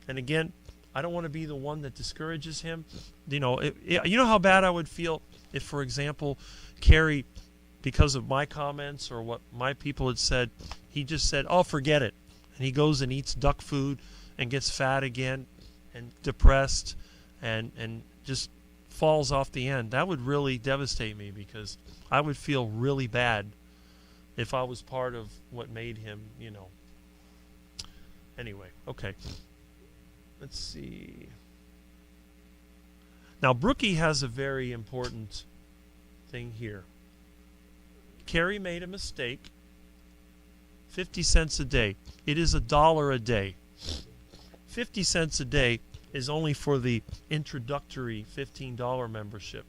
And again, I don't want to be the one that discourages him. You know, you know how bad I would feel if, for example, Kerry, because of my comments or what my people had said, he just said, oh, forget it. And he goes and eats duck food and gets fat again and depressed and just falls off the end. That would really devastate me, because I would feel really bad if I was part of what made him, you know. Anyway, okay. Let's see. Now, Brookie has a very important thing here. Kerry made a mistake. 50 cents a day. It is $1 a day. 50 cents a day is only for the introductory $15 membership.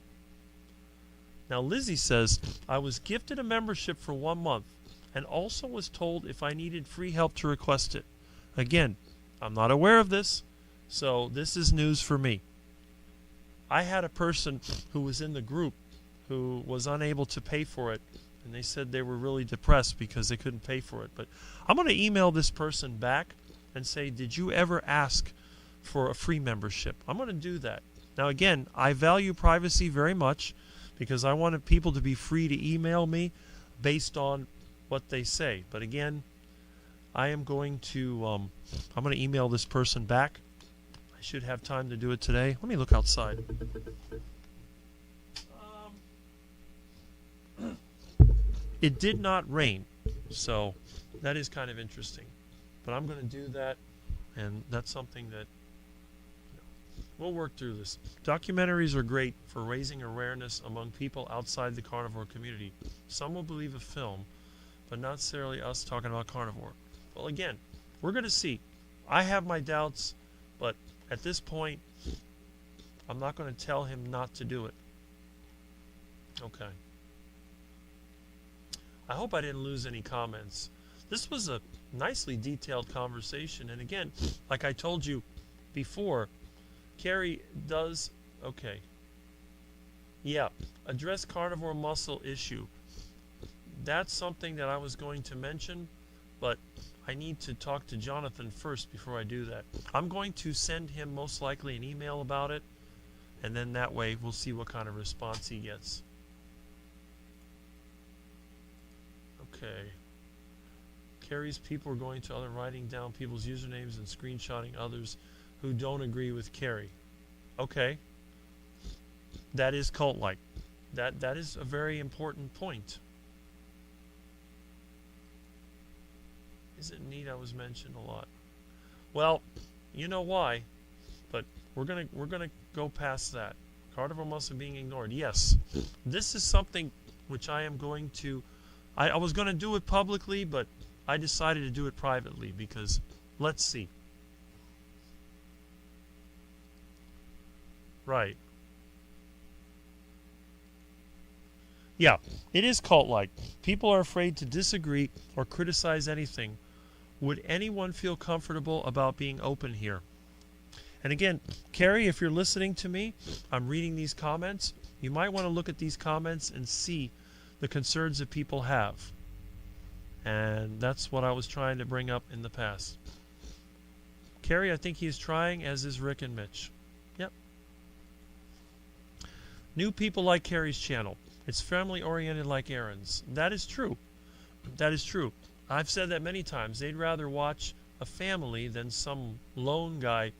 Now, Lizzie says, I was gifted a membership for 1 month and also was told if I needed free help to request it. Again, I'm not aware of this, so this is news for me. I had a person who was in the group who was unable to pay for it, and they said they were really depressed because they couldn't pay for it. But I'm going to email this person back and say, did you ever ask for a free membership? I'm going to do that. Now, again, I value privacy very much, because I wanted people to be free to email me based on what they say. But again, I am going to I'm going to email this person back. I should have time to do it today. Let me look outside. It did not rain, so that is kind of interesting. But I'm going to do that, and that's something that we'll work through this. Documentaries are great for raising awareness among people outside the carnivore community. Some will believe a film, but not necessarily us talking about carnivore. Well, again, we're going to see. I have my doubts, but at this point, I'm not going to tell him not to do it. Okay. I hope I didn't lose any comments. This was a nicely detailed conversation, and again, like I told you before, Kerry does, okay. Yeah, address carnivore muscle issue. that's something that I was going to mention, but I need to talk to Jonathan first before I do that. I'm going to send him most likely an email about it, and then that way we'll see what kind of response he gets. Okay. Kerry's people are going to other, writing down people's usernames and screenshotting others who don't agree with Kerry. Okay. That is cult-like. That is a very important point. Is it neat I was mentioned a lot? Well, you know why, but we're gonna go past that. Carnival must be being ignored. Yes, this is something which I am going to. I was going to do it publicly, but I decided to do it privately because let's see. Right. Yeah, it is cult-like. People are afraid to disagree or criticize anything. Would anyone feel comfortable about being open here? And again, Kerry, if you're listening to me, I'm reading these comments. You might want to look at these comments and see the concerns that people have. And that's what I was trying to bring up in the past. Kerry, I think he is trying, as is Rick and Mitch. Yep. New people like Kerry's channel. It's family-oriented like Aaron's. That is true. That is true. I've said that many times. They'd rather watch a family than some lone guy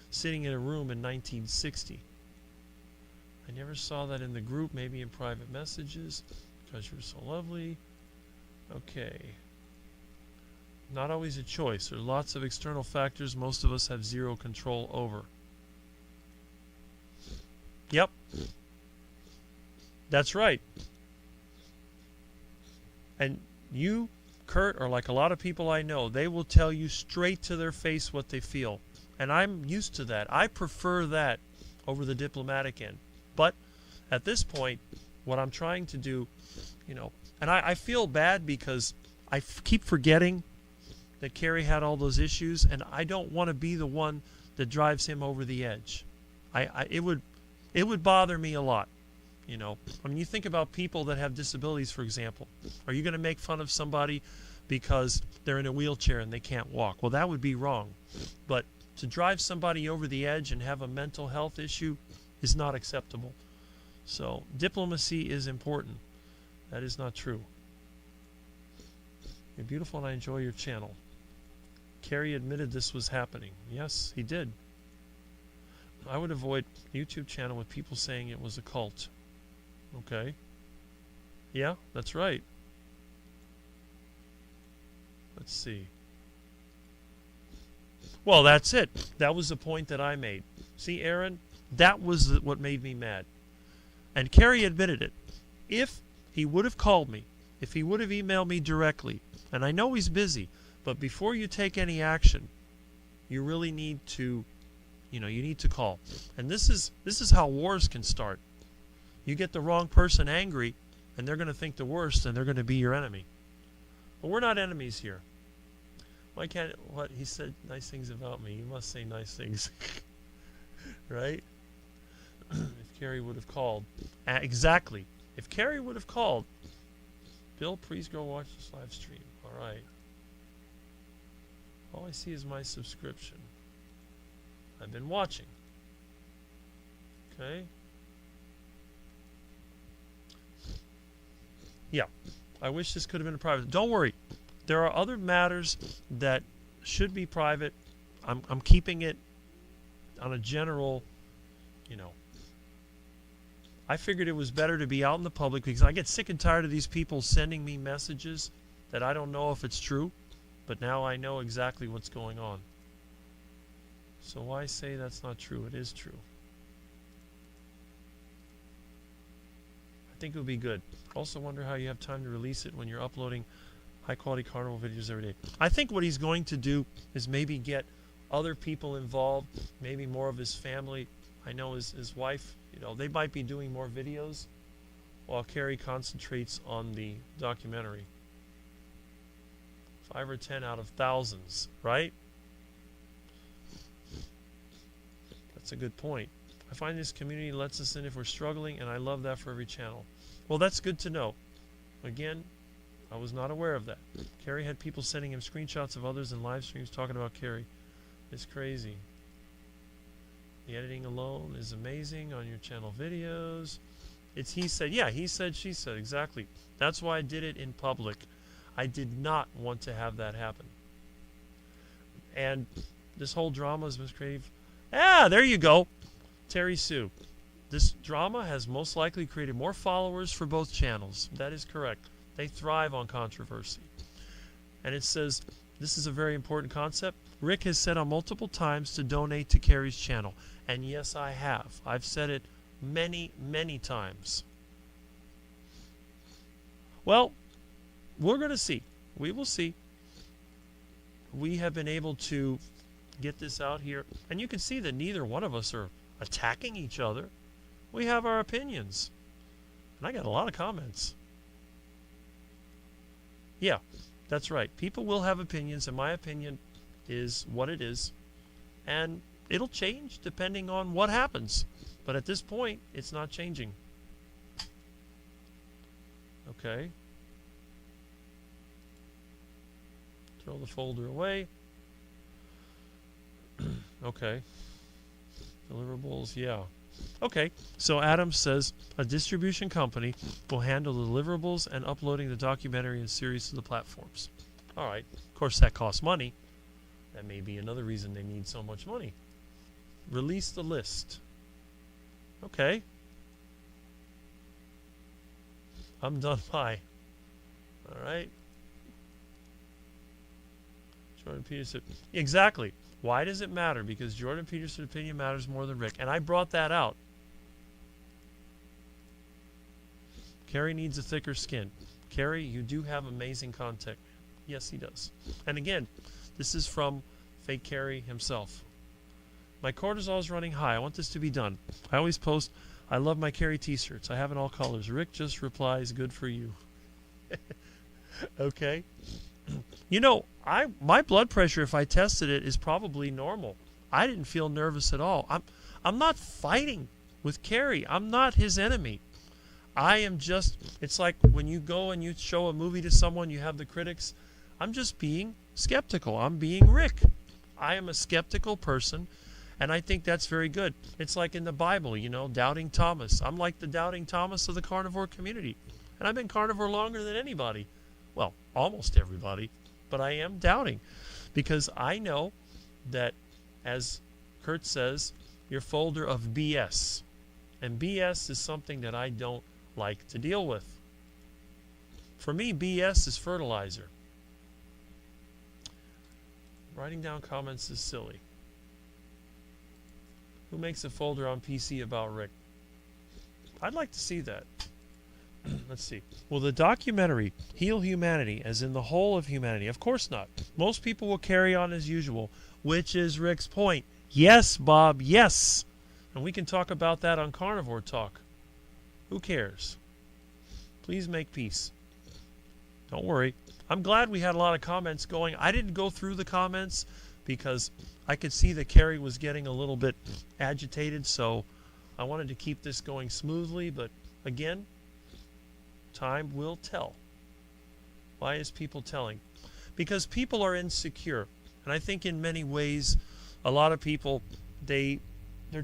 sitting in a room in 1960. I never saw that in the group, maybe in private messages, because you're so lovely. Okay. Not always a choice. There are lots of external factors most of us have zero control over. Yep. That's right. And you, Kurt, are like a lot of people I know. They will tell you straight to their face what they feel. And I'm used to that. I prefer that over the diplomatic end. But at this point, what I'm trying to do, and I feel bad because I keep forgetting that Kerry had all those issues, and I don't want to be the one that drives him over the edge. It would bother me a lot. I mean, you think about people that have disabilities, for example. Are you going to make fun of somebody because they're in a wheelchair and they can't walk? Well, that would be wrong. But to drive somebody over the edge and have a mental health issue is not acceptable. So diplomacy is important. That is not true. You're beautiful and I enjoy your channel. Kerry admitted this was happening. Yes, he did. I would avoid a YouTube channel with people saying it was a cult. Okay. Yeah, that's right. Let's see. Well, that's it. That was the point that I made. See, Aaron, that was what made me mad. And Kerry admitted it. If he would have called me, if he would have emailed me directly, and I know he's busy, but before you take any action, you really need to, you need to call. And this is how wars can start. You get the wrong person angry, and they're going to think the worst, and they're going to be your enemy. But we're not enemies here. Why can't what he said nice things about me? You must say nice things, right? If Kerry would have called, exactly. If Kerry would have called, Bill, please go watch this live stream. All right. All I see is my subscription. I've been watching. Okay. Yeah, I wish this could have been private. Don't worry. There are other matters that should be private. I'm keeping it on a general, I figured it was better to be out in the public because I get sick and tired of these people sending me messages that I don't know if it's true, but now I know exactly what's going on. So why say that's not true? It is true. I think it would be good. Also wonder how you have time to release it when you're uploading high-quality carnival videos every day. I think what he's going to do is maybe get other people involved, maybe more of his family. I know his wife, they might be doing more videos while Kerry concentrates on the documentary. 5 or 10 out of thousands, right? That's a good point. I find this community lets us in if we're struggling, and I love that for every channel. Well, that's good to know. Again, I was not aware of that. Kerry had people sending him screenshots of others in live streams talking about Kerry. It's crazy. The editing alone is amazing on your channel videos. It's he said. Yeah, he said, she said. Exactly. That's why I did it in public. I did not want to have that happen. And this whole drama is miscreative. Ah, there you go. Terry Sue. This drama has most likely created more followers for both channels. That is correct. They thrive on controversy. And it says, this is a very important concept. Rick has said on multiple times to donate to Kerry's channel. And yes, I have. I've said it many, many times. Well, we're going to see. We will see. We have been able to get this out here. And you can see that neither one of us are attacking each other. We have our opinions. And I got a lot of comments. Yeah, that's right. People will have opinions, and my opinion is what it is. And it'll change depending on what happens. But at this point, it's not changing. Okay. Throw the folder away. Okay. Deliverables, yeah. Okay, so Adam says a distribution company will handle the deliverables and uploading the documentary and series to the platforms. All right, of course that costs money. That may be another reason they need so much money. Release the list. Okay. I'm done by. All right. Jordan Peterson. Exactly. Why does it matter? Because Jordan Peterson's opinion matters more than Rick. And I brought that out. Kerry needs a thicker skin. Kerry, you do have amazing content. Yes, he does. And again, this is from Fake Kerry himself. My cortisol is running high. I want this to be done. I always post, I love my Kerry t-shirts. I have in all colors. Rick just replies, good for you. Okay. You know, my blood pressure, if I tested it, is probably normal. I didn't feel nervous at all. I'm not fighting with Kerry. I'm not his enemy. I am just, it's like when you go and you show a movie to someone, you have the critics. I'm just being skeptical. I'm being Rick. I am a skeptical person, and I think that's very good. It's like in the Bible, you know, doubting Thomas. I'm like the doubting Thomas of the carnivore community. And I've been carnivore longer than anybody. Well, almost everybody. But I am doubting because I know that, as Kurt says, you're folder of BS. And BS is something that I don't like to deal with. For me, BS is fertilizer. Writing down comments is silly. Who makes a folder on PC about Rick? I'd like to see that. Let's see. Will the documentary heal humanity, as in the whole of humanity? Of course not. Most people will carry on as usual, which is Rick's point. Yes, Bob, yes. And we can talk about that on Carnivore Talk. Who cares? Please make peace. Don't worry. I'm glad we had a lot of comments going. I didn't go through the comments because I could see that Kerry was getting a little bit agitated, so I wanted to keep this going smoothly, but again, time will tell. Why is people telling? Because people are insecure. And I think in many ways, a lot of people, they're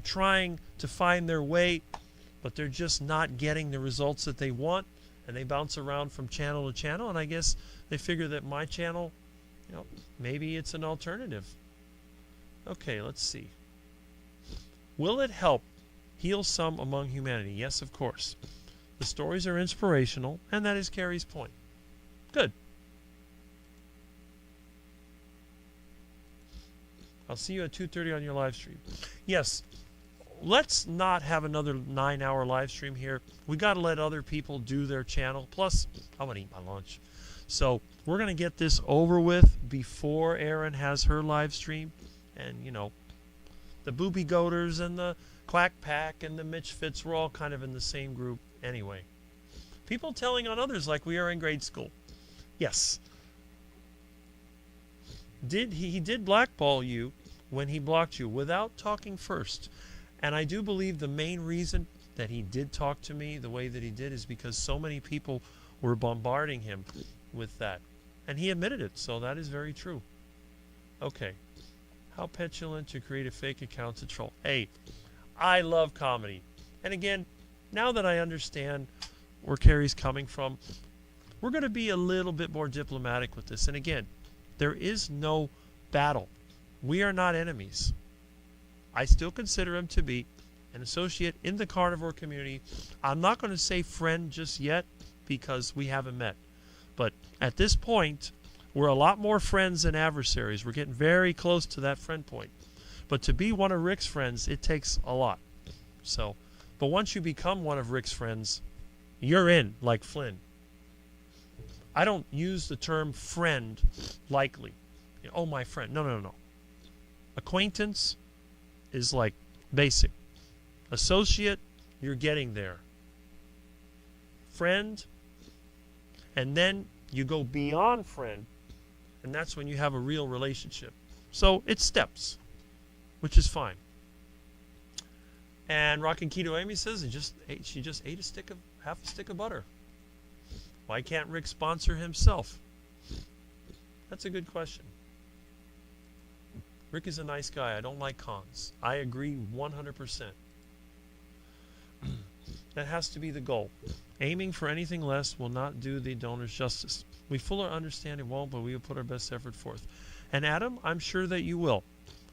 trying to find their way, but they're just not getting the results that they want. And they bounce around from channel to channel. And I guess they figure that my channel, you know, maybe it's an alternative. Okay, let's see. Will it help heal some among humanity? Yes, of course. The stories are inspirational, and that is Kerry's point. Good. I'll see you at 2:30 on your live stream. Yes, let's not have another 9-hour live stream here. We got to let other people do their channel. Plus, I want to eat my lunch. So we're going to get this over with before Erin has her live stream. And, you know, the Booby Goaters and the Quack Pack and the Mitch Fitz, we're all kind of in the same group anyway. People telling on others like we are in grade school. Yes. He did blackball you when he blocked you without talking first. And I do believe the main reason that he did talk to me the way that he did is because so many people were bombarding him. with that. And he admitted it, so that is very true. Okay. How petulant to create a fake account to troll. Hey, I love comedy. And again, now that I understand where Kerry's coming from, we're going to be a little bit more diplomatic with this. And again, there is no battle. We are not enemies. I still consider him to be an associate in the carnivore community. I'm not going to say friend just yet because we haven't met. But at this point, we're a lot more friends than adversaries. We're getting very close to that friend point. But to be one of Rick's friends, it takes a lot. So, but once you become one of Rick's friends, you're in, like Flynn. I don't use the term friend lightly. Oh, my friend. No, no, no. Acquaintance is like basic. Associate, you're getting there. Friend, and then you go beyond friend, and that's when you have a real relationship. So it's steps, which is fine. And Rockin' Keto Amy says she just ate half a stick of butter. Why can't Rick sponsor himself? That's a good question. Rick is a nice guy. I don't like cons. I agree 100%. That has to be the goal. Aiming for anything less will not do the donors justice. We fully understand it won't, but we will put our best effort forth. And Adam, I'm sure that you will.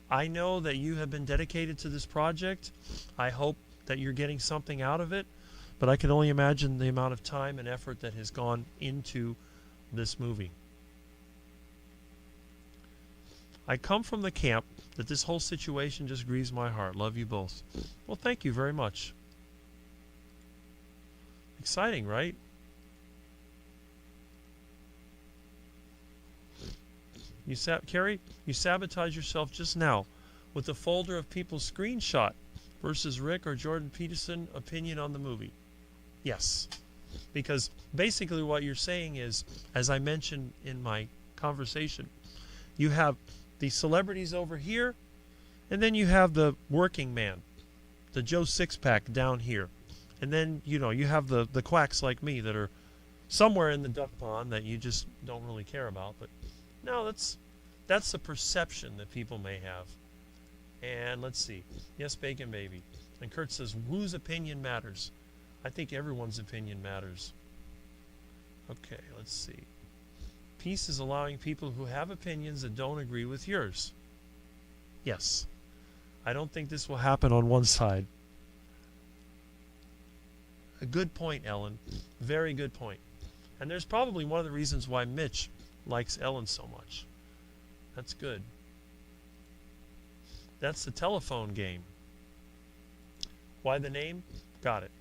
I know that you have been dedicated to this project. I hope that you're getting something out of it, but I can only imagine the amount of time and effort that has gone into this movie. I come from the camp that this whole situation just grieves my heart. Love you both. Well, thank you very much. Exciting, right? Kerry, you sabotage yourself just now with a folder of people's screenshot versus Rick or Jordan Peterson opinion on the movie. Yes. Because basically what you're saying is, as I mentioned in my conversation, you have the celebrities over here, and then you have the working man, the Joe Sixpack down here. And then, you have the quacks like me that are somewhere in the duck pond that you just don't really care about. But no, that's the perception that people may have. And let's see. Yes, Bacon Baby. And Kurt says, whose opinion matters? I think everyone's opinion matters. Okay, let's see. Peace is allowing people who have opinions that don't agree with yours. Yes. I don't think this will happen on one side. A good point, Ellen. Very good point. And there's probably one of the reasons why Mitch likes Ellen so much. That's good. That's the telephone game. Why the name? Got it.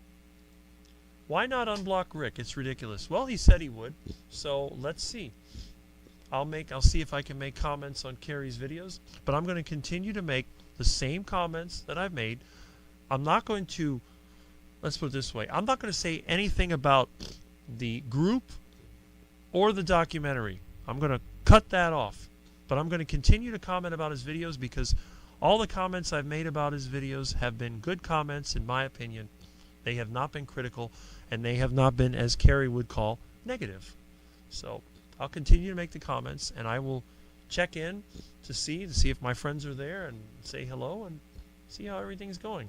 Why not unblock Rick? It's ridiculous. Well, he said he would. So let's see. I'll see if I can make comments on Kerry's videos, but I'm going to continue to make the same comments that I've made. I'm not going to, let's put it this way, I'm not going to say anything about the group or the documentary. I'm going to cut that off, but I'm going to continue to comment about his videos because all the comments I've made about his videos have been good comments in my opinion. They have not been critical, and they have not been, as Kerry would call, negative. So I'll continue to make the comments, and I will check in to see if my friends are there and say hello and see how everything's going.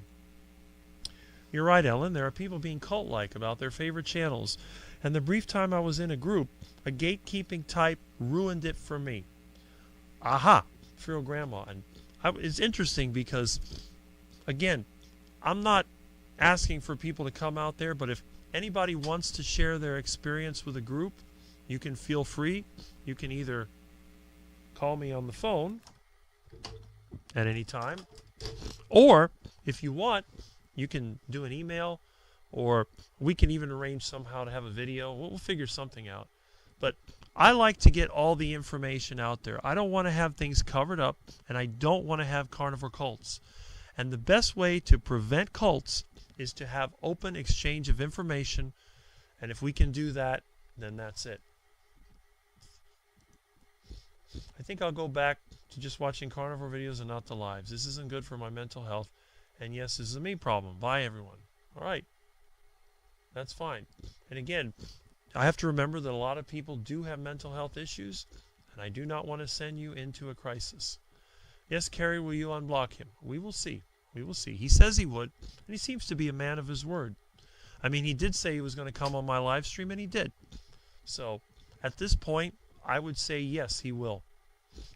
You're right, Ellen. There are people being cult-like about their favorite channels, and the brief time I was in a group, a gatekeeping type ruined it for me. Aha! Feral Grandma. And it's interesting because, again, I'm not asking for people to come out there, but if anybody wants to share their experience with a group, you can feel free. You can either call me on the phone at any time, or if you want, you can do an email, or we can even arrange somehow to have a video. We'll figure something out. But I like to get all the information out there. I don't want to have things covered up, and I don't want to have carnivore cults. And the best way to prevent cults is to have open exchange of information, and if we can do that, then that's it. I think I'll go back to just watching carnivore videos and not the lives. This isn't good for my mental health, and yes, this is a me problem. Bye, everyone. All right. That's fine. And again, I have to remember that a lot of people do have mental health issues, and I do not want to send you into a crisis. Yes, Kerry, will you unblock him? We will see. We will see. He says he would, and he seems to be a man of his word. I mean, he did say he was going to come on my live stream, and he did. So, at this point, I would say yes, he will.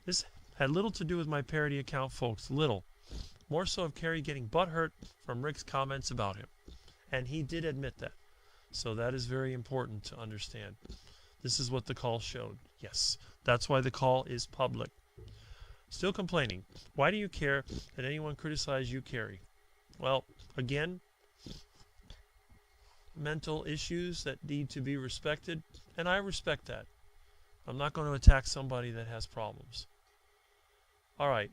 This had little to do with my parody account, folks. Little. More so of Kerry getting butthurt from Rick's comments about him. And he did admit that. So that is very important to understand. This is what the call showed. Yes, that's why the call is public. Still complaining. Why do you care that anyone criticize you, Kerry? Well, again, mental issues that need to be respected, and I respect that. I'm not going to attack somebody that has problems. All right.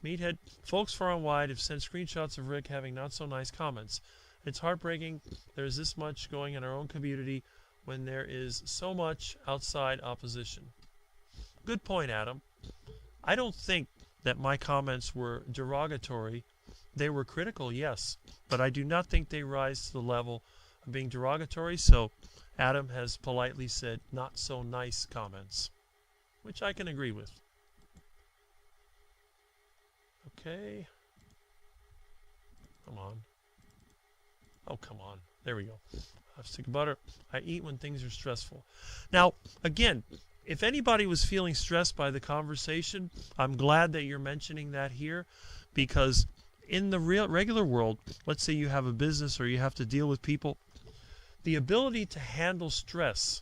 Meathead, folks far and wide have sent screenshots of Rick having not so nice comments. It's heartbreaking there's this much going in our own community when there is so much outside opposition. Good point, Adam. I don't think that my comments were derogatory. They were critical, yes, but I do not think they rise to the level of being derogatory, so Adam has politely said not so nice comments, which I can agree with. Okay. Come on. Oh, come on. There we go. I have stick of butter. I eat when things are stressful. Now, again, if anybody was feeling stressed by the conversation, I'm glad that you're mentioning that here, because in the regular world, let's say you have a business or you have to deal with people, the ability to handle stress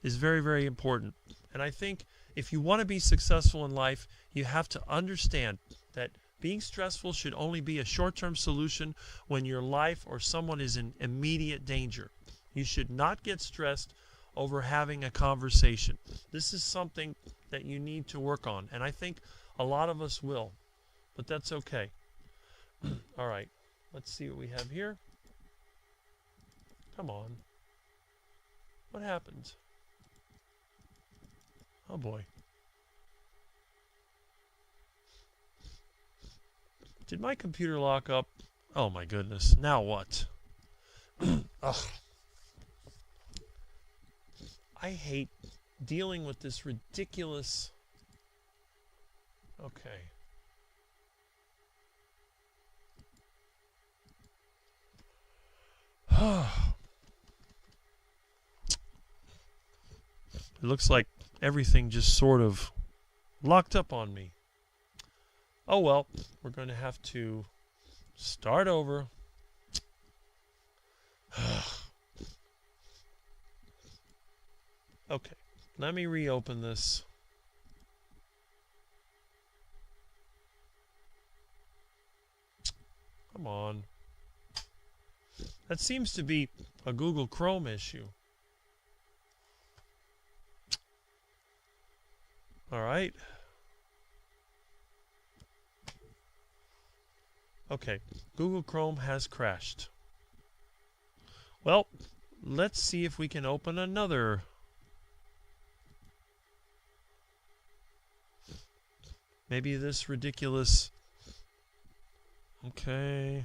is very, very important. And I think if you want to be successful in life, you have to understand that being stressful should only be a short-term solution when your life or someone is in immediate danger. You should not get stressed over having a conversation. This is something that you need to work on, and I think a lot of us will, but that's okay. All right, let's see what we have here. Come on. What happened? Oh boy. Did my computer lock up? Oh my goodness. Now what? Ugh. I hate dealing with this ridiculous... Okay. It looks like everything just sort of locked up on me. Oh well, we're going to have to start over. Okay, let me reopen this. Come on. That seems to be a Google Chrome issue. All right. Okay, Google Chrome has crashed. Well, let's see if we can open another. Maybe this ridiculous... Okay.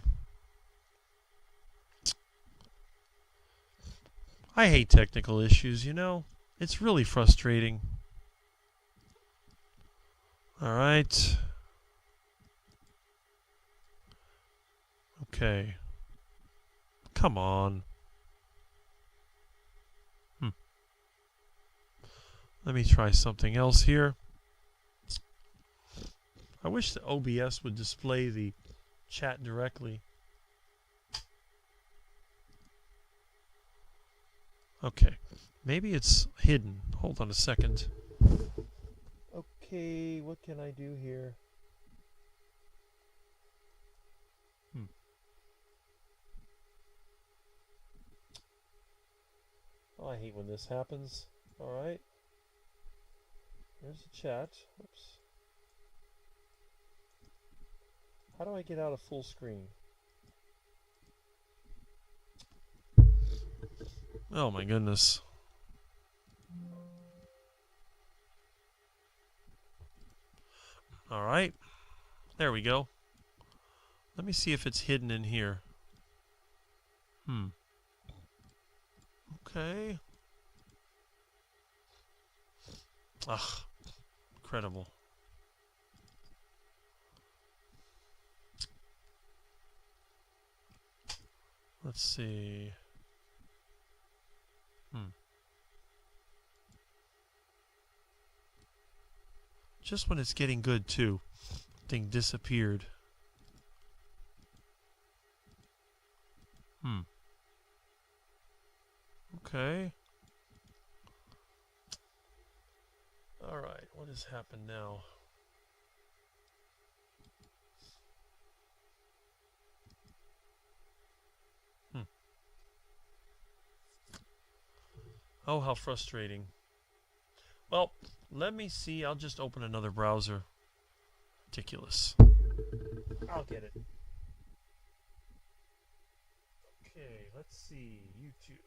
I hate technical issues, you know? It's really frustrating. All right. Okay. Come on. Let me try something else here. I wish the OBS would display the chat directly. Okay. Maybe it's hidden. Hold on a second. Okay, what can I do here? Oh, I hate when this happens. Alright. There's the chat. Oops. How do I get out of full screen? Oh my goodness. Alright. There we go. Let me see if it's hidden in here. Okay. Ugh. Incredible. Let's see. Just when it's getting good, too. Thing disappeared. Okay. Alright, what has happened now? Oh, how frustrating. Well, let me see. I'll just open another browser. Ridiculous. I'll get it. Okay, let's see. YouTube.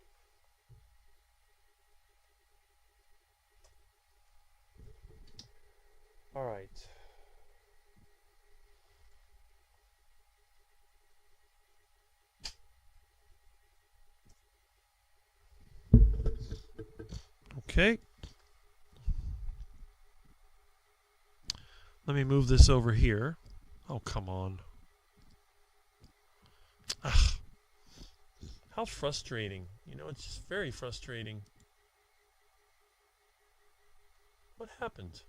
All right. Okay. Let me move this over here. Oh, come on. Ugh. How frustrating. You know, it's just very frustrating. What happened?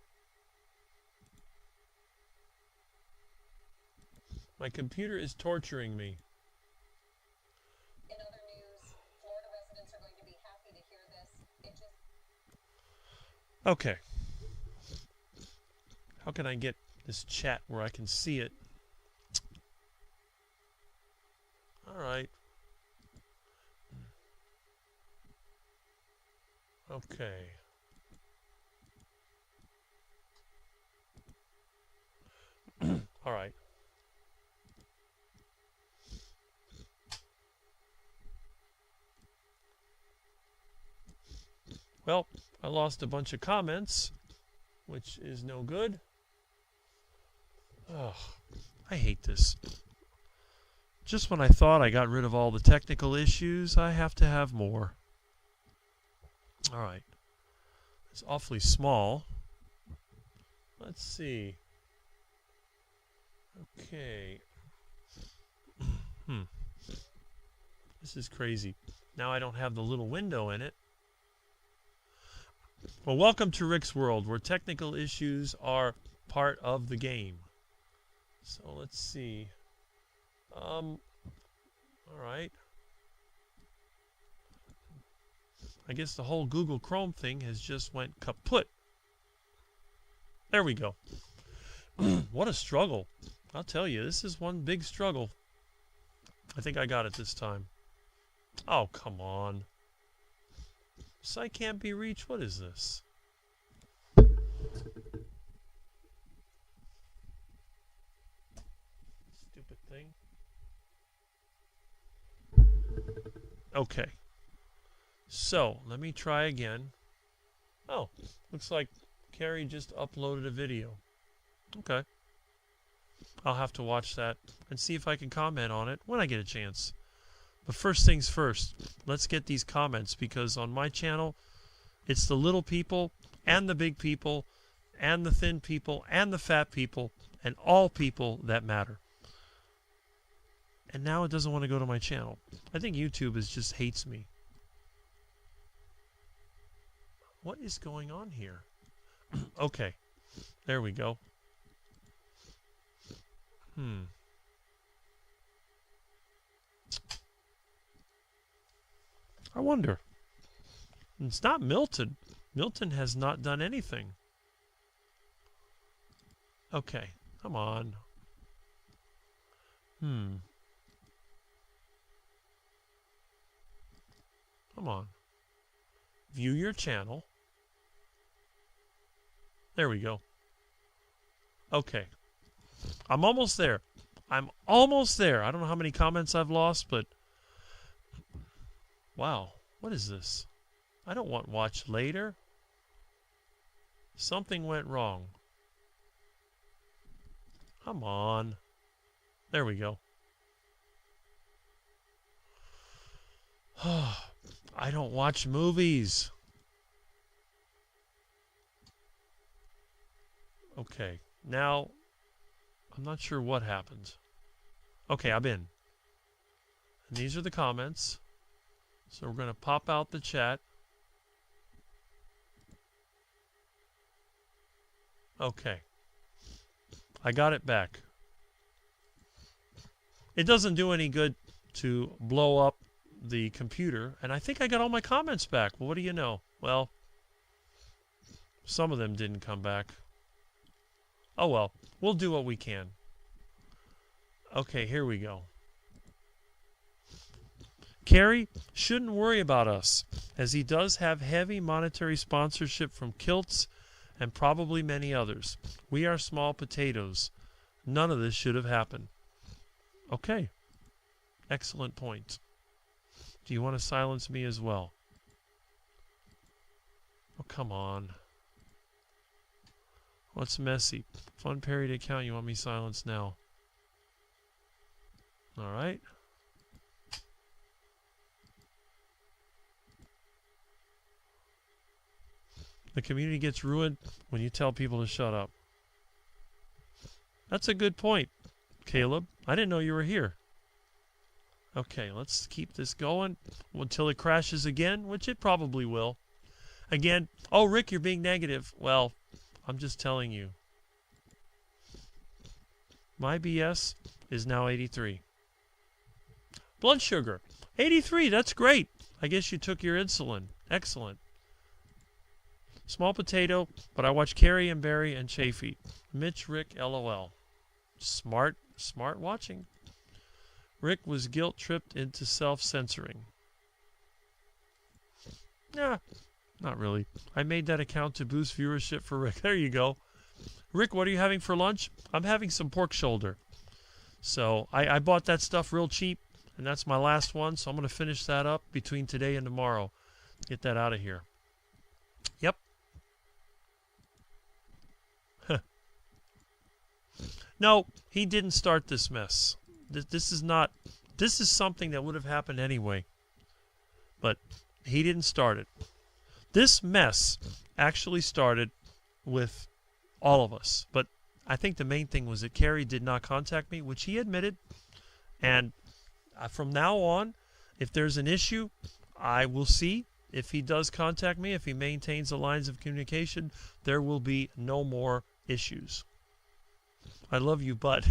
My computer is torturing me. In other news, Florida residents are going to be happy to hear this. Okay. How can I get this chat where I can see it? All right. Okay. All right. Well, I lost a bunch of comments, which is no good. Ugh, I hate this. Just when I thought I got rid of all the technical issues, I have to have more. All right. It's awfully small. Let's see. Okay. This is crazy. Now I don't have the little window in it. Well, welcome to Rick's World, where technical issues are part of the game. So let's see. All right. I guess the whole Google Chrome thing has just went kaput. There we go. What a struggle. I'll tell you, this is one big struggle. I think I got it this time. Oh, come on. Site can't be reached? What is this? Stupid thing. Okay. So, let me try again. Oh, looks like Kerry just uploaded a video. Okay. I'll have to watch that and see if I can comment on it when I get a chance. But first things first, let's get these comments, because on my channel, it's the little people and the big people and the thin people and the fat people and all people that matter. And now it doesn't want to go to my channel. I think YouTube just hates me. What is going on here? Okay, there we go. I wonder. It's not Milton. Milton has not done anything. Okay, come on. Come on. View your channel. There we go. Okay. I'm almost there. I'm almost there. I don't know how many comments I've lost, but wow, what is this? I don't want watch later. Something went wrong. Come on. There we go. I don't watch movies. Okay, now I'm not sure what happened. Okay, I'm in. And these are the comments. So we're going to pop out the chat. Okay. I got it back. It doesn't do any good to blow up the computer, and I think I got all my comments back. Well, what do you know? Well, some of them didn't come back. Oh well, we'll do what we can. Okay, here we go. Kerry shouldn't worry about us, as he does have heavy monetary sponsorship from Kilts and probably many others. We are small potatoes. None of this should have happened. Okay. Excellent point. Do you want to silence me as well? Oh, come on. What's messy? Fun period account. You want me silenced now? All right. The community gets ruined when you tell people to shut up. That's a good point, Caleb. I didn't know you were here. Okay, let's keep this going until it crashes again, which it probably will. Again, oh, Rick, you're being negative. Well, I'm just telling you. My BS is now 83. Blood sugar, 83, that's great. I guess you took your insulin. Excellent. Small potato, but I watch Kerry and Barry and Chafee. Mitch, Rick, LOL. Smart watching. Rick was guilt-tripped into self-censoring. Nah, not really. I made that account to boost viewership for Rick. There you go. Rick, what are you having for lunch? I'm having some pork shoulder. So I bought that stuff real cheap, and that's my last one, so I'm going to finish that up between today and tomorrow. Get that out of here. Yep. No, he didn't start this mess. This is something that would have happened anyway. But he didn't start it. This mess actually started with all of us. But I think the main thing was that Kerry did not contact me, which he admitted. And from now on, if there's an issue, I will see. If he does contact me, if he maintains the lines of communication, there will be no more issues. I love you, but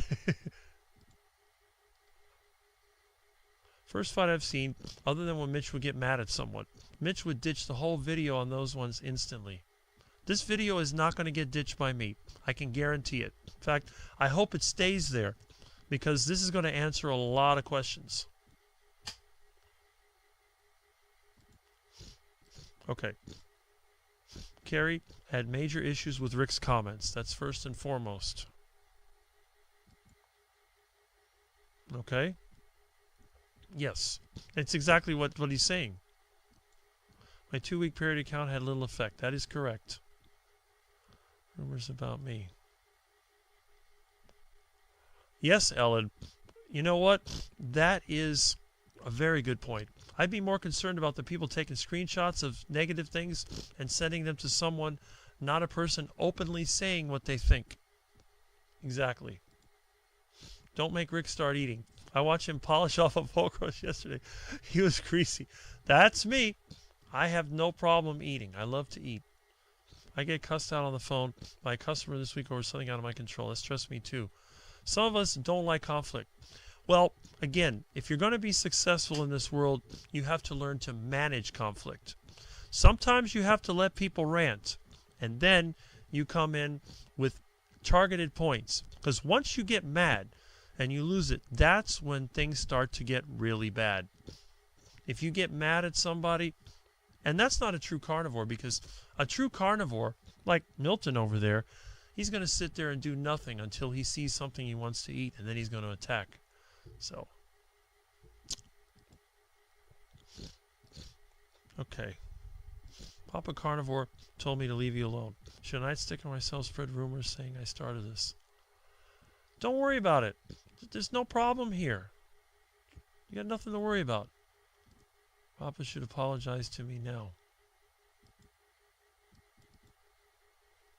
first fight I've seen, other than when Mitch would get mad at someone. Mitch would ditch the whole video on those ones instantly. This video is not going to get ditched by me. I can guarantee it. In fact, I hope it stays there, because this is going to answer a lot of questions. Okay. Kerry had major issues with Rick's comments. That's first and foremost. Okay? Yes. It's exactly what he's saying. My 2-week period account had little effect. That is correct. Rumors about me. Yes, Ellen. You know what? That is a very good point. I'd be more concerned about the people taking screenshots of negative things and sending them to someone, not a person openly saying what they think. Exactly. Don't make Rick start eating. I watched him polish off a pork roast yesterday. He was greasy. That's me. I have no problem eating. I love to eat. I get cussed out on the phone by a customer this week over something out of my control. That stressed me too. Some of us don't like conflict. Well, again, if you're going to be successful in this world, you have to learn to manage conflict. Sometimes you have to let people rant, and then you come in with targeted points. Because once you get mad and you lose it, that's when things start to get really bad. If you get mad at somebody, and that's not a true carnivore, because a true carnivore, like Milton over there, he's going to sit there and do nothing until he sees something he wants to eat, and then he's going to attack. So, okay. Papa Carnivore told me to leave you alone. Should I stick to myself, spread rumors saying I started this? Don't worry about it. There's no problem here. You got nothing to worry about. Papa should apologize to me now.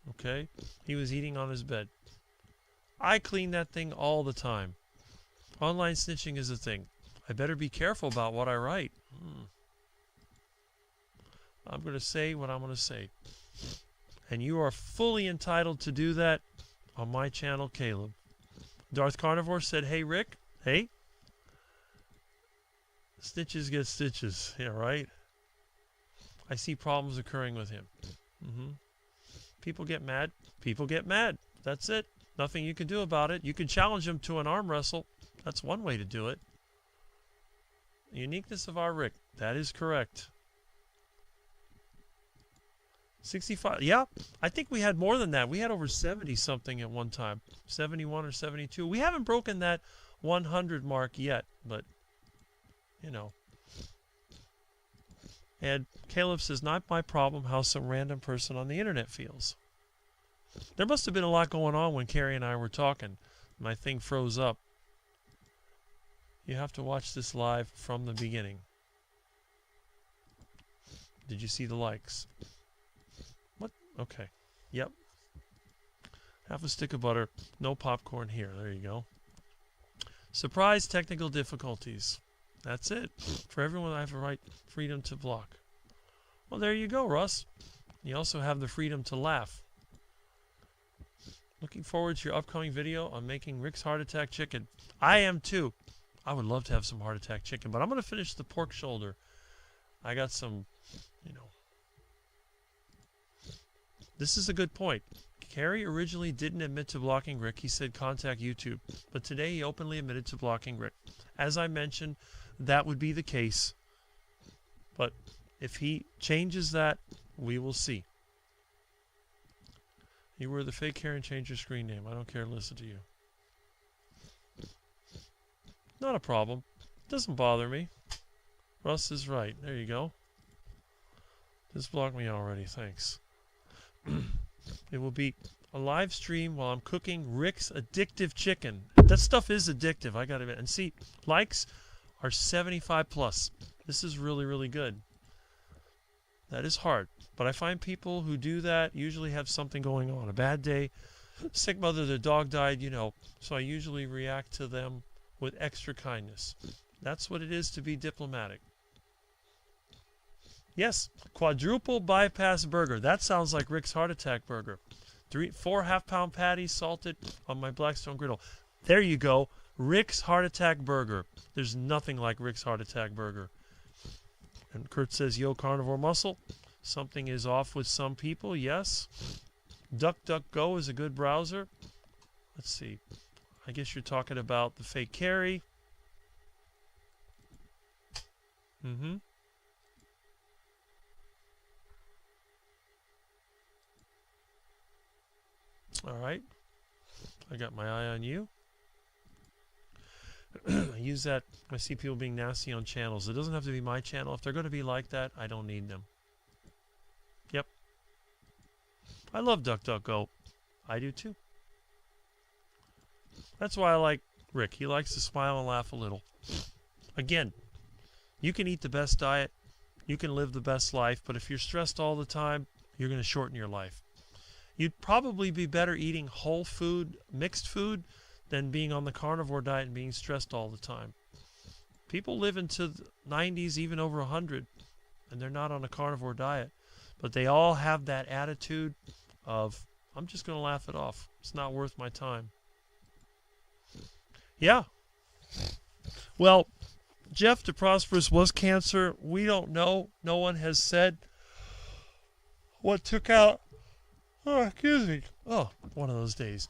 Okay? He was eating on his bed. I clean that thing all the time. Online snitching is a thing. I better be careful about what I write. I'm going to say what I'm going to say. And you are fully entitled to do that on my channel, Caleb. Darth Carnivore said, hey, Rick. Hey. Snitches get stitches. Yeah, right? I see problems occurring with him. People get mad. People get mad. That's it. Nothing you can do about it. You can challenge him to an arm wrestle. That's one way to do it. The uniqueness of our Rick. That is correct. 65. Yeah, I think we had more than that. We had over 70 something at one time. 71 or 72. We haven't broken that 100 mark yet, but you know. And Caleb says, not my problem how some random person on the internet feels. There must have been a lot going on when Kerry and I were talking. My thing froze up. You have to watch this live from the beginning. Did you see the likes? What? Okay. Yep. Half a stick of butter. No popcorn here. There you go. Surprise technical difficulties. That's it. For everyone, I have a right freedom to block. Well, there you go, Russ. You also have the freedom to laugh. Looking forward to your upcoming video on making Rick's Heart Attack Chicken. I am too. I would love to have some heart attack chicken, but I'm going to finish the pork shoulder. I got some, you know. This is a good point. Kerry originally didn't admit to blocking Rick. He said contact YouTube. But today he openly admitted to blocking Rick. As I mentioned, that would be the case. But if he changes that, we will see. You were the fake Kerry and change your screen name. I don't care to listen to you. Not a problem. Doesn't bother me. Russ is right. There you go. Just blocked me already. Thanks. It will be a live stream while I'm cooking Rick's addictive chicken. That stuff is addictive. I got to admit. And see, likes are 75 plus. This is really, really good. That is hard. But I find people who do that usually have something going on. A bad day, sick mother, their dog died, you know. So I usually react to them with extra kindness. That's what it is to be diplomatic. Yes, quadruple bypass burger. That sounds like Rick's Heart Attack burger. 4 half-pound patties salted on my Blackstone griddle. There you go. Rick's Heart Attack burger. There's nothing like Rick's Heart Attack burger. And Kurt says, yo, carnivore muscle. Something is off with some people. Yes. DuckDuckGo is a good browser. Let's see. I guess you're talking about the fake Kerry. All right. I got my eye on you. I use that. I see people being nasty on channels. It doesn't have to be my channel. If they're going to be like that, I don't need them. Yep. I love DuckDuckGo. I do too. That's why I like Rick. He likes to smile and laugh a little. Again, you can eat the best diet. You can live the best life. But if you're stressed all the time, you're going to shorten your life. You'd probably be better eating whole food, mixed food, than being on the carnivore diet and being stressed all the time. People live into the 90s, even over 100, and they're not on a carnivore diet. But they all have that attitude of, I'm just going to laugh it off. It's not worth my time. Yeah. Well, Jeff DeProsperous was cancer. We don't know. No one has said what took out. Oh, excuse me. Oh, one of those days.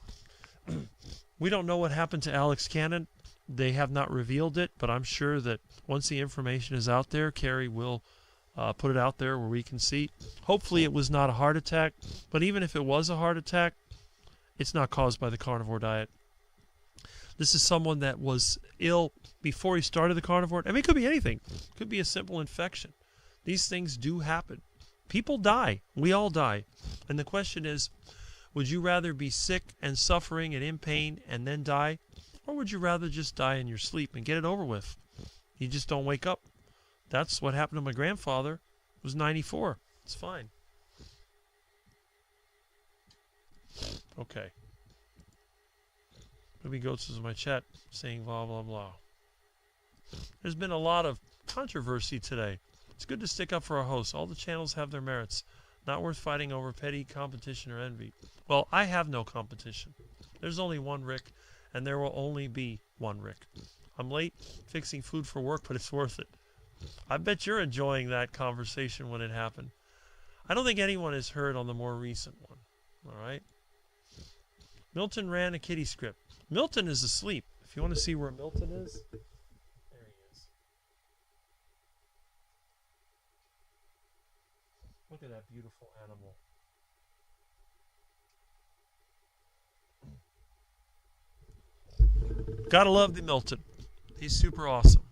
We don't know what happened to Alex Cannon. They have not revealed it, but I'm sure that once the information is out there, Kerry will put it out there where we can see. Hopefully it was not a heart attack, but even if it was a heart attack, it's not caused by the carnivore diet. This is someone that was ill before he started the carnivore. I mean, it could be anything. It could be a simple infection. These things do happen. People die. We all die. And the question is, would you rather be sick and suffering and in pain and then die? Or would you rather just die in your sleep and get it over with? You just don't wake up. That's what happened to my grandfather. It was 94. It's fine. Okay. Ruby Goats is in my chat saying blah, blah, blah. There's been a lot of controversy today. It's good to stick up for our hosts. All the channels have their merits. Not worth fighting over petty competition or envy. Well, I have no competition. There's only one Rick, and there will only be one Rick. I'm late fixing food for work, but it's worth it. I bet you're enjoying that conversation when it happened. I don't think anyone has heard on the more recent one. All right? Milton ran a kitty script. Milton is asleep. If you want to see where Milton is, there he is. Look at that beautiful animal. Gotta love the Milton. He's super awesome.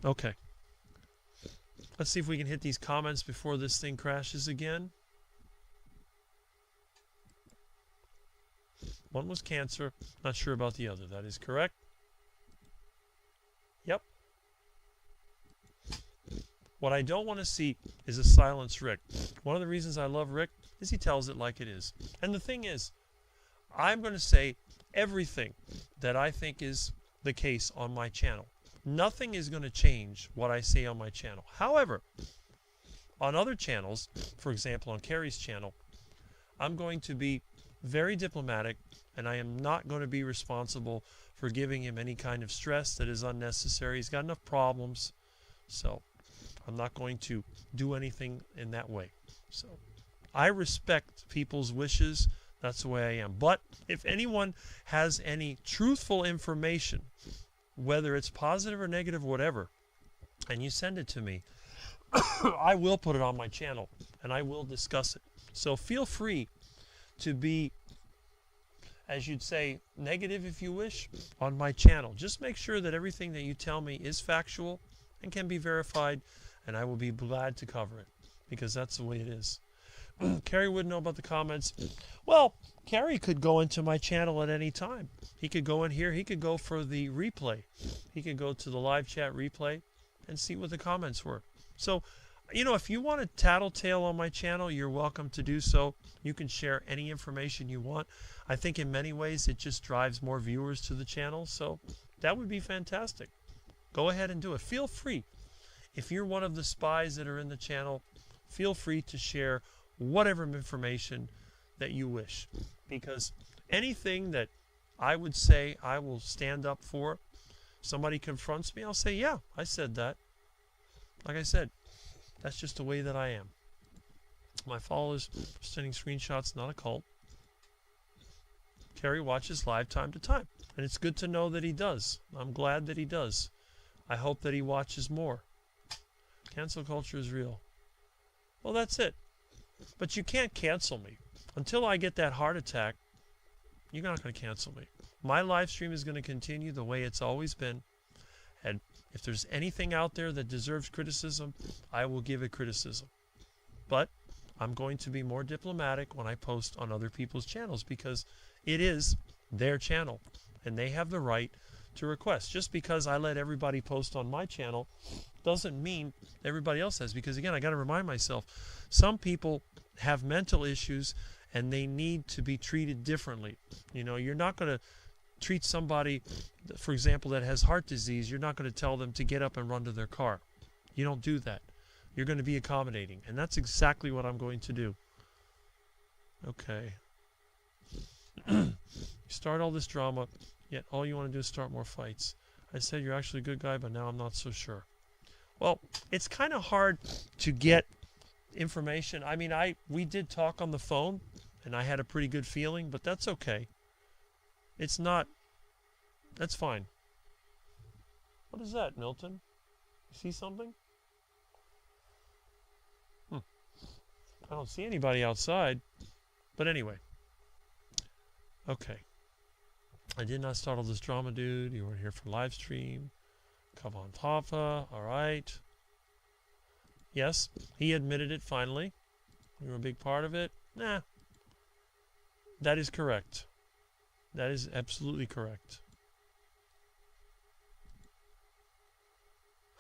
Okay. Let's see if we can hit these comments before this thing crashes again. One was cancer. Not sure about the other. That is correct. Yep. What I don't want to see is a silenced Rick. One of the reasons I love Rick is he tells it like it is. And the thing is, I'm going to say everything that I think is the case on my channel. Nothing is going to change what I say on my channel. However, on other channels, for example on Kerry's channel, I'm going to be very diplomatic, and I am not going to be responsible for giving him any kind of stress that is unnecessary. He's got enough problems, so I'm not going to do anything in that way. So I respect people's wishes. That's the way I am. But if anyone has any truthful information, whether it's positive or negative, whatever, and you send it to me, I will put it on my channel, and I will discuss it. So feel free to be, as you'd say, negative if you wish, on my channel. Just make sure that everything that you tell me is factual and can be verified, and I will be glad to cover it, because that's the way it is. Kerry wouldn't know about the comments. Well, Kerry could go into my channel at any time. He could go in here. He could go for the replay. He could go to the live chat replay and see what the comments were. So, you know, if you want to tattletale on my channel, you're welcome to do so. You can share any information you want. I think in many ways it just drives more viewers to the channel. So that would be fantastic. Go ahead and do it. Feel free. If you're one of the spies that are in the channel, feel free to share whatever information that you wish, because anything that I would say I will stand up for, somebody confronts me, I'll say, yeah, I said that. Like I said, that's just the way that I am. My followers sending screenshots, not a cult. Kerry watches live time to time, and it's good to know that he does. I'm glad that he does. I hope that he watches more. Cancel culture is real. Well, that's it. But you can't cancel me. Until I get that heart attack, you're not going to cancel me. My live stream is going to continue the way it's always been. And if there's anything out there that deserves criticism, I will give it criticism. But I'm going to be more diplomatic when I post on other people's channels, because it is their channel and they have the right to request. Just because I let everybody post on my channel doesn't mean everybody else has, because again, I got to remind myself, some people have mental issues and they need to be treated differently. You know, you're not going to treat somebody, for example, that has heart disease, you're not going to tell them to get up and run to their car. You don't do that. You're going to be accommodating, and that's exactly what I'm going to do. Okay. You start all this drama, yet all you want to do is start more fights. I said you're actually a good guy, but now I'm not so sure. Well, it's kind of hard to get information. I mean, we did talk on the phone, and I had a pretty good feeling, but that's okay. It's not. That's fine. What is that, Milton? You see something? I don't see anybody outside. But anyway. Okay. I did not start all this drama, dude. You weren't here for live stream. Come on, Papa. All right. Yes, he admitted it finally. You were a big part of it. Nah. That is correct. That is absolutely correct.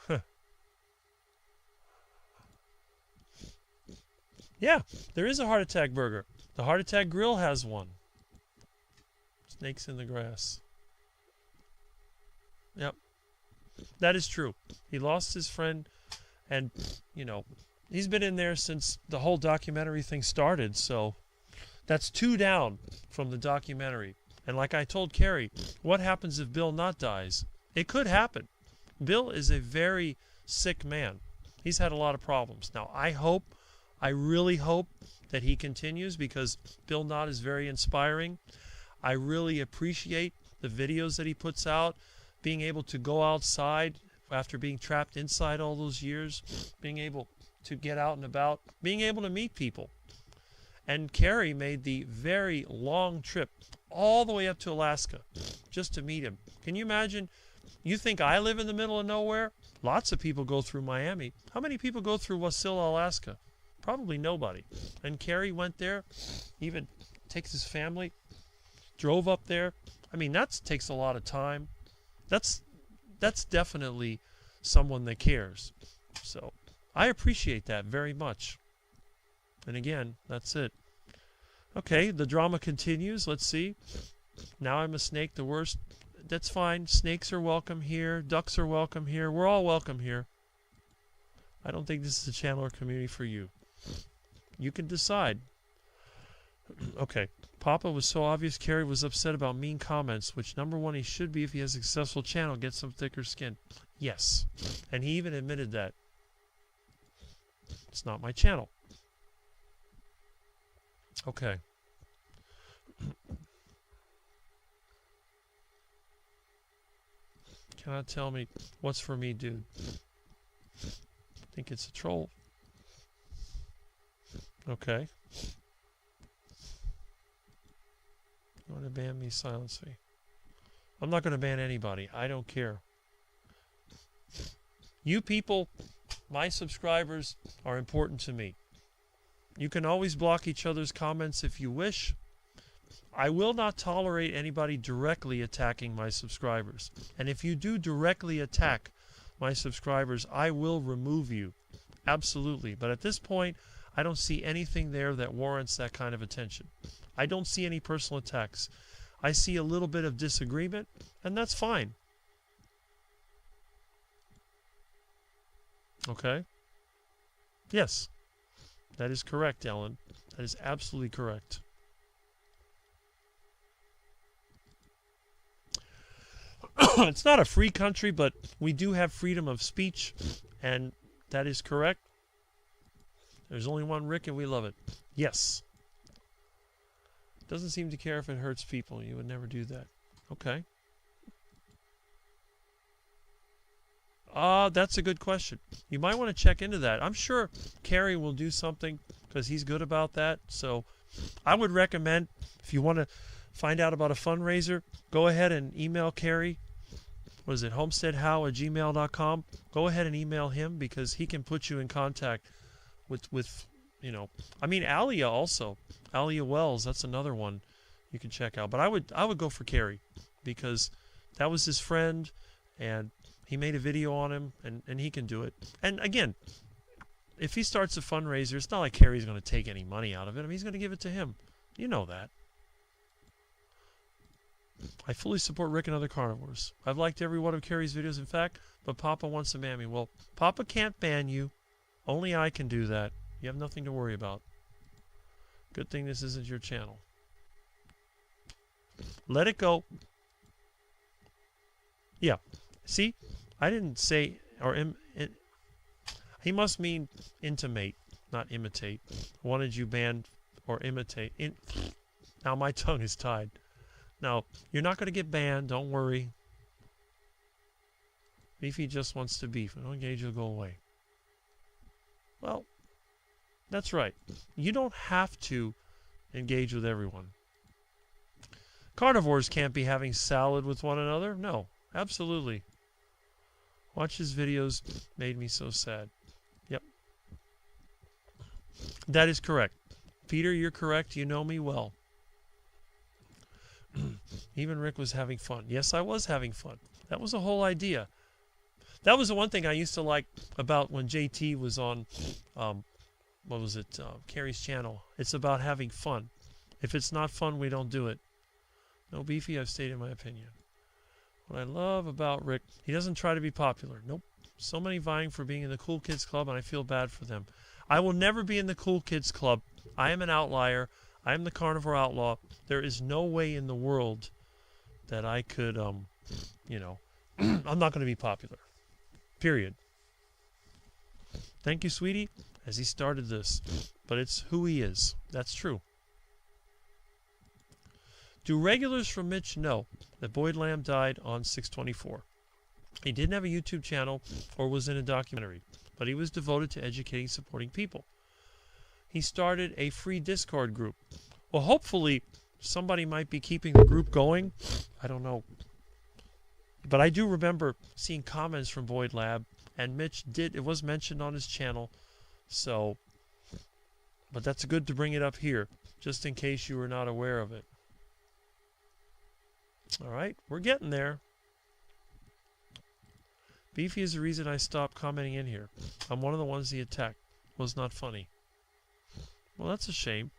Huh. Yeah, there is a heart attack burger. The Heart Attack Grill has one. Snakes in the grass. Yep. That is true. He lost his friend, and, you know, he's been in there since the whole documentary thing started, so that's 2 down from the documentary. And like I told Kerry, what happens if Bill not dies? It could happen. Bill is a very sick man. He's had a lot of problems. Now, I really hope that he continues, because Bill Knott is very inspiring. I really appreciate the videos that he puts out, being able to go outside after being trapped inside all those years, being able to get out and about, being able to meet people. And Kerry made the very long trip all the way up to Alaska just to meet him. Can you imagine? You think I live in the middle of nowhere? Lots of people go through Miami. How many people go through Wasilla, Alaska? Probably nobody. And Kerry went there, even takes his family, drove up there. I mean, that takes a lot of time. That's definitely someone that cares. So I appreciate that very much. And again, that's it. Okay, the drama continues. Let's see. Now I'm a snake, the worst. That's fine. Snakes are welcome here. Ducks are welcome here. We're all welcome here. I don't think this is a channel or community for you. You can decide. Okay. Papa was so obvious Kerry was upset about mean comments, which number one, he should be if he has a successful channel, get some thicker skin. Yes. And he even admitted that. It's not my channel. Okay. Cannot tell me what's for me, dude. I think it's a troll. Okay. You want to ban me? Silence me. I'm not going to ban anybody. I don't care. You people, my subscribers, are important to me. You can always block each other's comments if you wish. I will not tolerate anybody directly attacking my subscribers. And if you do directly attack my subscribers, I will remove you. Absolutely. But at this point, I don't see anything there that warrants that kind of attention. I don't see any personal attacks. I see a little bit of disagreement, and that's fine. Okay? Yes. That is correct, Ellen. That is absolutely correct. It's not a free country, but we do have freedom of speech, and that is correct. There's only one Rick, and we love it. Yes. Doesn't seem to care if it hurts people. You would never do that. Okay. That's a good question. You might want to check into that. I'm sure Kerry will do something because he's good about that. So I would recommend, if you want to find out about a fundraiser, go ahead and email Kerry. What is it? HomesteadHow@gmail.com. Go ahead and email him, because he can put you in contact with you know. I mean, Alia also. Alia Wells, that's another one you can check out. But I would go for Kerry, because that was his friend, and he made a video on him, and he can do it. And again, if he starts a fundraiser, it's not like Kerry's going to take any money out of it. I mean, he's going to give it to him. You know that. I fully support Rick and other carnivores. I've liked every one of Kerry's videos, in fact, but Papa wants to ban me. Well, Papa can't ban you. Only I can do that. You have nothing to worry about. Good thing this isn't your channel. Let it go. Yeah. See? I didn't say, or he must mean intimate, not imitate. I wanted you banned or imitate. Now my tongue is tied. Now, you're not going to get banned. Don't worry. Beefy just wants to beef. Don't engage, you'll go away. Well, that's right. You don't have to engage with everyone. Carnivores can't be having salad with one another. No, absolutely. Watch his videos. Made me so sad. Yep. That is correct. Peter, you're correct. You know me well. Even Rick was having fun. Yes, I was having fun. That was the whole idea. That was the one thing I used to like about when JT was on what was it, Kerry's channel. It's about having fun. If it's not fun, we don't do it. No, Beefy, I've stated my opinion. What I love about Rick, he doesn't try to be popular. Nope. So many vying for being in the Cool Kids Club, and I feel bad for them. I will never be in the Cool Kids Club. I am an outlier. I am the carnivore outlaw. There is no way in the world that I could, you know, I'm not going to be popular. Period. Thank you, sweetie, as he started this. But it's who he is. That's true. Do regulars from Mitch know that Boyd Lamb died on 6/24? He didn't have a YouTube channel or was in a documentary, but he was devoted to educating, supporting people. He started a free Discord group. Well, hopefully somebody might be keeping the group going. I don't know. But I do remember seeing comments from Boyd Lab, and Mitch did, it was mentioned on his channel. So, but that's good to bring it up here, just in case you were not aware of it. All right, we're getting there. Beefy is the reason I stopped commenting in here. I'm one of the ones he attacked. Was not funny. Well, that's a shame.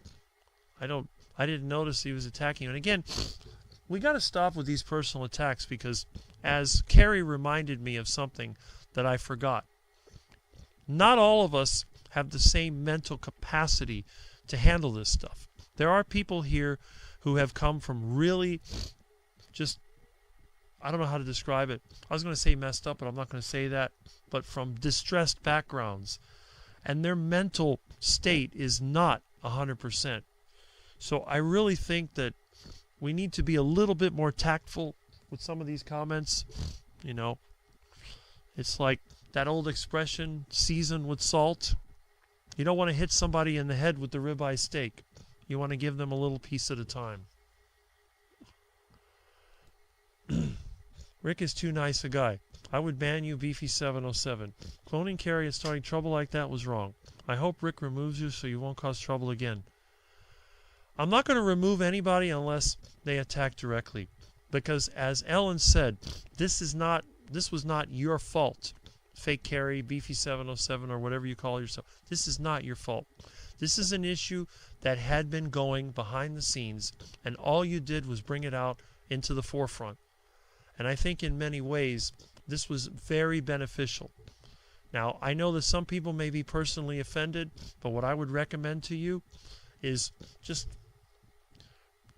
I didn't notice he was attacking. And again, we got to stop with these personal attacks because, as Kerry reminded me of something that I forgot, not all of us have the same mental capacity to handle this stuff. There are people here who have come from really just, I don't know how to describe it. I was going to say messed up, but I'm not going to say that. But from distressed backgrounds. And their mental state is not 100%. So I really think that we need to be a little bit more tactful with some of these comments. You know, it's like that old expression, season with salt. You don't want to hit somebody in the head with the ribeye steak. You want to give them a little piece at a time. Rick is too nice a guy. I would ban you, Beefy707. Cloning Kerry and starting trouble like that was wrong. I hope Rick removes you so you won't cause trouble again. I'm not going to remove anybody unless they attack directly. Because as Ellen said, this was not your fault. Fake Kerry, Beefy707, or whatever you call yourself. This is not your fault. This is an issue that had been going behind the scenes, and all you did was bring it out into the forefront. And I think in many ways, this was very beneficial. Now, I know that some people may be personally offended, but what I would recommend to you is just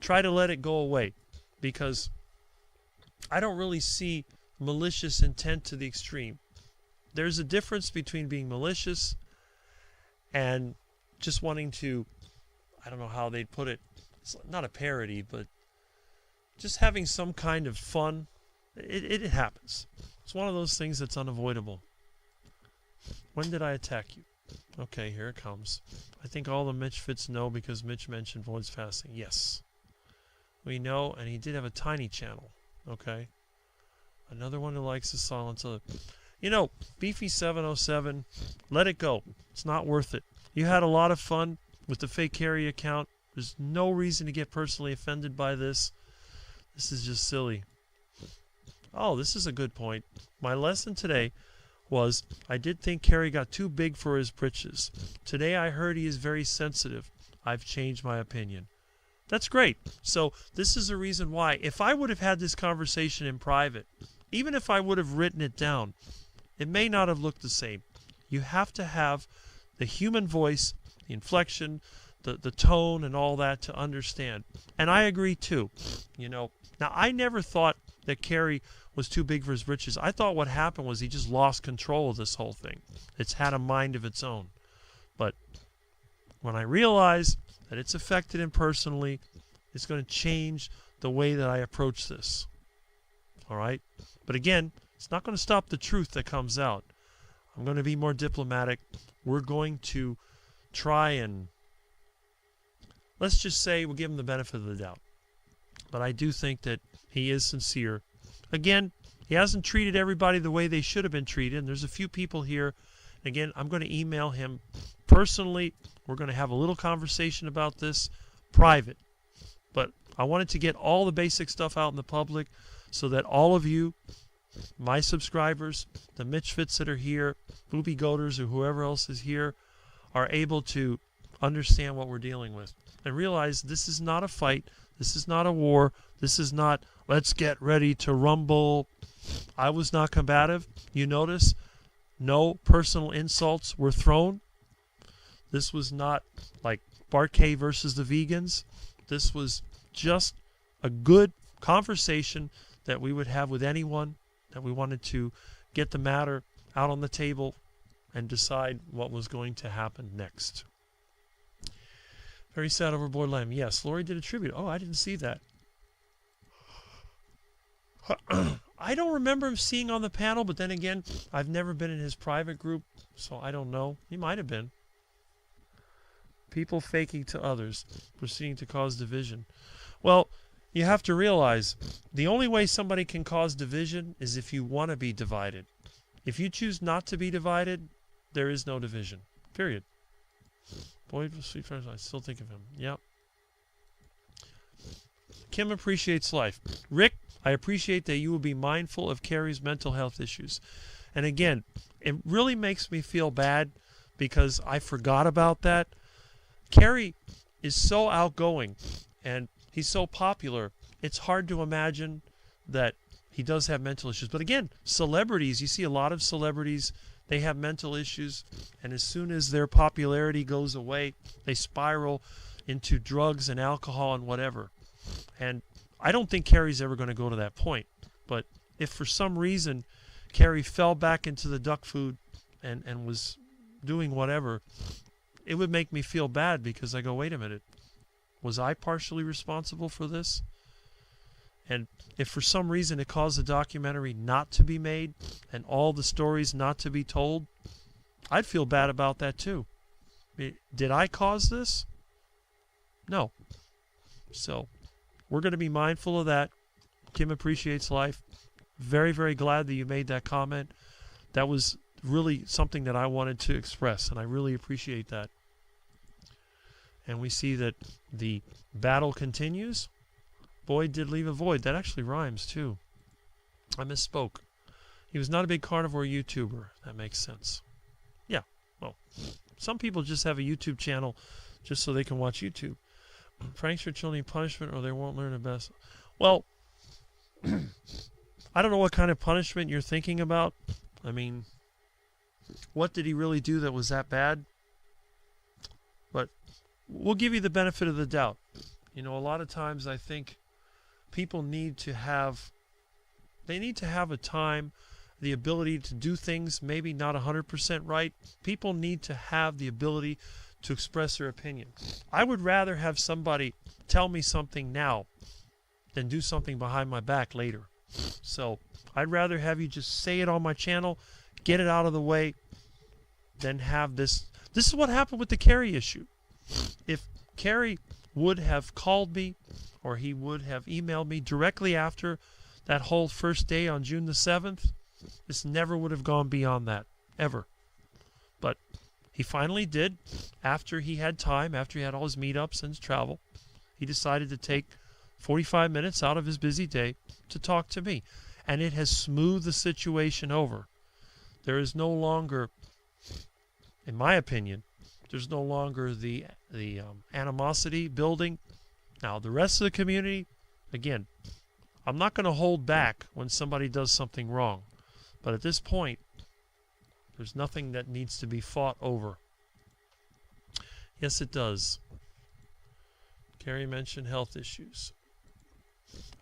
try to let it go away. Because I don't really see malicious intent to the extreme. There's a difference between being malicious and just wanting to, I don't know how they'd put it, it's not a parody, but just having some kind of fun. It happens. It's one of those things that's unavoidable. When did I attack you? Okay, here it comes. I think all the Mitch fits know because Mitch mentioned Void's fasting. Yes. We know, and he did have a tiny channel. Okay. Another one who likes the silence of it. You know, Beefy707, let it go. It's not worth it. You had a lot of fun with the fake Kerry account. There's no reason to get personally offended by this. This is just silly. Oh, this is a good point. My lesson today was I did think Kerry got too big for his britches. Today I heard he is very sensitive. I've changed my opinion. That's great. So this is the reason why, if I would have had this conversation in private, even if I would have written it down, it may not have looked the same. You have to have the human voice, the inflection, the tone and all that to understand. And I agree too. You know, now I never thought that Kerry was too big for his britches. I thought what happened was he just lost control of this whole thing. It's had a mind of its own. But when I realized that it's affected him personally, it's going to change the way that I approach this. All right? But again, it's not going to stop the truth that comes out. I'm going to be more diplomatic. We're going to try and, let's just say we'll give him the benefit of the doubt. But I do think that he is sincere. Again, he hasn't treated everybody the way they should have been treated. And there's a few people here. Again, I'm going to email him personally. We're going to have a little conversation about this private. But I wanted to get all the basic stuff out in the public so that all of you, my subscribers, the Mitch Fits that are here, Booby Goaters, or whoever else is here, are able to understand what we're dealing with and realize this is not a fight, this is not a war, this is not let's get ready to rumble. I was not combative. You notice no personal insults were thrown. This was not like Barkay versus the vegans. This was just a good conversation that we would have with anyone that we wanted to get the matter out on the table and decide what was going to happen next. Very sad overboard lamb. Yes, Lori did a tribute. Oh, I didn't see that. I don't remember him seeing on the panel, but then again, I've never been in his private group, so I don't know. He might have been. People faking to others, proceeding to cause division. Well, you have to realize the only way somebody can cause division is if you want to be divided. If you choose not to be divided, there is no division. Period. Boyd was sweet friends. I still think of him. Yep. Kim appreciates life. Rick, I appreciate that you will be mindful of Kerry's mental health issues. And again, it really makes me feel bad because I forgot about that. Kerry is so outgoing and he's so popular. It's hard to imagine that he does have mental issues. But again, celebrities, you see a lot of celebrities, they have mental issues. And as soon as their popularity goes away, they spiral into drugs and alcohol and whatever. And I don't think Kerry's ever going to go to that point. But if for some reason Kerry fell back into the duck food and was doing whatever, it would make me feel bad because I go, wait a minute, was I partially responsible for this? And if for some reason it caused the documentary not to be made and all the stories not to be told, I'd feel bad about that too. Did I cause this? No. So we're going to be mindful of that. Kim appreciates life. Very, very glad that you made that comment. That was really something that I wanted to express, and I really appreciate that. And we see that the battle continues. Boyd did leave a void. That actually rhymes, too. I misspoke. He was not a big carnivore YouTuber. That makes sense. Yeah, well, some people just have a YouTube channel just so they can watch YouTube. Pranks for children need punishment or they won't learn the best. Well, I don't know what kind of punishment you're thinking about. I mean, what did he really do that was that bad? But we'll give you the benefit of the doubt. You know, a lot of times I think people need to have a time, the ability to do things maybe not 100% right. People need to have the ability to express their opinion. I would rather have somebody tell me something now than do something behind my back later. So I'd rather have you just say it on my channel, get it out of the way, than have this. This is what happened with the Kerry issue. If Kerry would have called me or he would have emailed me directly after that whole first day on June the 7th, this never would have gone beyond that, ever. But he finally did. After he had time, after he had all his meetups and his travel, he decided to take 45 minutes out of his busy day to talk to me. And it has smoothed the situation over. There is no longer, in my opinion, there's no longer the animosity building. Now, the rest of the community, again, I'm not going to hold back when somebody does something wrong. But at this point, there's nothing that needs to be fought over. Yes, it does. Kerry mentioned health issues.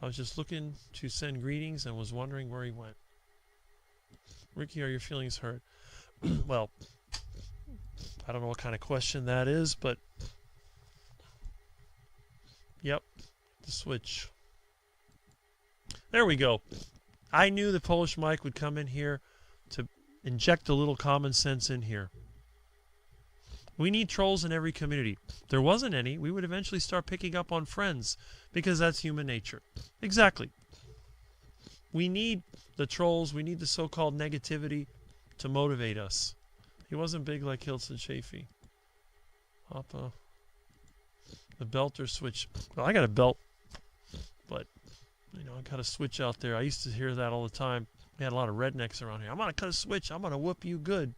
I was just looking to send greetings and was wondering where he went. Ricky, are your feelings hurt? Well, I don't know what kind of question that is, but yep, the switch. There we go. I knew the Polish Mike would come in here to inject a little common sense in here. We need trolls in every community. If there wasn't any, we would eventually start picking up on friends because that's human nature. Exactly. We need the trolls, we need the so-called negativity to motivate us. He wasn't big like Hilton Chafee. Papa. The belt or switch. Well, I got a belt, but you know, I got a switch out there. I used to hear that all the time. We had a lot of rednecks around here. I'm gonna cut a switch. I'm gonna whoop you good.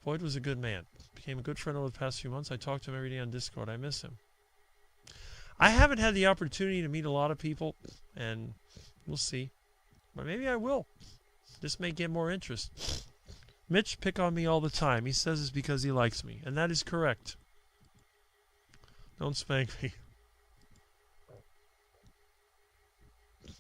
Boyd was a good man. Became a good friend over the past few months. I talk to him every day on Discord. I miss him. I haven't had the opportunity to meet a lot of people, and we'll see. But maybe I will. This may get more interest. Mitch pick on me all the time. He says it's because he likes me, and that is correct. Don't spank me.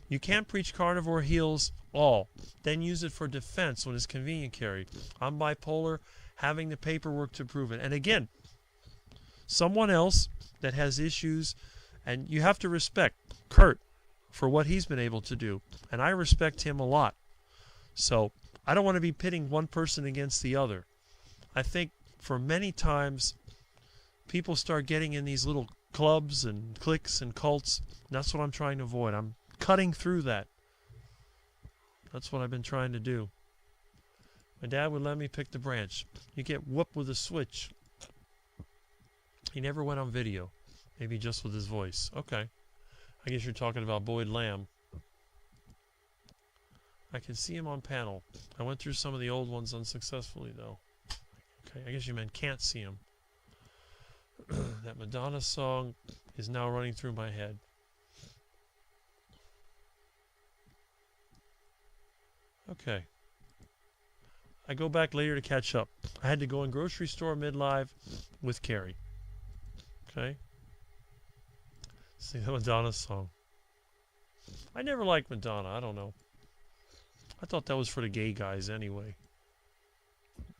You can't preach carnivore heals all, then use it for defense when it's convenient, Kerry. I'm bipolar, having the paperwork to prove it. And again, someone else that has issues, and you have to respect Kurt for what he's been able to do. And I respect him a lot. So I don't want to be pitting one person against the other. I think for many times, people start getting in these little clubs and cliques and cults. And that's what I'm trying to avoid. I'm cutting through that. That's what I've been trying to do. My dad would let me pick the branch. You get whooped with a switch. He never went on video. Maybe just with his voice. Okay. I guess you're talking about Boyd Lamb. I can see him on panel. I went through some of the old ones unsuccessfully, though. Okay, I guess you meant can't see him. That Madonna song is now running through my head. Okay. I go back later to catch up. I had to go in grocery store mid-live with Kerry. Okay? Sing the Madonna song. I never liked Madonna. I don't know. I thought that was for the gay guys anyway.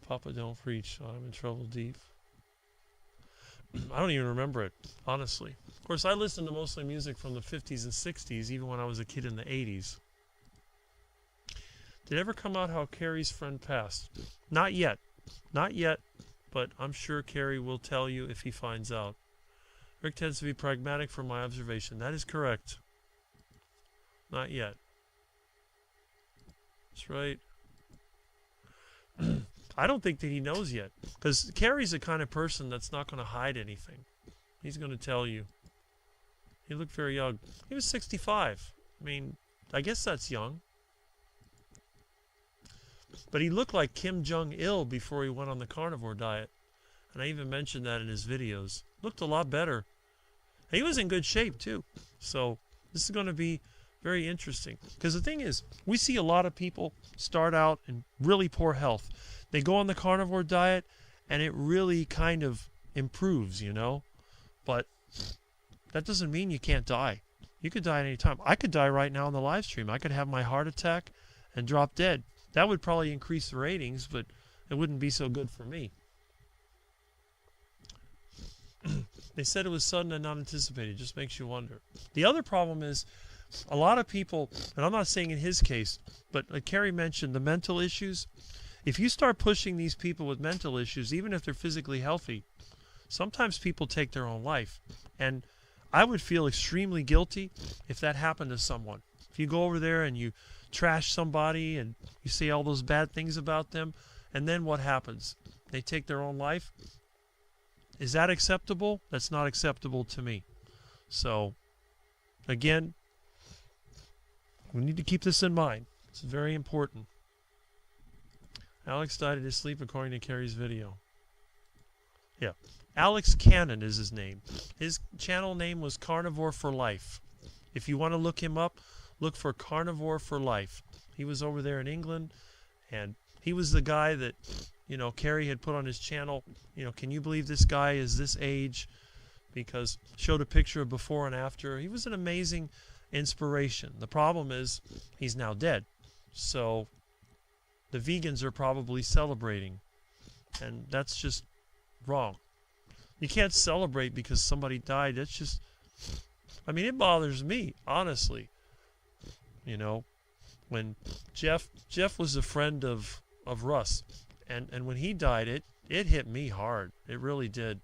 Papa don't preach. I'm in trouble deep. I don't even remember it, honestly. Of course, I listened to mostly music from the 50s and 60s, even when I was a kid in the 80s. Did it ever come out how Kerry's friend passed? Not yet. Not yet, but I'm sure Kerry will tell you if he finds out. Rick tends to be pragmatic from my observation. That is correct. Not yet. That's right. I don't think that he knows yet. Because Kerry's the kind of person that's not going to hide anything. He's going to tell you. He looked very young. He was 65. I mean, I guess that's young. But he looked like Kim Jong-il before he went on the carnivore diet. And I even mentioned that in his videos. Looked a lot better. He was in good shape, too. So this is going to be very interesting. Because the thing is, we see a lot of people start out in really poor health. They go on the carnivore diet, and it really kind of improves, you know. But that doesn't mean you can't die. You could die at any time. I could die right now on the live stream. I could have my heart attack and drop dead. That would probably increase the ratings, but it wouldn't be so good for me. They said it was sudden and not anticipated. It just makes you wonder. The other problem is a lot of people, and I'm not saying in his case, but like Kerry mentioned, the mental issues. If you start pushing these people with mental issues, even if they're physically healthy, sometimes people take their own life. And I would feel extremely guilty if that happened to someone. If you go over there and you trash somebody and you say all those bad things about them, and then what happens? They take their own life? Is that acceptable? That's not acceptable to me. So, again, we need to keep this in mind. It's very important. Alex died in his sleep according to Kerry's video. Yeah. Alex Cannon is his name. His channel name was Carnivore for Life. If you want to look him up, look for Carnivore for Life. He was over there in England, and he was the guy that, you know, Kerry had put on his channel. You know, can you believe this guy is this age? Because showed a picture of before and after. He was an amazing inspiration. The problem is he's now dead. So the vegans are probably celebrating, and that's just wrong. You can't celebrate because somebody died. That's just, I mean, it bothers me, honestly. You know, when Jeff was a friend of Russ, and when he died, it hit me hard. It really did.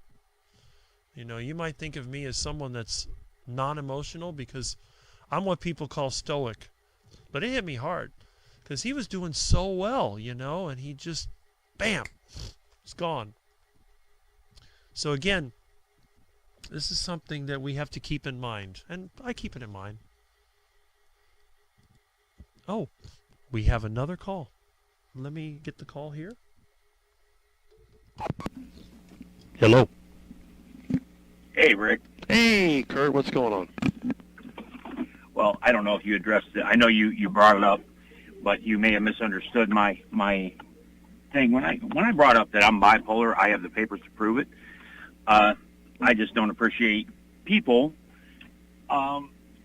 You know, you might think of me as someone that's non-emotional because I'm what people call stoic, but it hit me hard because he was doing so well, you know, and he just, bam, it's gone. So again, this is something that we have to keep in mind, and I keep it in mind. Oh, we have another call. Let me get the call here. Hello. Hey, Rick. Hey, Kurt, what's going on? Well, I don't know if you addressed it. I know you brought it up, but you may have misunderstood my thing. When I brought up that I'm bipolar, I have the papers to prove it. I just don't appreciate people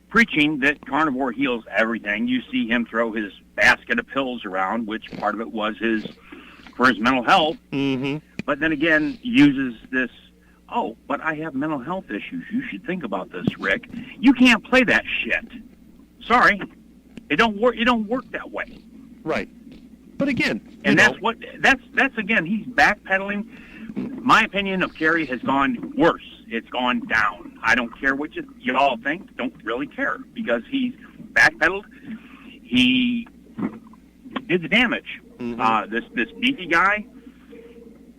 preaching that carnivore heals everything. You see him throw his basket of pills around, which part of it was for his mental health. Mm-hmm. But then again, uses this, oh, but I have mental health issues. You should think about this, Rick. You can't play that shit. Sorry. It don't work that way. Right. But again, and that's again, he's backpedaling. My opinion of Kerry has gone worse. It's gone down. I don't care what you all think. Don't really care because he's backpedaled. He did the damage. Mm-hmm. This beefy guy.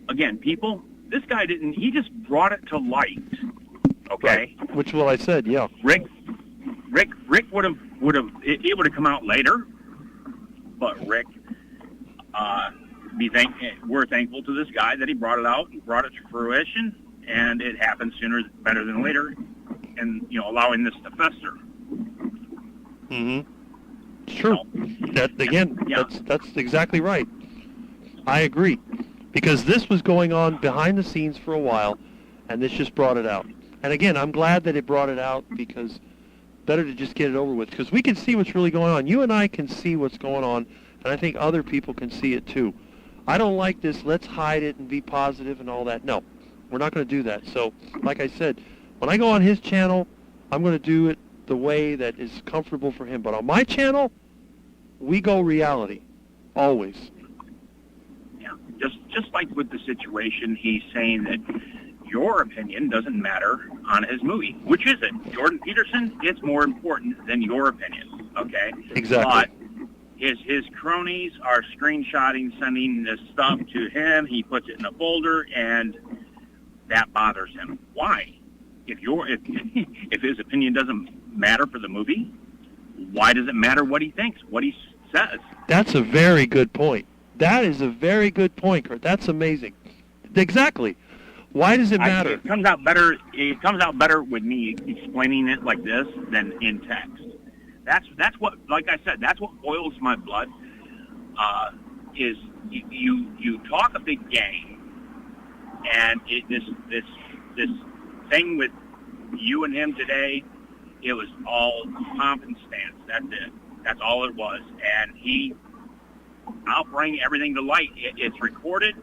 Again, people. This guy didn't. He just brought it to light. Okay. Right. Which I said, yeah. Rick would have. It would have come out later. But Rick, we're thankful to this guy that he brought it out and brought it to fruition, and it happened sooner, better than later, and allowing this to fester. Mm-hmm. It's true. That again, yeah. That's exactly right. I agree, because this was going on behind the scenes for a while, and this just brought it out. And again, I'm glad that it brought it out because better to just get it over with, because we can see what's really going on. You and I can see what's going on, and I think other people can see it too. I don't like this, let's hide it and be positive and all that. No, we're not going to do that. So, like I said, when I go on his channel, I'm going to do it the way that is comfortable for him. But on my channel, we go reality, always. Yeah, just like with the situation, he's saying that your opinion doesn't matter on his movie. Which is it? Jordan Peterson? It's more important than your opinion, okay? Exactly. But his cronies are screenshotting, sending this stuff to him. He puts it in a folder, and that bothers him. Why? If his opinion doesn't matter for the movie, why does it matter what he thinks, what he says? That's a very good point. That is a very good point, Kurt. That's amazing. Exactly. Why does it matter? It comes out better with me explaining it like this than in text. That's what, like I said, that's what boils my blood. Is you talk a big game, and this thing with you and him today, it was all pomp and stance. That's it. That's all it was. And I'll bring everything to light. It's recorded.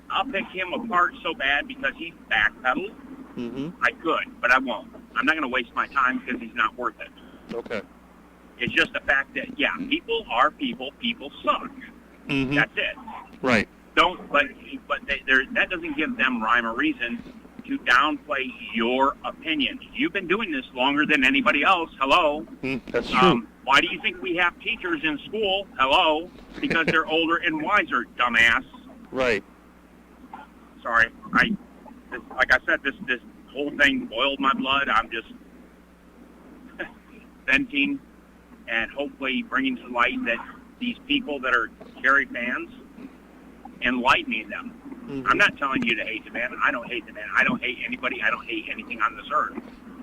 I'll pick him apart so bad because he's backpedaled. Mm-hmm. I could, but I won't. I'm not going to waste my time because he's not worth it. Okay. It's just the fact that, yeah, people are people. People suck. Mm-hmm. That's it. Right. That doesn't give them rhyme or reason to downplay your opinion. You've been doing this longer than anybody else. Hello. That's true. Why do you think we have teachers in school? Hello. Because they're older and wiser, dumbass. Right. Sorry. Like I said, this whole thing boiled my blood. I'm just venting and hopefully bringing to light that these people that are Kerry fans, enlightening them. Mm-hmm. I'm not telling you to hate the man. I don't hate the man. I don't hate anybody. I don't hate anything on this earth.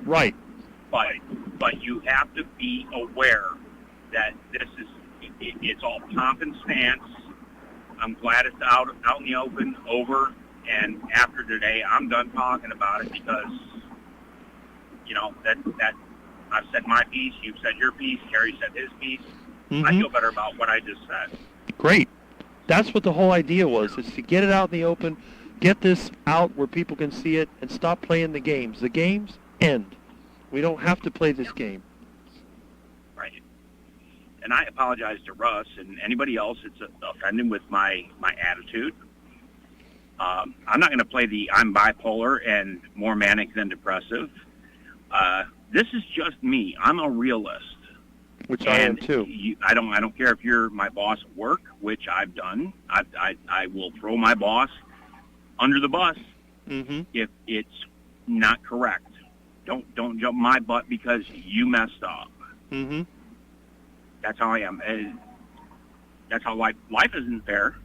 Right. But you have to be aware that this is it's all pomp and stance. I'm glad it's out in the open, over, and after today, I'm done talking about it because that I've said my piece. You've said your piece. Kerry said his piece. Mm-hmm. I feel better about what I just said. Great. That's what the whole idea was, is to get it out in the open, get this out where people can see it, and stop playing the games. The games end. We don't have to play this game. Right. And I apologize to Russ and anybody else that's offended with my attitude. I'm not going to play the I'm bipolar and more manic than depressive. This is just me. I'm a realist. Which I am too. I don't care if you're my boss at work, which I've done. I will throw my boss under the bus if it's not correct. Don't jump my butt because you messed up. Mm-hmm. That's how I am. That's how life isn't fair.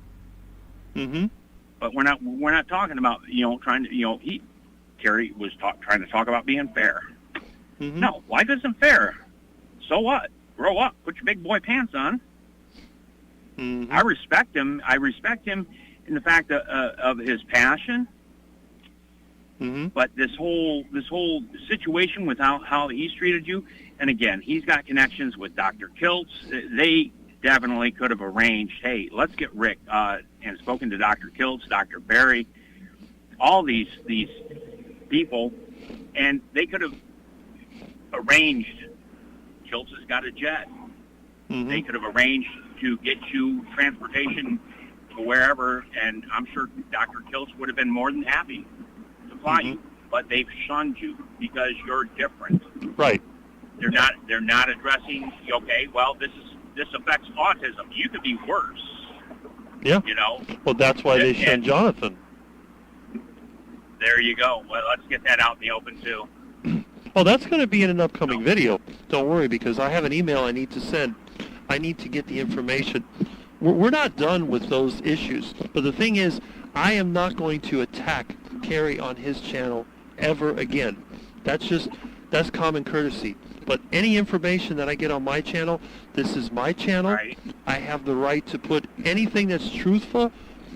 Mm-hmm. But we're not talking about, trying to, Kerry was trying to talk about being fair. Mm-hmm. No, life isn't fair. So what? Grow up. Put your big boy pants on. Mm-hmm. I respect him. I respect him in the fact of his passion. Mm-hmm. But this whole situation with how he's treated you, and again, he's got connections with Dr. Kiltz. They definitely could have arranged, hey, let's get Rick and spoken to Dr. Kiltz, Dr. Barry, all these people, and they could have arranged. Kiltz has got a jet. Mm-hmm. They could have arranged to get you transportation to wherever, and I'm sure Dr. Kiltz would have been more than happy to fly you. But they've shunned you because you're different. Right. They're not addressing. Okay, well, this affects autism. You could be worse. Yeah. Well, that's why they shunned Jonathan. There you go. Well, let's get that out in the open too. Well, that's going to be in an upcoming video. Don't worry, because I have an email I need to send. I need to get the information. We're not done with those issues. But the thing is, I am not going to attack Kerry on his channel ever again. That's common courtesy. But any information that I get on my channel, this is my channel. Right. I have the right to put anything that's truthful.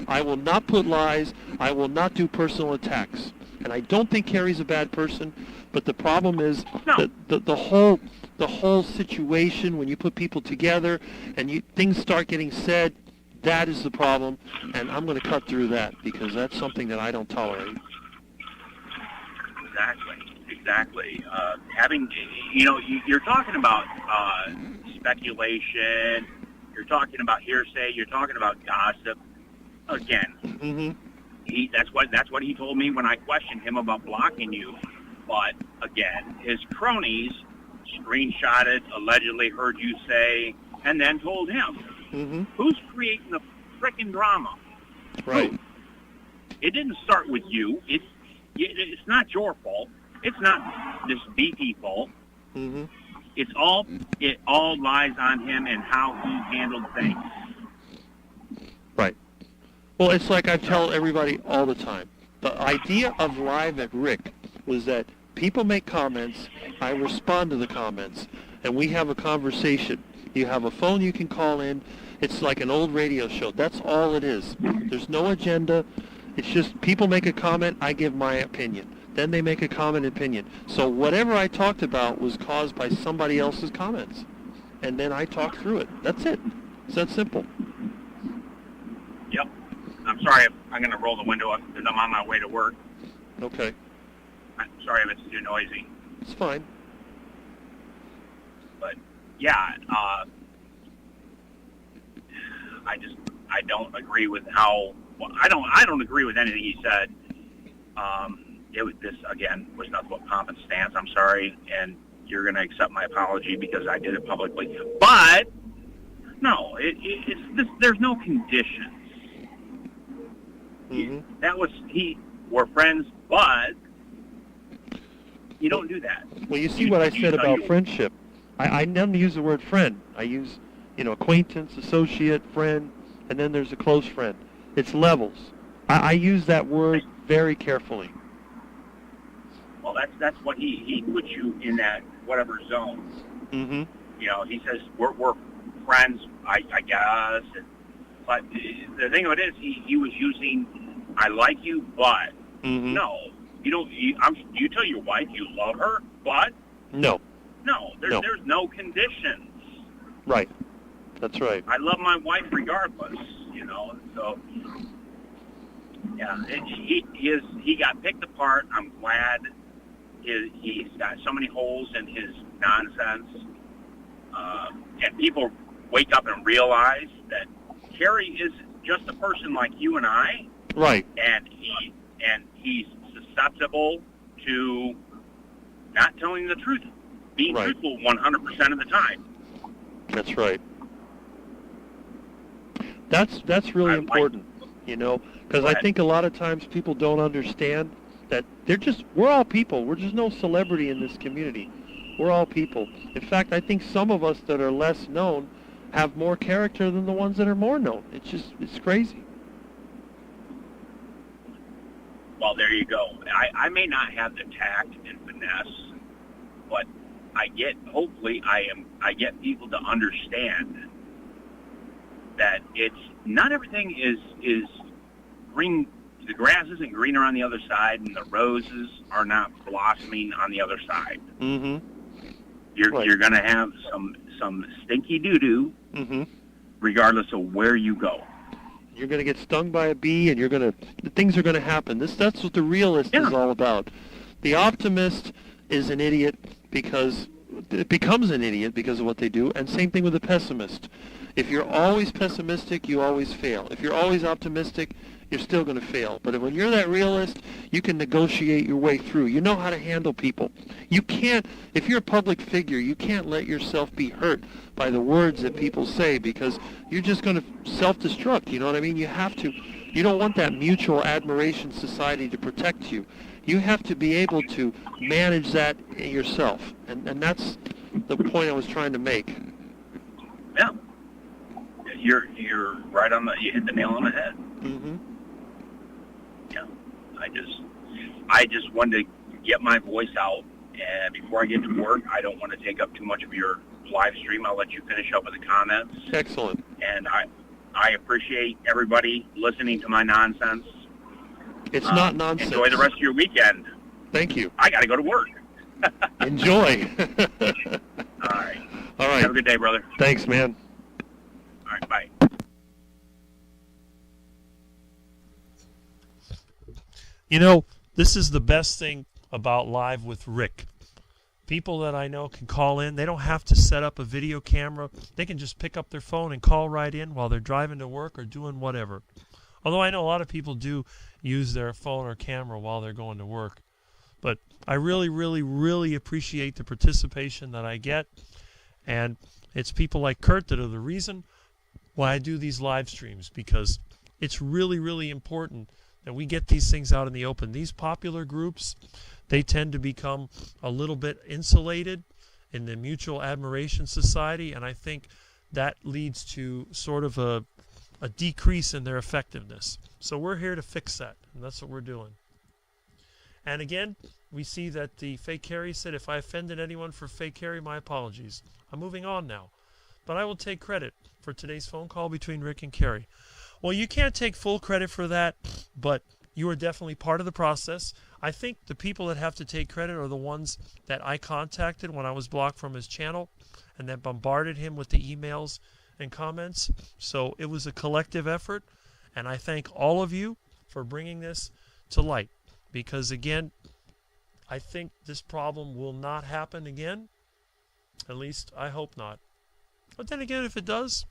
I will not put lies. I will not do personal attacks. And I don't think Kerry's a bad person, but the problem is the whole situation when you put people together and things start getting said, that is the problem, and I'm going to cut through that because that's something that I don't tolerate. Exactly. You're talking about speculation. You're talking about hearsay. You're talking about gossip. Again, Mm-hmm. that's what he told me when I questioned him about blocking you. But again, his cronies screenshotted, allegedly heard you say, and then told him. Mm-hmm. Who's creating the frickin' drama? Right. Who? It didn't start with you. It's not your fault. It's not this BP fault. Mm-hmm. It all lies on him and how he handled things. Right. Well, it's like I tell everybody all the time. The idea of Live at Rick was that people make comments, I respond to the comments, and we have a conversation. You have a phone you can call in. It's like an old radio show. That's all it is. There's no agenda. It's just people make a comment, I give my opinion. Then they make a comment opinion. So whatever I talked about was caused by somebody else's comments. And then I talk through it. That's it. It's that simple. Yep. I'm sorry if I'm going to roll the window up because I'm on my way to work. Okay. I'm sorry if it's too noisy. It's fine. But, yeah, I don't agree with I don't agree with anything he said. This, again, was nothing but pomp and stance. I'm sorry, and you're going to accept my apology because I did it publicly. But, no, there's no conditions. Mm-hmm. We're friends, but you don't do that. Well, you see what I said about friendship. I never use the word friend. I use, acquaintance, associate, friend, and then there's a close friend. It's levels. I use that word very carefully. Well, that's what he puts you in that whatever zone. Mm-hmm. He says we're friends, I guess. But the thing of it is, he was using I like you, but no, you don't. You tell your wife you love her, but no, there's no conditions. Right. That's right. I love my wife regardless, So yeah, he got picked apart. I'm glad. He's got so many holes in his nonsense, and people wake up and realize that Kerry is just a person like you and I, right? And he's susceptible to not telling the truth, being truthful 100% of the time. That's right. That's really important, because I think a lot of times people don't understand that we're all people. We're just no celebrity in this community. We're all people. In fact, I think some of us that are less known have more character than the ones that are more known. It's crazy. Well, there you go. I may not have the tact and finesse, but hopefully I get people to understand that it's not everything is green. The grass isn't greener on the other side, and the roses are not blossoming on the other side. Mm-hmm. You're going to have some stinky doo-doo, regardless of where you go. You're going to get stung by a bee, and things are going to happen. That's what the realist is all about. The optimist is an idiot because it becomes an idiot because of what they do, and same thing with the pessimist. If you're always pessimistic, you always fail. If you're always optimistic, you're still going to fail. But when you're that realist, you can negotiate your way through. You know how to handle people. You can't, if you're a public figure, you can't let yourself be hurt by the words that people say because you're just going to self-destruct. You know what I mean? You don't want that mutual admiration society to protect you. You have to be able to manage that yourself. And that's the point I was trying to make. Yeah. You're right on you hit the nail on the head. Mm-hmm. Yeah. I just wanted to get my voice out, and before I get to work, I don't want to take up too much of your live stream. I'll let you finish up with the comments. Excellent. And I appreciate everybody listening to my nonsense. It's not nonsense. Enjoy the rest of your weekend. Thank you. I got to go to work. Enjoy. All right. Have a good day, brother. Thanks, man. All right, bye. You know, this is the best thing about Live with Rick. People that I know can call in. They don't have to set up a video camera. They can just pick up their phone and call right in while they're driving to work or doing whatever. Although I know a lot of people do use their phone or camera while they're going to work. But I really, really, really appreciate the participation that I get. And it's people like Kurt that are the reason why I do these live streams, because it's really, really important that we get these things out in the open. These popular groups, they tend to become a little bit insulated in the mutual admiration society, and I think that leads to sort of a decrease in their effectiveness. So we're here to fix that, and that's what we're doing. And again, we see that the fake Kerry said, if I offended anyone for fake Kerry, my apologies. I'm moving on now. But I will take credit for today's phone call between Rick and Kerry. Well, you can't take full credit for that, but you are definitely part of the process. I think the people that have to take credit are the ones that I contacted when I was blocked from his channel and that bombarded him with the emails and comments. So it was a collective effort, and I thank all of you for bringing this to light. Because, again, I think this problem will not happen again. At least, I hope not. But then again, if it does,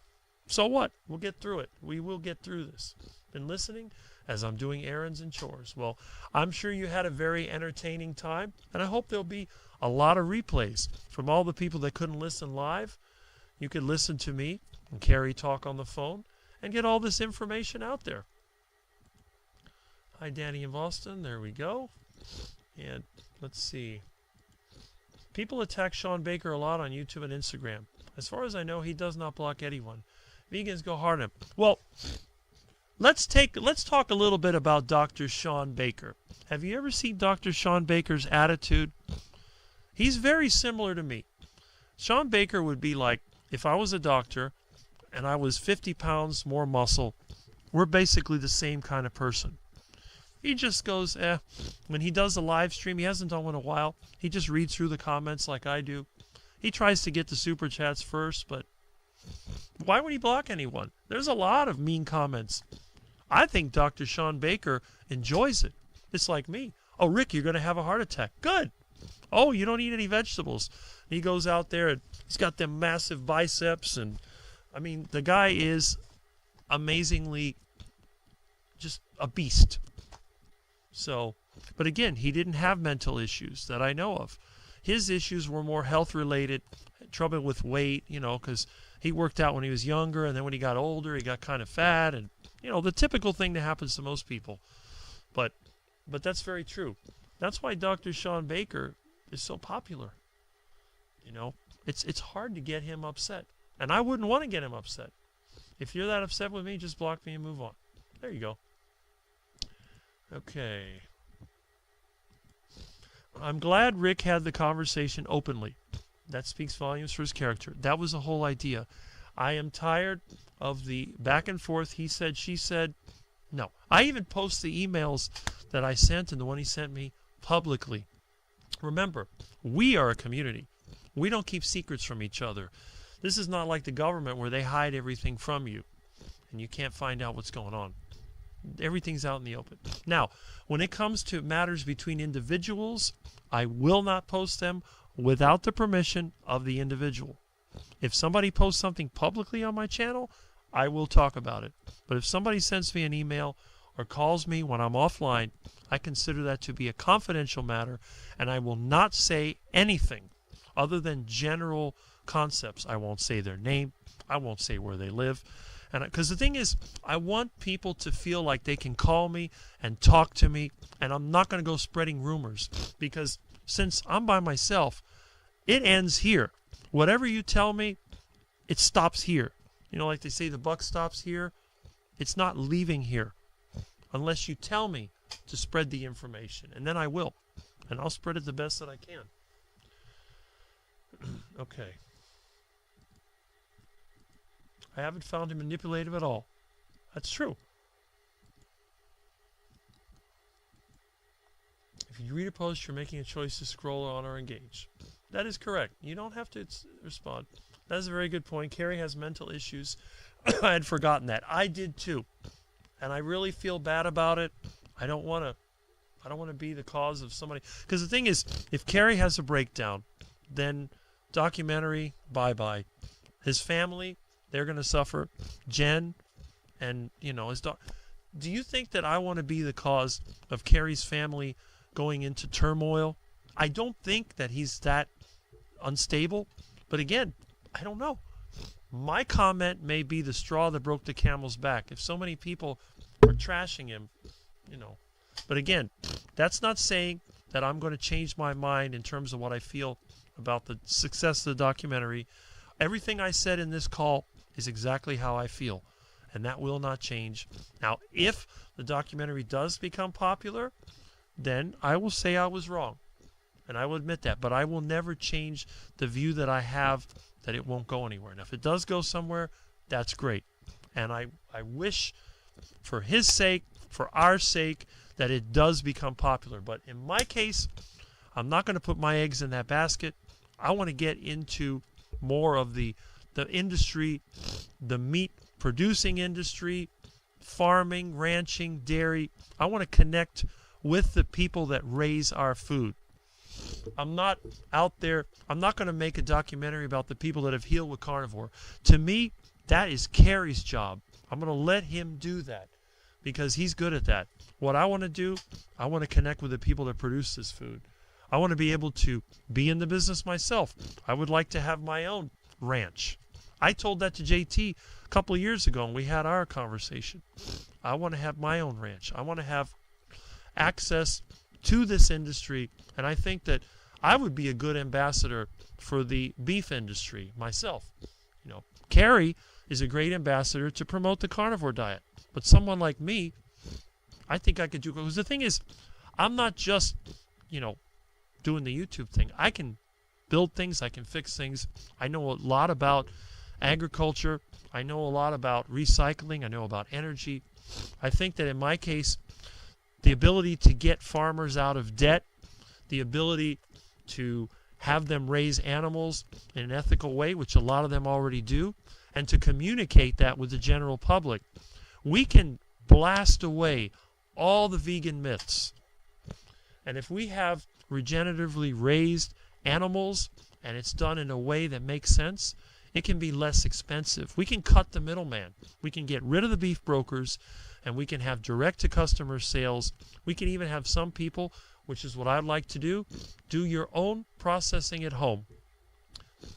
so what? We'll get through it. We will get through this. Been listening as I'm doing errands and chores. Well, I'm sure you had a very entertaining time, and I hope there'll be a lot of replays from all the people that couldn't listen live. You could listen to me and Kerry talk on the phone and get all this information out there. Hi, Danny in Boston. There we go. And let's see. People attack Sean Baker a lot on YouTube and Instagram. As far as I know, he does not block anyone. Vegans go hard on him. Well, let's talk a little bit about Dr. Sean Baker. Have you ever seen Dr. Sean Baker's attitude? He's very similar to me. Sean Baker would be like, if I was a doctor and I was 50 pounds more muscle, we're basically the same kind of person. He just goes, when he does a live stream, he hasn't done one in a while, he just reads through the comments like I do. He tries to get the super chats first, but why would he block anyone? There's a lot of mean comments. I think Dr. Sean Baker enjoys it. It's like me. Oh, Rick, you're going to have a heart attack. Good. Oh, you don't eat any vegetables. And he goes out there and he's got them massive biceps. And, I mean, the guy is amazingly just a beast. So, but again, he didn't have mental issues that I know of. His issues were more health-related, trouble with weight, because he worked out when he was younger, and then when he got older, he got kind of fat, and, the typical thing that happens to most people. But that's very true. That's why Dr. Sean Baker is so popular. It's hard to get him upset, and I wouldn't want to get him upset. If you're that upset with me, just block me and move on. There you go. Okay, I'm glad Rick had the conversation openly. That speaks volumes for his character. That was the whole idea. I am tired of the back and forth, he said, she said. No. I even post the emails that I sent and the one he sent me publicly. Remember, we are a community. We don't keep secrets from each other. This is not like the government where they hide everything from you and you can't find out what's going on. Everything's out in the open. Now, when it comes to matters between individuals, I will not post them without the permission of the individual. If somebody posts something publicly on my channel, I will talk about it. But if somebody sends me an email or calls me when I'm offline, I consider that to be a confidential matter, and I will not say anything other than general concepts. I won't say their name. I won't say where they live. And because the thing is, I want people to feel like they can call me and talk to me, and I'm not going to go spreading rumors, because since I'm by myself, it ends here. Whatever you tell me, it stops here. You know, like they say, the buck stops here. It's not leaving here unless you tell me to spread the information, and then I will, and I'll spread it the best that I can. Okay. I haven't found him manipulative at all. That's true. If you read a post, you're making a choice to scroll on or engage. That is correct. You don't have to respond. That is a very good point. Kerry has mental issues. I had forgotten that. I did too. And I really feel bad about it. I don't want to be the cause of somebody. Because the thing is, if Kerry has a breakdown, then documentary, bye-bye. His family, they're going to suffer. Jen and, you know, his dog. Do you think that I want to be the cause of Kerry's family going into turmoil? I don't think that he's that unstable. But again, I don't know. My comment may be the straw that broke the camel's back. If so many people are trashing him, you know. But again, that's not saying that I'm going to change my mind in terms of what I feel about the success of the documentary. Everything I said in this call is exactly how I feel, and that will not change. Now, if the documentary does become popular, then I will say I was wrong, and I will admit that. But I will never change the view that I have that it won't go anywhere. And if it does go somewhere, that's great. And I wish, for his sake, for our sake, that it does become popular. But in my case, I'm not going to put my eggs in that basket. I want to get into more of the industry, the meat producing industry, farming, ranching, dairy. I want to connect with the people that raise our food. I'm not out there. I'm not going to make a documentary about the people that have healed with carnivore. To me, that is Kerry's job. I'm going to let him do that because he's good at that. What I want to do, I want to connect with the people that produce this food. I want to be able to be in the business myself. I would like to have my own ranch. I told that to JT a couple of years ago, and we had our conversation. I want to have my own ranch. I want to have access to this industry, and I think that I would be a good ambassador for the beef industry myself. You know, Kerry is a great ambassador to promote the carnivore diet, but someone like me, I think I could do, because the thing is, I'm not just, you know, doing the YouTube thing. I can build things, I can fix things. I know a lot about agriculture. I know a lot about recycling. I know about energy. I think that in my case, the ability to get farmers out of debt, the ability to have them raise animals in an ethical way, which a lot of them already do, and to communicate that with the general public, we can blast away all the vegan myths. And if we have regeneratively raised animals and it's done in a way that makes sense, it can be less expensive. We can cut the middleman. We can get rid of the beef brokers, and we can have direct-to-customer sales. We can even have some people, which is what I'd like to do your own processing at home.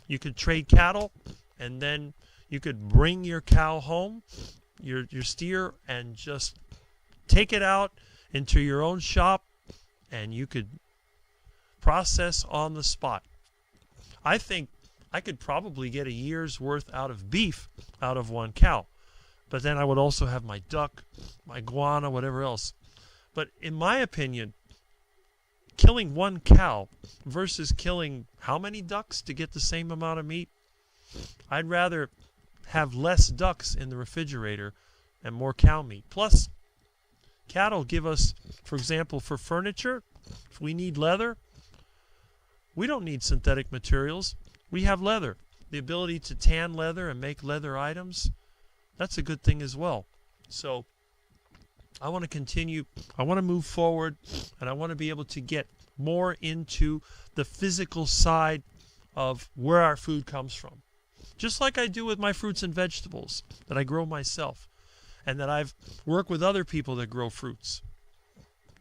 You could trade cattle, and then you could bring your cow home, your steer, and just take it out into your own shop, and you could process on the spot. I think I could probably get a year's worth out of beef out of one cow. But then I would also have my duck, my iguana, whatever else. But in my opinion, killing one cow versus killing how many ducks to get the same amount of meat? I'd rather have less ducks in the refrigerator and more cow meat. Plus, cattle give us, for example, for furniture, if we need leather, we don't need synthetic materials. We have leather. The ability to tan leather and make leather items, that's a good thing as well. So I want to continue. I want to move forward, and I want to be able to get more into the physical side of where our food comes from. Just like I do with my fruits and vegetables that I grow myself, and that I've worked with other people that grow fruits.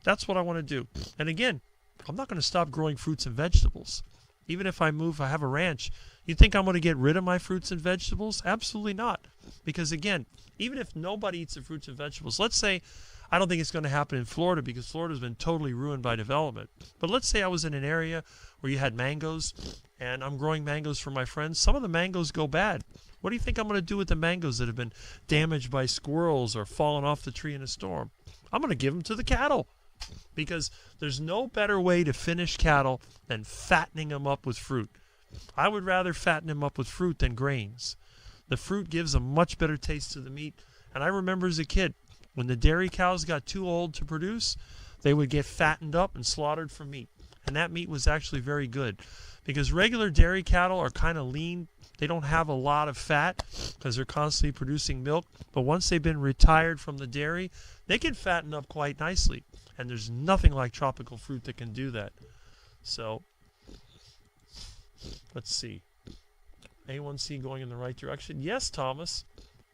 That's what I want to do. And again, I'm not going to stop growing fruits and vegetables. Even if I move, I have a ranch. You think I'm going to get rid of my fruits and vegetables? Absolutely not. Because again, even if nobody eats the fruits and vegetables, let's say, I don't think it's going to happen in Florida because Florida's been totally ruined by development. But let's say I was in an area where you had mangoes, and I'm growing mangoes for my friends. Some of the mangoes go bad. What do you think I'm going to do with the mangoes that have been damaged by squirrels or fallen off the tree in a storm? I'm going to give them to the cattle. Because there's no better way to finish cattle than fattening them up with fruit. I would rather fatten them up with fruit than grains. The fruit gives a much better taste to the meat. And I remember as a kid, when the dairy cows got too old to produce, they would get fattened up and slaughtered for meat. And that meat was actually very good. Because regular dairy cattle are kind of lean. They don't have a lot of fat because they're constantly producing milk. But once they've been retired from the dairy, they can fatten up quite nicely. And there's nothing like tropical fruit that can do that. So, let's see. A1C going in the right direction. Yes, Thomas.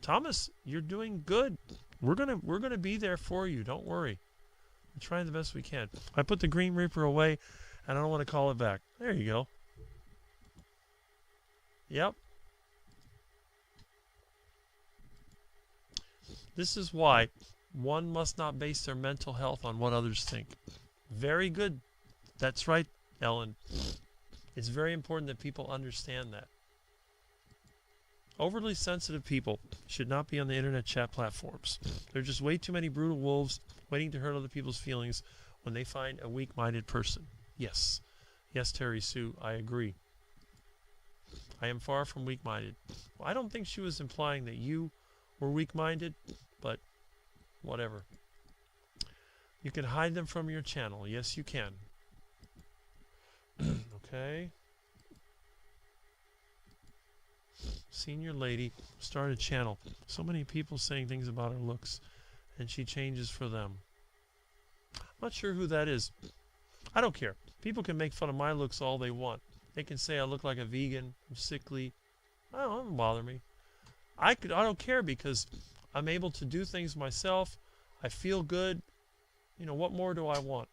Thomas, you're doing good. We're gonna be there for you. Don't worry. We're trying the best we can. I put the Green Reaper away, and I don't want to call it back. There you go. Yep. This is why one must not base their mental health on what others think. Very good. That's right, Ellen. It's very important that people understand that. Overly sensitive people should not be on the internet chat platforms. There are just way too many brutal wolves waiting to hurt other people's feelings when they find a weak-minded person. Yes. Yes, Terry Sue, I agree. I am far from weak-minded. Well, I don't think she was implying that you were weak-minded, but whatever. You can hide them from your channel. Yes, you can. Okay. Senior lady started a channel. So many people saying things about her looks, and she changes for them. I'm not sure who that is. I don't care. People can make fun of my looks all they want. They can say I look like a vegan, I'm sickly. I don't bother me. I don't care because I'm able to do things myself. I feel good. You know, what more do I want?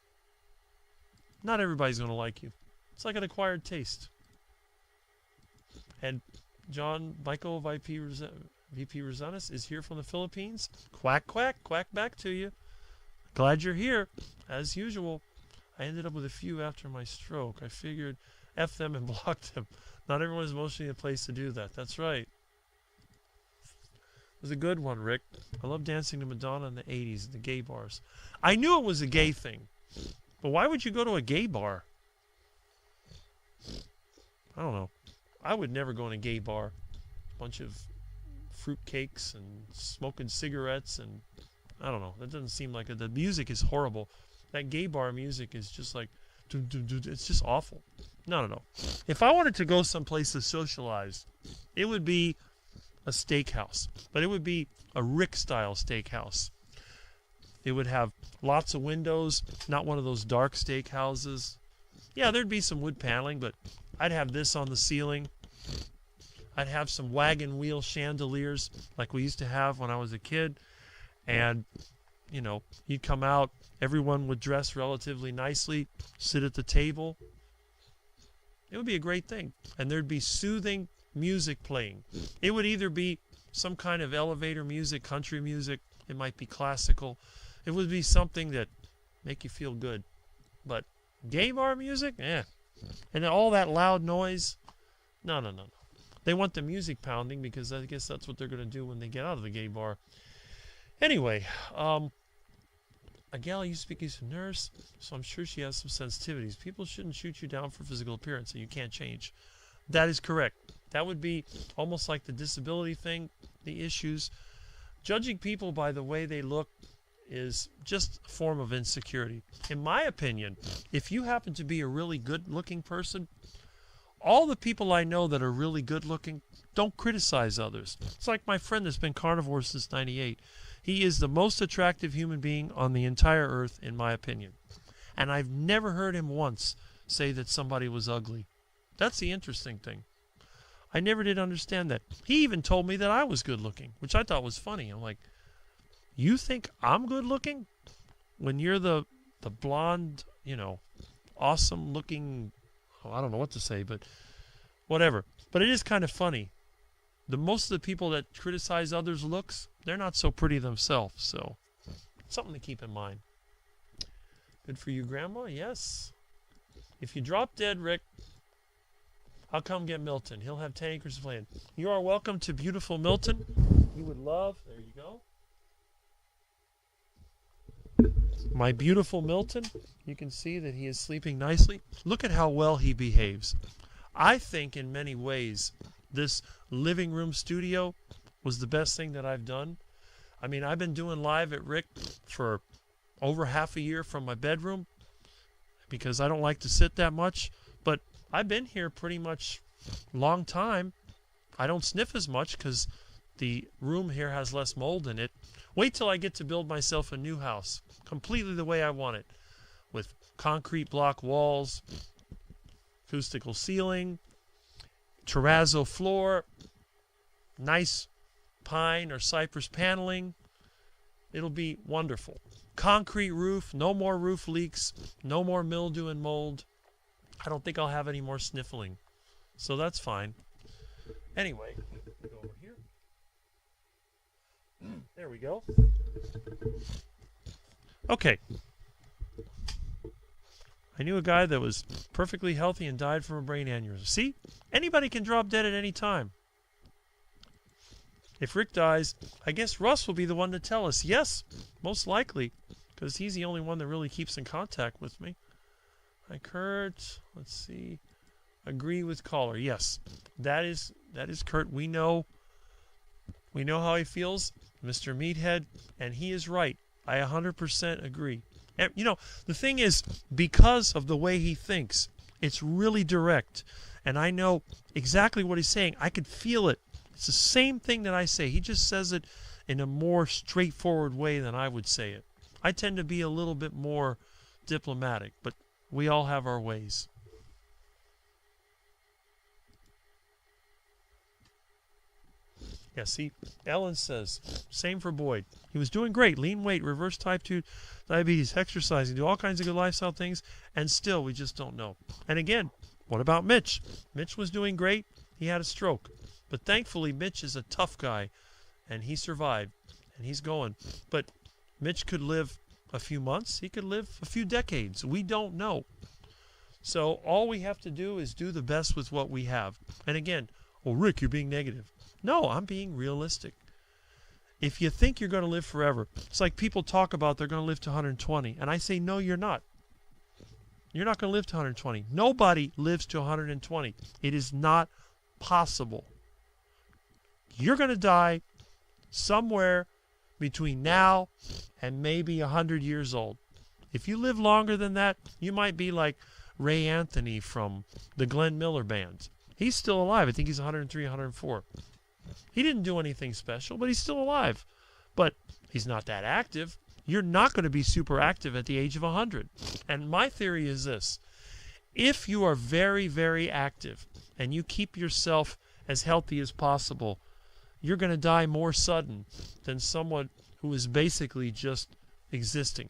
Not everybody's going to like you. It's like an acquired taste. And Michael VP Rosanes is here from the Philippines. Quack, quack, quack back to you. Glad you're here. As usual, I ended up with a few after my stroke. I figured F them and block them. Not everyone is emotionally in a place to do that. That's right. It was a good one, Rick. I love dancing to Madonna in the 80s, the gay bars. I knew it was a gay thing. But why would you go to a gay bar? I don't know. I would never go in a gay bar. A bunch of fruit cakes and smoking cigarettes and I don't know. That doesn't seem like it. The music is horrible. That gay bar music is just like, it's just awful. No. If I wanted to go someplace to socialize, it would be a steakhouse. But it would be a Rick-style steakhouse. It would have lots of windows, not one of those dark steakhouses. Yeah, there'd be some wood paneling, but I'd have this on the ceiling. I'd have some wagon wheel chandeliers like we used to have when I was a kid. And, you know, you'd come out, everyone would dress relatively nicely, sit at the table. It would be a great thing. And there'd be soothing music playing. It would either be some kind of elevator music, country music. It might be classical. It would be something that make you feel good. But gay bar music? Eh. And all that loud noise? No. They want the music pounding because I guess that's what they're going to do when they get out of the gay bar. Anyway, I A gal used to be a nurse, so I'm sure she has some sensitivities. People shouldn't shoot you down for physical appearance that you can't change. That is correct. That would be almost like the disability thing, the issues. Judging people by the way they look is just a form of insecurity. In my opinion, if you happen to be a really good-looking person, all the people I know that are really good-looking don't criticize others. It's like my friend that's been carnivore since '98. He is the most attractive human being on the entire earth, in my opinion. And I've never heard him once say that somebody was ugly. That's the interesting thing. I never did understand that. He even told me that I was good-looking, which I thought was funny. I'm like, you think I'm good-looking? When you're the blonde, awesome-looking, I don't know what to say, but whatever. But it is kind of funny. Most of the people that criticize others' looks, they're not so pretty themselves, so something to keep in mind. Good for you, Grandma? Yes. If you drop dead, Rick, I'll come get Milton. He'll have 10 acres of land. You are welcome to beautiful Milton. You would love, there you go. My beautiful Milton, you can see that he is sleeping nicely. Look at how well he behaves. I think in many ways this living room studio was the best thing that I've done. I mean, I've been doing live at Rick for over half a year from my bedroom because I don't like to sit that much, but I've been here pretty much a long time. I don't sniff as much because the room here has less mold in it. Wait till I get to build myself a new house, completely the way I want it, with concrete block walls, acoustical ceiling, terrazzo floor, nice pine or cypress paneling. It'll be wonderful. Concrete roof, no more roof leaks, no more mildew and mold. I don't think I'll have any more sniffling, so that's fine. Anyway, go over here. There we go. Okay. I knew a guy that was perfectly healthy and died from a brain aneurysm. See? Anybody can drop dead at any time. If Rick dies, I guess Russ will be the one to tell us. Yes, most likely, because he's the only one that really keeps in contact with me. Hi, Kurt. Let's see. Agree with caller. Yes, that is Kurt. We know how he feels, Mr. Meathead, and he is right. I 100% agree. And, the thing is, because of the way he thinks, it's really direct. And I know exactly what he's saying. I could feel it. It's the same thing that I say. He just says it in a more straightforward way than I would say it. I tend to be a little bit more diplomatic, but we all have our ways. Yeah, see, Ellen says, same for Boyd. He was doing great. Lean weight, reverse type 2 diabetes, exercising, do all kinds of good lifestyle things, and still we just don't know. And again, what about Mitch? Mitch was doing great. He had a stroke. But thankfully, Mitch is a tough guy, and he survived, and he's going. But Mitch could live a few months. He could live a few decades. We don't know. So all we have to do is do the best with what we have. And again, Rick, you're being negative. No, I'm being realistic. If you think you're going to live forever, it's like people talk about they're going to live to 120. And I say, no, you're not. You're not going to live to 120. Nobody lives to 120. It is not possible. You're going to die somewhere between now and maybe 100 years old. If you live longer than that, you might be like Ray Anthony from the Glenn Miller Band. He's still alive. I think he's 103, 104. He didn't do anything special, but he's still alive. But he's not that active. You're not going to be super active at the age of 100. And my theory is this. If you are very, very active and you keep yourself as healthy as possible, you're going to die more sudden than someone who is basically just existing.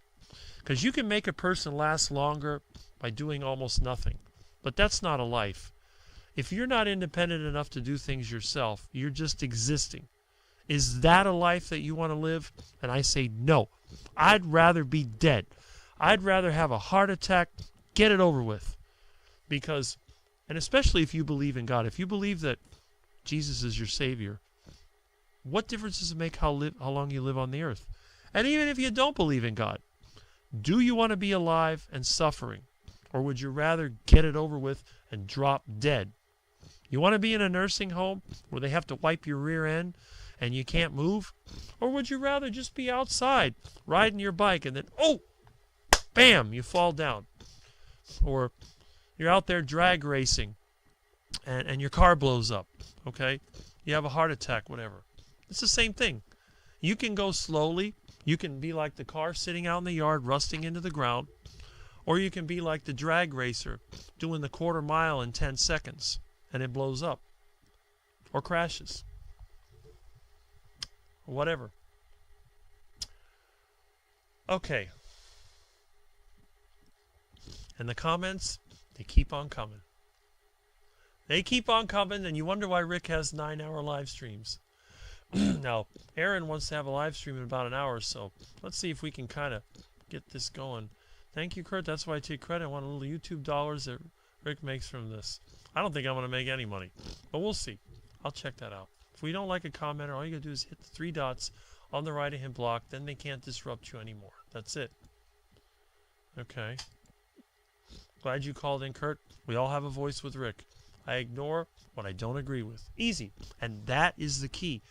Because you can make a person last longer by doing almost nothing. But that's not a life. If you're not independent enough to do things yourself, you're just existing. Is that a life that you want to live? And I say no. I'd rather be dead. I'd rather have a heart attack, get it over with. Because, and especially if you believe in God, if you believe that Jesus is your Savior, what difference does it make how long you live on the earth? And even if you don't believe in God, Do you want to be alive and suffering? Or would you rather get it over with and drop dead? You want to be in a nursing home where they have to wipe your rear end and you can't move? Or would you rather just be outside riding your bike and then, oh, bam, you fall down? Or you're out there drag racing and your car blows up, okay? You have a heart attack, whatever. It's the same thing. You can go slowly. You can be like the car sitting out in the yard rusting into the ground. Or you can be like the drag racer doing the quarter mile in 10 seconds and it blows up or crashes or whatever. Okay. And the comments, they keep on coming. They keep on coming, and you wonder why Rick has 9-hour live streams. Now, Aaron wants to have a live stream in about an hour or so. Let's see if we can kind of get this going. Thank you, Kurt. That's why I take credit. I want a little YouTube dollars that Rick makes from this. I don't think I'm going to make any money, but we'll see. I'll check that out. If we don't like a commenter, all you got to do is hit the 3 dots on the right-hand block. Then they can't disrupt you anymore. That's it. Okay. Glad you called in, Kurt. We all have a voice with Rick. I ignore what I don't agree with. Easy. And that is the key.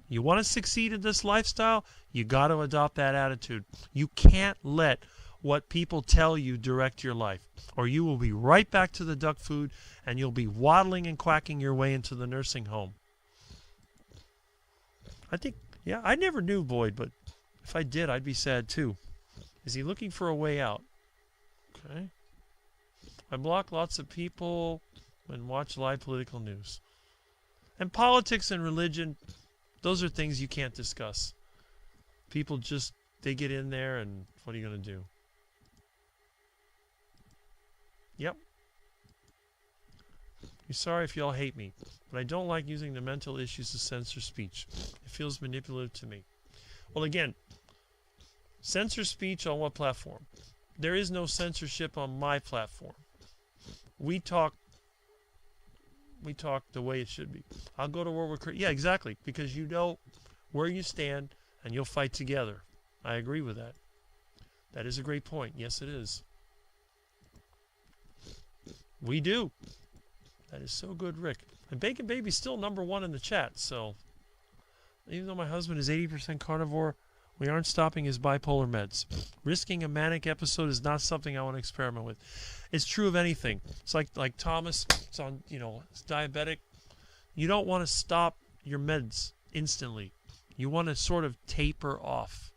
You want to succeed in this lifestyle, you got to adopt that attitude. You can't let what people tell you direct your life, or you will be right back to the duck food and you'll be waddling and quacking your way into the nursing home. I think, yeah, I never knew Boyd, but if I did, I'd be sad too. Is he looking for a way out? Okay. I block lots of people and watch live political news. And politics and religion, those are things you can't discuss. People just, they get in there and what are you going to do? Yep. You're sorry if y'all hate me, but I don't like using the mental issues to censor speech. It feels manipulative to me. Well, again, censor speech on what platform? There is no censorship on my platform. We talk the way it should be. I'll go to war with Kurt. Yeah, exactly. Because you know where you stand and you'll fight together. I agree with that. That is a great point. Yes, it is. We do. That is so good, Rick. And Bacon Baby's still #1 in the chat. So even though my husband is 80% carnivore, we aren't stopping his bipolar meds. Risking a manic episode is not something I want to experiment with. It's true of anything. It's like Thomas, it's on, it's diabetic. You don't want to stop your meds instantly. You want to sort of taper off.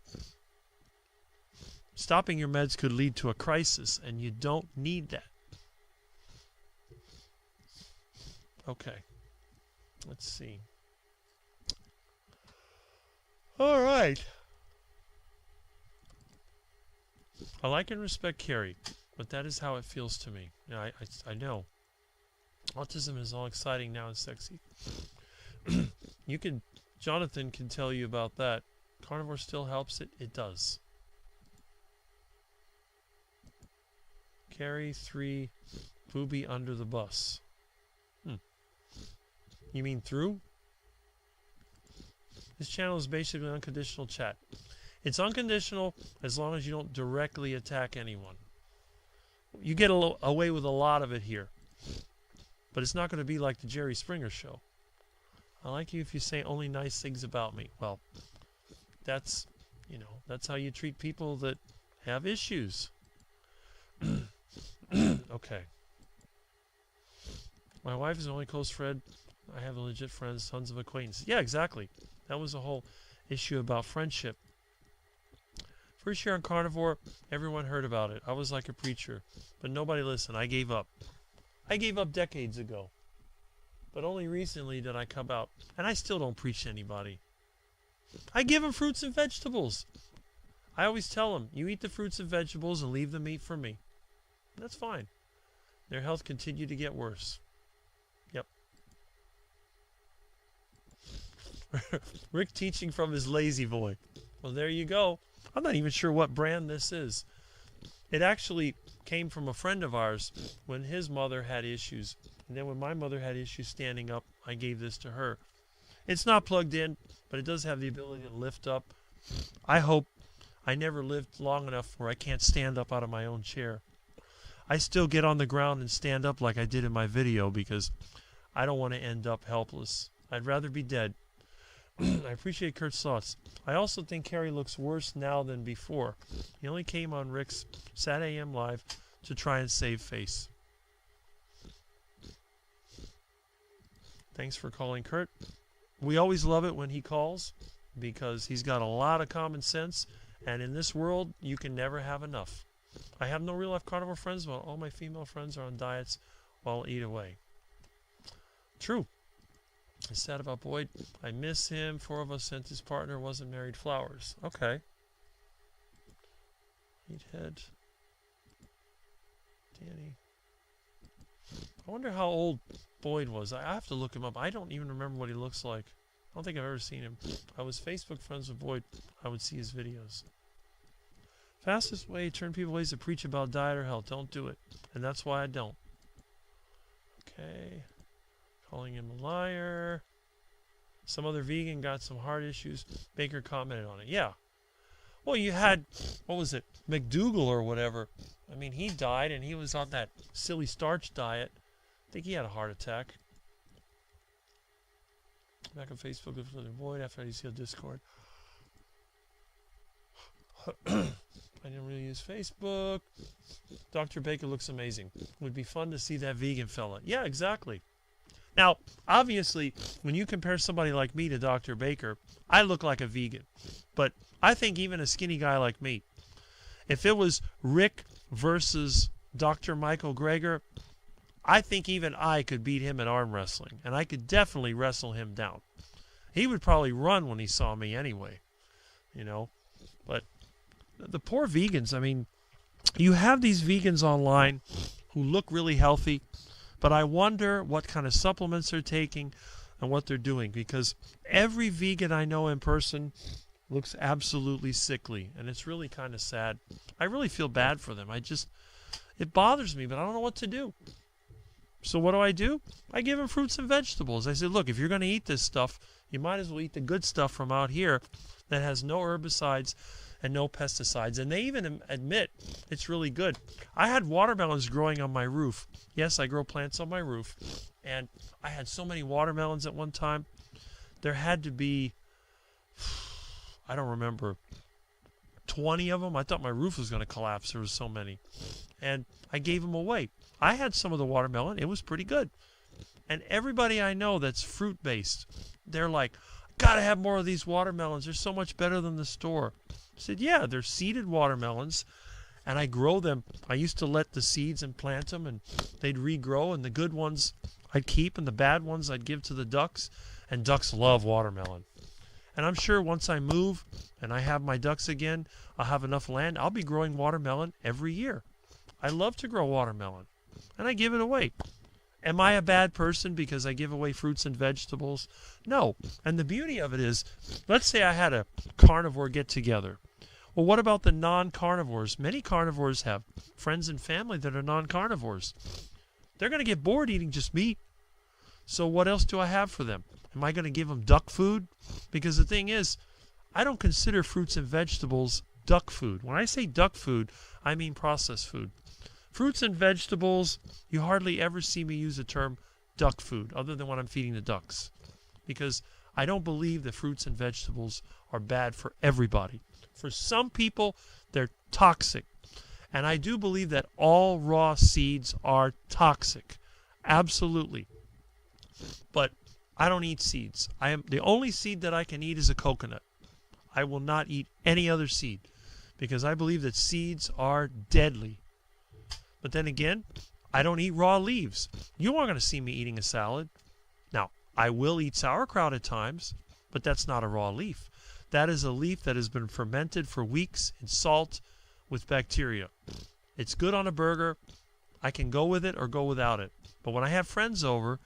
Stopping your meds could lead to a crisis, and you don't need that. Okay. Let's see. All right. I like and respect Kerry, but that is how it feels to me. Yeah, I know. Autism is all exciting now and sexy. Jonathan can tell you about that. Carnivore still helps it. It does. Carry 3 booby under the bus. You mean through? This channel is basically unconditional chat. It's unconditional as long as you don't directly attack anyone. You get away with a lot of it here. But it's not going to be like the Jerry Springer show. I like you if you say only nice things about me. Well, that's how you treat people that have issues. Okay. My wife is the only close friend. I have legit friends, tons of acquaintances. Yeah, exactly. That was a whole issue about friendship. First year on Carnivore, everyone heard about it. I was like a preacher, but nobody listened. I gave up. I gave up decades ago. But only recently did I come out. And I still don't preach to anybody. I give them fruits and vegetables. I always tell them, you eat the fruits and vegetables and leave the meat for me. That's fine. Their health continued to get worse. Yep. Rick teaching from his lazy boy. Well, there you go. I'm not even sure what brand this is. It actually came from a friend of ours when his mother had issues. And then when my mother had issues standing up, I gave this to her. It's not plugged in, but it does have the ability to lift up. I hope I never lived long enough where I can't stand up out of my own chair. I still get on the ground and stand up like I did in my video because I don't want to end up helpless. I'd rather be dead. I appreciate Kurt's thoughts. I also think Kerry looks worse now than before. He only came on Rick's Saturday AM Live to try and save face. Thanks for calling, Kurt. We always love it when he calls because he's got a lot of common sense, and in this world, you can never have enough. I have no real-life carnivore friends, but all my female friends are on diets while I'll eat away. True. It's sad about Boyd. I miss him. 4 of us sent his partner wasn't married flowers. Okay. Meathead. Danny. I wonder how old Boyd was. I have to look him up. I don't even remember what he looks like. I don't think I've ever seen him. I was Facebook friends with Boyd. I would see his videos. Fastest way to turn people away is to preach about diet or health. Don't do it. And that's why I don't. Okay. Calling him a liar. Some other vegan got some heart issues. Baker commented on it. Yeah. Well, you had, what was it, McDougal or whatever. I mean, he died and he was on that silly starch diet. I think he had a heart attack. Back on Facebook with Void after I see a Discord. I didn't really use Facebook. Dr. Baker looks amazing. Would be fun to see that vegan fella. Yeah, exactly. Now, obviously, when you compare somebody like me to Dr. Baker, I look like a vegan. But I think even a skinny guy like me, if it was Rick versus Dr. Michael Greger, I think even I could beat him in arm wrestling. And I could definitely wrestle him down. He would probably run when he saw me anyway. You know? But the poor vegans, I mean, you have these vegans online who look really healthy, but I wonder what kind of supplements they're taking and what they're doing, because every vegan I know in person looks absolutely sickly, and it's really kind of sad. I really feel bad for them. It bothers me, but I don't know what to do. So what do? I give them fruits and vegetables. I say, look, if you're going to eat this stuff, you might as well eat the good stuff from out here that has no herbicides and no pesticides. And they even admit it's really good. I had watermelons growing on my roof. Yes, I grow plants on my roof. And I had so many watermelons at one time. There had to be, I don't remember, 20 of them. I thought my roof was going to collapse. There were so many. And I gave them away. I had some of the watermelon. It was pretty good. And everybody I know that's fruit-based, they're like, gotta have more of these watermelons. They're so much better than the store. I said, yeah, they're seeded watermelons, and I grow them. I used to let the seeds and plant them, and they'd regrow, and the good ones I'd keep, and the bad ones I'd give to the ducks, and ducks love watermelon. And I'm sure once I move and I have my ducks again, I'll have enough land. I'll be growing watermelon every year. I love to grow watermelon, and I give it away. Am I a bad person because I give away fruits and vegetables? No. And the beauty of it is, let's say I had a carnivore get-together. Well, what about the non-carnivores? Many carnivores have friends and family that are non-carnivores. They're going to get bored eating just meat. So what else do I have for them? Am I going to give them duck food? Because the thing is, I don't consider fruits and vegetables duck food. When I say duck food, I mean processed food. Fruits and vegetables, you hardly ever see me use the term duck food, other than when I'm feeding the ducks. Because I don't believe that fruits and vegetables are bad for everybody. For some people, they're toxic. And I do believe that all raw seeds are toxic. Absolutely. But I don't eat seeds. The only seed that I can eat is a coconut. I will not eat any other seed, because I believe that seeds are deadly. But then again, I don't eat raw leaves. You aren't going to see me eating a salad. Now, I will eat sauerkraut at times, but that's not a raw leaf. That is a leaf that has been fermented for weeks in salt with bacteria. It's good on a burger. I can go with it or go without it. But when I have friends over,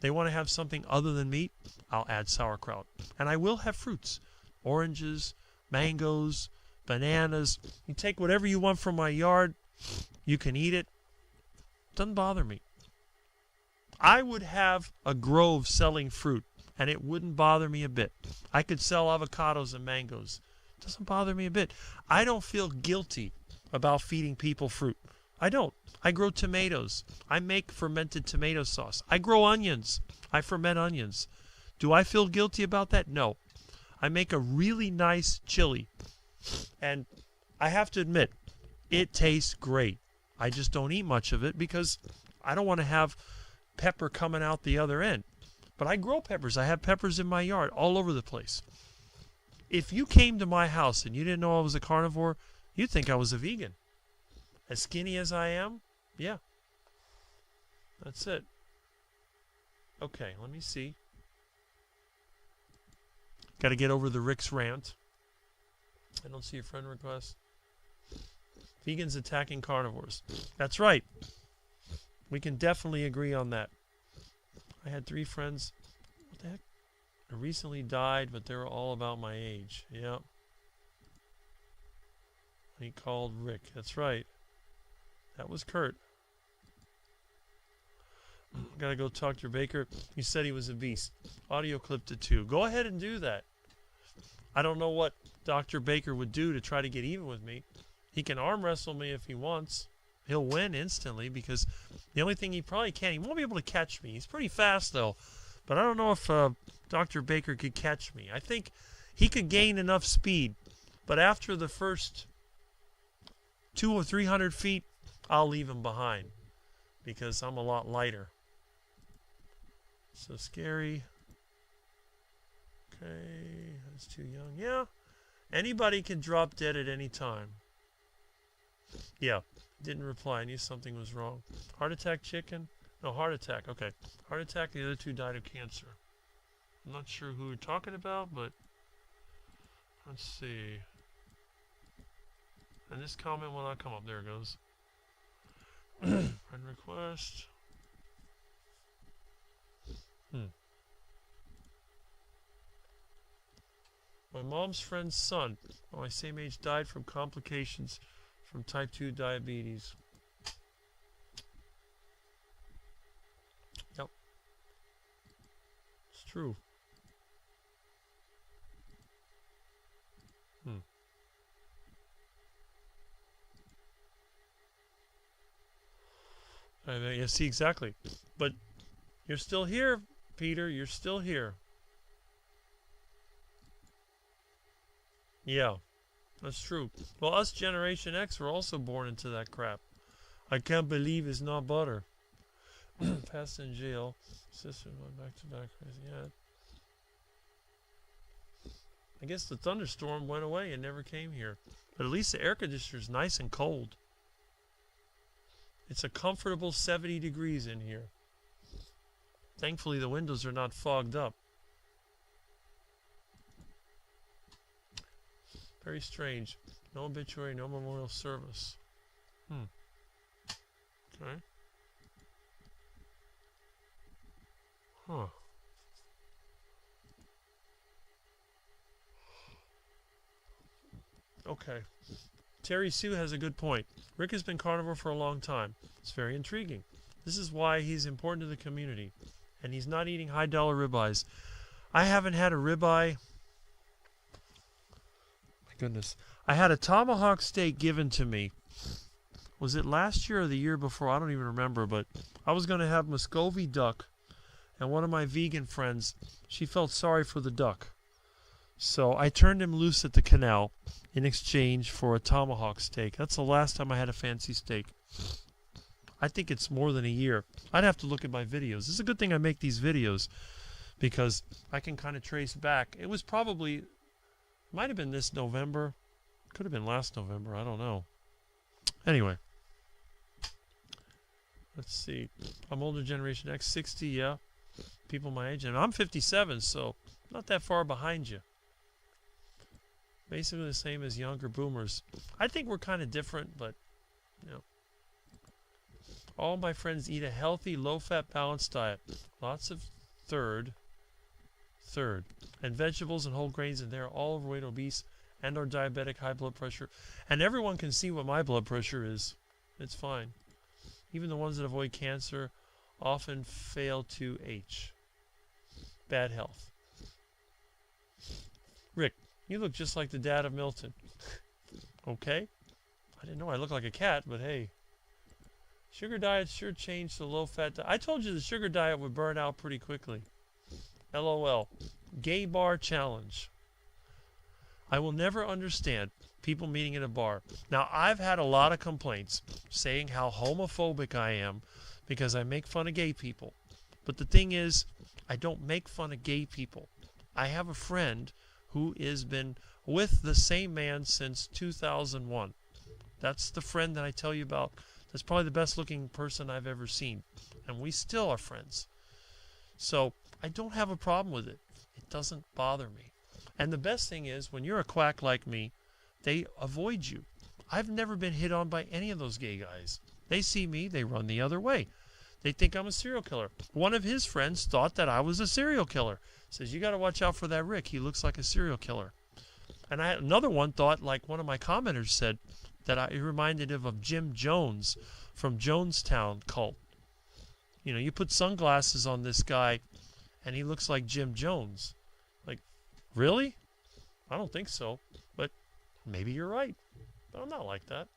they want to have something other than meat, I'll add sauerkraut. And I will have fruits. Oranges, mangoes, bananas. You take whatever you want from my yard. You can eat it. Doesn't bother me. I would have a grove selling fruit, and it wouldn't bother me a bit. I could sell avocados and mangoes. Doesn't bother me a bit. I don't feel guilty about feeding people fruit. I don't. I grow tomatoes. I make fermented tomato sauce. I grow onions. I ferment onions. Do I feel guilty about that? No. I make a really nice chili. And I have to admit, it tastes great. I just don't eat much of it because I don't want to have pepper coming out the other end. But I grow peppers. I have peppers in my yard all over the place. If you came to my house and you didn't know I was a carnivore, you'd think I was a vegan. As skinny as I am, yeah. That's it. Okay, let me see. Got to get over the Rick's rant. I don't see a friend request. Vegans attacking carnivores. That's right. We can definitely agree on that. I had 3 friends. What the heck? I recently died, but they were all about my age. Yeah. He called Rick. That's right. That was Kurt. Gotta go talk to your baker. He said he was a beast. Audio clipped it too. Go ahead and do that. I don't know what Dr. Baker would do to try to get even with me. He can arm wrestle me if he wants. He'll win instantly because the only thing he probably can't, he won't be able to catch me. He's pretty fast though. But I don't know if Dr. Baker could catch me. I think he could gain enough speed. But after the first 200 or 300 feet, I'll leave him behind because I'm a lot lighter. So scary. Okay, that's too young. Yeah, anybody can drop dead at any time. Yeah, didn't reply. I knew something was wrong. Heart attack chicken? No, heart attack. Okay, heart attack. The other 2 died of cancer. I'm not sure who we're talking about, but let's see. And this comment will not come up. There it goes. Friend request. My mom's friend's son, my same age, died from complications from type 2 diabetes. Yep. It's true. I mean, yeah, see, exactly. But you're still here, Peter. You're still here. Yeah, that's true. Well, us Generation X were also born into that crap. I can't believe it's not butter. Passed in jail. Sister went back to back. Yeah. I guess the thunderstorm went away and never came here. But at least the air conditioner is nice and cold. It's a comfortable 70 degrees in here. Thankfully, the windows are not fogged up. Very strange. No obituary, no memorial service. Okay. Huh. Okay. Terry Sue has a good point. Rick has been carnivore for a long time. It's very intriguing. This is why he's important to the community. And he's not eating high-dollar ribeyes. I haven't had a ribeye. My goodness. I had a tomahawk steak given to me. Was it last year or the year before? I don't even remember. But I was going to have Muscovy duck. And one of my vegan friends, she felt sorry for the duck. So I turned him loose at the canal in exchange for a tomahawk steak. That's the last time I had a fancy steak. I think it's more than a year. I'd have to look at my videos. It's a good thing I make these videos because I can kind of trace back. It was probably, might have been this November. Could have been last November. I don't know. Anyway. Let's see. I'm older generation X, 60, yeah. People my age. And I'm 57, so not that far behind you. Basically the same as younger boomers. I think we're kind of different, but, you know. All my friends eat a healthy, low-fat, balanced diet. Lots of third, and vegetables and whole grains, and they're all overweight, obese, and or diabetic, high blood pressure. And everyone can see what my blood pressure is. It's fine. Even the ones that avoid cancer often fail to H. Bad health. Rick, You look just like the dad of Milton. Okay. I didn't know I looked like a cat, but hey. Sugar diet sure changed to low-fat diet. I told you the sugar diet would burn out pretty quickly. LOL. Gay bar challenge. I will never understand people meeting at a bar. Now, I've had a lot of complaints saying how homophobic I am because I make fun of gay people. But the thing is, I don't make fun of gay people. I have a friend who has been with the same man since 2001. That's the friend that I tell you about. That's probably the best looking person I've ever seen. And we still are friends. So I don't have a problem with it. It doesn't bother me. And the best thing is, when you're a quack like me, they avoid you. I've never been hit on by any of those gay guys. They see me, they run the other way. They think I'm a serial killer. One of his friends thought that I was a serial killer. Says, you got to watch out for that Rick. He looks like a serial killer. And another one thought, like one of my commenters said, that I reminded him of Jim Jones from Jonestown Cult. You know, you put sunglasses on this guy, and he looks like Jim Jones. Like, really? I don't think so. But maybe you're right. But I'm not like that.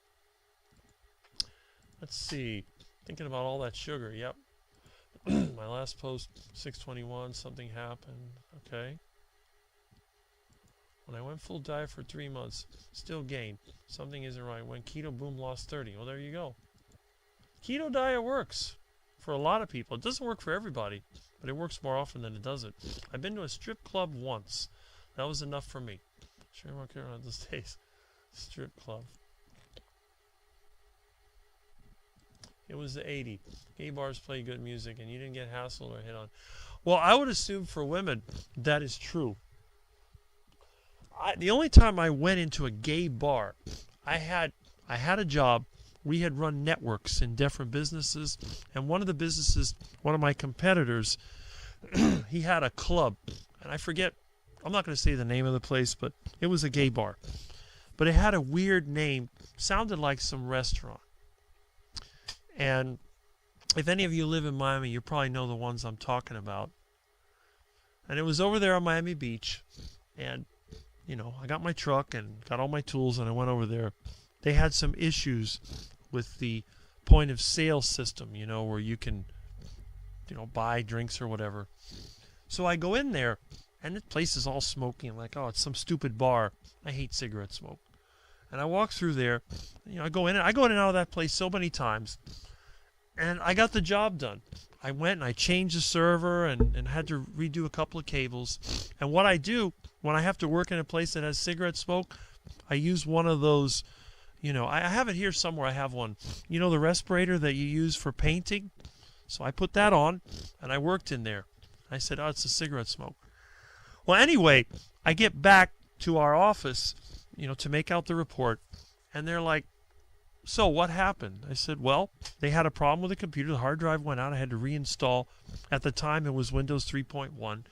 Let's see. Thinking about all that sugar. Yep. My last post, 6/21, something happened. Okay. When I went full diet for 3 months, still gained. Something isn't right. When keto boom, lost 30. Well, there you go. Keto diet works for a lot of people. It doesn't work for everybody, but it works more often than it doesn't. I've been to a strip club once. That was enough for me. Sure, I don't care about those days. Strip club. It was the 80s. Gay bars play good music, and you didn't get hassled or hit on. Well, I would assume for women that is true. The only time I went into a gay bar, I had a job. We had run networks in different businesses, and one of the businesses, one of my competitors, he had a club, and I forget, I'm not going to say the name of the place, but it was a gay bar. But it had a weird name, sounded like some restaurant. And if any of you live in Miami, you probably know the ones I'm talking about. And it was over there on Miami Beach, and you know, I got my truck and got all my tools, and I went over there. They had some issues with the point of sale system, you know, where you can, you know, buy drinks or whatever. So I go in there, and the place is all smoky. I'm like, oh, it's some stupid bar. I hate cigarette smoke. And I walk through there. You know, I go in and out of that place so many times, and I got the job done. I went and I changed the server and had to redo a couple of cables. And what I do when I have to work in a place that has cigarette smoke, I use one of those, you know, I have it here somewhere. I have one. You know, the respirator that you use for painting? So I put that on, and I worked in there. I said, oh, it's a cigarette smoke. Well, anyway, I get back to our office, you know, to make out the report, and they're like, so what happened? I said, well, they had a problem with the computer. The hard drive went out. I had to reinstall. At the time, it was Windows 3.1.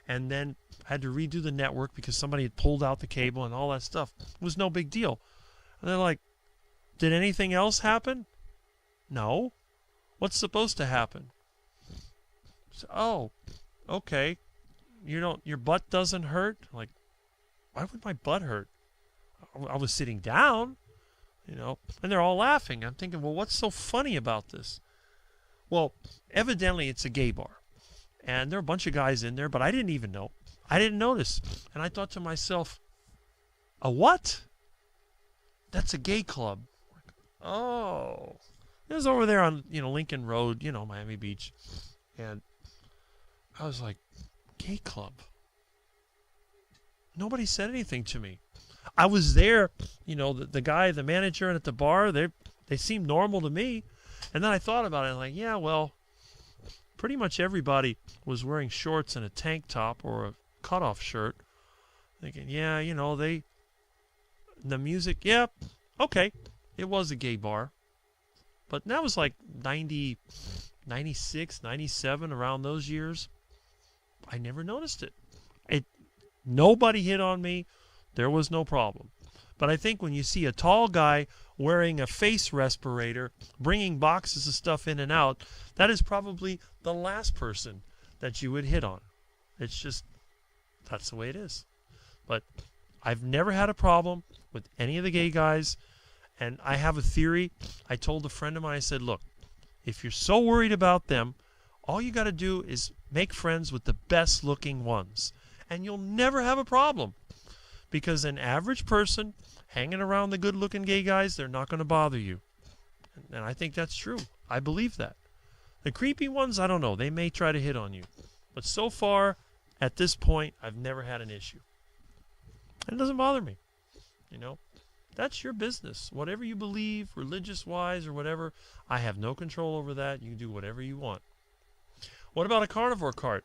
And then I had to redo the network because somebody had pulled out the cable and all that stuff. It was no big deal. And they're like, did anything else happen? No. What's supposed to happen? So, oh, okay. Your butt doesn't hurt? Like, why would my butt hurt? I was sitting down. You know, and they're all laughing. I'm thinking, well, what's so funny about this? Well, evidently it's a gay bar. And there are a bunch of guys in there, but I didn't even know. I didn't notice. And I thought to myself, a what? That's a gay club. Oh. It was over there on, you know, Lincoln Road, you know, Miami Beach. And I was like, gay club? Nobody said anything to me. I was there, you know, the guy, the manager, and at the bar, they seemed normal to me. And then I thought about it, and like, yeah, well, pretty much everybody was wearing shorts and a tank top or a cutoff shirt. Thinking, yeah, you know, the music, yeah, okay, it was a gay bar. But that was like 90, 96, 97, around those years. I never noticed it. Nobody hit on me. There was no problem. But I think when you see a tall guy wearing a face respirator, bringing boxes of stuff in and out, that is probably the last person that you would hit on. It's just, that's the way it is. But I've never had a problem with any of the gay guys. And I have a theory. I told a friend of mine, I said, look, if you're so worried about them, all you got to do is make friends with the best looking ones. And you'll never have a problem. Because an average person hanging around the good looking gay guys, they're not going to bother you. And I think that's true. I believe that. The creepy ones, I don't know. They may try to hit on you. But so far, at this point, I've never had an issue. And it doesn't bother me. You know, that's your business. Whatever you believe, religious-wise or whatever, I have no control over that. You can do whatever you want. What about a carnivore cart?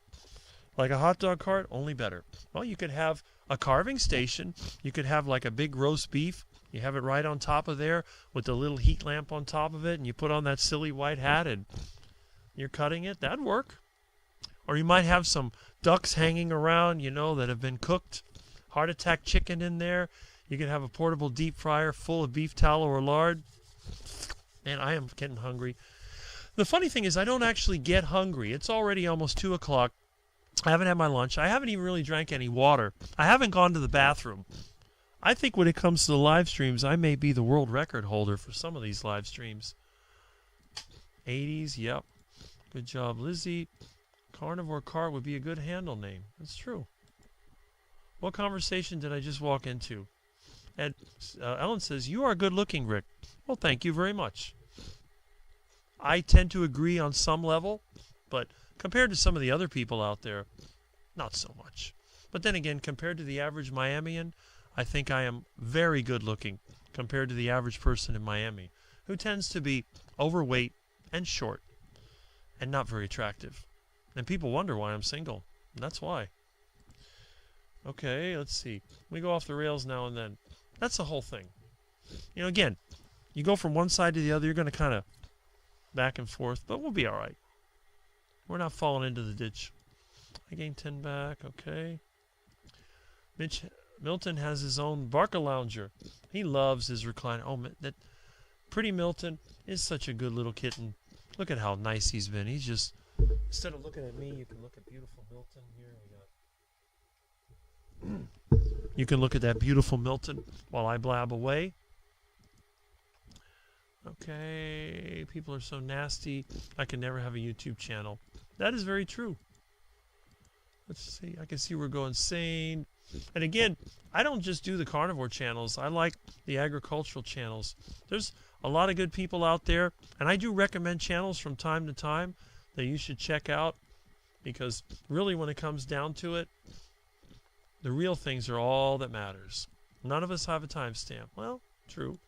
Like a hot dog cart? Only better. Well, you could have a carving station. You could have like a big roast beef. You have it right on top of there with the little heat lamp on top of it, and you put on that silly white hat and you're cutting it. That'd work. Or you might have some ducks hanging around, you know, that have been cooked. Heart attack chicken in there. You could have a portable deep fryer full of beef tallow or lard. Man, I am getting hungry. The funny thing is I don't actually get hungry. It's already almost 2 o'clock. I haven't had my lunch. I haven't even really drank any water. I haven't gone to the bathroom. I think when it comes to the live streams, I may be the world record holder for some of these live streams. 80s, yep. Good job, Lizzie. Carnivore cart would be a good handle name. That's true. What conversation did I just walk into? And Ellen says, you are good looking, Rick. Well, thank you very much. I tend to agree on some level, but compared to some of the other people out there, not so much. But then again, compared to the average Miamian, I think I am very good looking compared to the average person in Miami, who tends to be overweight and short and not very attractive. And people wonder why I'm single. And that's why. Okay, let's see. We go off the rails now and then. That's the whole thing. You know, again, you go from one side to the other, you're going to kind of back and forth, but we'll be all right. We're not falling into the ditch. I gained 10 back, okay. Milton has his own Barca Lounger. He loves his recliner. Oh, that pretty Milton is such a good little kitten. Look at how nice he's been. He's just, instead of looking at me, you can look at beautiful Milton. Here we go. You can look at that beautiful Milton while I blab away. Okay, people are so nasty. I can never have a YouTube channel. That is very true. Let's see. I can see we're going sane. And again, I don't just do the carnivore channels. I like the agricultural channels. There's a lot of good people out there, and I do recommend channels from time to time that you should check out, because really when it comes down to it, the real things are all that matters. None of us have a timestamp. Well, true.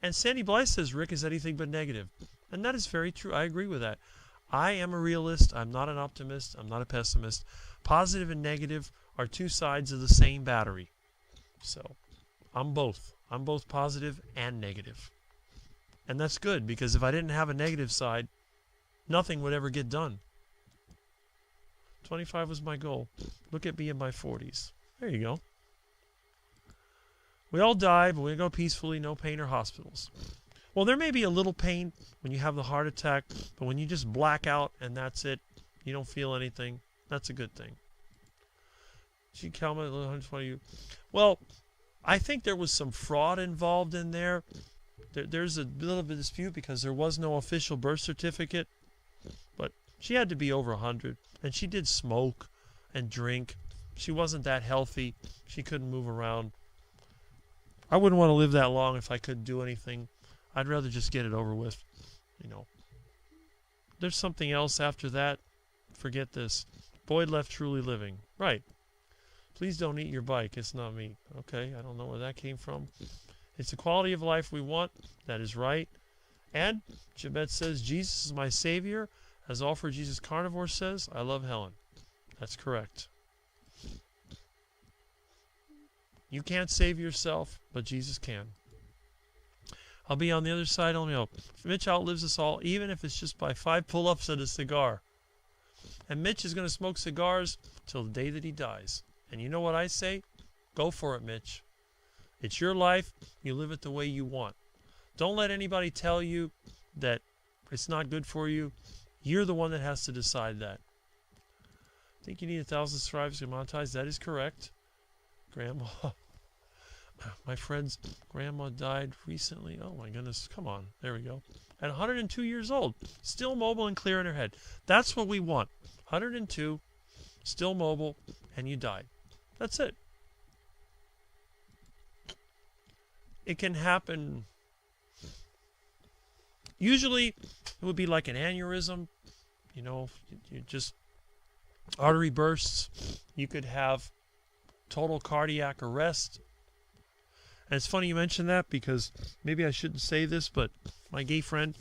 And Sandy Blythe says Rick is anything but negative. And that is very true. I agree with that. I am a realist. I'm not an optimist. I'm not a pessimist. Positive and negative are two sides of the same battery. So I'm both. I'm both positive and negative. And that's good, because if I didn't have a negative side, nothing would ever get done. 25 was my goal. Look at me in my 40s. There you go. We all die, but we go peacefully, no pain or hospitals. Well, there may be a little pain when you have the heart attack, but when you just black out and that's it, you don't feel anything, that's a good thing. Gee, Calma, 120. Well, I think there was some fraud involved in there. There's a little bit of dispute because there was no official birth certificate, but she had to be over 100, and she did smoke and drink. She wasn't that healthy. She couldn't move around. I wouldn't want to live that long if I couldn't do anything. I'd rather just get it over with, you know. There's something else after that. Forget this. Boyd left truly living. Right. Please don't eat your bike. It's not meat. Okay, I don't know where that came from. It's the quality of life we want. That is right. And Jabet says, Jesus is my Savior. As All for Jesus Carnivore says, I love Helen. That's correct. You can't save yourself, but Jesus can. I'll be on the other side only hope. Mitch outlives us all, even if it's just by 5 pull-ups and a cigar. And Mitch is going to smoke cigars till the day that he dies. And you know what I say? Go for it, Mitch. It's your life. You live it the way you want. Don't let anybody tell you that it's not good for you. You're the one that has to decide that. I think you need 1,000 subscribers to monetize. That is correct. Grandma. My friend's grandma died recently. Oh my goodness, come on. There we go. At 102 years old, still mobile and clear in her head. That's what we want. 102, still mobile, and you died. That's it. It can happen. Usually, it would be like an aneurysm. You know, you just artery bursts. You could have total cardiac arrest. And it's funny you mention that because maybe I shouldn't say this, but my gay friend,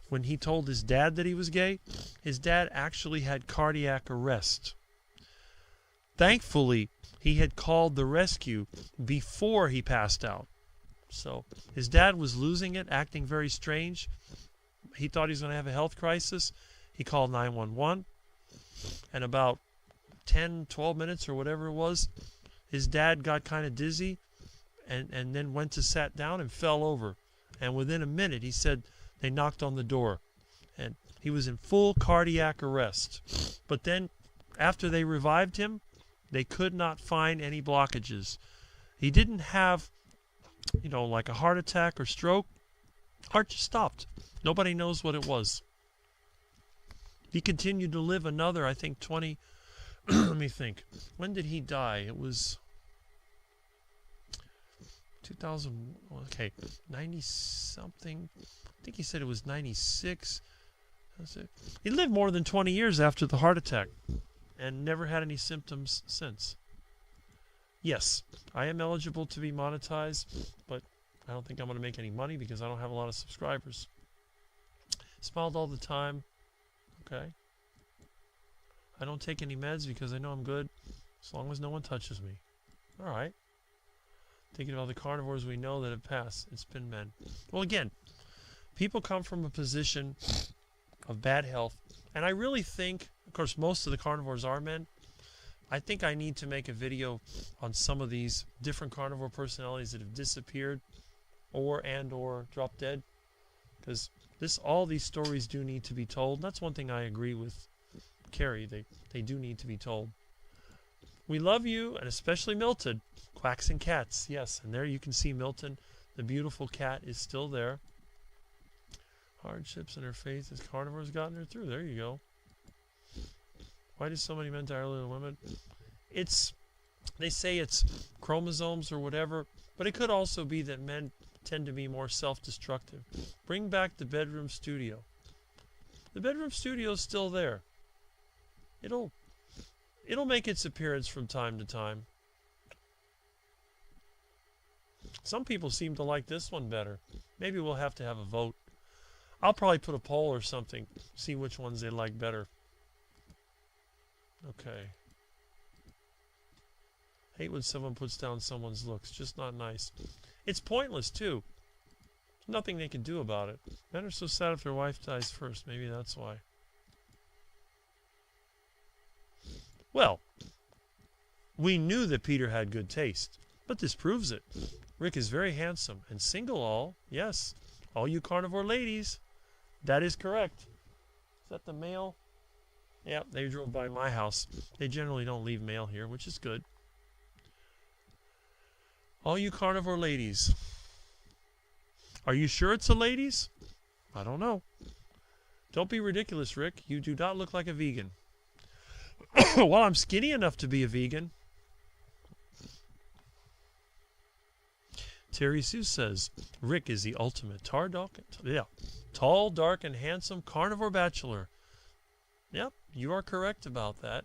when he told his dad that he was gay, his dad actually had cardiac arrest. Thankfully, he had called the rescue before he passed out. So his dad was losing it, acting very strange. He thought he was going to have a health crisis. He called 911. And about 10, 12 minutes or whatever it was, his dad got kind of dizzy and then went to sat down and fell over. And within a minute, he said they knocked on the door. And he was in full cardiac arrest. But then, after they revived him, they could not find any blockages. He didn't have, like a heart attack or stroke. Heart just stopped. Nobody knows what it was. He continued to live another, I think, 20... let me think. When did he die? It was 2000... Okay, 90-something. I think he said it was 96. That's it. He lived more than 20 years after the heart attack and never had any symptoms since. Yes, I am eligible to be monetized, but I don't think I'm going to make any money because I don't have a lot of subscribers. Smiled all the time. Okay. I don't take any meds because I know I'm good as long as no one touches me. All right. Thinking about the carnivores we know that have passed. It's been men. Well, again, people come from a position of bad health. And I really think, of course, most of the carnivores are men. I think I need to make a video on some of these different carnivore personalities that have disappeared or dropped dead. Because all these stories do need to be told. That's one thing I agree with Kerry. They do need to be told. We love you, and especially Milton. Quacks and cats, yes. And there you can see Milton. The beautiful cat is still there. Hardships in her faith as carnivores gotten her through. There you go. Why do so many men die earlier than women? They say it's chromosomes or whatever, but it could also be that men tend to be more self-destructive. Bring back the bedroom studio. The bedroom studio is still there. It'll make its appearance from time to time. Some people seem to like this one better. Maybe we'll have to have a vote. I'll probably put a poll or something, see which ones they like better. Okay. Hate when someone puts down someone's looks. Just not nice. It's pointless, too. There's nothing they can do about it. Men are so sad if their wife dies first. Maybe that's why. Well, we knew that Peter had good taste, but this proves it. Rick is very handsome and single all. Yes, all you carnivore ladies. That is correct. Is that the mail? Yeah, they drove by my house. They generally don't leave mail here, which is good. All you carnivore ladies. Are you sure it's the ladies? I don't know. Don't be ridiculous, Rick. You do not look like a vegan. Well, I'm skinny enough to be a vegan. Terry Sue says, Rick is the ultimate tall, dark, and handsome carnivore bachelor. Yep, you are correct about that.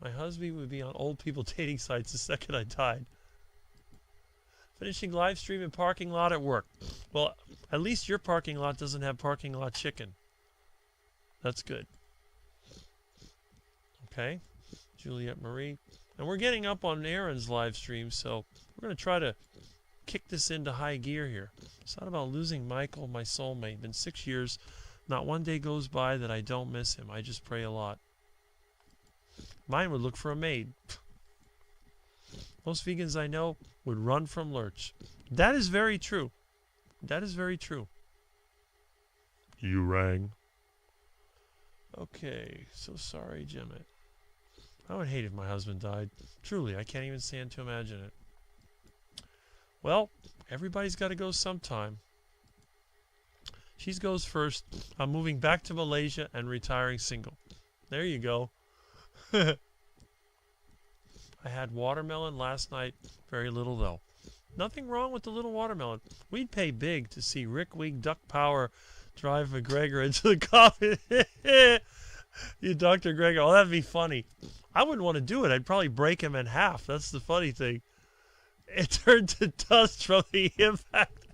My husband would be on old people dating sites the second I died. Finishing live stream in parking lot at work. Well, at least your parking lot doesn't have parking lot chicken. That's good. Okay, Juliet Marie. And we're getting up on Aaron's live stream, so we're going to try to kick this into high gear here. It's not about losing Michael, my soulmate. Been 6 years. Not one day goes by that I don't miss him. I just pray a lot. Mine would look for a maid. Most vegans I know would run from Lurch. That is very true. That is very true. You rang. Okay, so sorry, Jimmet. I would hate if my husband died. Truly, I can't even stand to imagine it. Well, everybody's got to go sometime. She goes first. I'm moving back to Malaysia and retiring single. There you go. I had watermelon last night. Very little, though. Nothing wrong with the little watermelon. We'd pay big to see Rick Week Duck Power drive McGregor into the coffin. You Dr. Gregor. Oh, that'd be funny. I wouldn't want to do it. I'd probably break him in half. That's the funny thing. It turned to dust from the impact.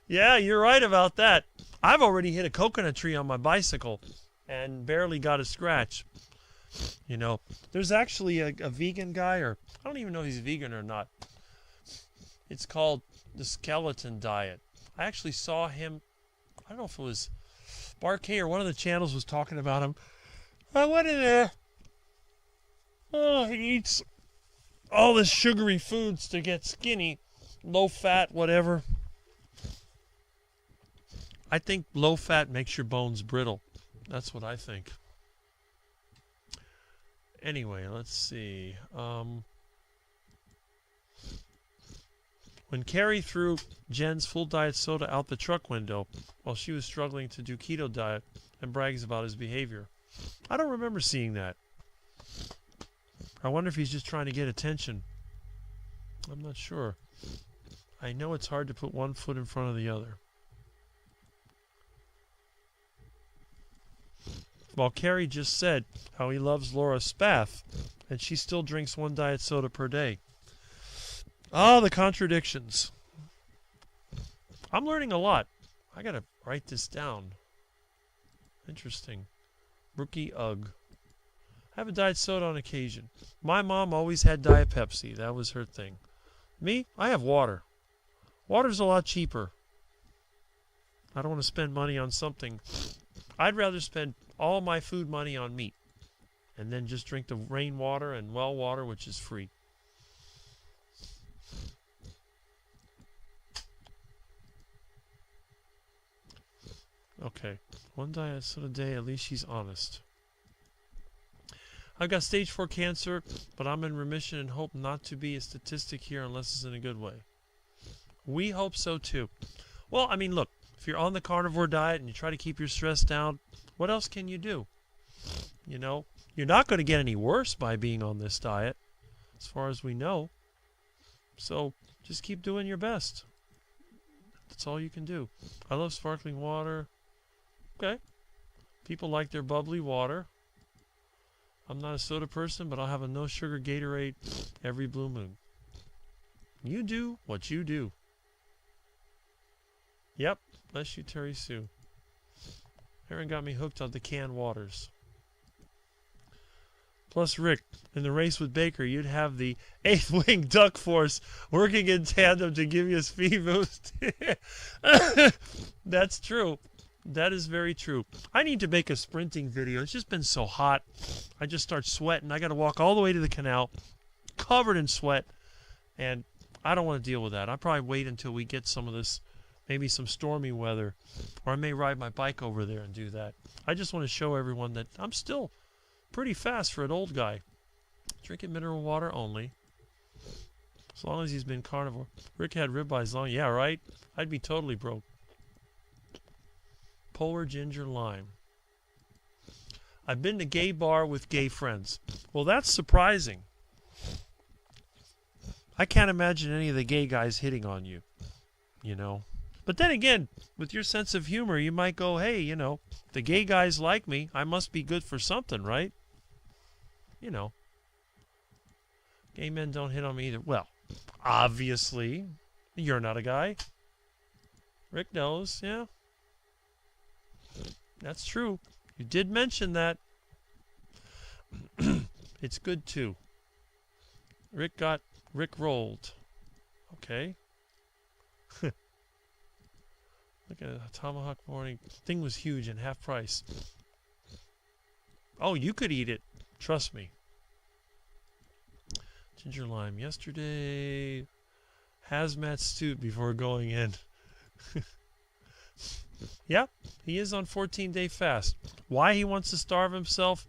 Yeah, you're right about that. I've already hit a coconut tree on my bicycle and barely got a scratch. You know, there's actually a vegan guy, or I don't even know if he's vegan or not. It's called the skeleton diet. I actually saw him, I don't know if it was Barkay or one of the channels was talking about him. I went in there. Oh, he eats all this sugary foods to get skinny, low fat, whatever. I think low fat makes your bones brittle. That's what I think. Anyway, let's see. When Kerry threw Jen's full diet soda out the truck window while she was struggling to do keto diet and brags about his behavior. I don't remember seeing that. I wonder if he's just trying to get attention. I'm not sure. I know it's hard to put one foot in front of the other. While Kerry just said how he loves Laura Spath, and she still drinks one diet soda per day. Oh, the contradictions. I'm learning a lot. I gotta write this down. Interesting. Rookie Ugg. I have a diet soda on occasion. My mom always had Diet Pepsi. That was her thing. Me, I have water. Water's a lot cheaper. I don't want to spend money on something. I'd rather spend all my food money on meat and then just drink the rainwater and well water, which is free. Okay, one diet soda a day, at least she's honest. I've got stage 4 cancer, but I'm in remission and hope not to be a statistic here unless it's in a good way. We hope so too. Well, I mean, look, if you're on the carnivore diet and you try to keep your stress down, what else can you do? You know, you're not going to get any worse by being on this diet, as far as we know. So just keep doing your best. That's all you can do. I love sparkling water. Okay. People like their bubbly water. I'm not a soda person, but I'll have a no-sugar Gatorade every blue moon. You do what you do. Yep, bless you, Terry Sue. Aaron got me hooked on the canned waters. Plus, Rick, in the race with Baker, you'd have the 8th Wing Duck Force working in tandem to give you a speed boost. That's true. That is very true. I need to make a sprinting video. It's just been so hot. I just start sweating. I got to walk all the way to the canal, covered in sweat, and I don't want to deal with that. I'll probably wait until we get some of this, maybe some stormy weather, or I may ride my bike over there and do that. I just want to show everyone that I'm still pretty fast for an old guy. Drinking mineral water only. As long as he's been carnivore. Rick had ribeyes long. Yeah, right? I'd be totally broke. Polar ginger lime. I've been to gay bar with gay friends. Well, that's surprising. I can't imagine any of the gay guys hitting on you, you know. But then again, with your sense of humor, you might go, hey, you know, the gay guys like me. I must be good for something, right? You know. Gay men don't hit on me either. Well, obviously, you're not a guy. Rick knows, yeah. That's true. You did mention that. It's good, too. Rick rolled. Okay. Look at a tomahawk morning. Thing was huge and half price. Oh, you could eat it. Trust me. Ginger lime yesterday. Hazmat suit before going in. Yep, he is on 14-day fast. Why he wants to starve himself,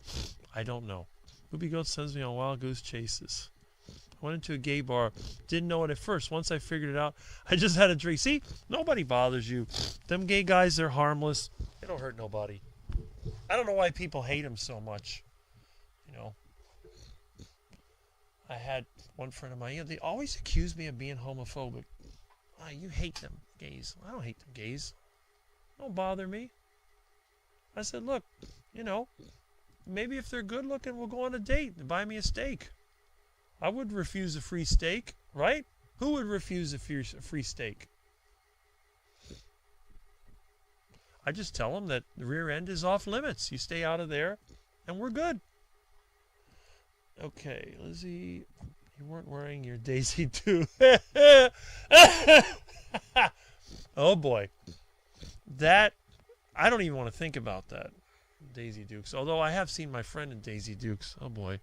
I don't know. Ruby Goat sends me on wild goose chases. I went into a gay bar. Didn't know it at first. Once I figured it out, I just had a drink. See? Nobody bothers you. Them gay guys, they're harmless. They don't hurt nobody. I don't know why people hate them so much. You know. I had one friend of mine, they always accuse me of being homophobic. Oh, you hate them gays. I don't hate them gays. Don't bother me. I said, look, maybe if they're good looking, we'll go on a date and buy me a steak. I would refuse a free steak, right? Who would refuse a free steak? I just tell them that the rear end is off limits. You stay out of there, and we're good. Okay, Lizzie, you weren't wearing your Daisy Duke. Oh, boy. That, I don't even want to think about that. Daisy Dukes. Although I have seen my friend in Daisy Dukes. Oh, boy.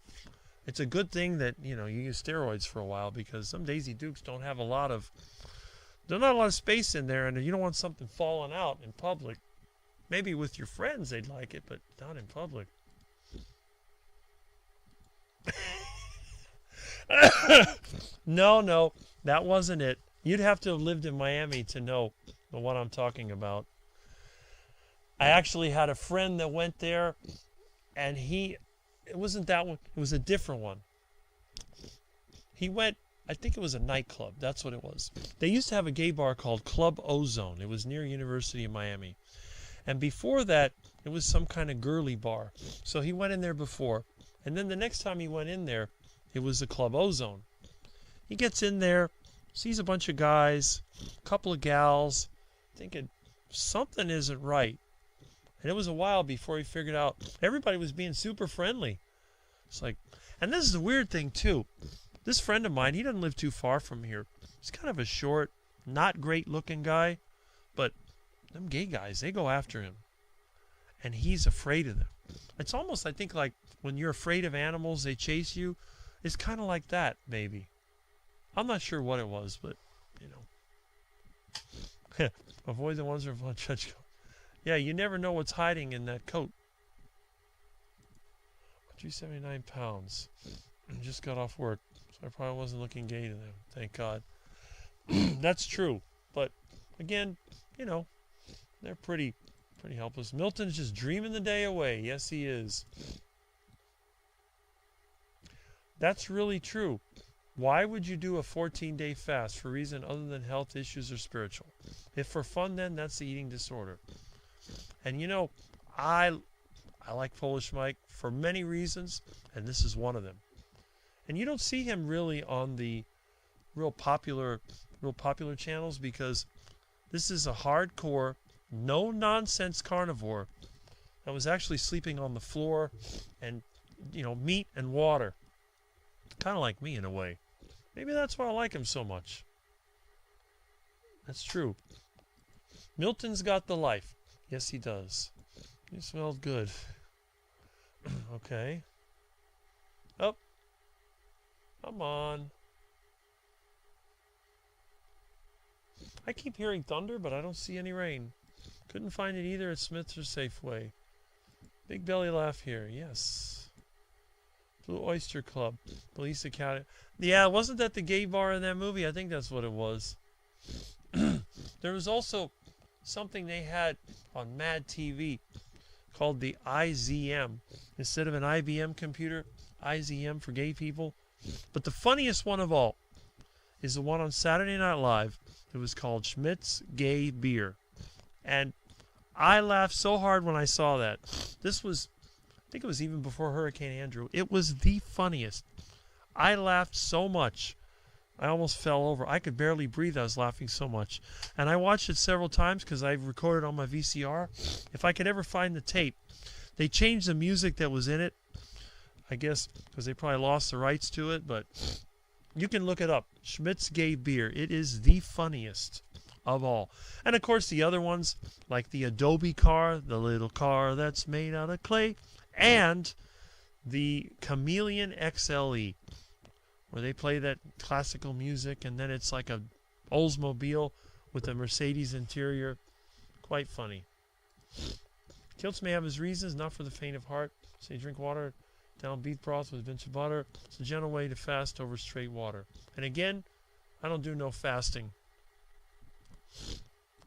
It's a good thing that, you use steroids for a while, because some Daisy Dukes don't have there's not a lot of space in there, and you don't want something falling out in public. Maybe with your friends they'd like it, but not in public. No, that wasn't it. You'd have to have lived in Miami to know what I'm talking about. I actually had a friend that went there, and it wasn't that one. It was a different one. He went, I think it was a nightclub. That's what it was. They used to have a gay bar called Club Ozone. It was near University of Miami. And before that, it was some kind of girly bar. So he went in there before. And then the next time he went in there, it was the Club Ozone. He gets in there, sees a bunch of guys, a couple of gals, thinking something isn't right. And it was a while before he figured out everybody was being super friendly. It's like, and this is the weird thing too. This friend of mine, he doesn't live too far from here. He's kind of a short, not great looking guy, but them gay guys, they go after him. And he's afraid of them. It's almost, I think, like when you're afraid of animals, they chase you. It's kind of like that, maybe. I'm not sure what it was, but, avoid the ones who are blood judge. Yeah, you never know what's hiding in that coat. 279 pounds. Just got off work, so I probably wasn't looking gay to them. Thank God. That's true. But, again, they're pretty helpless. Milton's just dreaming the day away. Yes, he is. That's really true. Why would you do a 14-day fast for reason other than health issues or spiritual? If for fun, then that's the eating disorder. And I like Polish Mike for many reasons, and this is one of them. And you don't see him really on the real popular channels, because this is a hardcore, no-nonsense carnivore that was actually sleeping on the floor and, meat and water. Kind of like me in a way. Maybe that's why I like him so much. That's true. Milton's got the life. Yes, he does. You smelled good. Okay. Oh. Come on. I keep hearing thunder, but I don't see any rain. Couldn't find it either at Smith's or Safeway. Big belly laugh here. Yes. Blue Oyster Club. Police Academy. Yeah, wasn't that the gay bar in that movie? I think that's what it was. There was also something they had on Mad TV called the IZM. Instead of an IBM computer, IZM for gay people. But the funniest one of all is the one on Saturday Night Live. It was called Schmidt's Gay Beer. And I laughed so hard when I saw that. This was, I think it was even before Hurricane Andrew. It was the funniest. I laughed so much. I almost fell over. I could barely breathe. I was laughing so much. And I watched it several times because I've recorded on my VCR. If I could ever find the tape. They changed the music that was in it. I guess because they probably lost the rights to it. But you can look it up. Schmidt's Gay Beer. It is the funniest of all. And of course the other ones, like the Adobe car, the little car that's made out of clay, and the Chameleon XLE, where they play that classical music, and then it's like a Oldsmobile with a Mercedes interior. Quite funny. Kilts may have his reasons, not for the faint of heart. Say drink water down beef broth with a pinch of butter. It's a gentle way to fast over straight water. And again, I don't do no fasting.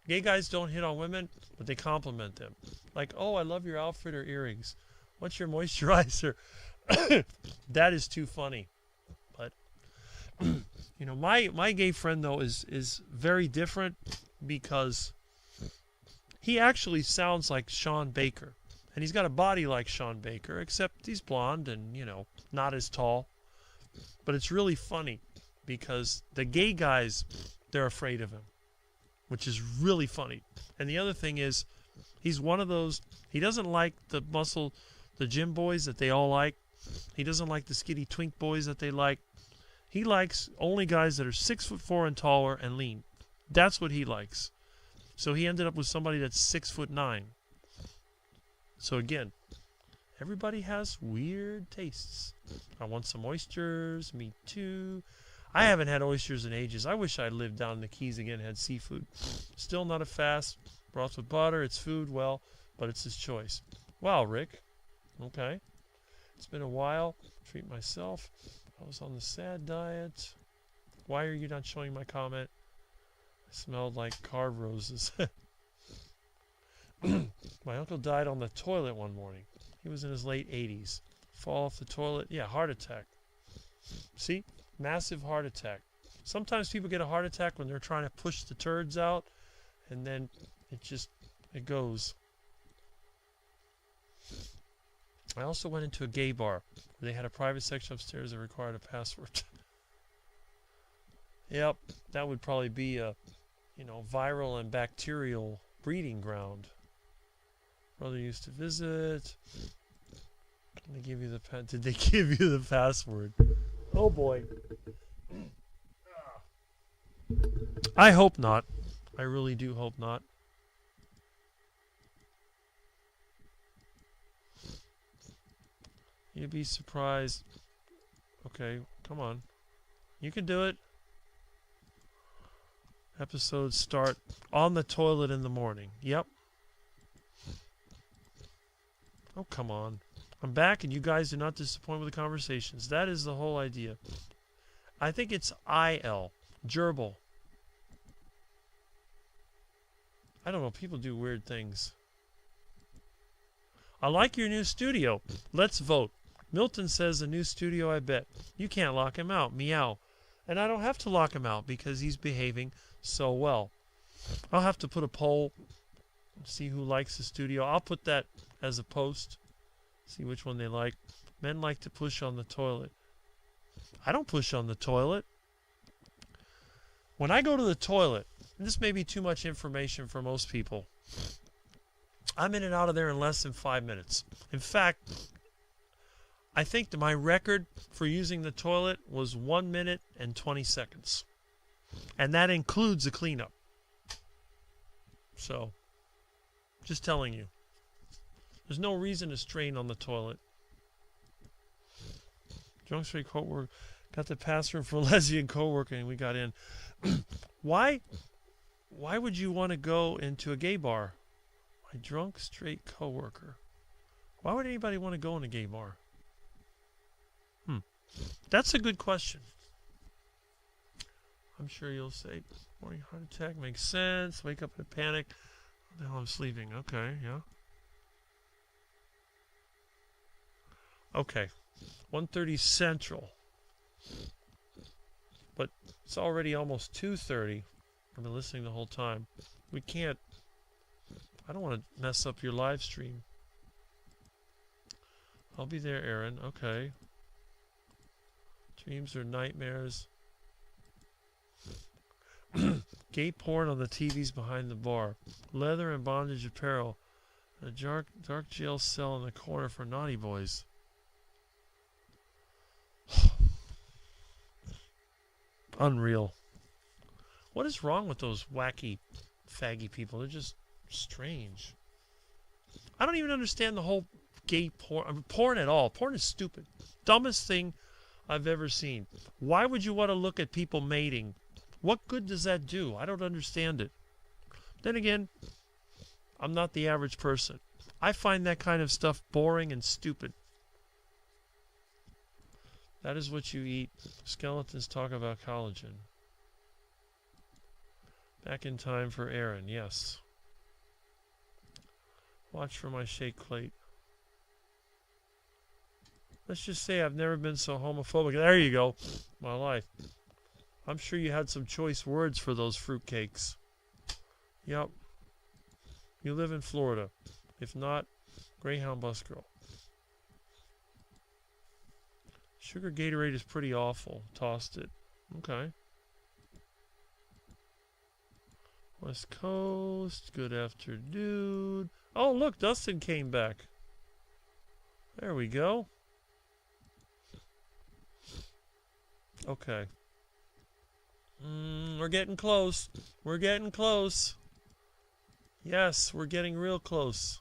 Gay guys don't hit on women, but they compliment them. Like, oh, I love your outfit or earrings. What's your moisturizer? That is too funny. But, you know, my gay friend, though, is very different because he actually sounds like Sean Baker. And he's got a body like Sean Baker, except he's blonde and, you know, not as tall. But it's really funny because the gay guys, they're afraid of him, which is really funny. And the other thing is, he's one of those, he doesn't like the gym boys that they all like. He doesn't like the skinny twink boys that they like. He likes only guys that are 6'4" and taller and lean. That's what he likes. So he ended up with somebody that's 6'9". So again, everybody has weird tastes. I want some oysters. Me too. I haven't had oysters in ages. I wish I lived down in the Keys again and had seafood. Still not a fast. Broth with butter. It's food, well, but it's his choice. Wow, Rick. Okay. It's been a while. Treat myself. I was on the sad diet. Why are you not showing my comment? I smelled like carved roses. My uncle died on the toilet one morning. He was in his late 80s. Fall off the toilet. Yeah, heart attack. See? Massive heart attack. Sometimes people get a heart attack when they're trying to push the turds out, and then it goes. I also went into a gay bar. They had a private section upstairs that required a password. Yep, that would probably be a, viral and bacterial breeding ground. Brother used to visit. Did they give you the password? Oh boy. I hope not. I really do hope not. You'd be surprised. Okay, come on. You can do it. Episodes start on the toilet in the morning. Yep. Oh, come on. I'm back and you guys do not disappoint with the conversations. That is the whole idea. I think it's IL. Gerbil. I don't know. People do weird things. I like your new studio. Let's vote. Milton says a new studio, I bet. You can't lock him out. Meow. And I don't have to lock him out because he's behaving so well. I'll have to put a poll. See who likes the studio. I'll put that as a post. See which one they like. Men like to push on the toilet. I don't push on the toilet. When I go to the toilet, and this may be too much information for most people, I'm in and out of there in less than 5 minutes. In fact, I think that my record for using the toilet was 1 minute and 20 seconds. And that includes a cleanup. So, just telling you. There's no reason to strain on the toilet. Drunk straight coworker got the password for a lesbian coworker and we got in. Why would you want to go into a gay bar? My drunk straight coworker. Why would anybody want to go in a gay bar? That's a good question. I'm sure you'll say, morning heart attack makes sense. Wake up in a panic. What the hell, I'm sleeping. Okay, yeah. Okay. 1:30 Central. But it's already almost 2:30. I've been listening the whole time. We can't. I don't want to mess up your live stream. I'll be there, Aaron. Okay. Dreams are nightmares. Gay porn on the TVs behind the bar. Leather and bondage apparel. A dark jail cell in the corner for naughty boys. Unreal. What is wrong with those wacky, faggy people? They're just strange. I don't even understand the whole gay porn at all. Porn is stupid. Dumbest thing I've ever seen. Why would you want to look at people mating? What good does that do? I don't understand it. Then again, I'm not the average person. I find that kind of stuff boring and stupid. That is what you eat. Skeletons talk about collagen. Back in time for Aaron, yes. Watch for my shake plate. Let's just say I've never been so homophobic. There you go. My life. I'm sure you had some choice words for those fruitcakes. Yep. You live in Florida. If not, Greyhound Bus Girl. Sugar Gatorade is pretty awful. Tossed it. Okay. West Coast. Good afternoon. Oh, look, Dustin came back. There we go. Okay. We're getting close. We're getting close. Yes, we're getting real close.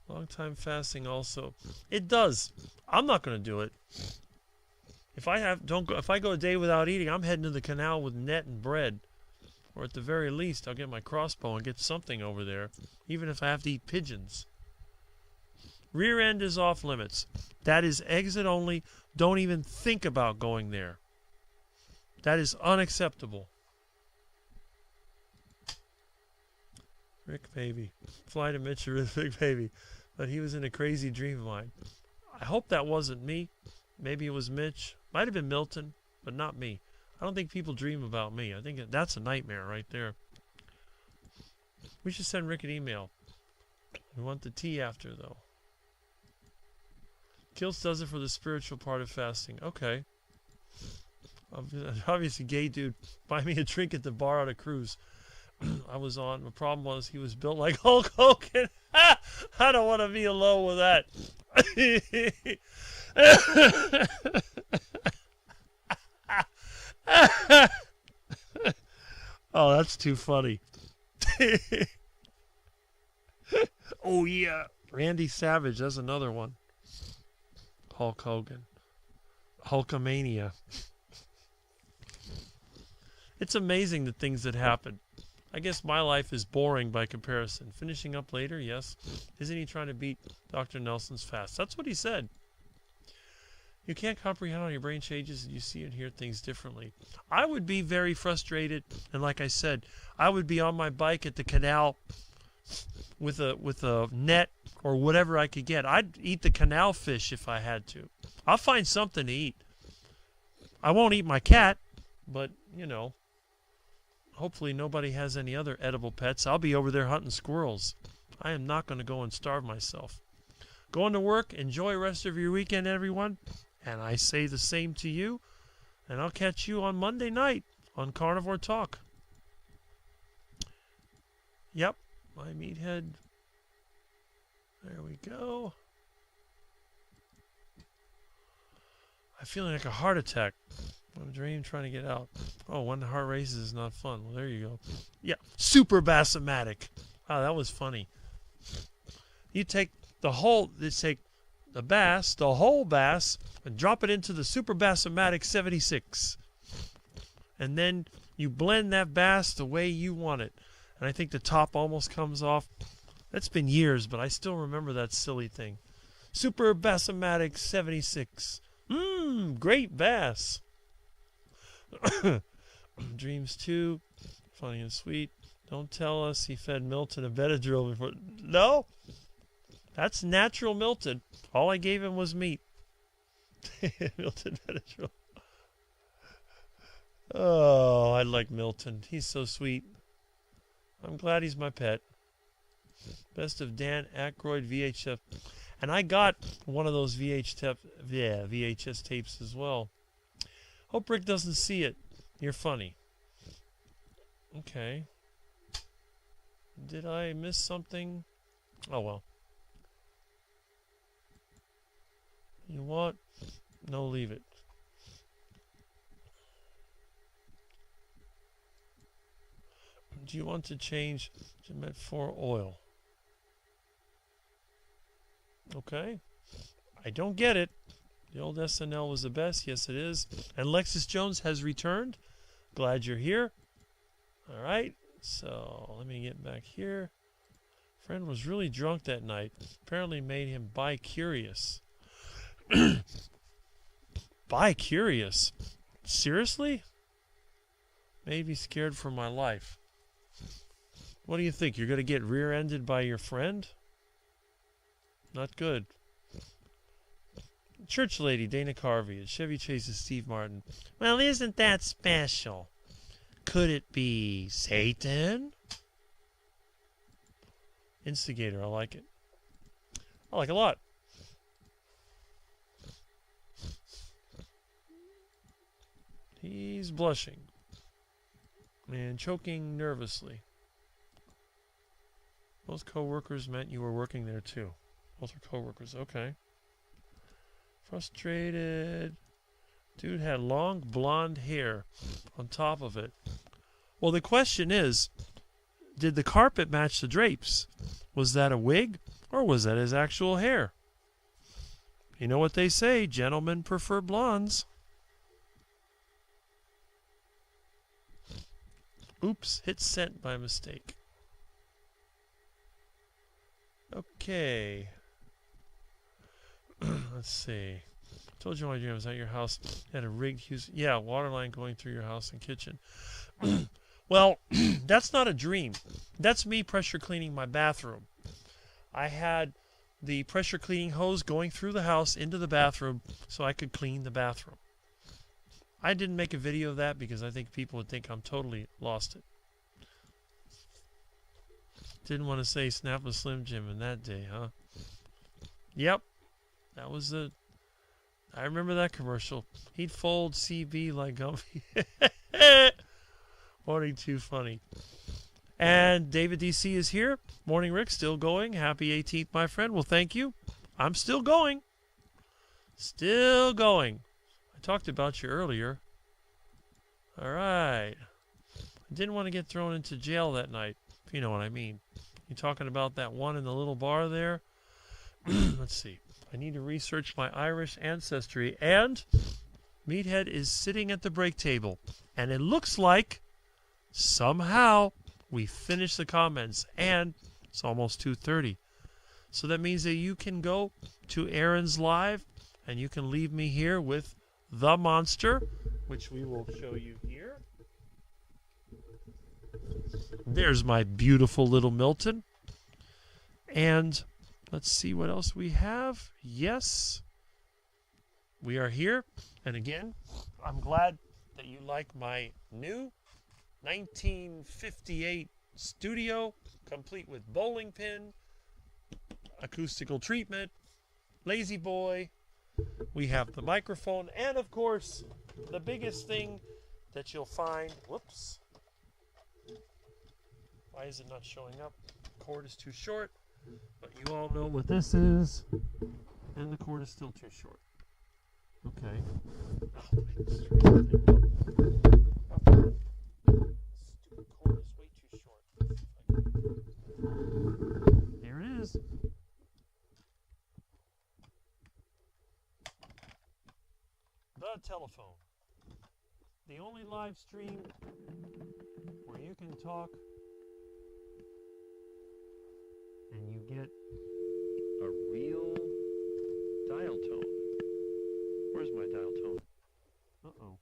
Long time fasting also. It does. I'm not going to do it. If I go a day without eating, I'm heading to the canal with net and bread. Or at the very least, I'll get my crossbow and get something over there, even if I have to eat pigeons. Rear end is off limits. That is exit only. Don't even think about going there. That is unacceptable. Rick Baby. Fly to Mitch with Rick Baby. But he was in a crazy dream of mine. I hope that wasn't me. Maybe it was Mitch. Might have been Milton, but not me. I don't think people dream about me. I think that's a nightmare right there. We should send Rick an email. We want the tea after, though. Kills does it for the spiritual part of fasting. Okay. Obviously, gay dude. Buy me a drink at the bar on a cruise. I was on. The problem was he was built like Hulk Hogan. I don't want to be alone with that. Oh, that's too funny. Oh, yeah. Randy Savage, that's another one. Hulk Hogan. Hulkamania. It's amazing the things that happen. I guess my life is boring by comparison. Finishing up later, yes. Isn't he trying to beat Dr. Nelson's fast? That's what he said. You can't comprehend how your brain changes and you see and hear things differently. I would be very frustrated, and like I said, I would be on my bike at the canal with a net or whatever I could get. I'd eat the canal fish if I had to. I'll find something to eat. I won't eat my cat, but, you know, hopefully nobody has any other edible pets. I'll be over there hunting squirrels. I am not going to go and starve myself. Going to work. Enjoy the rest of your weekend, everyone. And I say the same to you. And I'll catch you on Monday night on Carnivore Talk. Yep, my meathead. There we go. I'm feeling like a heart attack. I'm dreaming trying to get out. Oh, when the heart races is not fun. Well, there you go. Yeah, super bassomatic. Oh, that was funny. You take the whole bass, and drop it into the super bassomatic 76. And then you blend that bass the way you want it. And I think the top almost comes off. That's been years, but I still remember that silly thing. Super bassomatic 76. Great bass. Dreams 2. Funny and sweet. Don't tell us he fed Milton a Benadryl before. No. That's natural Milton. All I gave him was meat. Milton Benadryl. Oh, I like Milton. He's so sweet. I'm glad he's my pet. Best of Dan Aykroyd VHF. And I got one of those VHS tapes as well. Hope Rick doesn't see it. You're funny. Okay. Did I miss something? Oh, well. You want? No, leave it. Do you want to change to Met 4 oil? Okay. I don't get it. The old SNL was the best. Yes, it is. And Lexus Jones has returned. Glad you're here. All right. So let me get back here. Friend was really drunk that night. Apparently made him bi-curious. Bi-curious. Seriously? Made me scared for my life. What do you think? You're going to get rear-ended by your friend? Not good. Church lady, Dana Carvey. Chevy chases Steve Martin. Well, isn't that special? Could it be Satan? Instigator, I like it. I like it a lot. He's blushing and choking nervously. Both co-workers meant you were working there too. Both are co-workers, okay. Frustrated. Dude had long blonde hair on top of it. Well, the question is, did the carpet match the drapes? Was that a wig or was that his actual hair? You know what they say, gentlemen prefer blondes. Oops, hit sent by mistake. Okay. Let's see. Told you my dream was at your house. Had a rigged Houston. Yeah, water line going through your house and kitchen. Well, that's not a dream. That's me pressure cleaning my bathroom. I had the pressure cleaning hose going through the house into the bathroom so I could clean the bathroom. I didn't make a video of that because I think people would think I'm totally lost it. Didn't want to say Snap a Slim Jim in that day, huh? Yep. That was the... I remember that commercial. He'd fold CB like Gumpy. Morning, too funny. And David DC is here. Morning, Rick. Still going. Happy 18th, my friend. Well, thank you. I'm still going. Still going. I talked about you earlier. All right. I didn't want to get thrown into jail that night, if you know what I mean. You talking about that one in the little bar there? Let's see. I need to research my Irish ancestry. And Meathead is sitting at the break table. And it looks like somehow we finished the comments. And it's almost 2:30. So that means that you can go to Aaron's Live and you can leave me here with the monster, which we will show you here. There's my beautiful little Milton. And let's see what else we have. Yes, we are here. And again, I'm glad that you like my new 1958 studio, complete with bowling pin, acoustical treatment, lazy boy. We have the microphone, and of course, the biggest thing that you'll find. Whoops. Why is it not showing up? The cord is too short, but you all know what this is, and the cord is still too short. Okay. Oh, stupid cord is way too short. There it is. The telephone. The only live stream where you can talk and you get a real dial tone. Where's my dial tone? Uh-oh.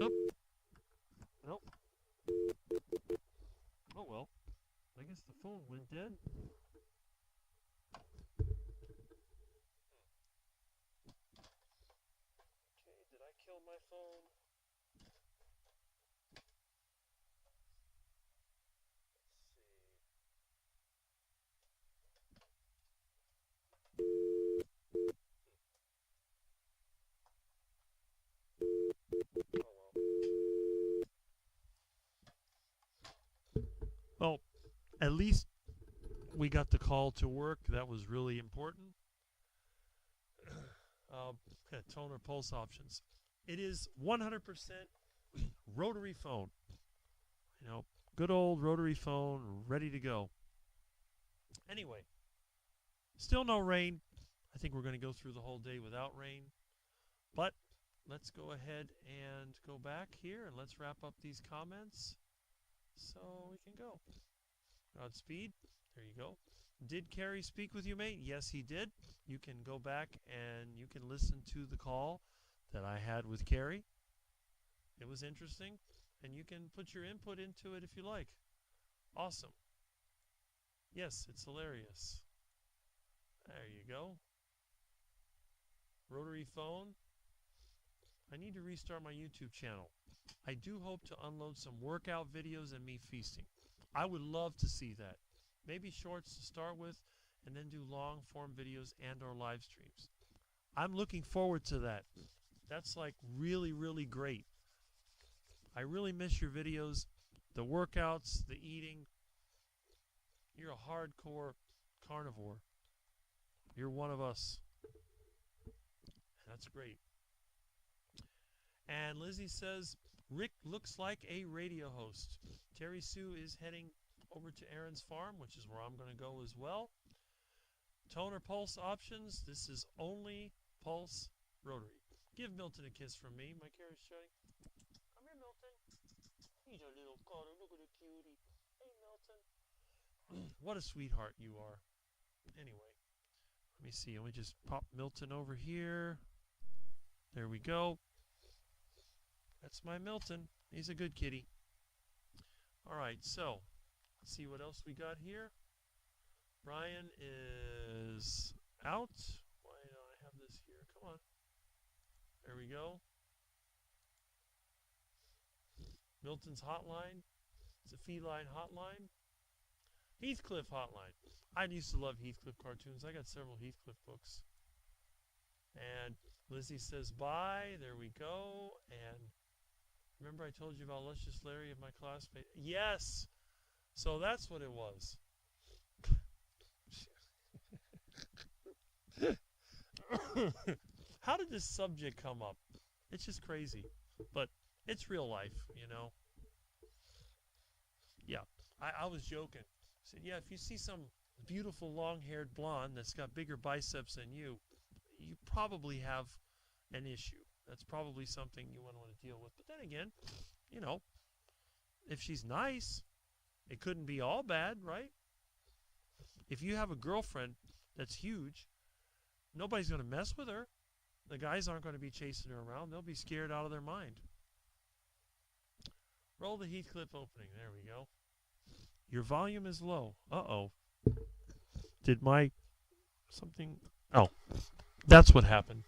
Nope. Nope. Oh well. I guess the phone went dead. Okay, did I kill my phone? Well, at least we got the call to work. That was really important. Tone or pulse options. It is 100% rotary phone. You know, good old rotary phone, ready to go. Anyway, still no rain. I think we're going to go through the whole day without rain. But let's go ahead and go back here and let's wrap up these comments so we can go. Godspeed. There you go. Did Kerry speak with you, mate? Yes, he did. You can go back and you can listen to the call that I had with Kerry. It was interesting, and you can put your input into it if you like. Awesome. Yes, it's hilarious. There you go. Rotary phone. I need to restart my YouTube channel. I do hope to unload some workout videos and me feasting. I would love to see that. Maybe shorts to start with, and then do long form videos and or live streams. I'm looking forward to that. That's like really, really great. I really miss your videos, the workouts, the eating. You're a hardcore carnivore. You're one of us. That's great. And Lizzie says, Rick looks like a radio host. Terry Sue is heading over to Aaron's farm, which is where I'm going to go as well. Tone or pulse options. This is only pulse rotary. Give Milton a kiss from me. My carrot's shutting. Come here, Milton. He's a little cuddle. Look at the cutie. Hey, Milton. What a sweetheart you are. Anyway, let me see. Let me just pop Milton over here. There we go. That's my Milton. He's a good kitty. All right, so let's see what else we got here. Brian is out. Why don't I have this here? Come on. There we go. Milton's hotline. It's a feline hotline. Heathcliff hotline. I used to love Heathcliff cartoons. I got several Heathcliff books. And Lizzie says bye. There we go. And remember I told you about Luscious Larry of my classmate? Yes! So that's what it was. How did this subject come up? It's just crazy. But it's real life, you know. Yeah, I was joking. I said, yeah, if you see some beautiful long-haired blonde that's got bigger biceps than you, you probably have an issue. That's probably something you wouldn't want to deal with. But then again, you know, if she's nice, it couldn't be all bad, right? If you have a girlfriend that's huge, nobody's going to mess with her. The guys aren't going to be chasing her around. They'll be scared out of their mind. Roll the Heathcliff opening. There we go. Your volume is low. Uh-oh. Did my something... Oh, that's what happened.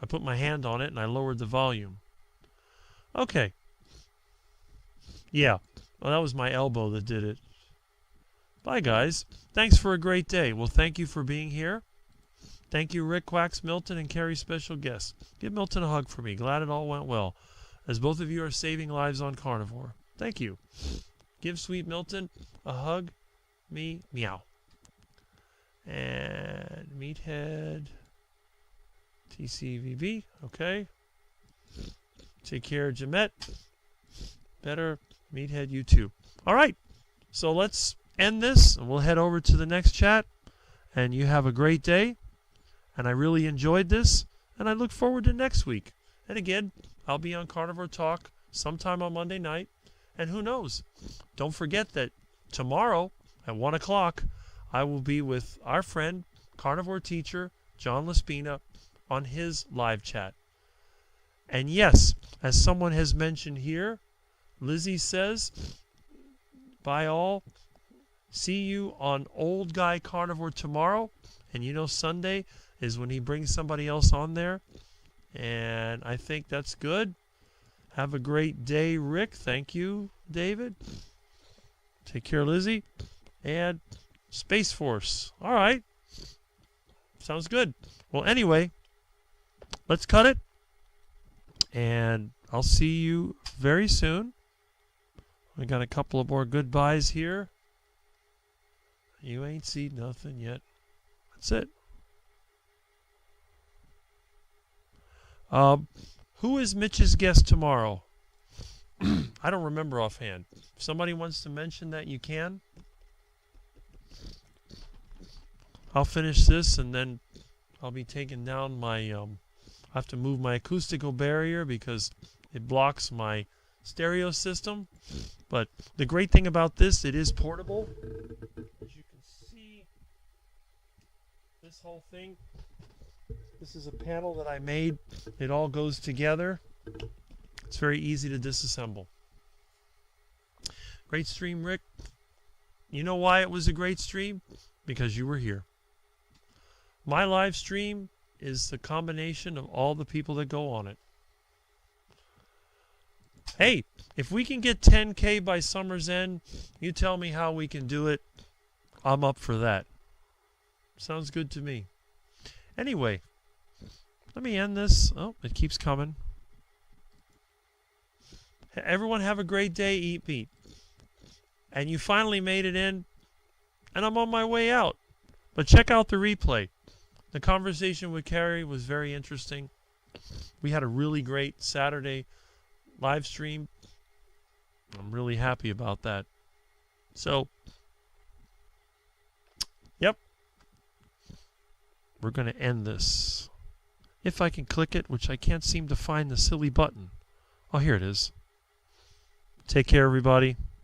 I put my hand on it and I lowered the volume. Okay. Yeah. Well, that was my elbow that did it. Bye, guys. Thanks for a great day. Well, thank you for being here. Thank you, Rick, Quacks, Milton, and Kerry's special guest. Give Milton a hug for me. Glad it all went well, as both of you are saving lives on Carnivore. Thank you. Give sweet Milton a hug. Me, meow. And Meathead, TCVB, okay. Take care, Jamette. Better, Meathead, you too. All right, so let's end this, and we'll head over to the next chat. And you have a great day. And I really enjoyed this, and I look forward to next week. And again, I'll be on Carnivore Talk sometime on Monday night. And who knows? Don't forget that tomorrow at 1 o'clock, I will be with our friend, carnivore teacher, John Laspina, on his live chat. And yes, as someone has mentioned here, Lizzie says, bye all. See you on Old Guy Carnivore tomorrow. And you know Sunday is when he brings somebody else on there. And I think that's good. Have a great day, Rick. Thank you, David. Take care, Lizzie. And Space Force. All right. Sounds good. Well, anyway, let's cut it. And I'll see you very soon. We got a couple of more goodbyes here. You ain't seen nothing yet. That's it. Who is Mitch's guest tomorrow? I don't remember offhand. If somebody wants to mention that, you can. I'll finish this and then I'll be taking down my... I have to move my acoustical barrier because it blocks my stereo system. But the great thing about this, it is portable. As you can see, this whole thing, this is a panel that I made. It all goes together. It's very easy to disassemble. Great stream, Rick. You know why it was a great stream? Because you were here. My live stream is the combination of all the people that go on it. Hey, if we can get 10K by summer's end, you tell me how we can do it. I'm up for that. Sounds good to me. Anyway, let me end this. Oh, it keeps coming. Everyone have a great day. Eat meat. And you finally made it in, and I'm on my way out. But check out the replay. The conversation with Kerry was very interesting. We had a really great Saturday live stream. I'm really happy about that. So, yep. We're going to end this. If I can click it, which I can't seem to find the silly button. Oh, here it is. Take care, everybody.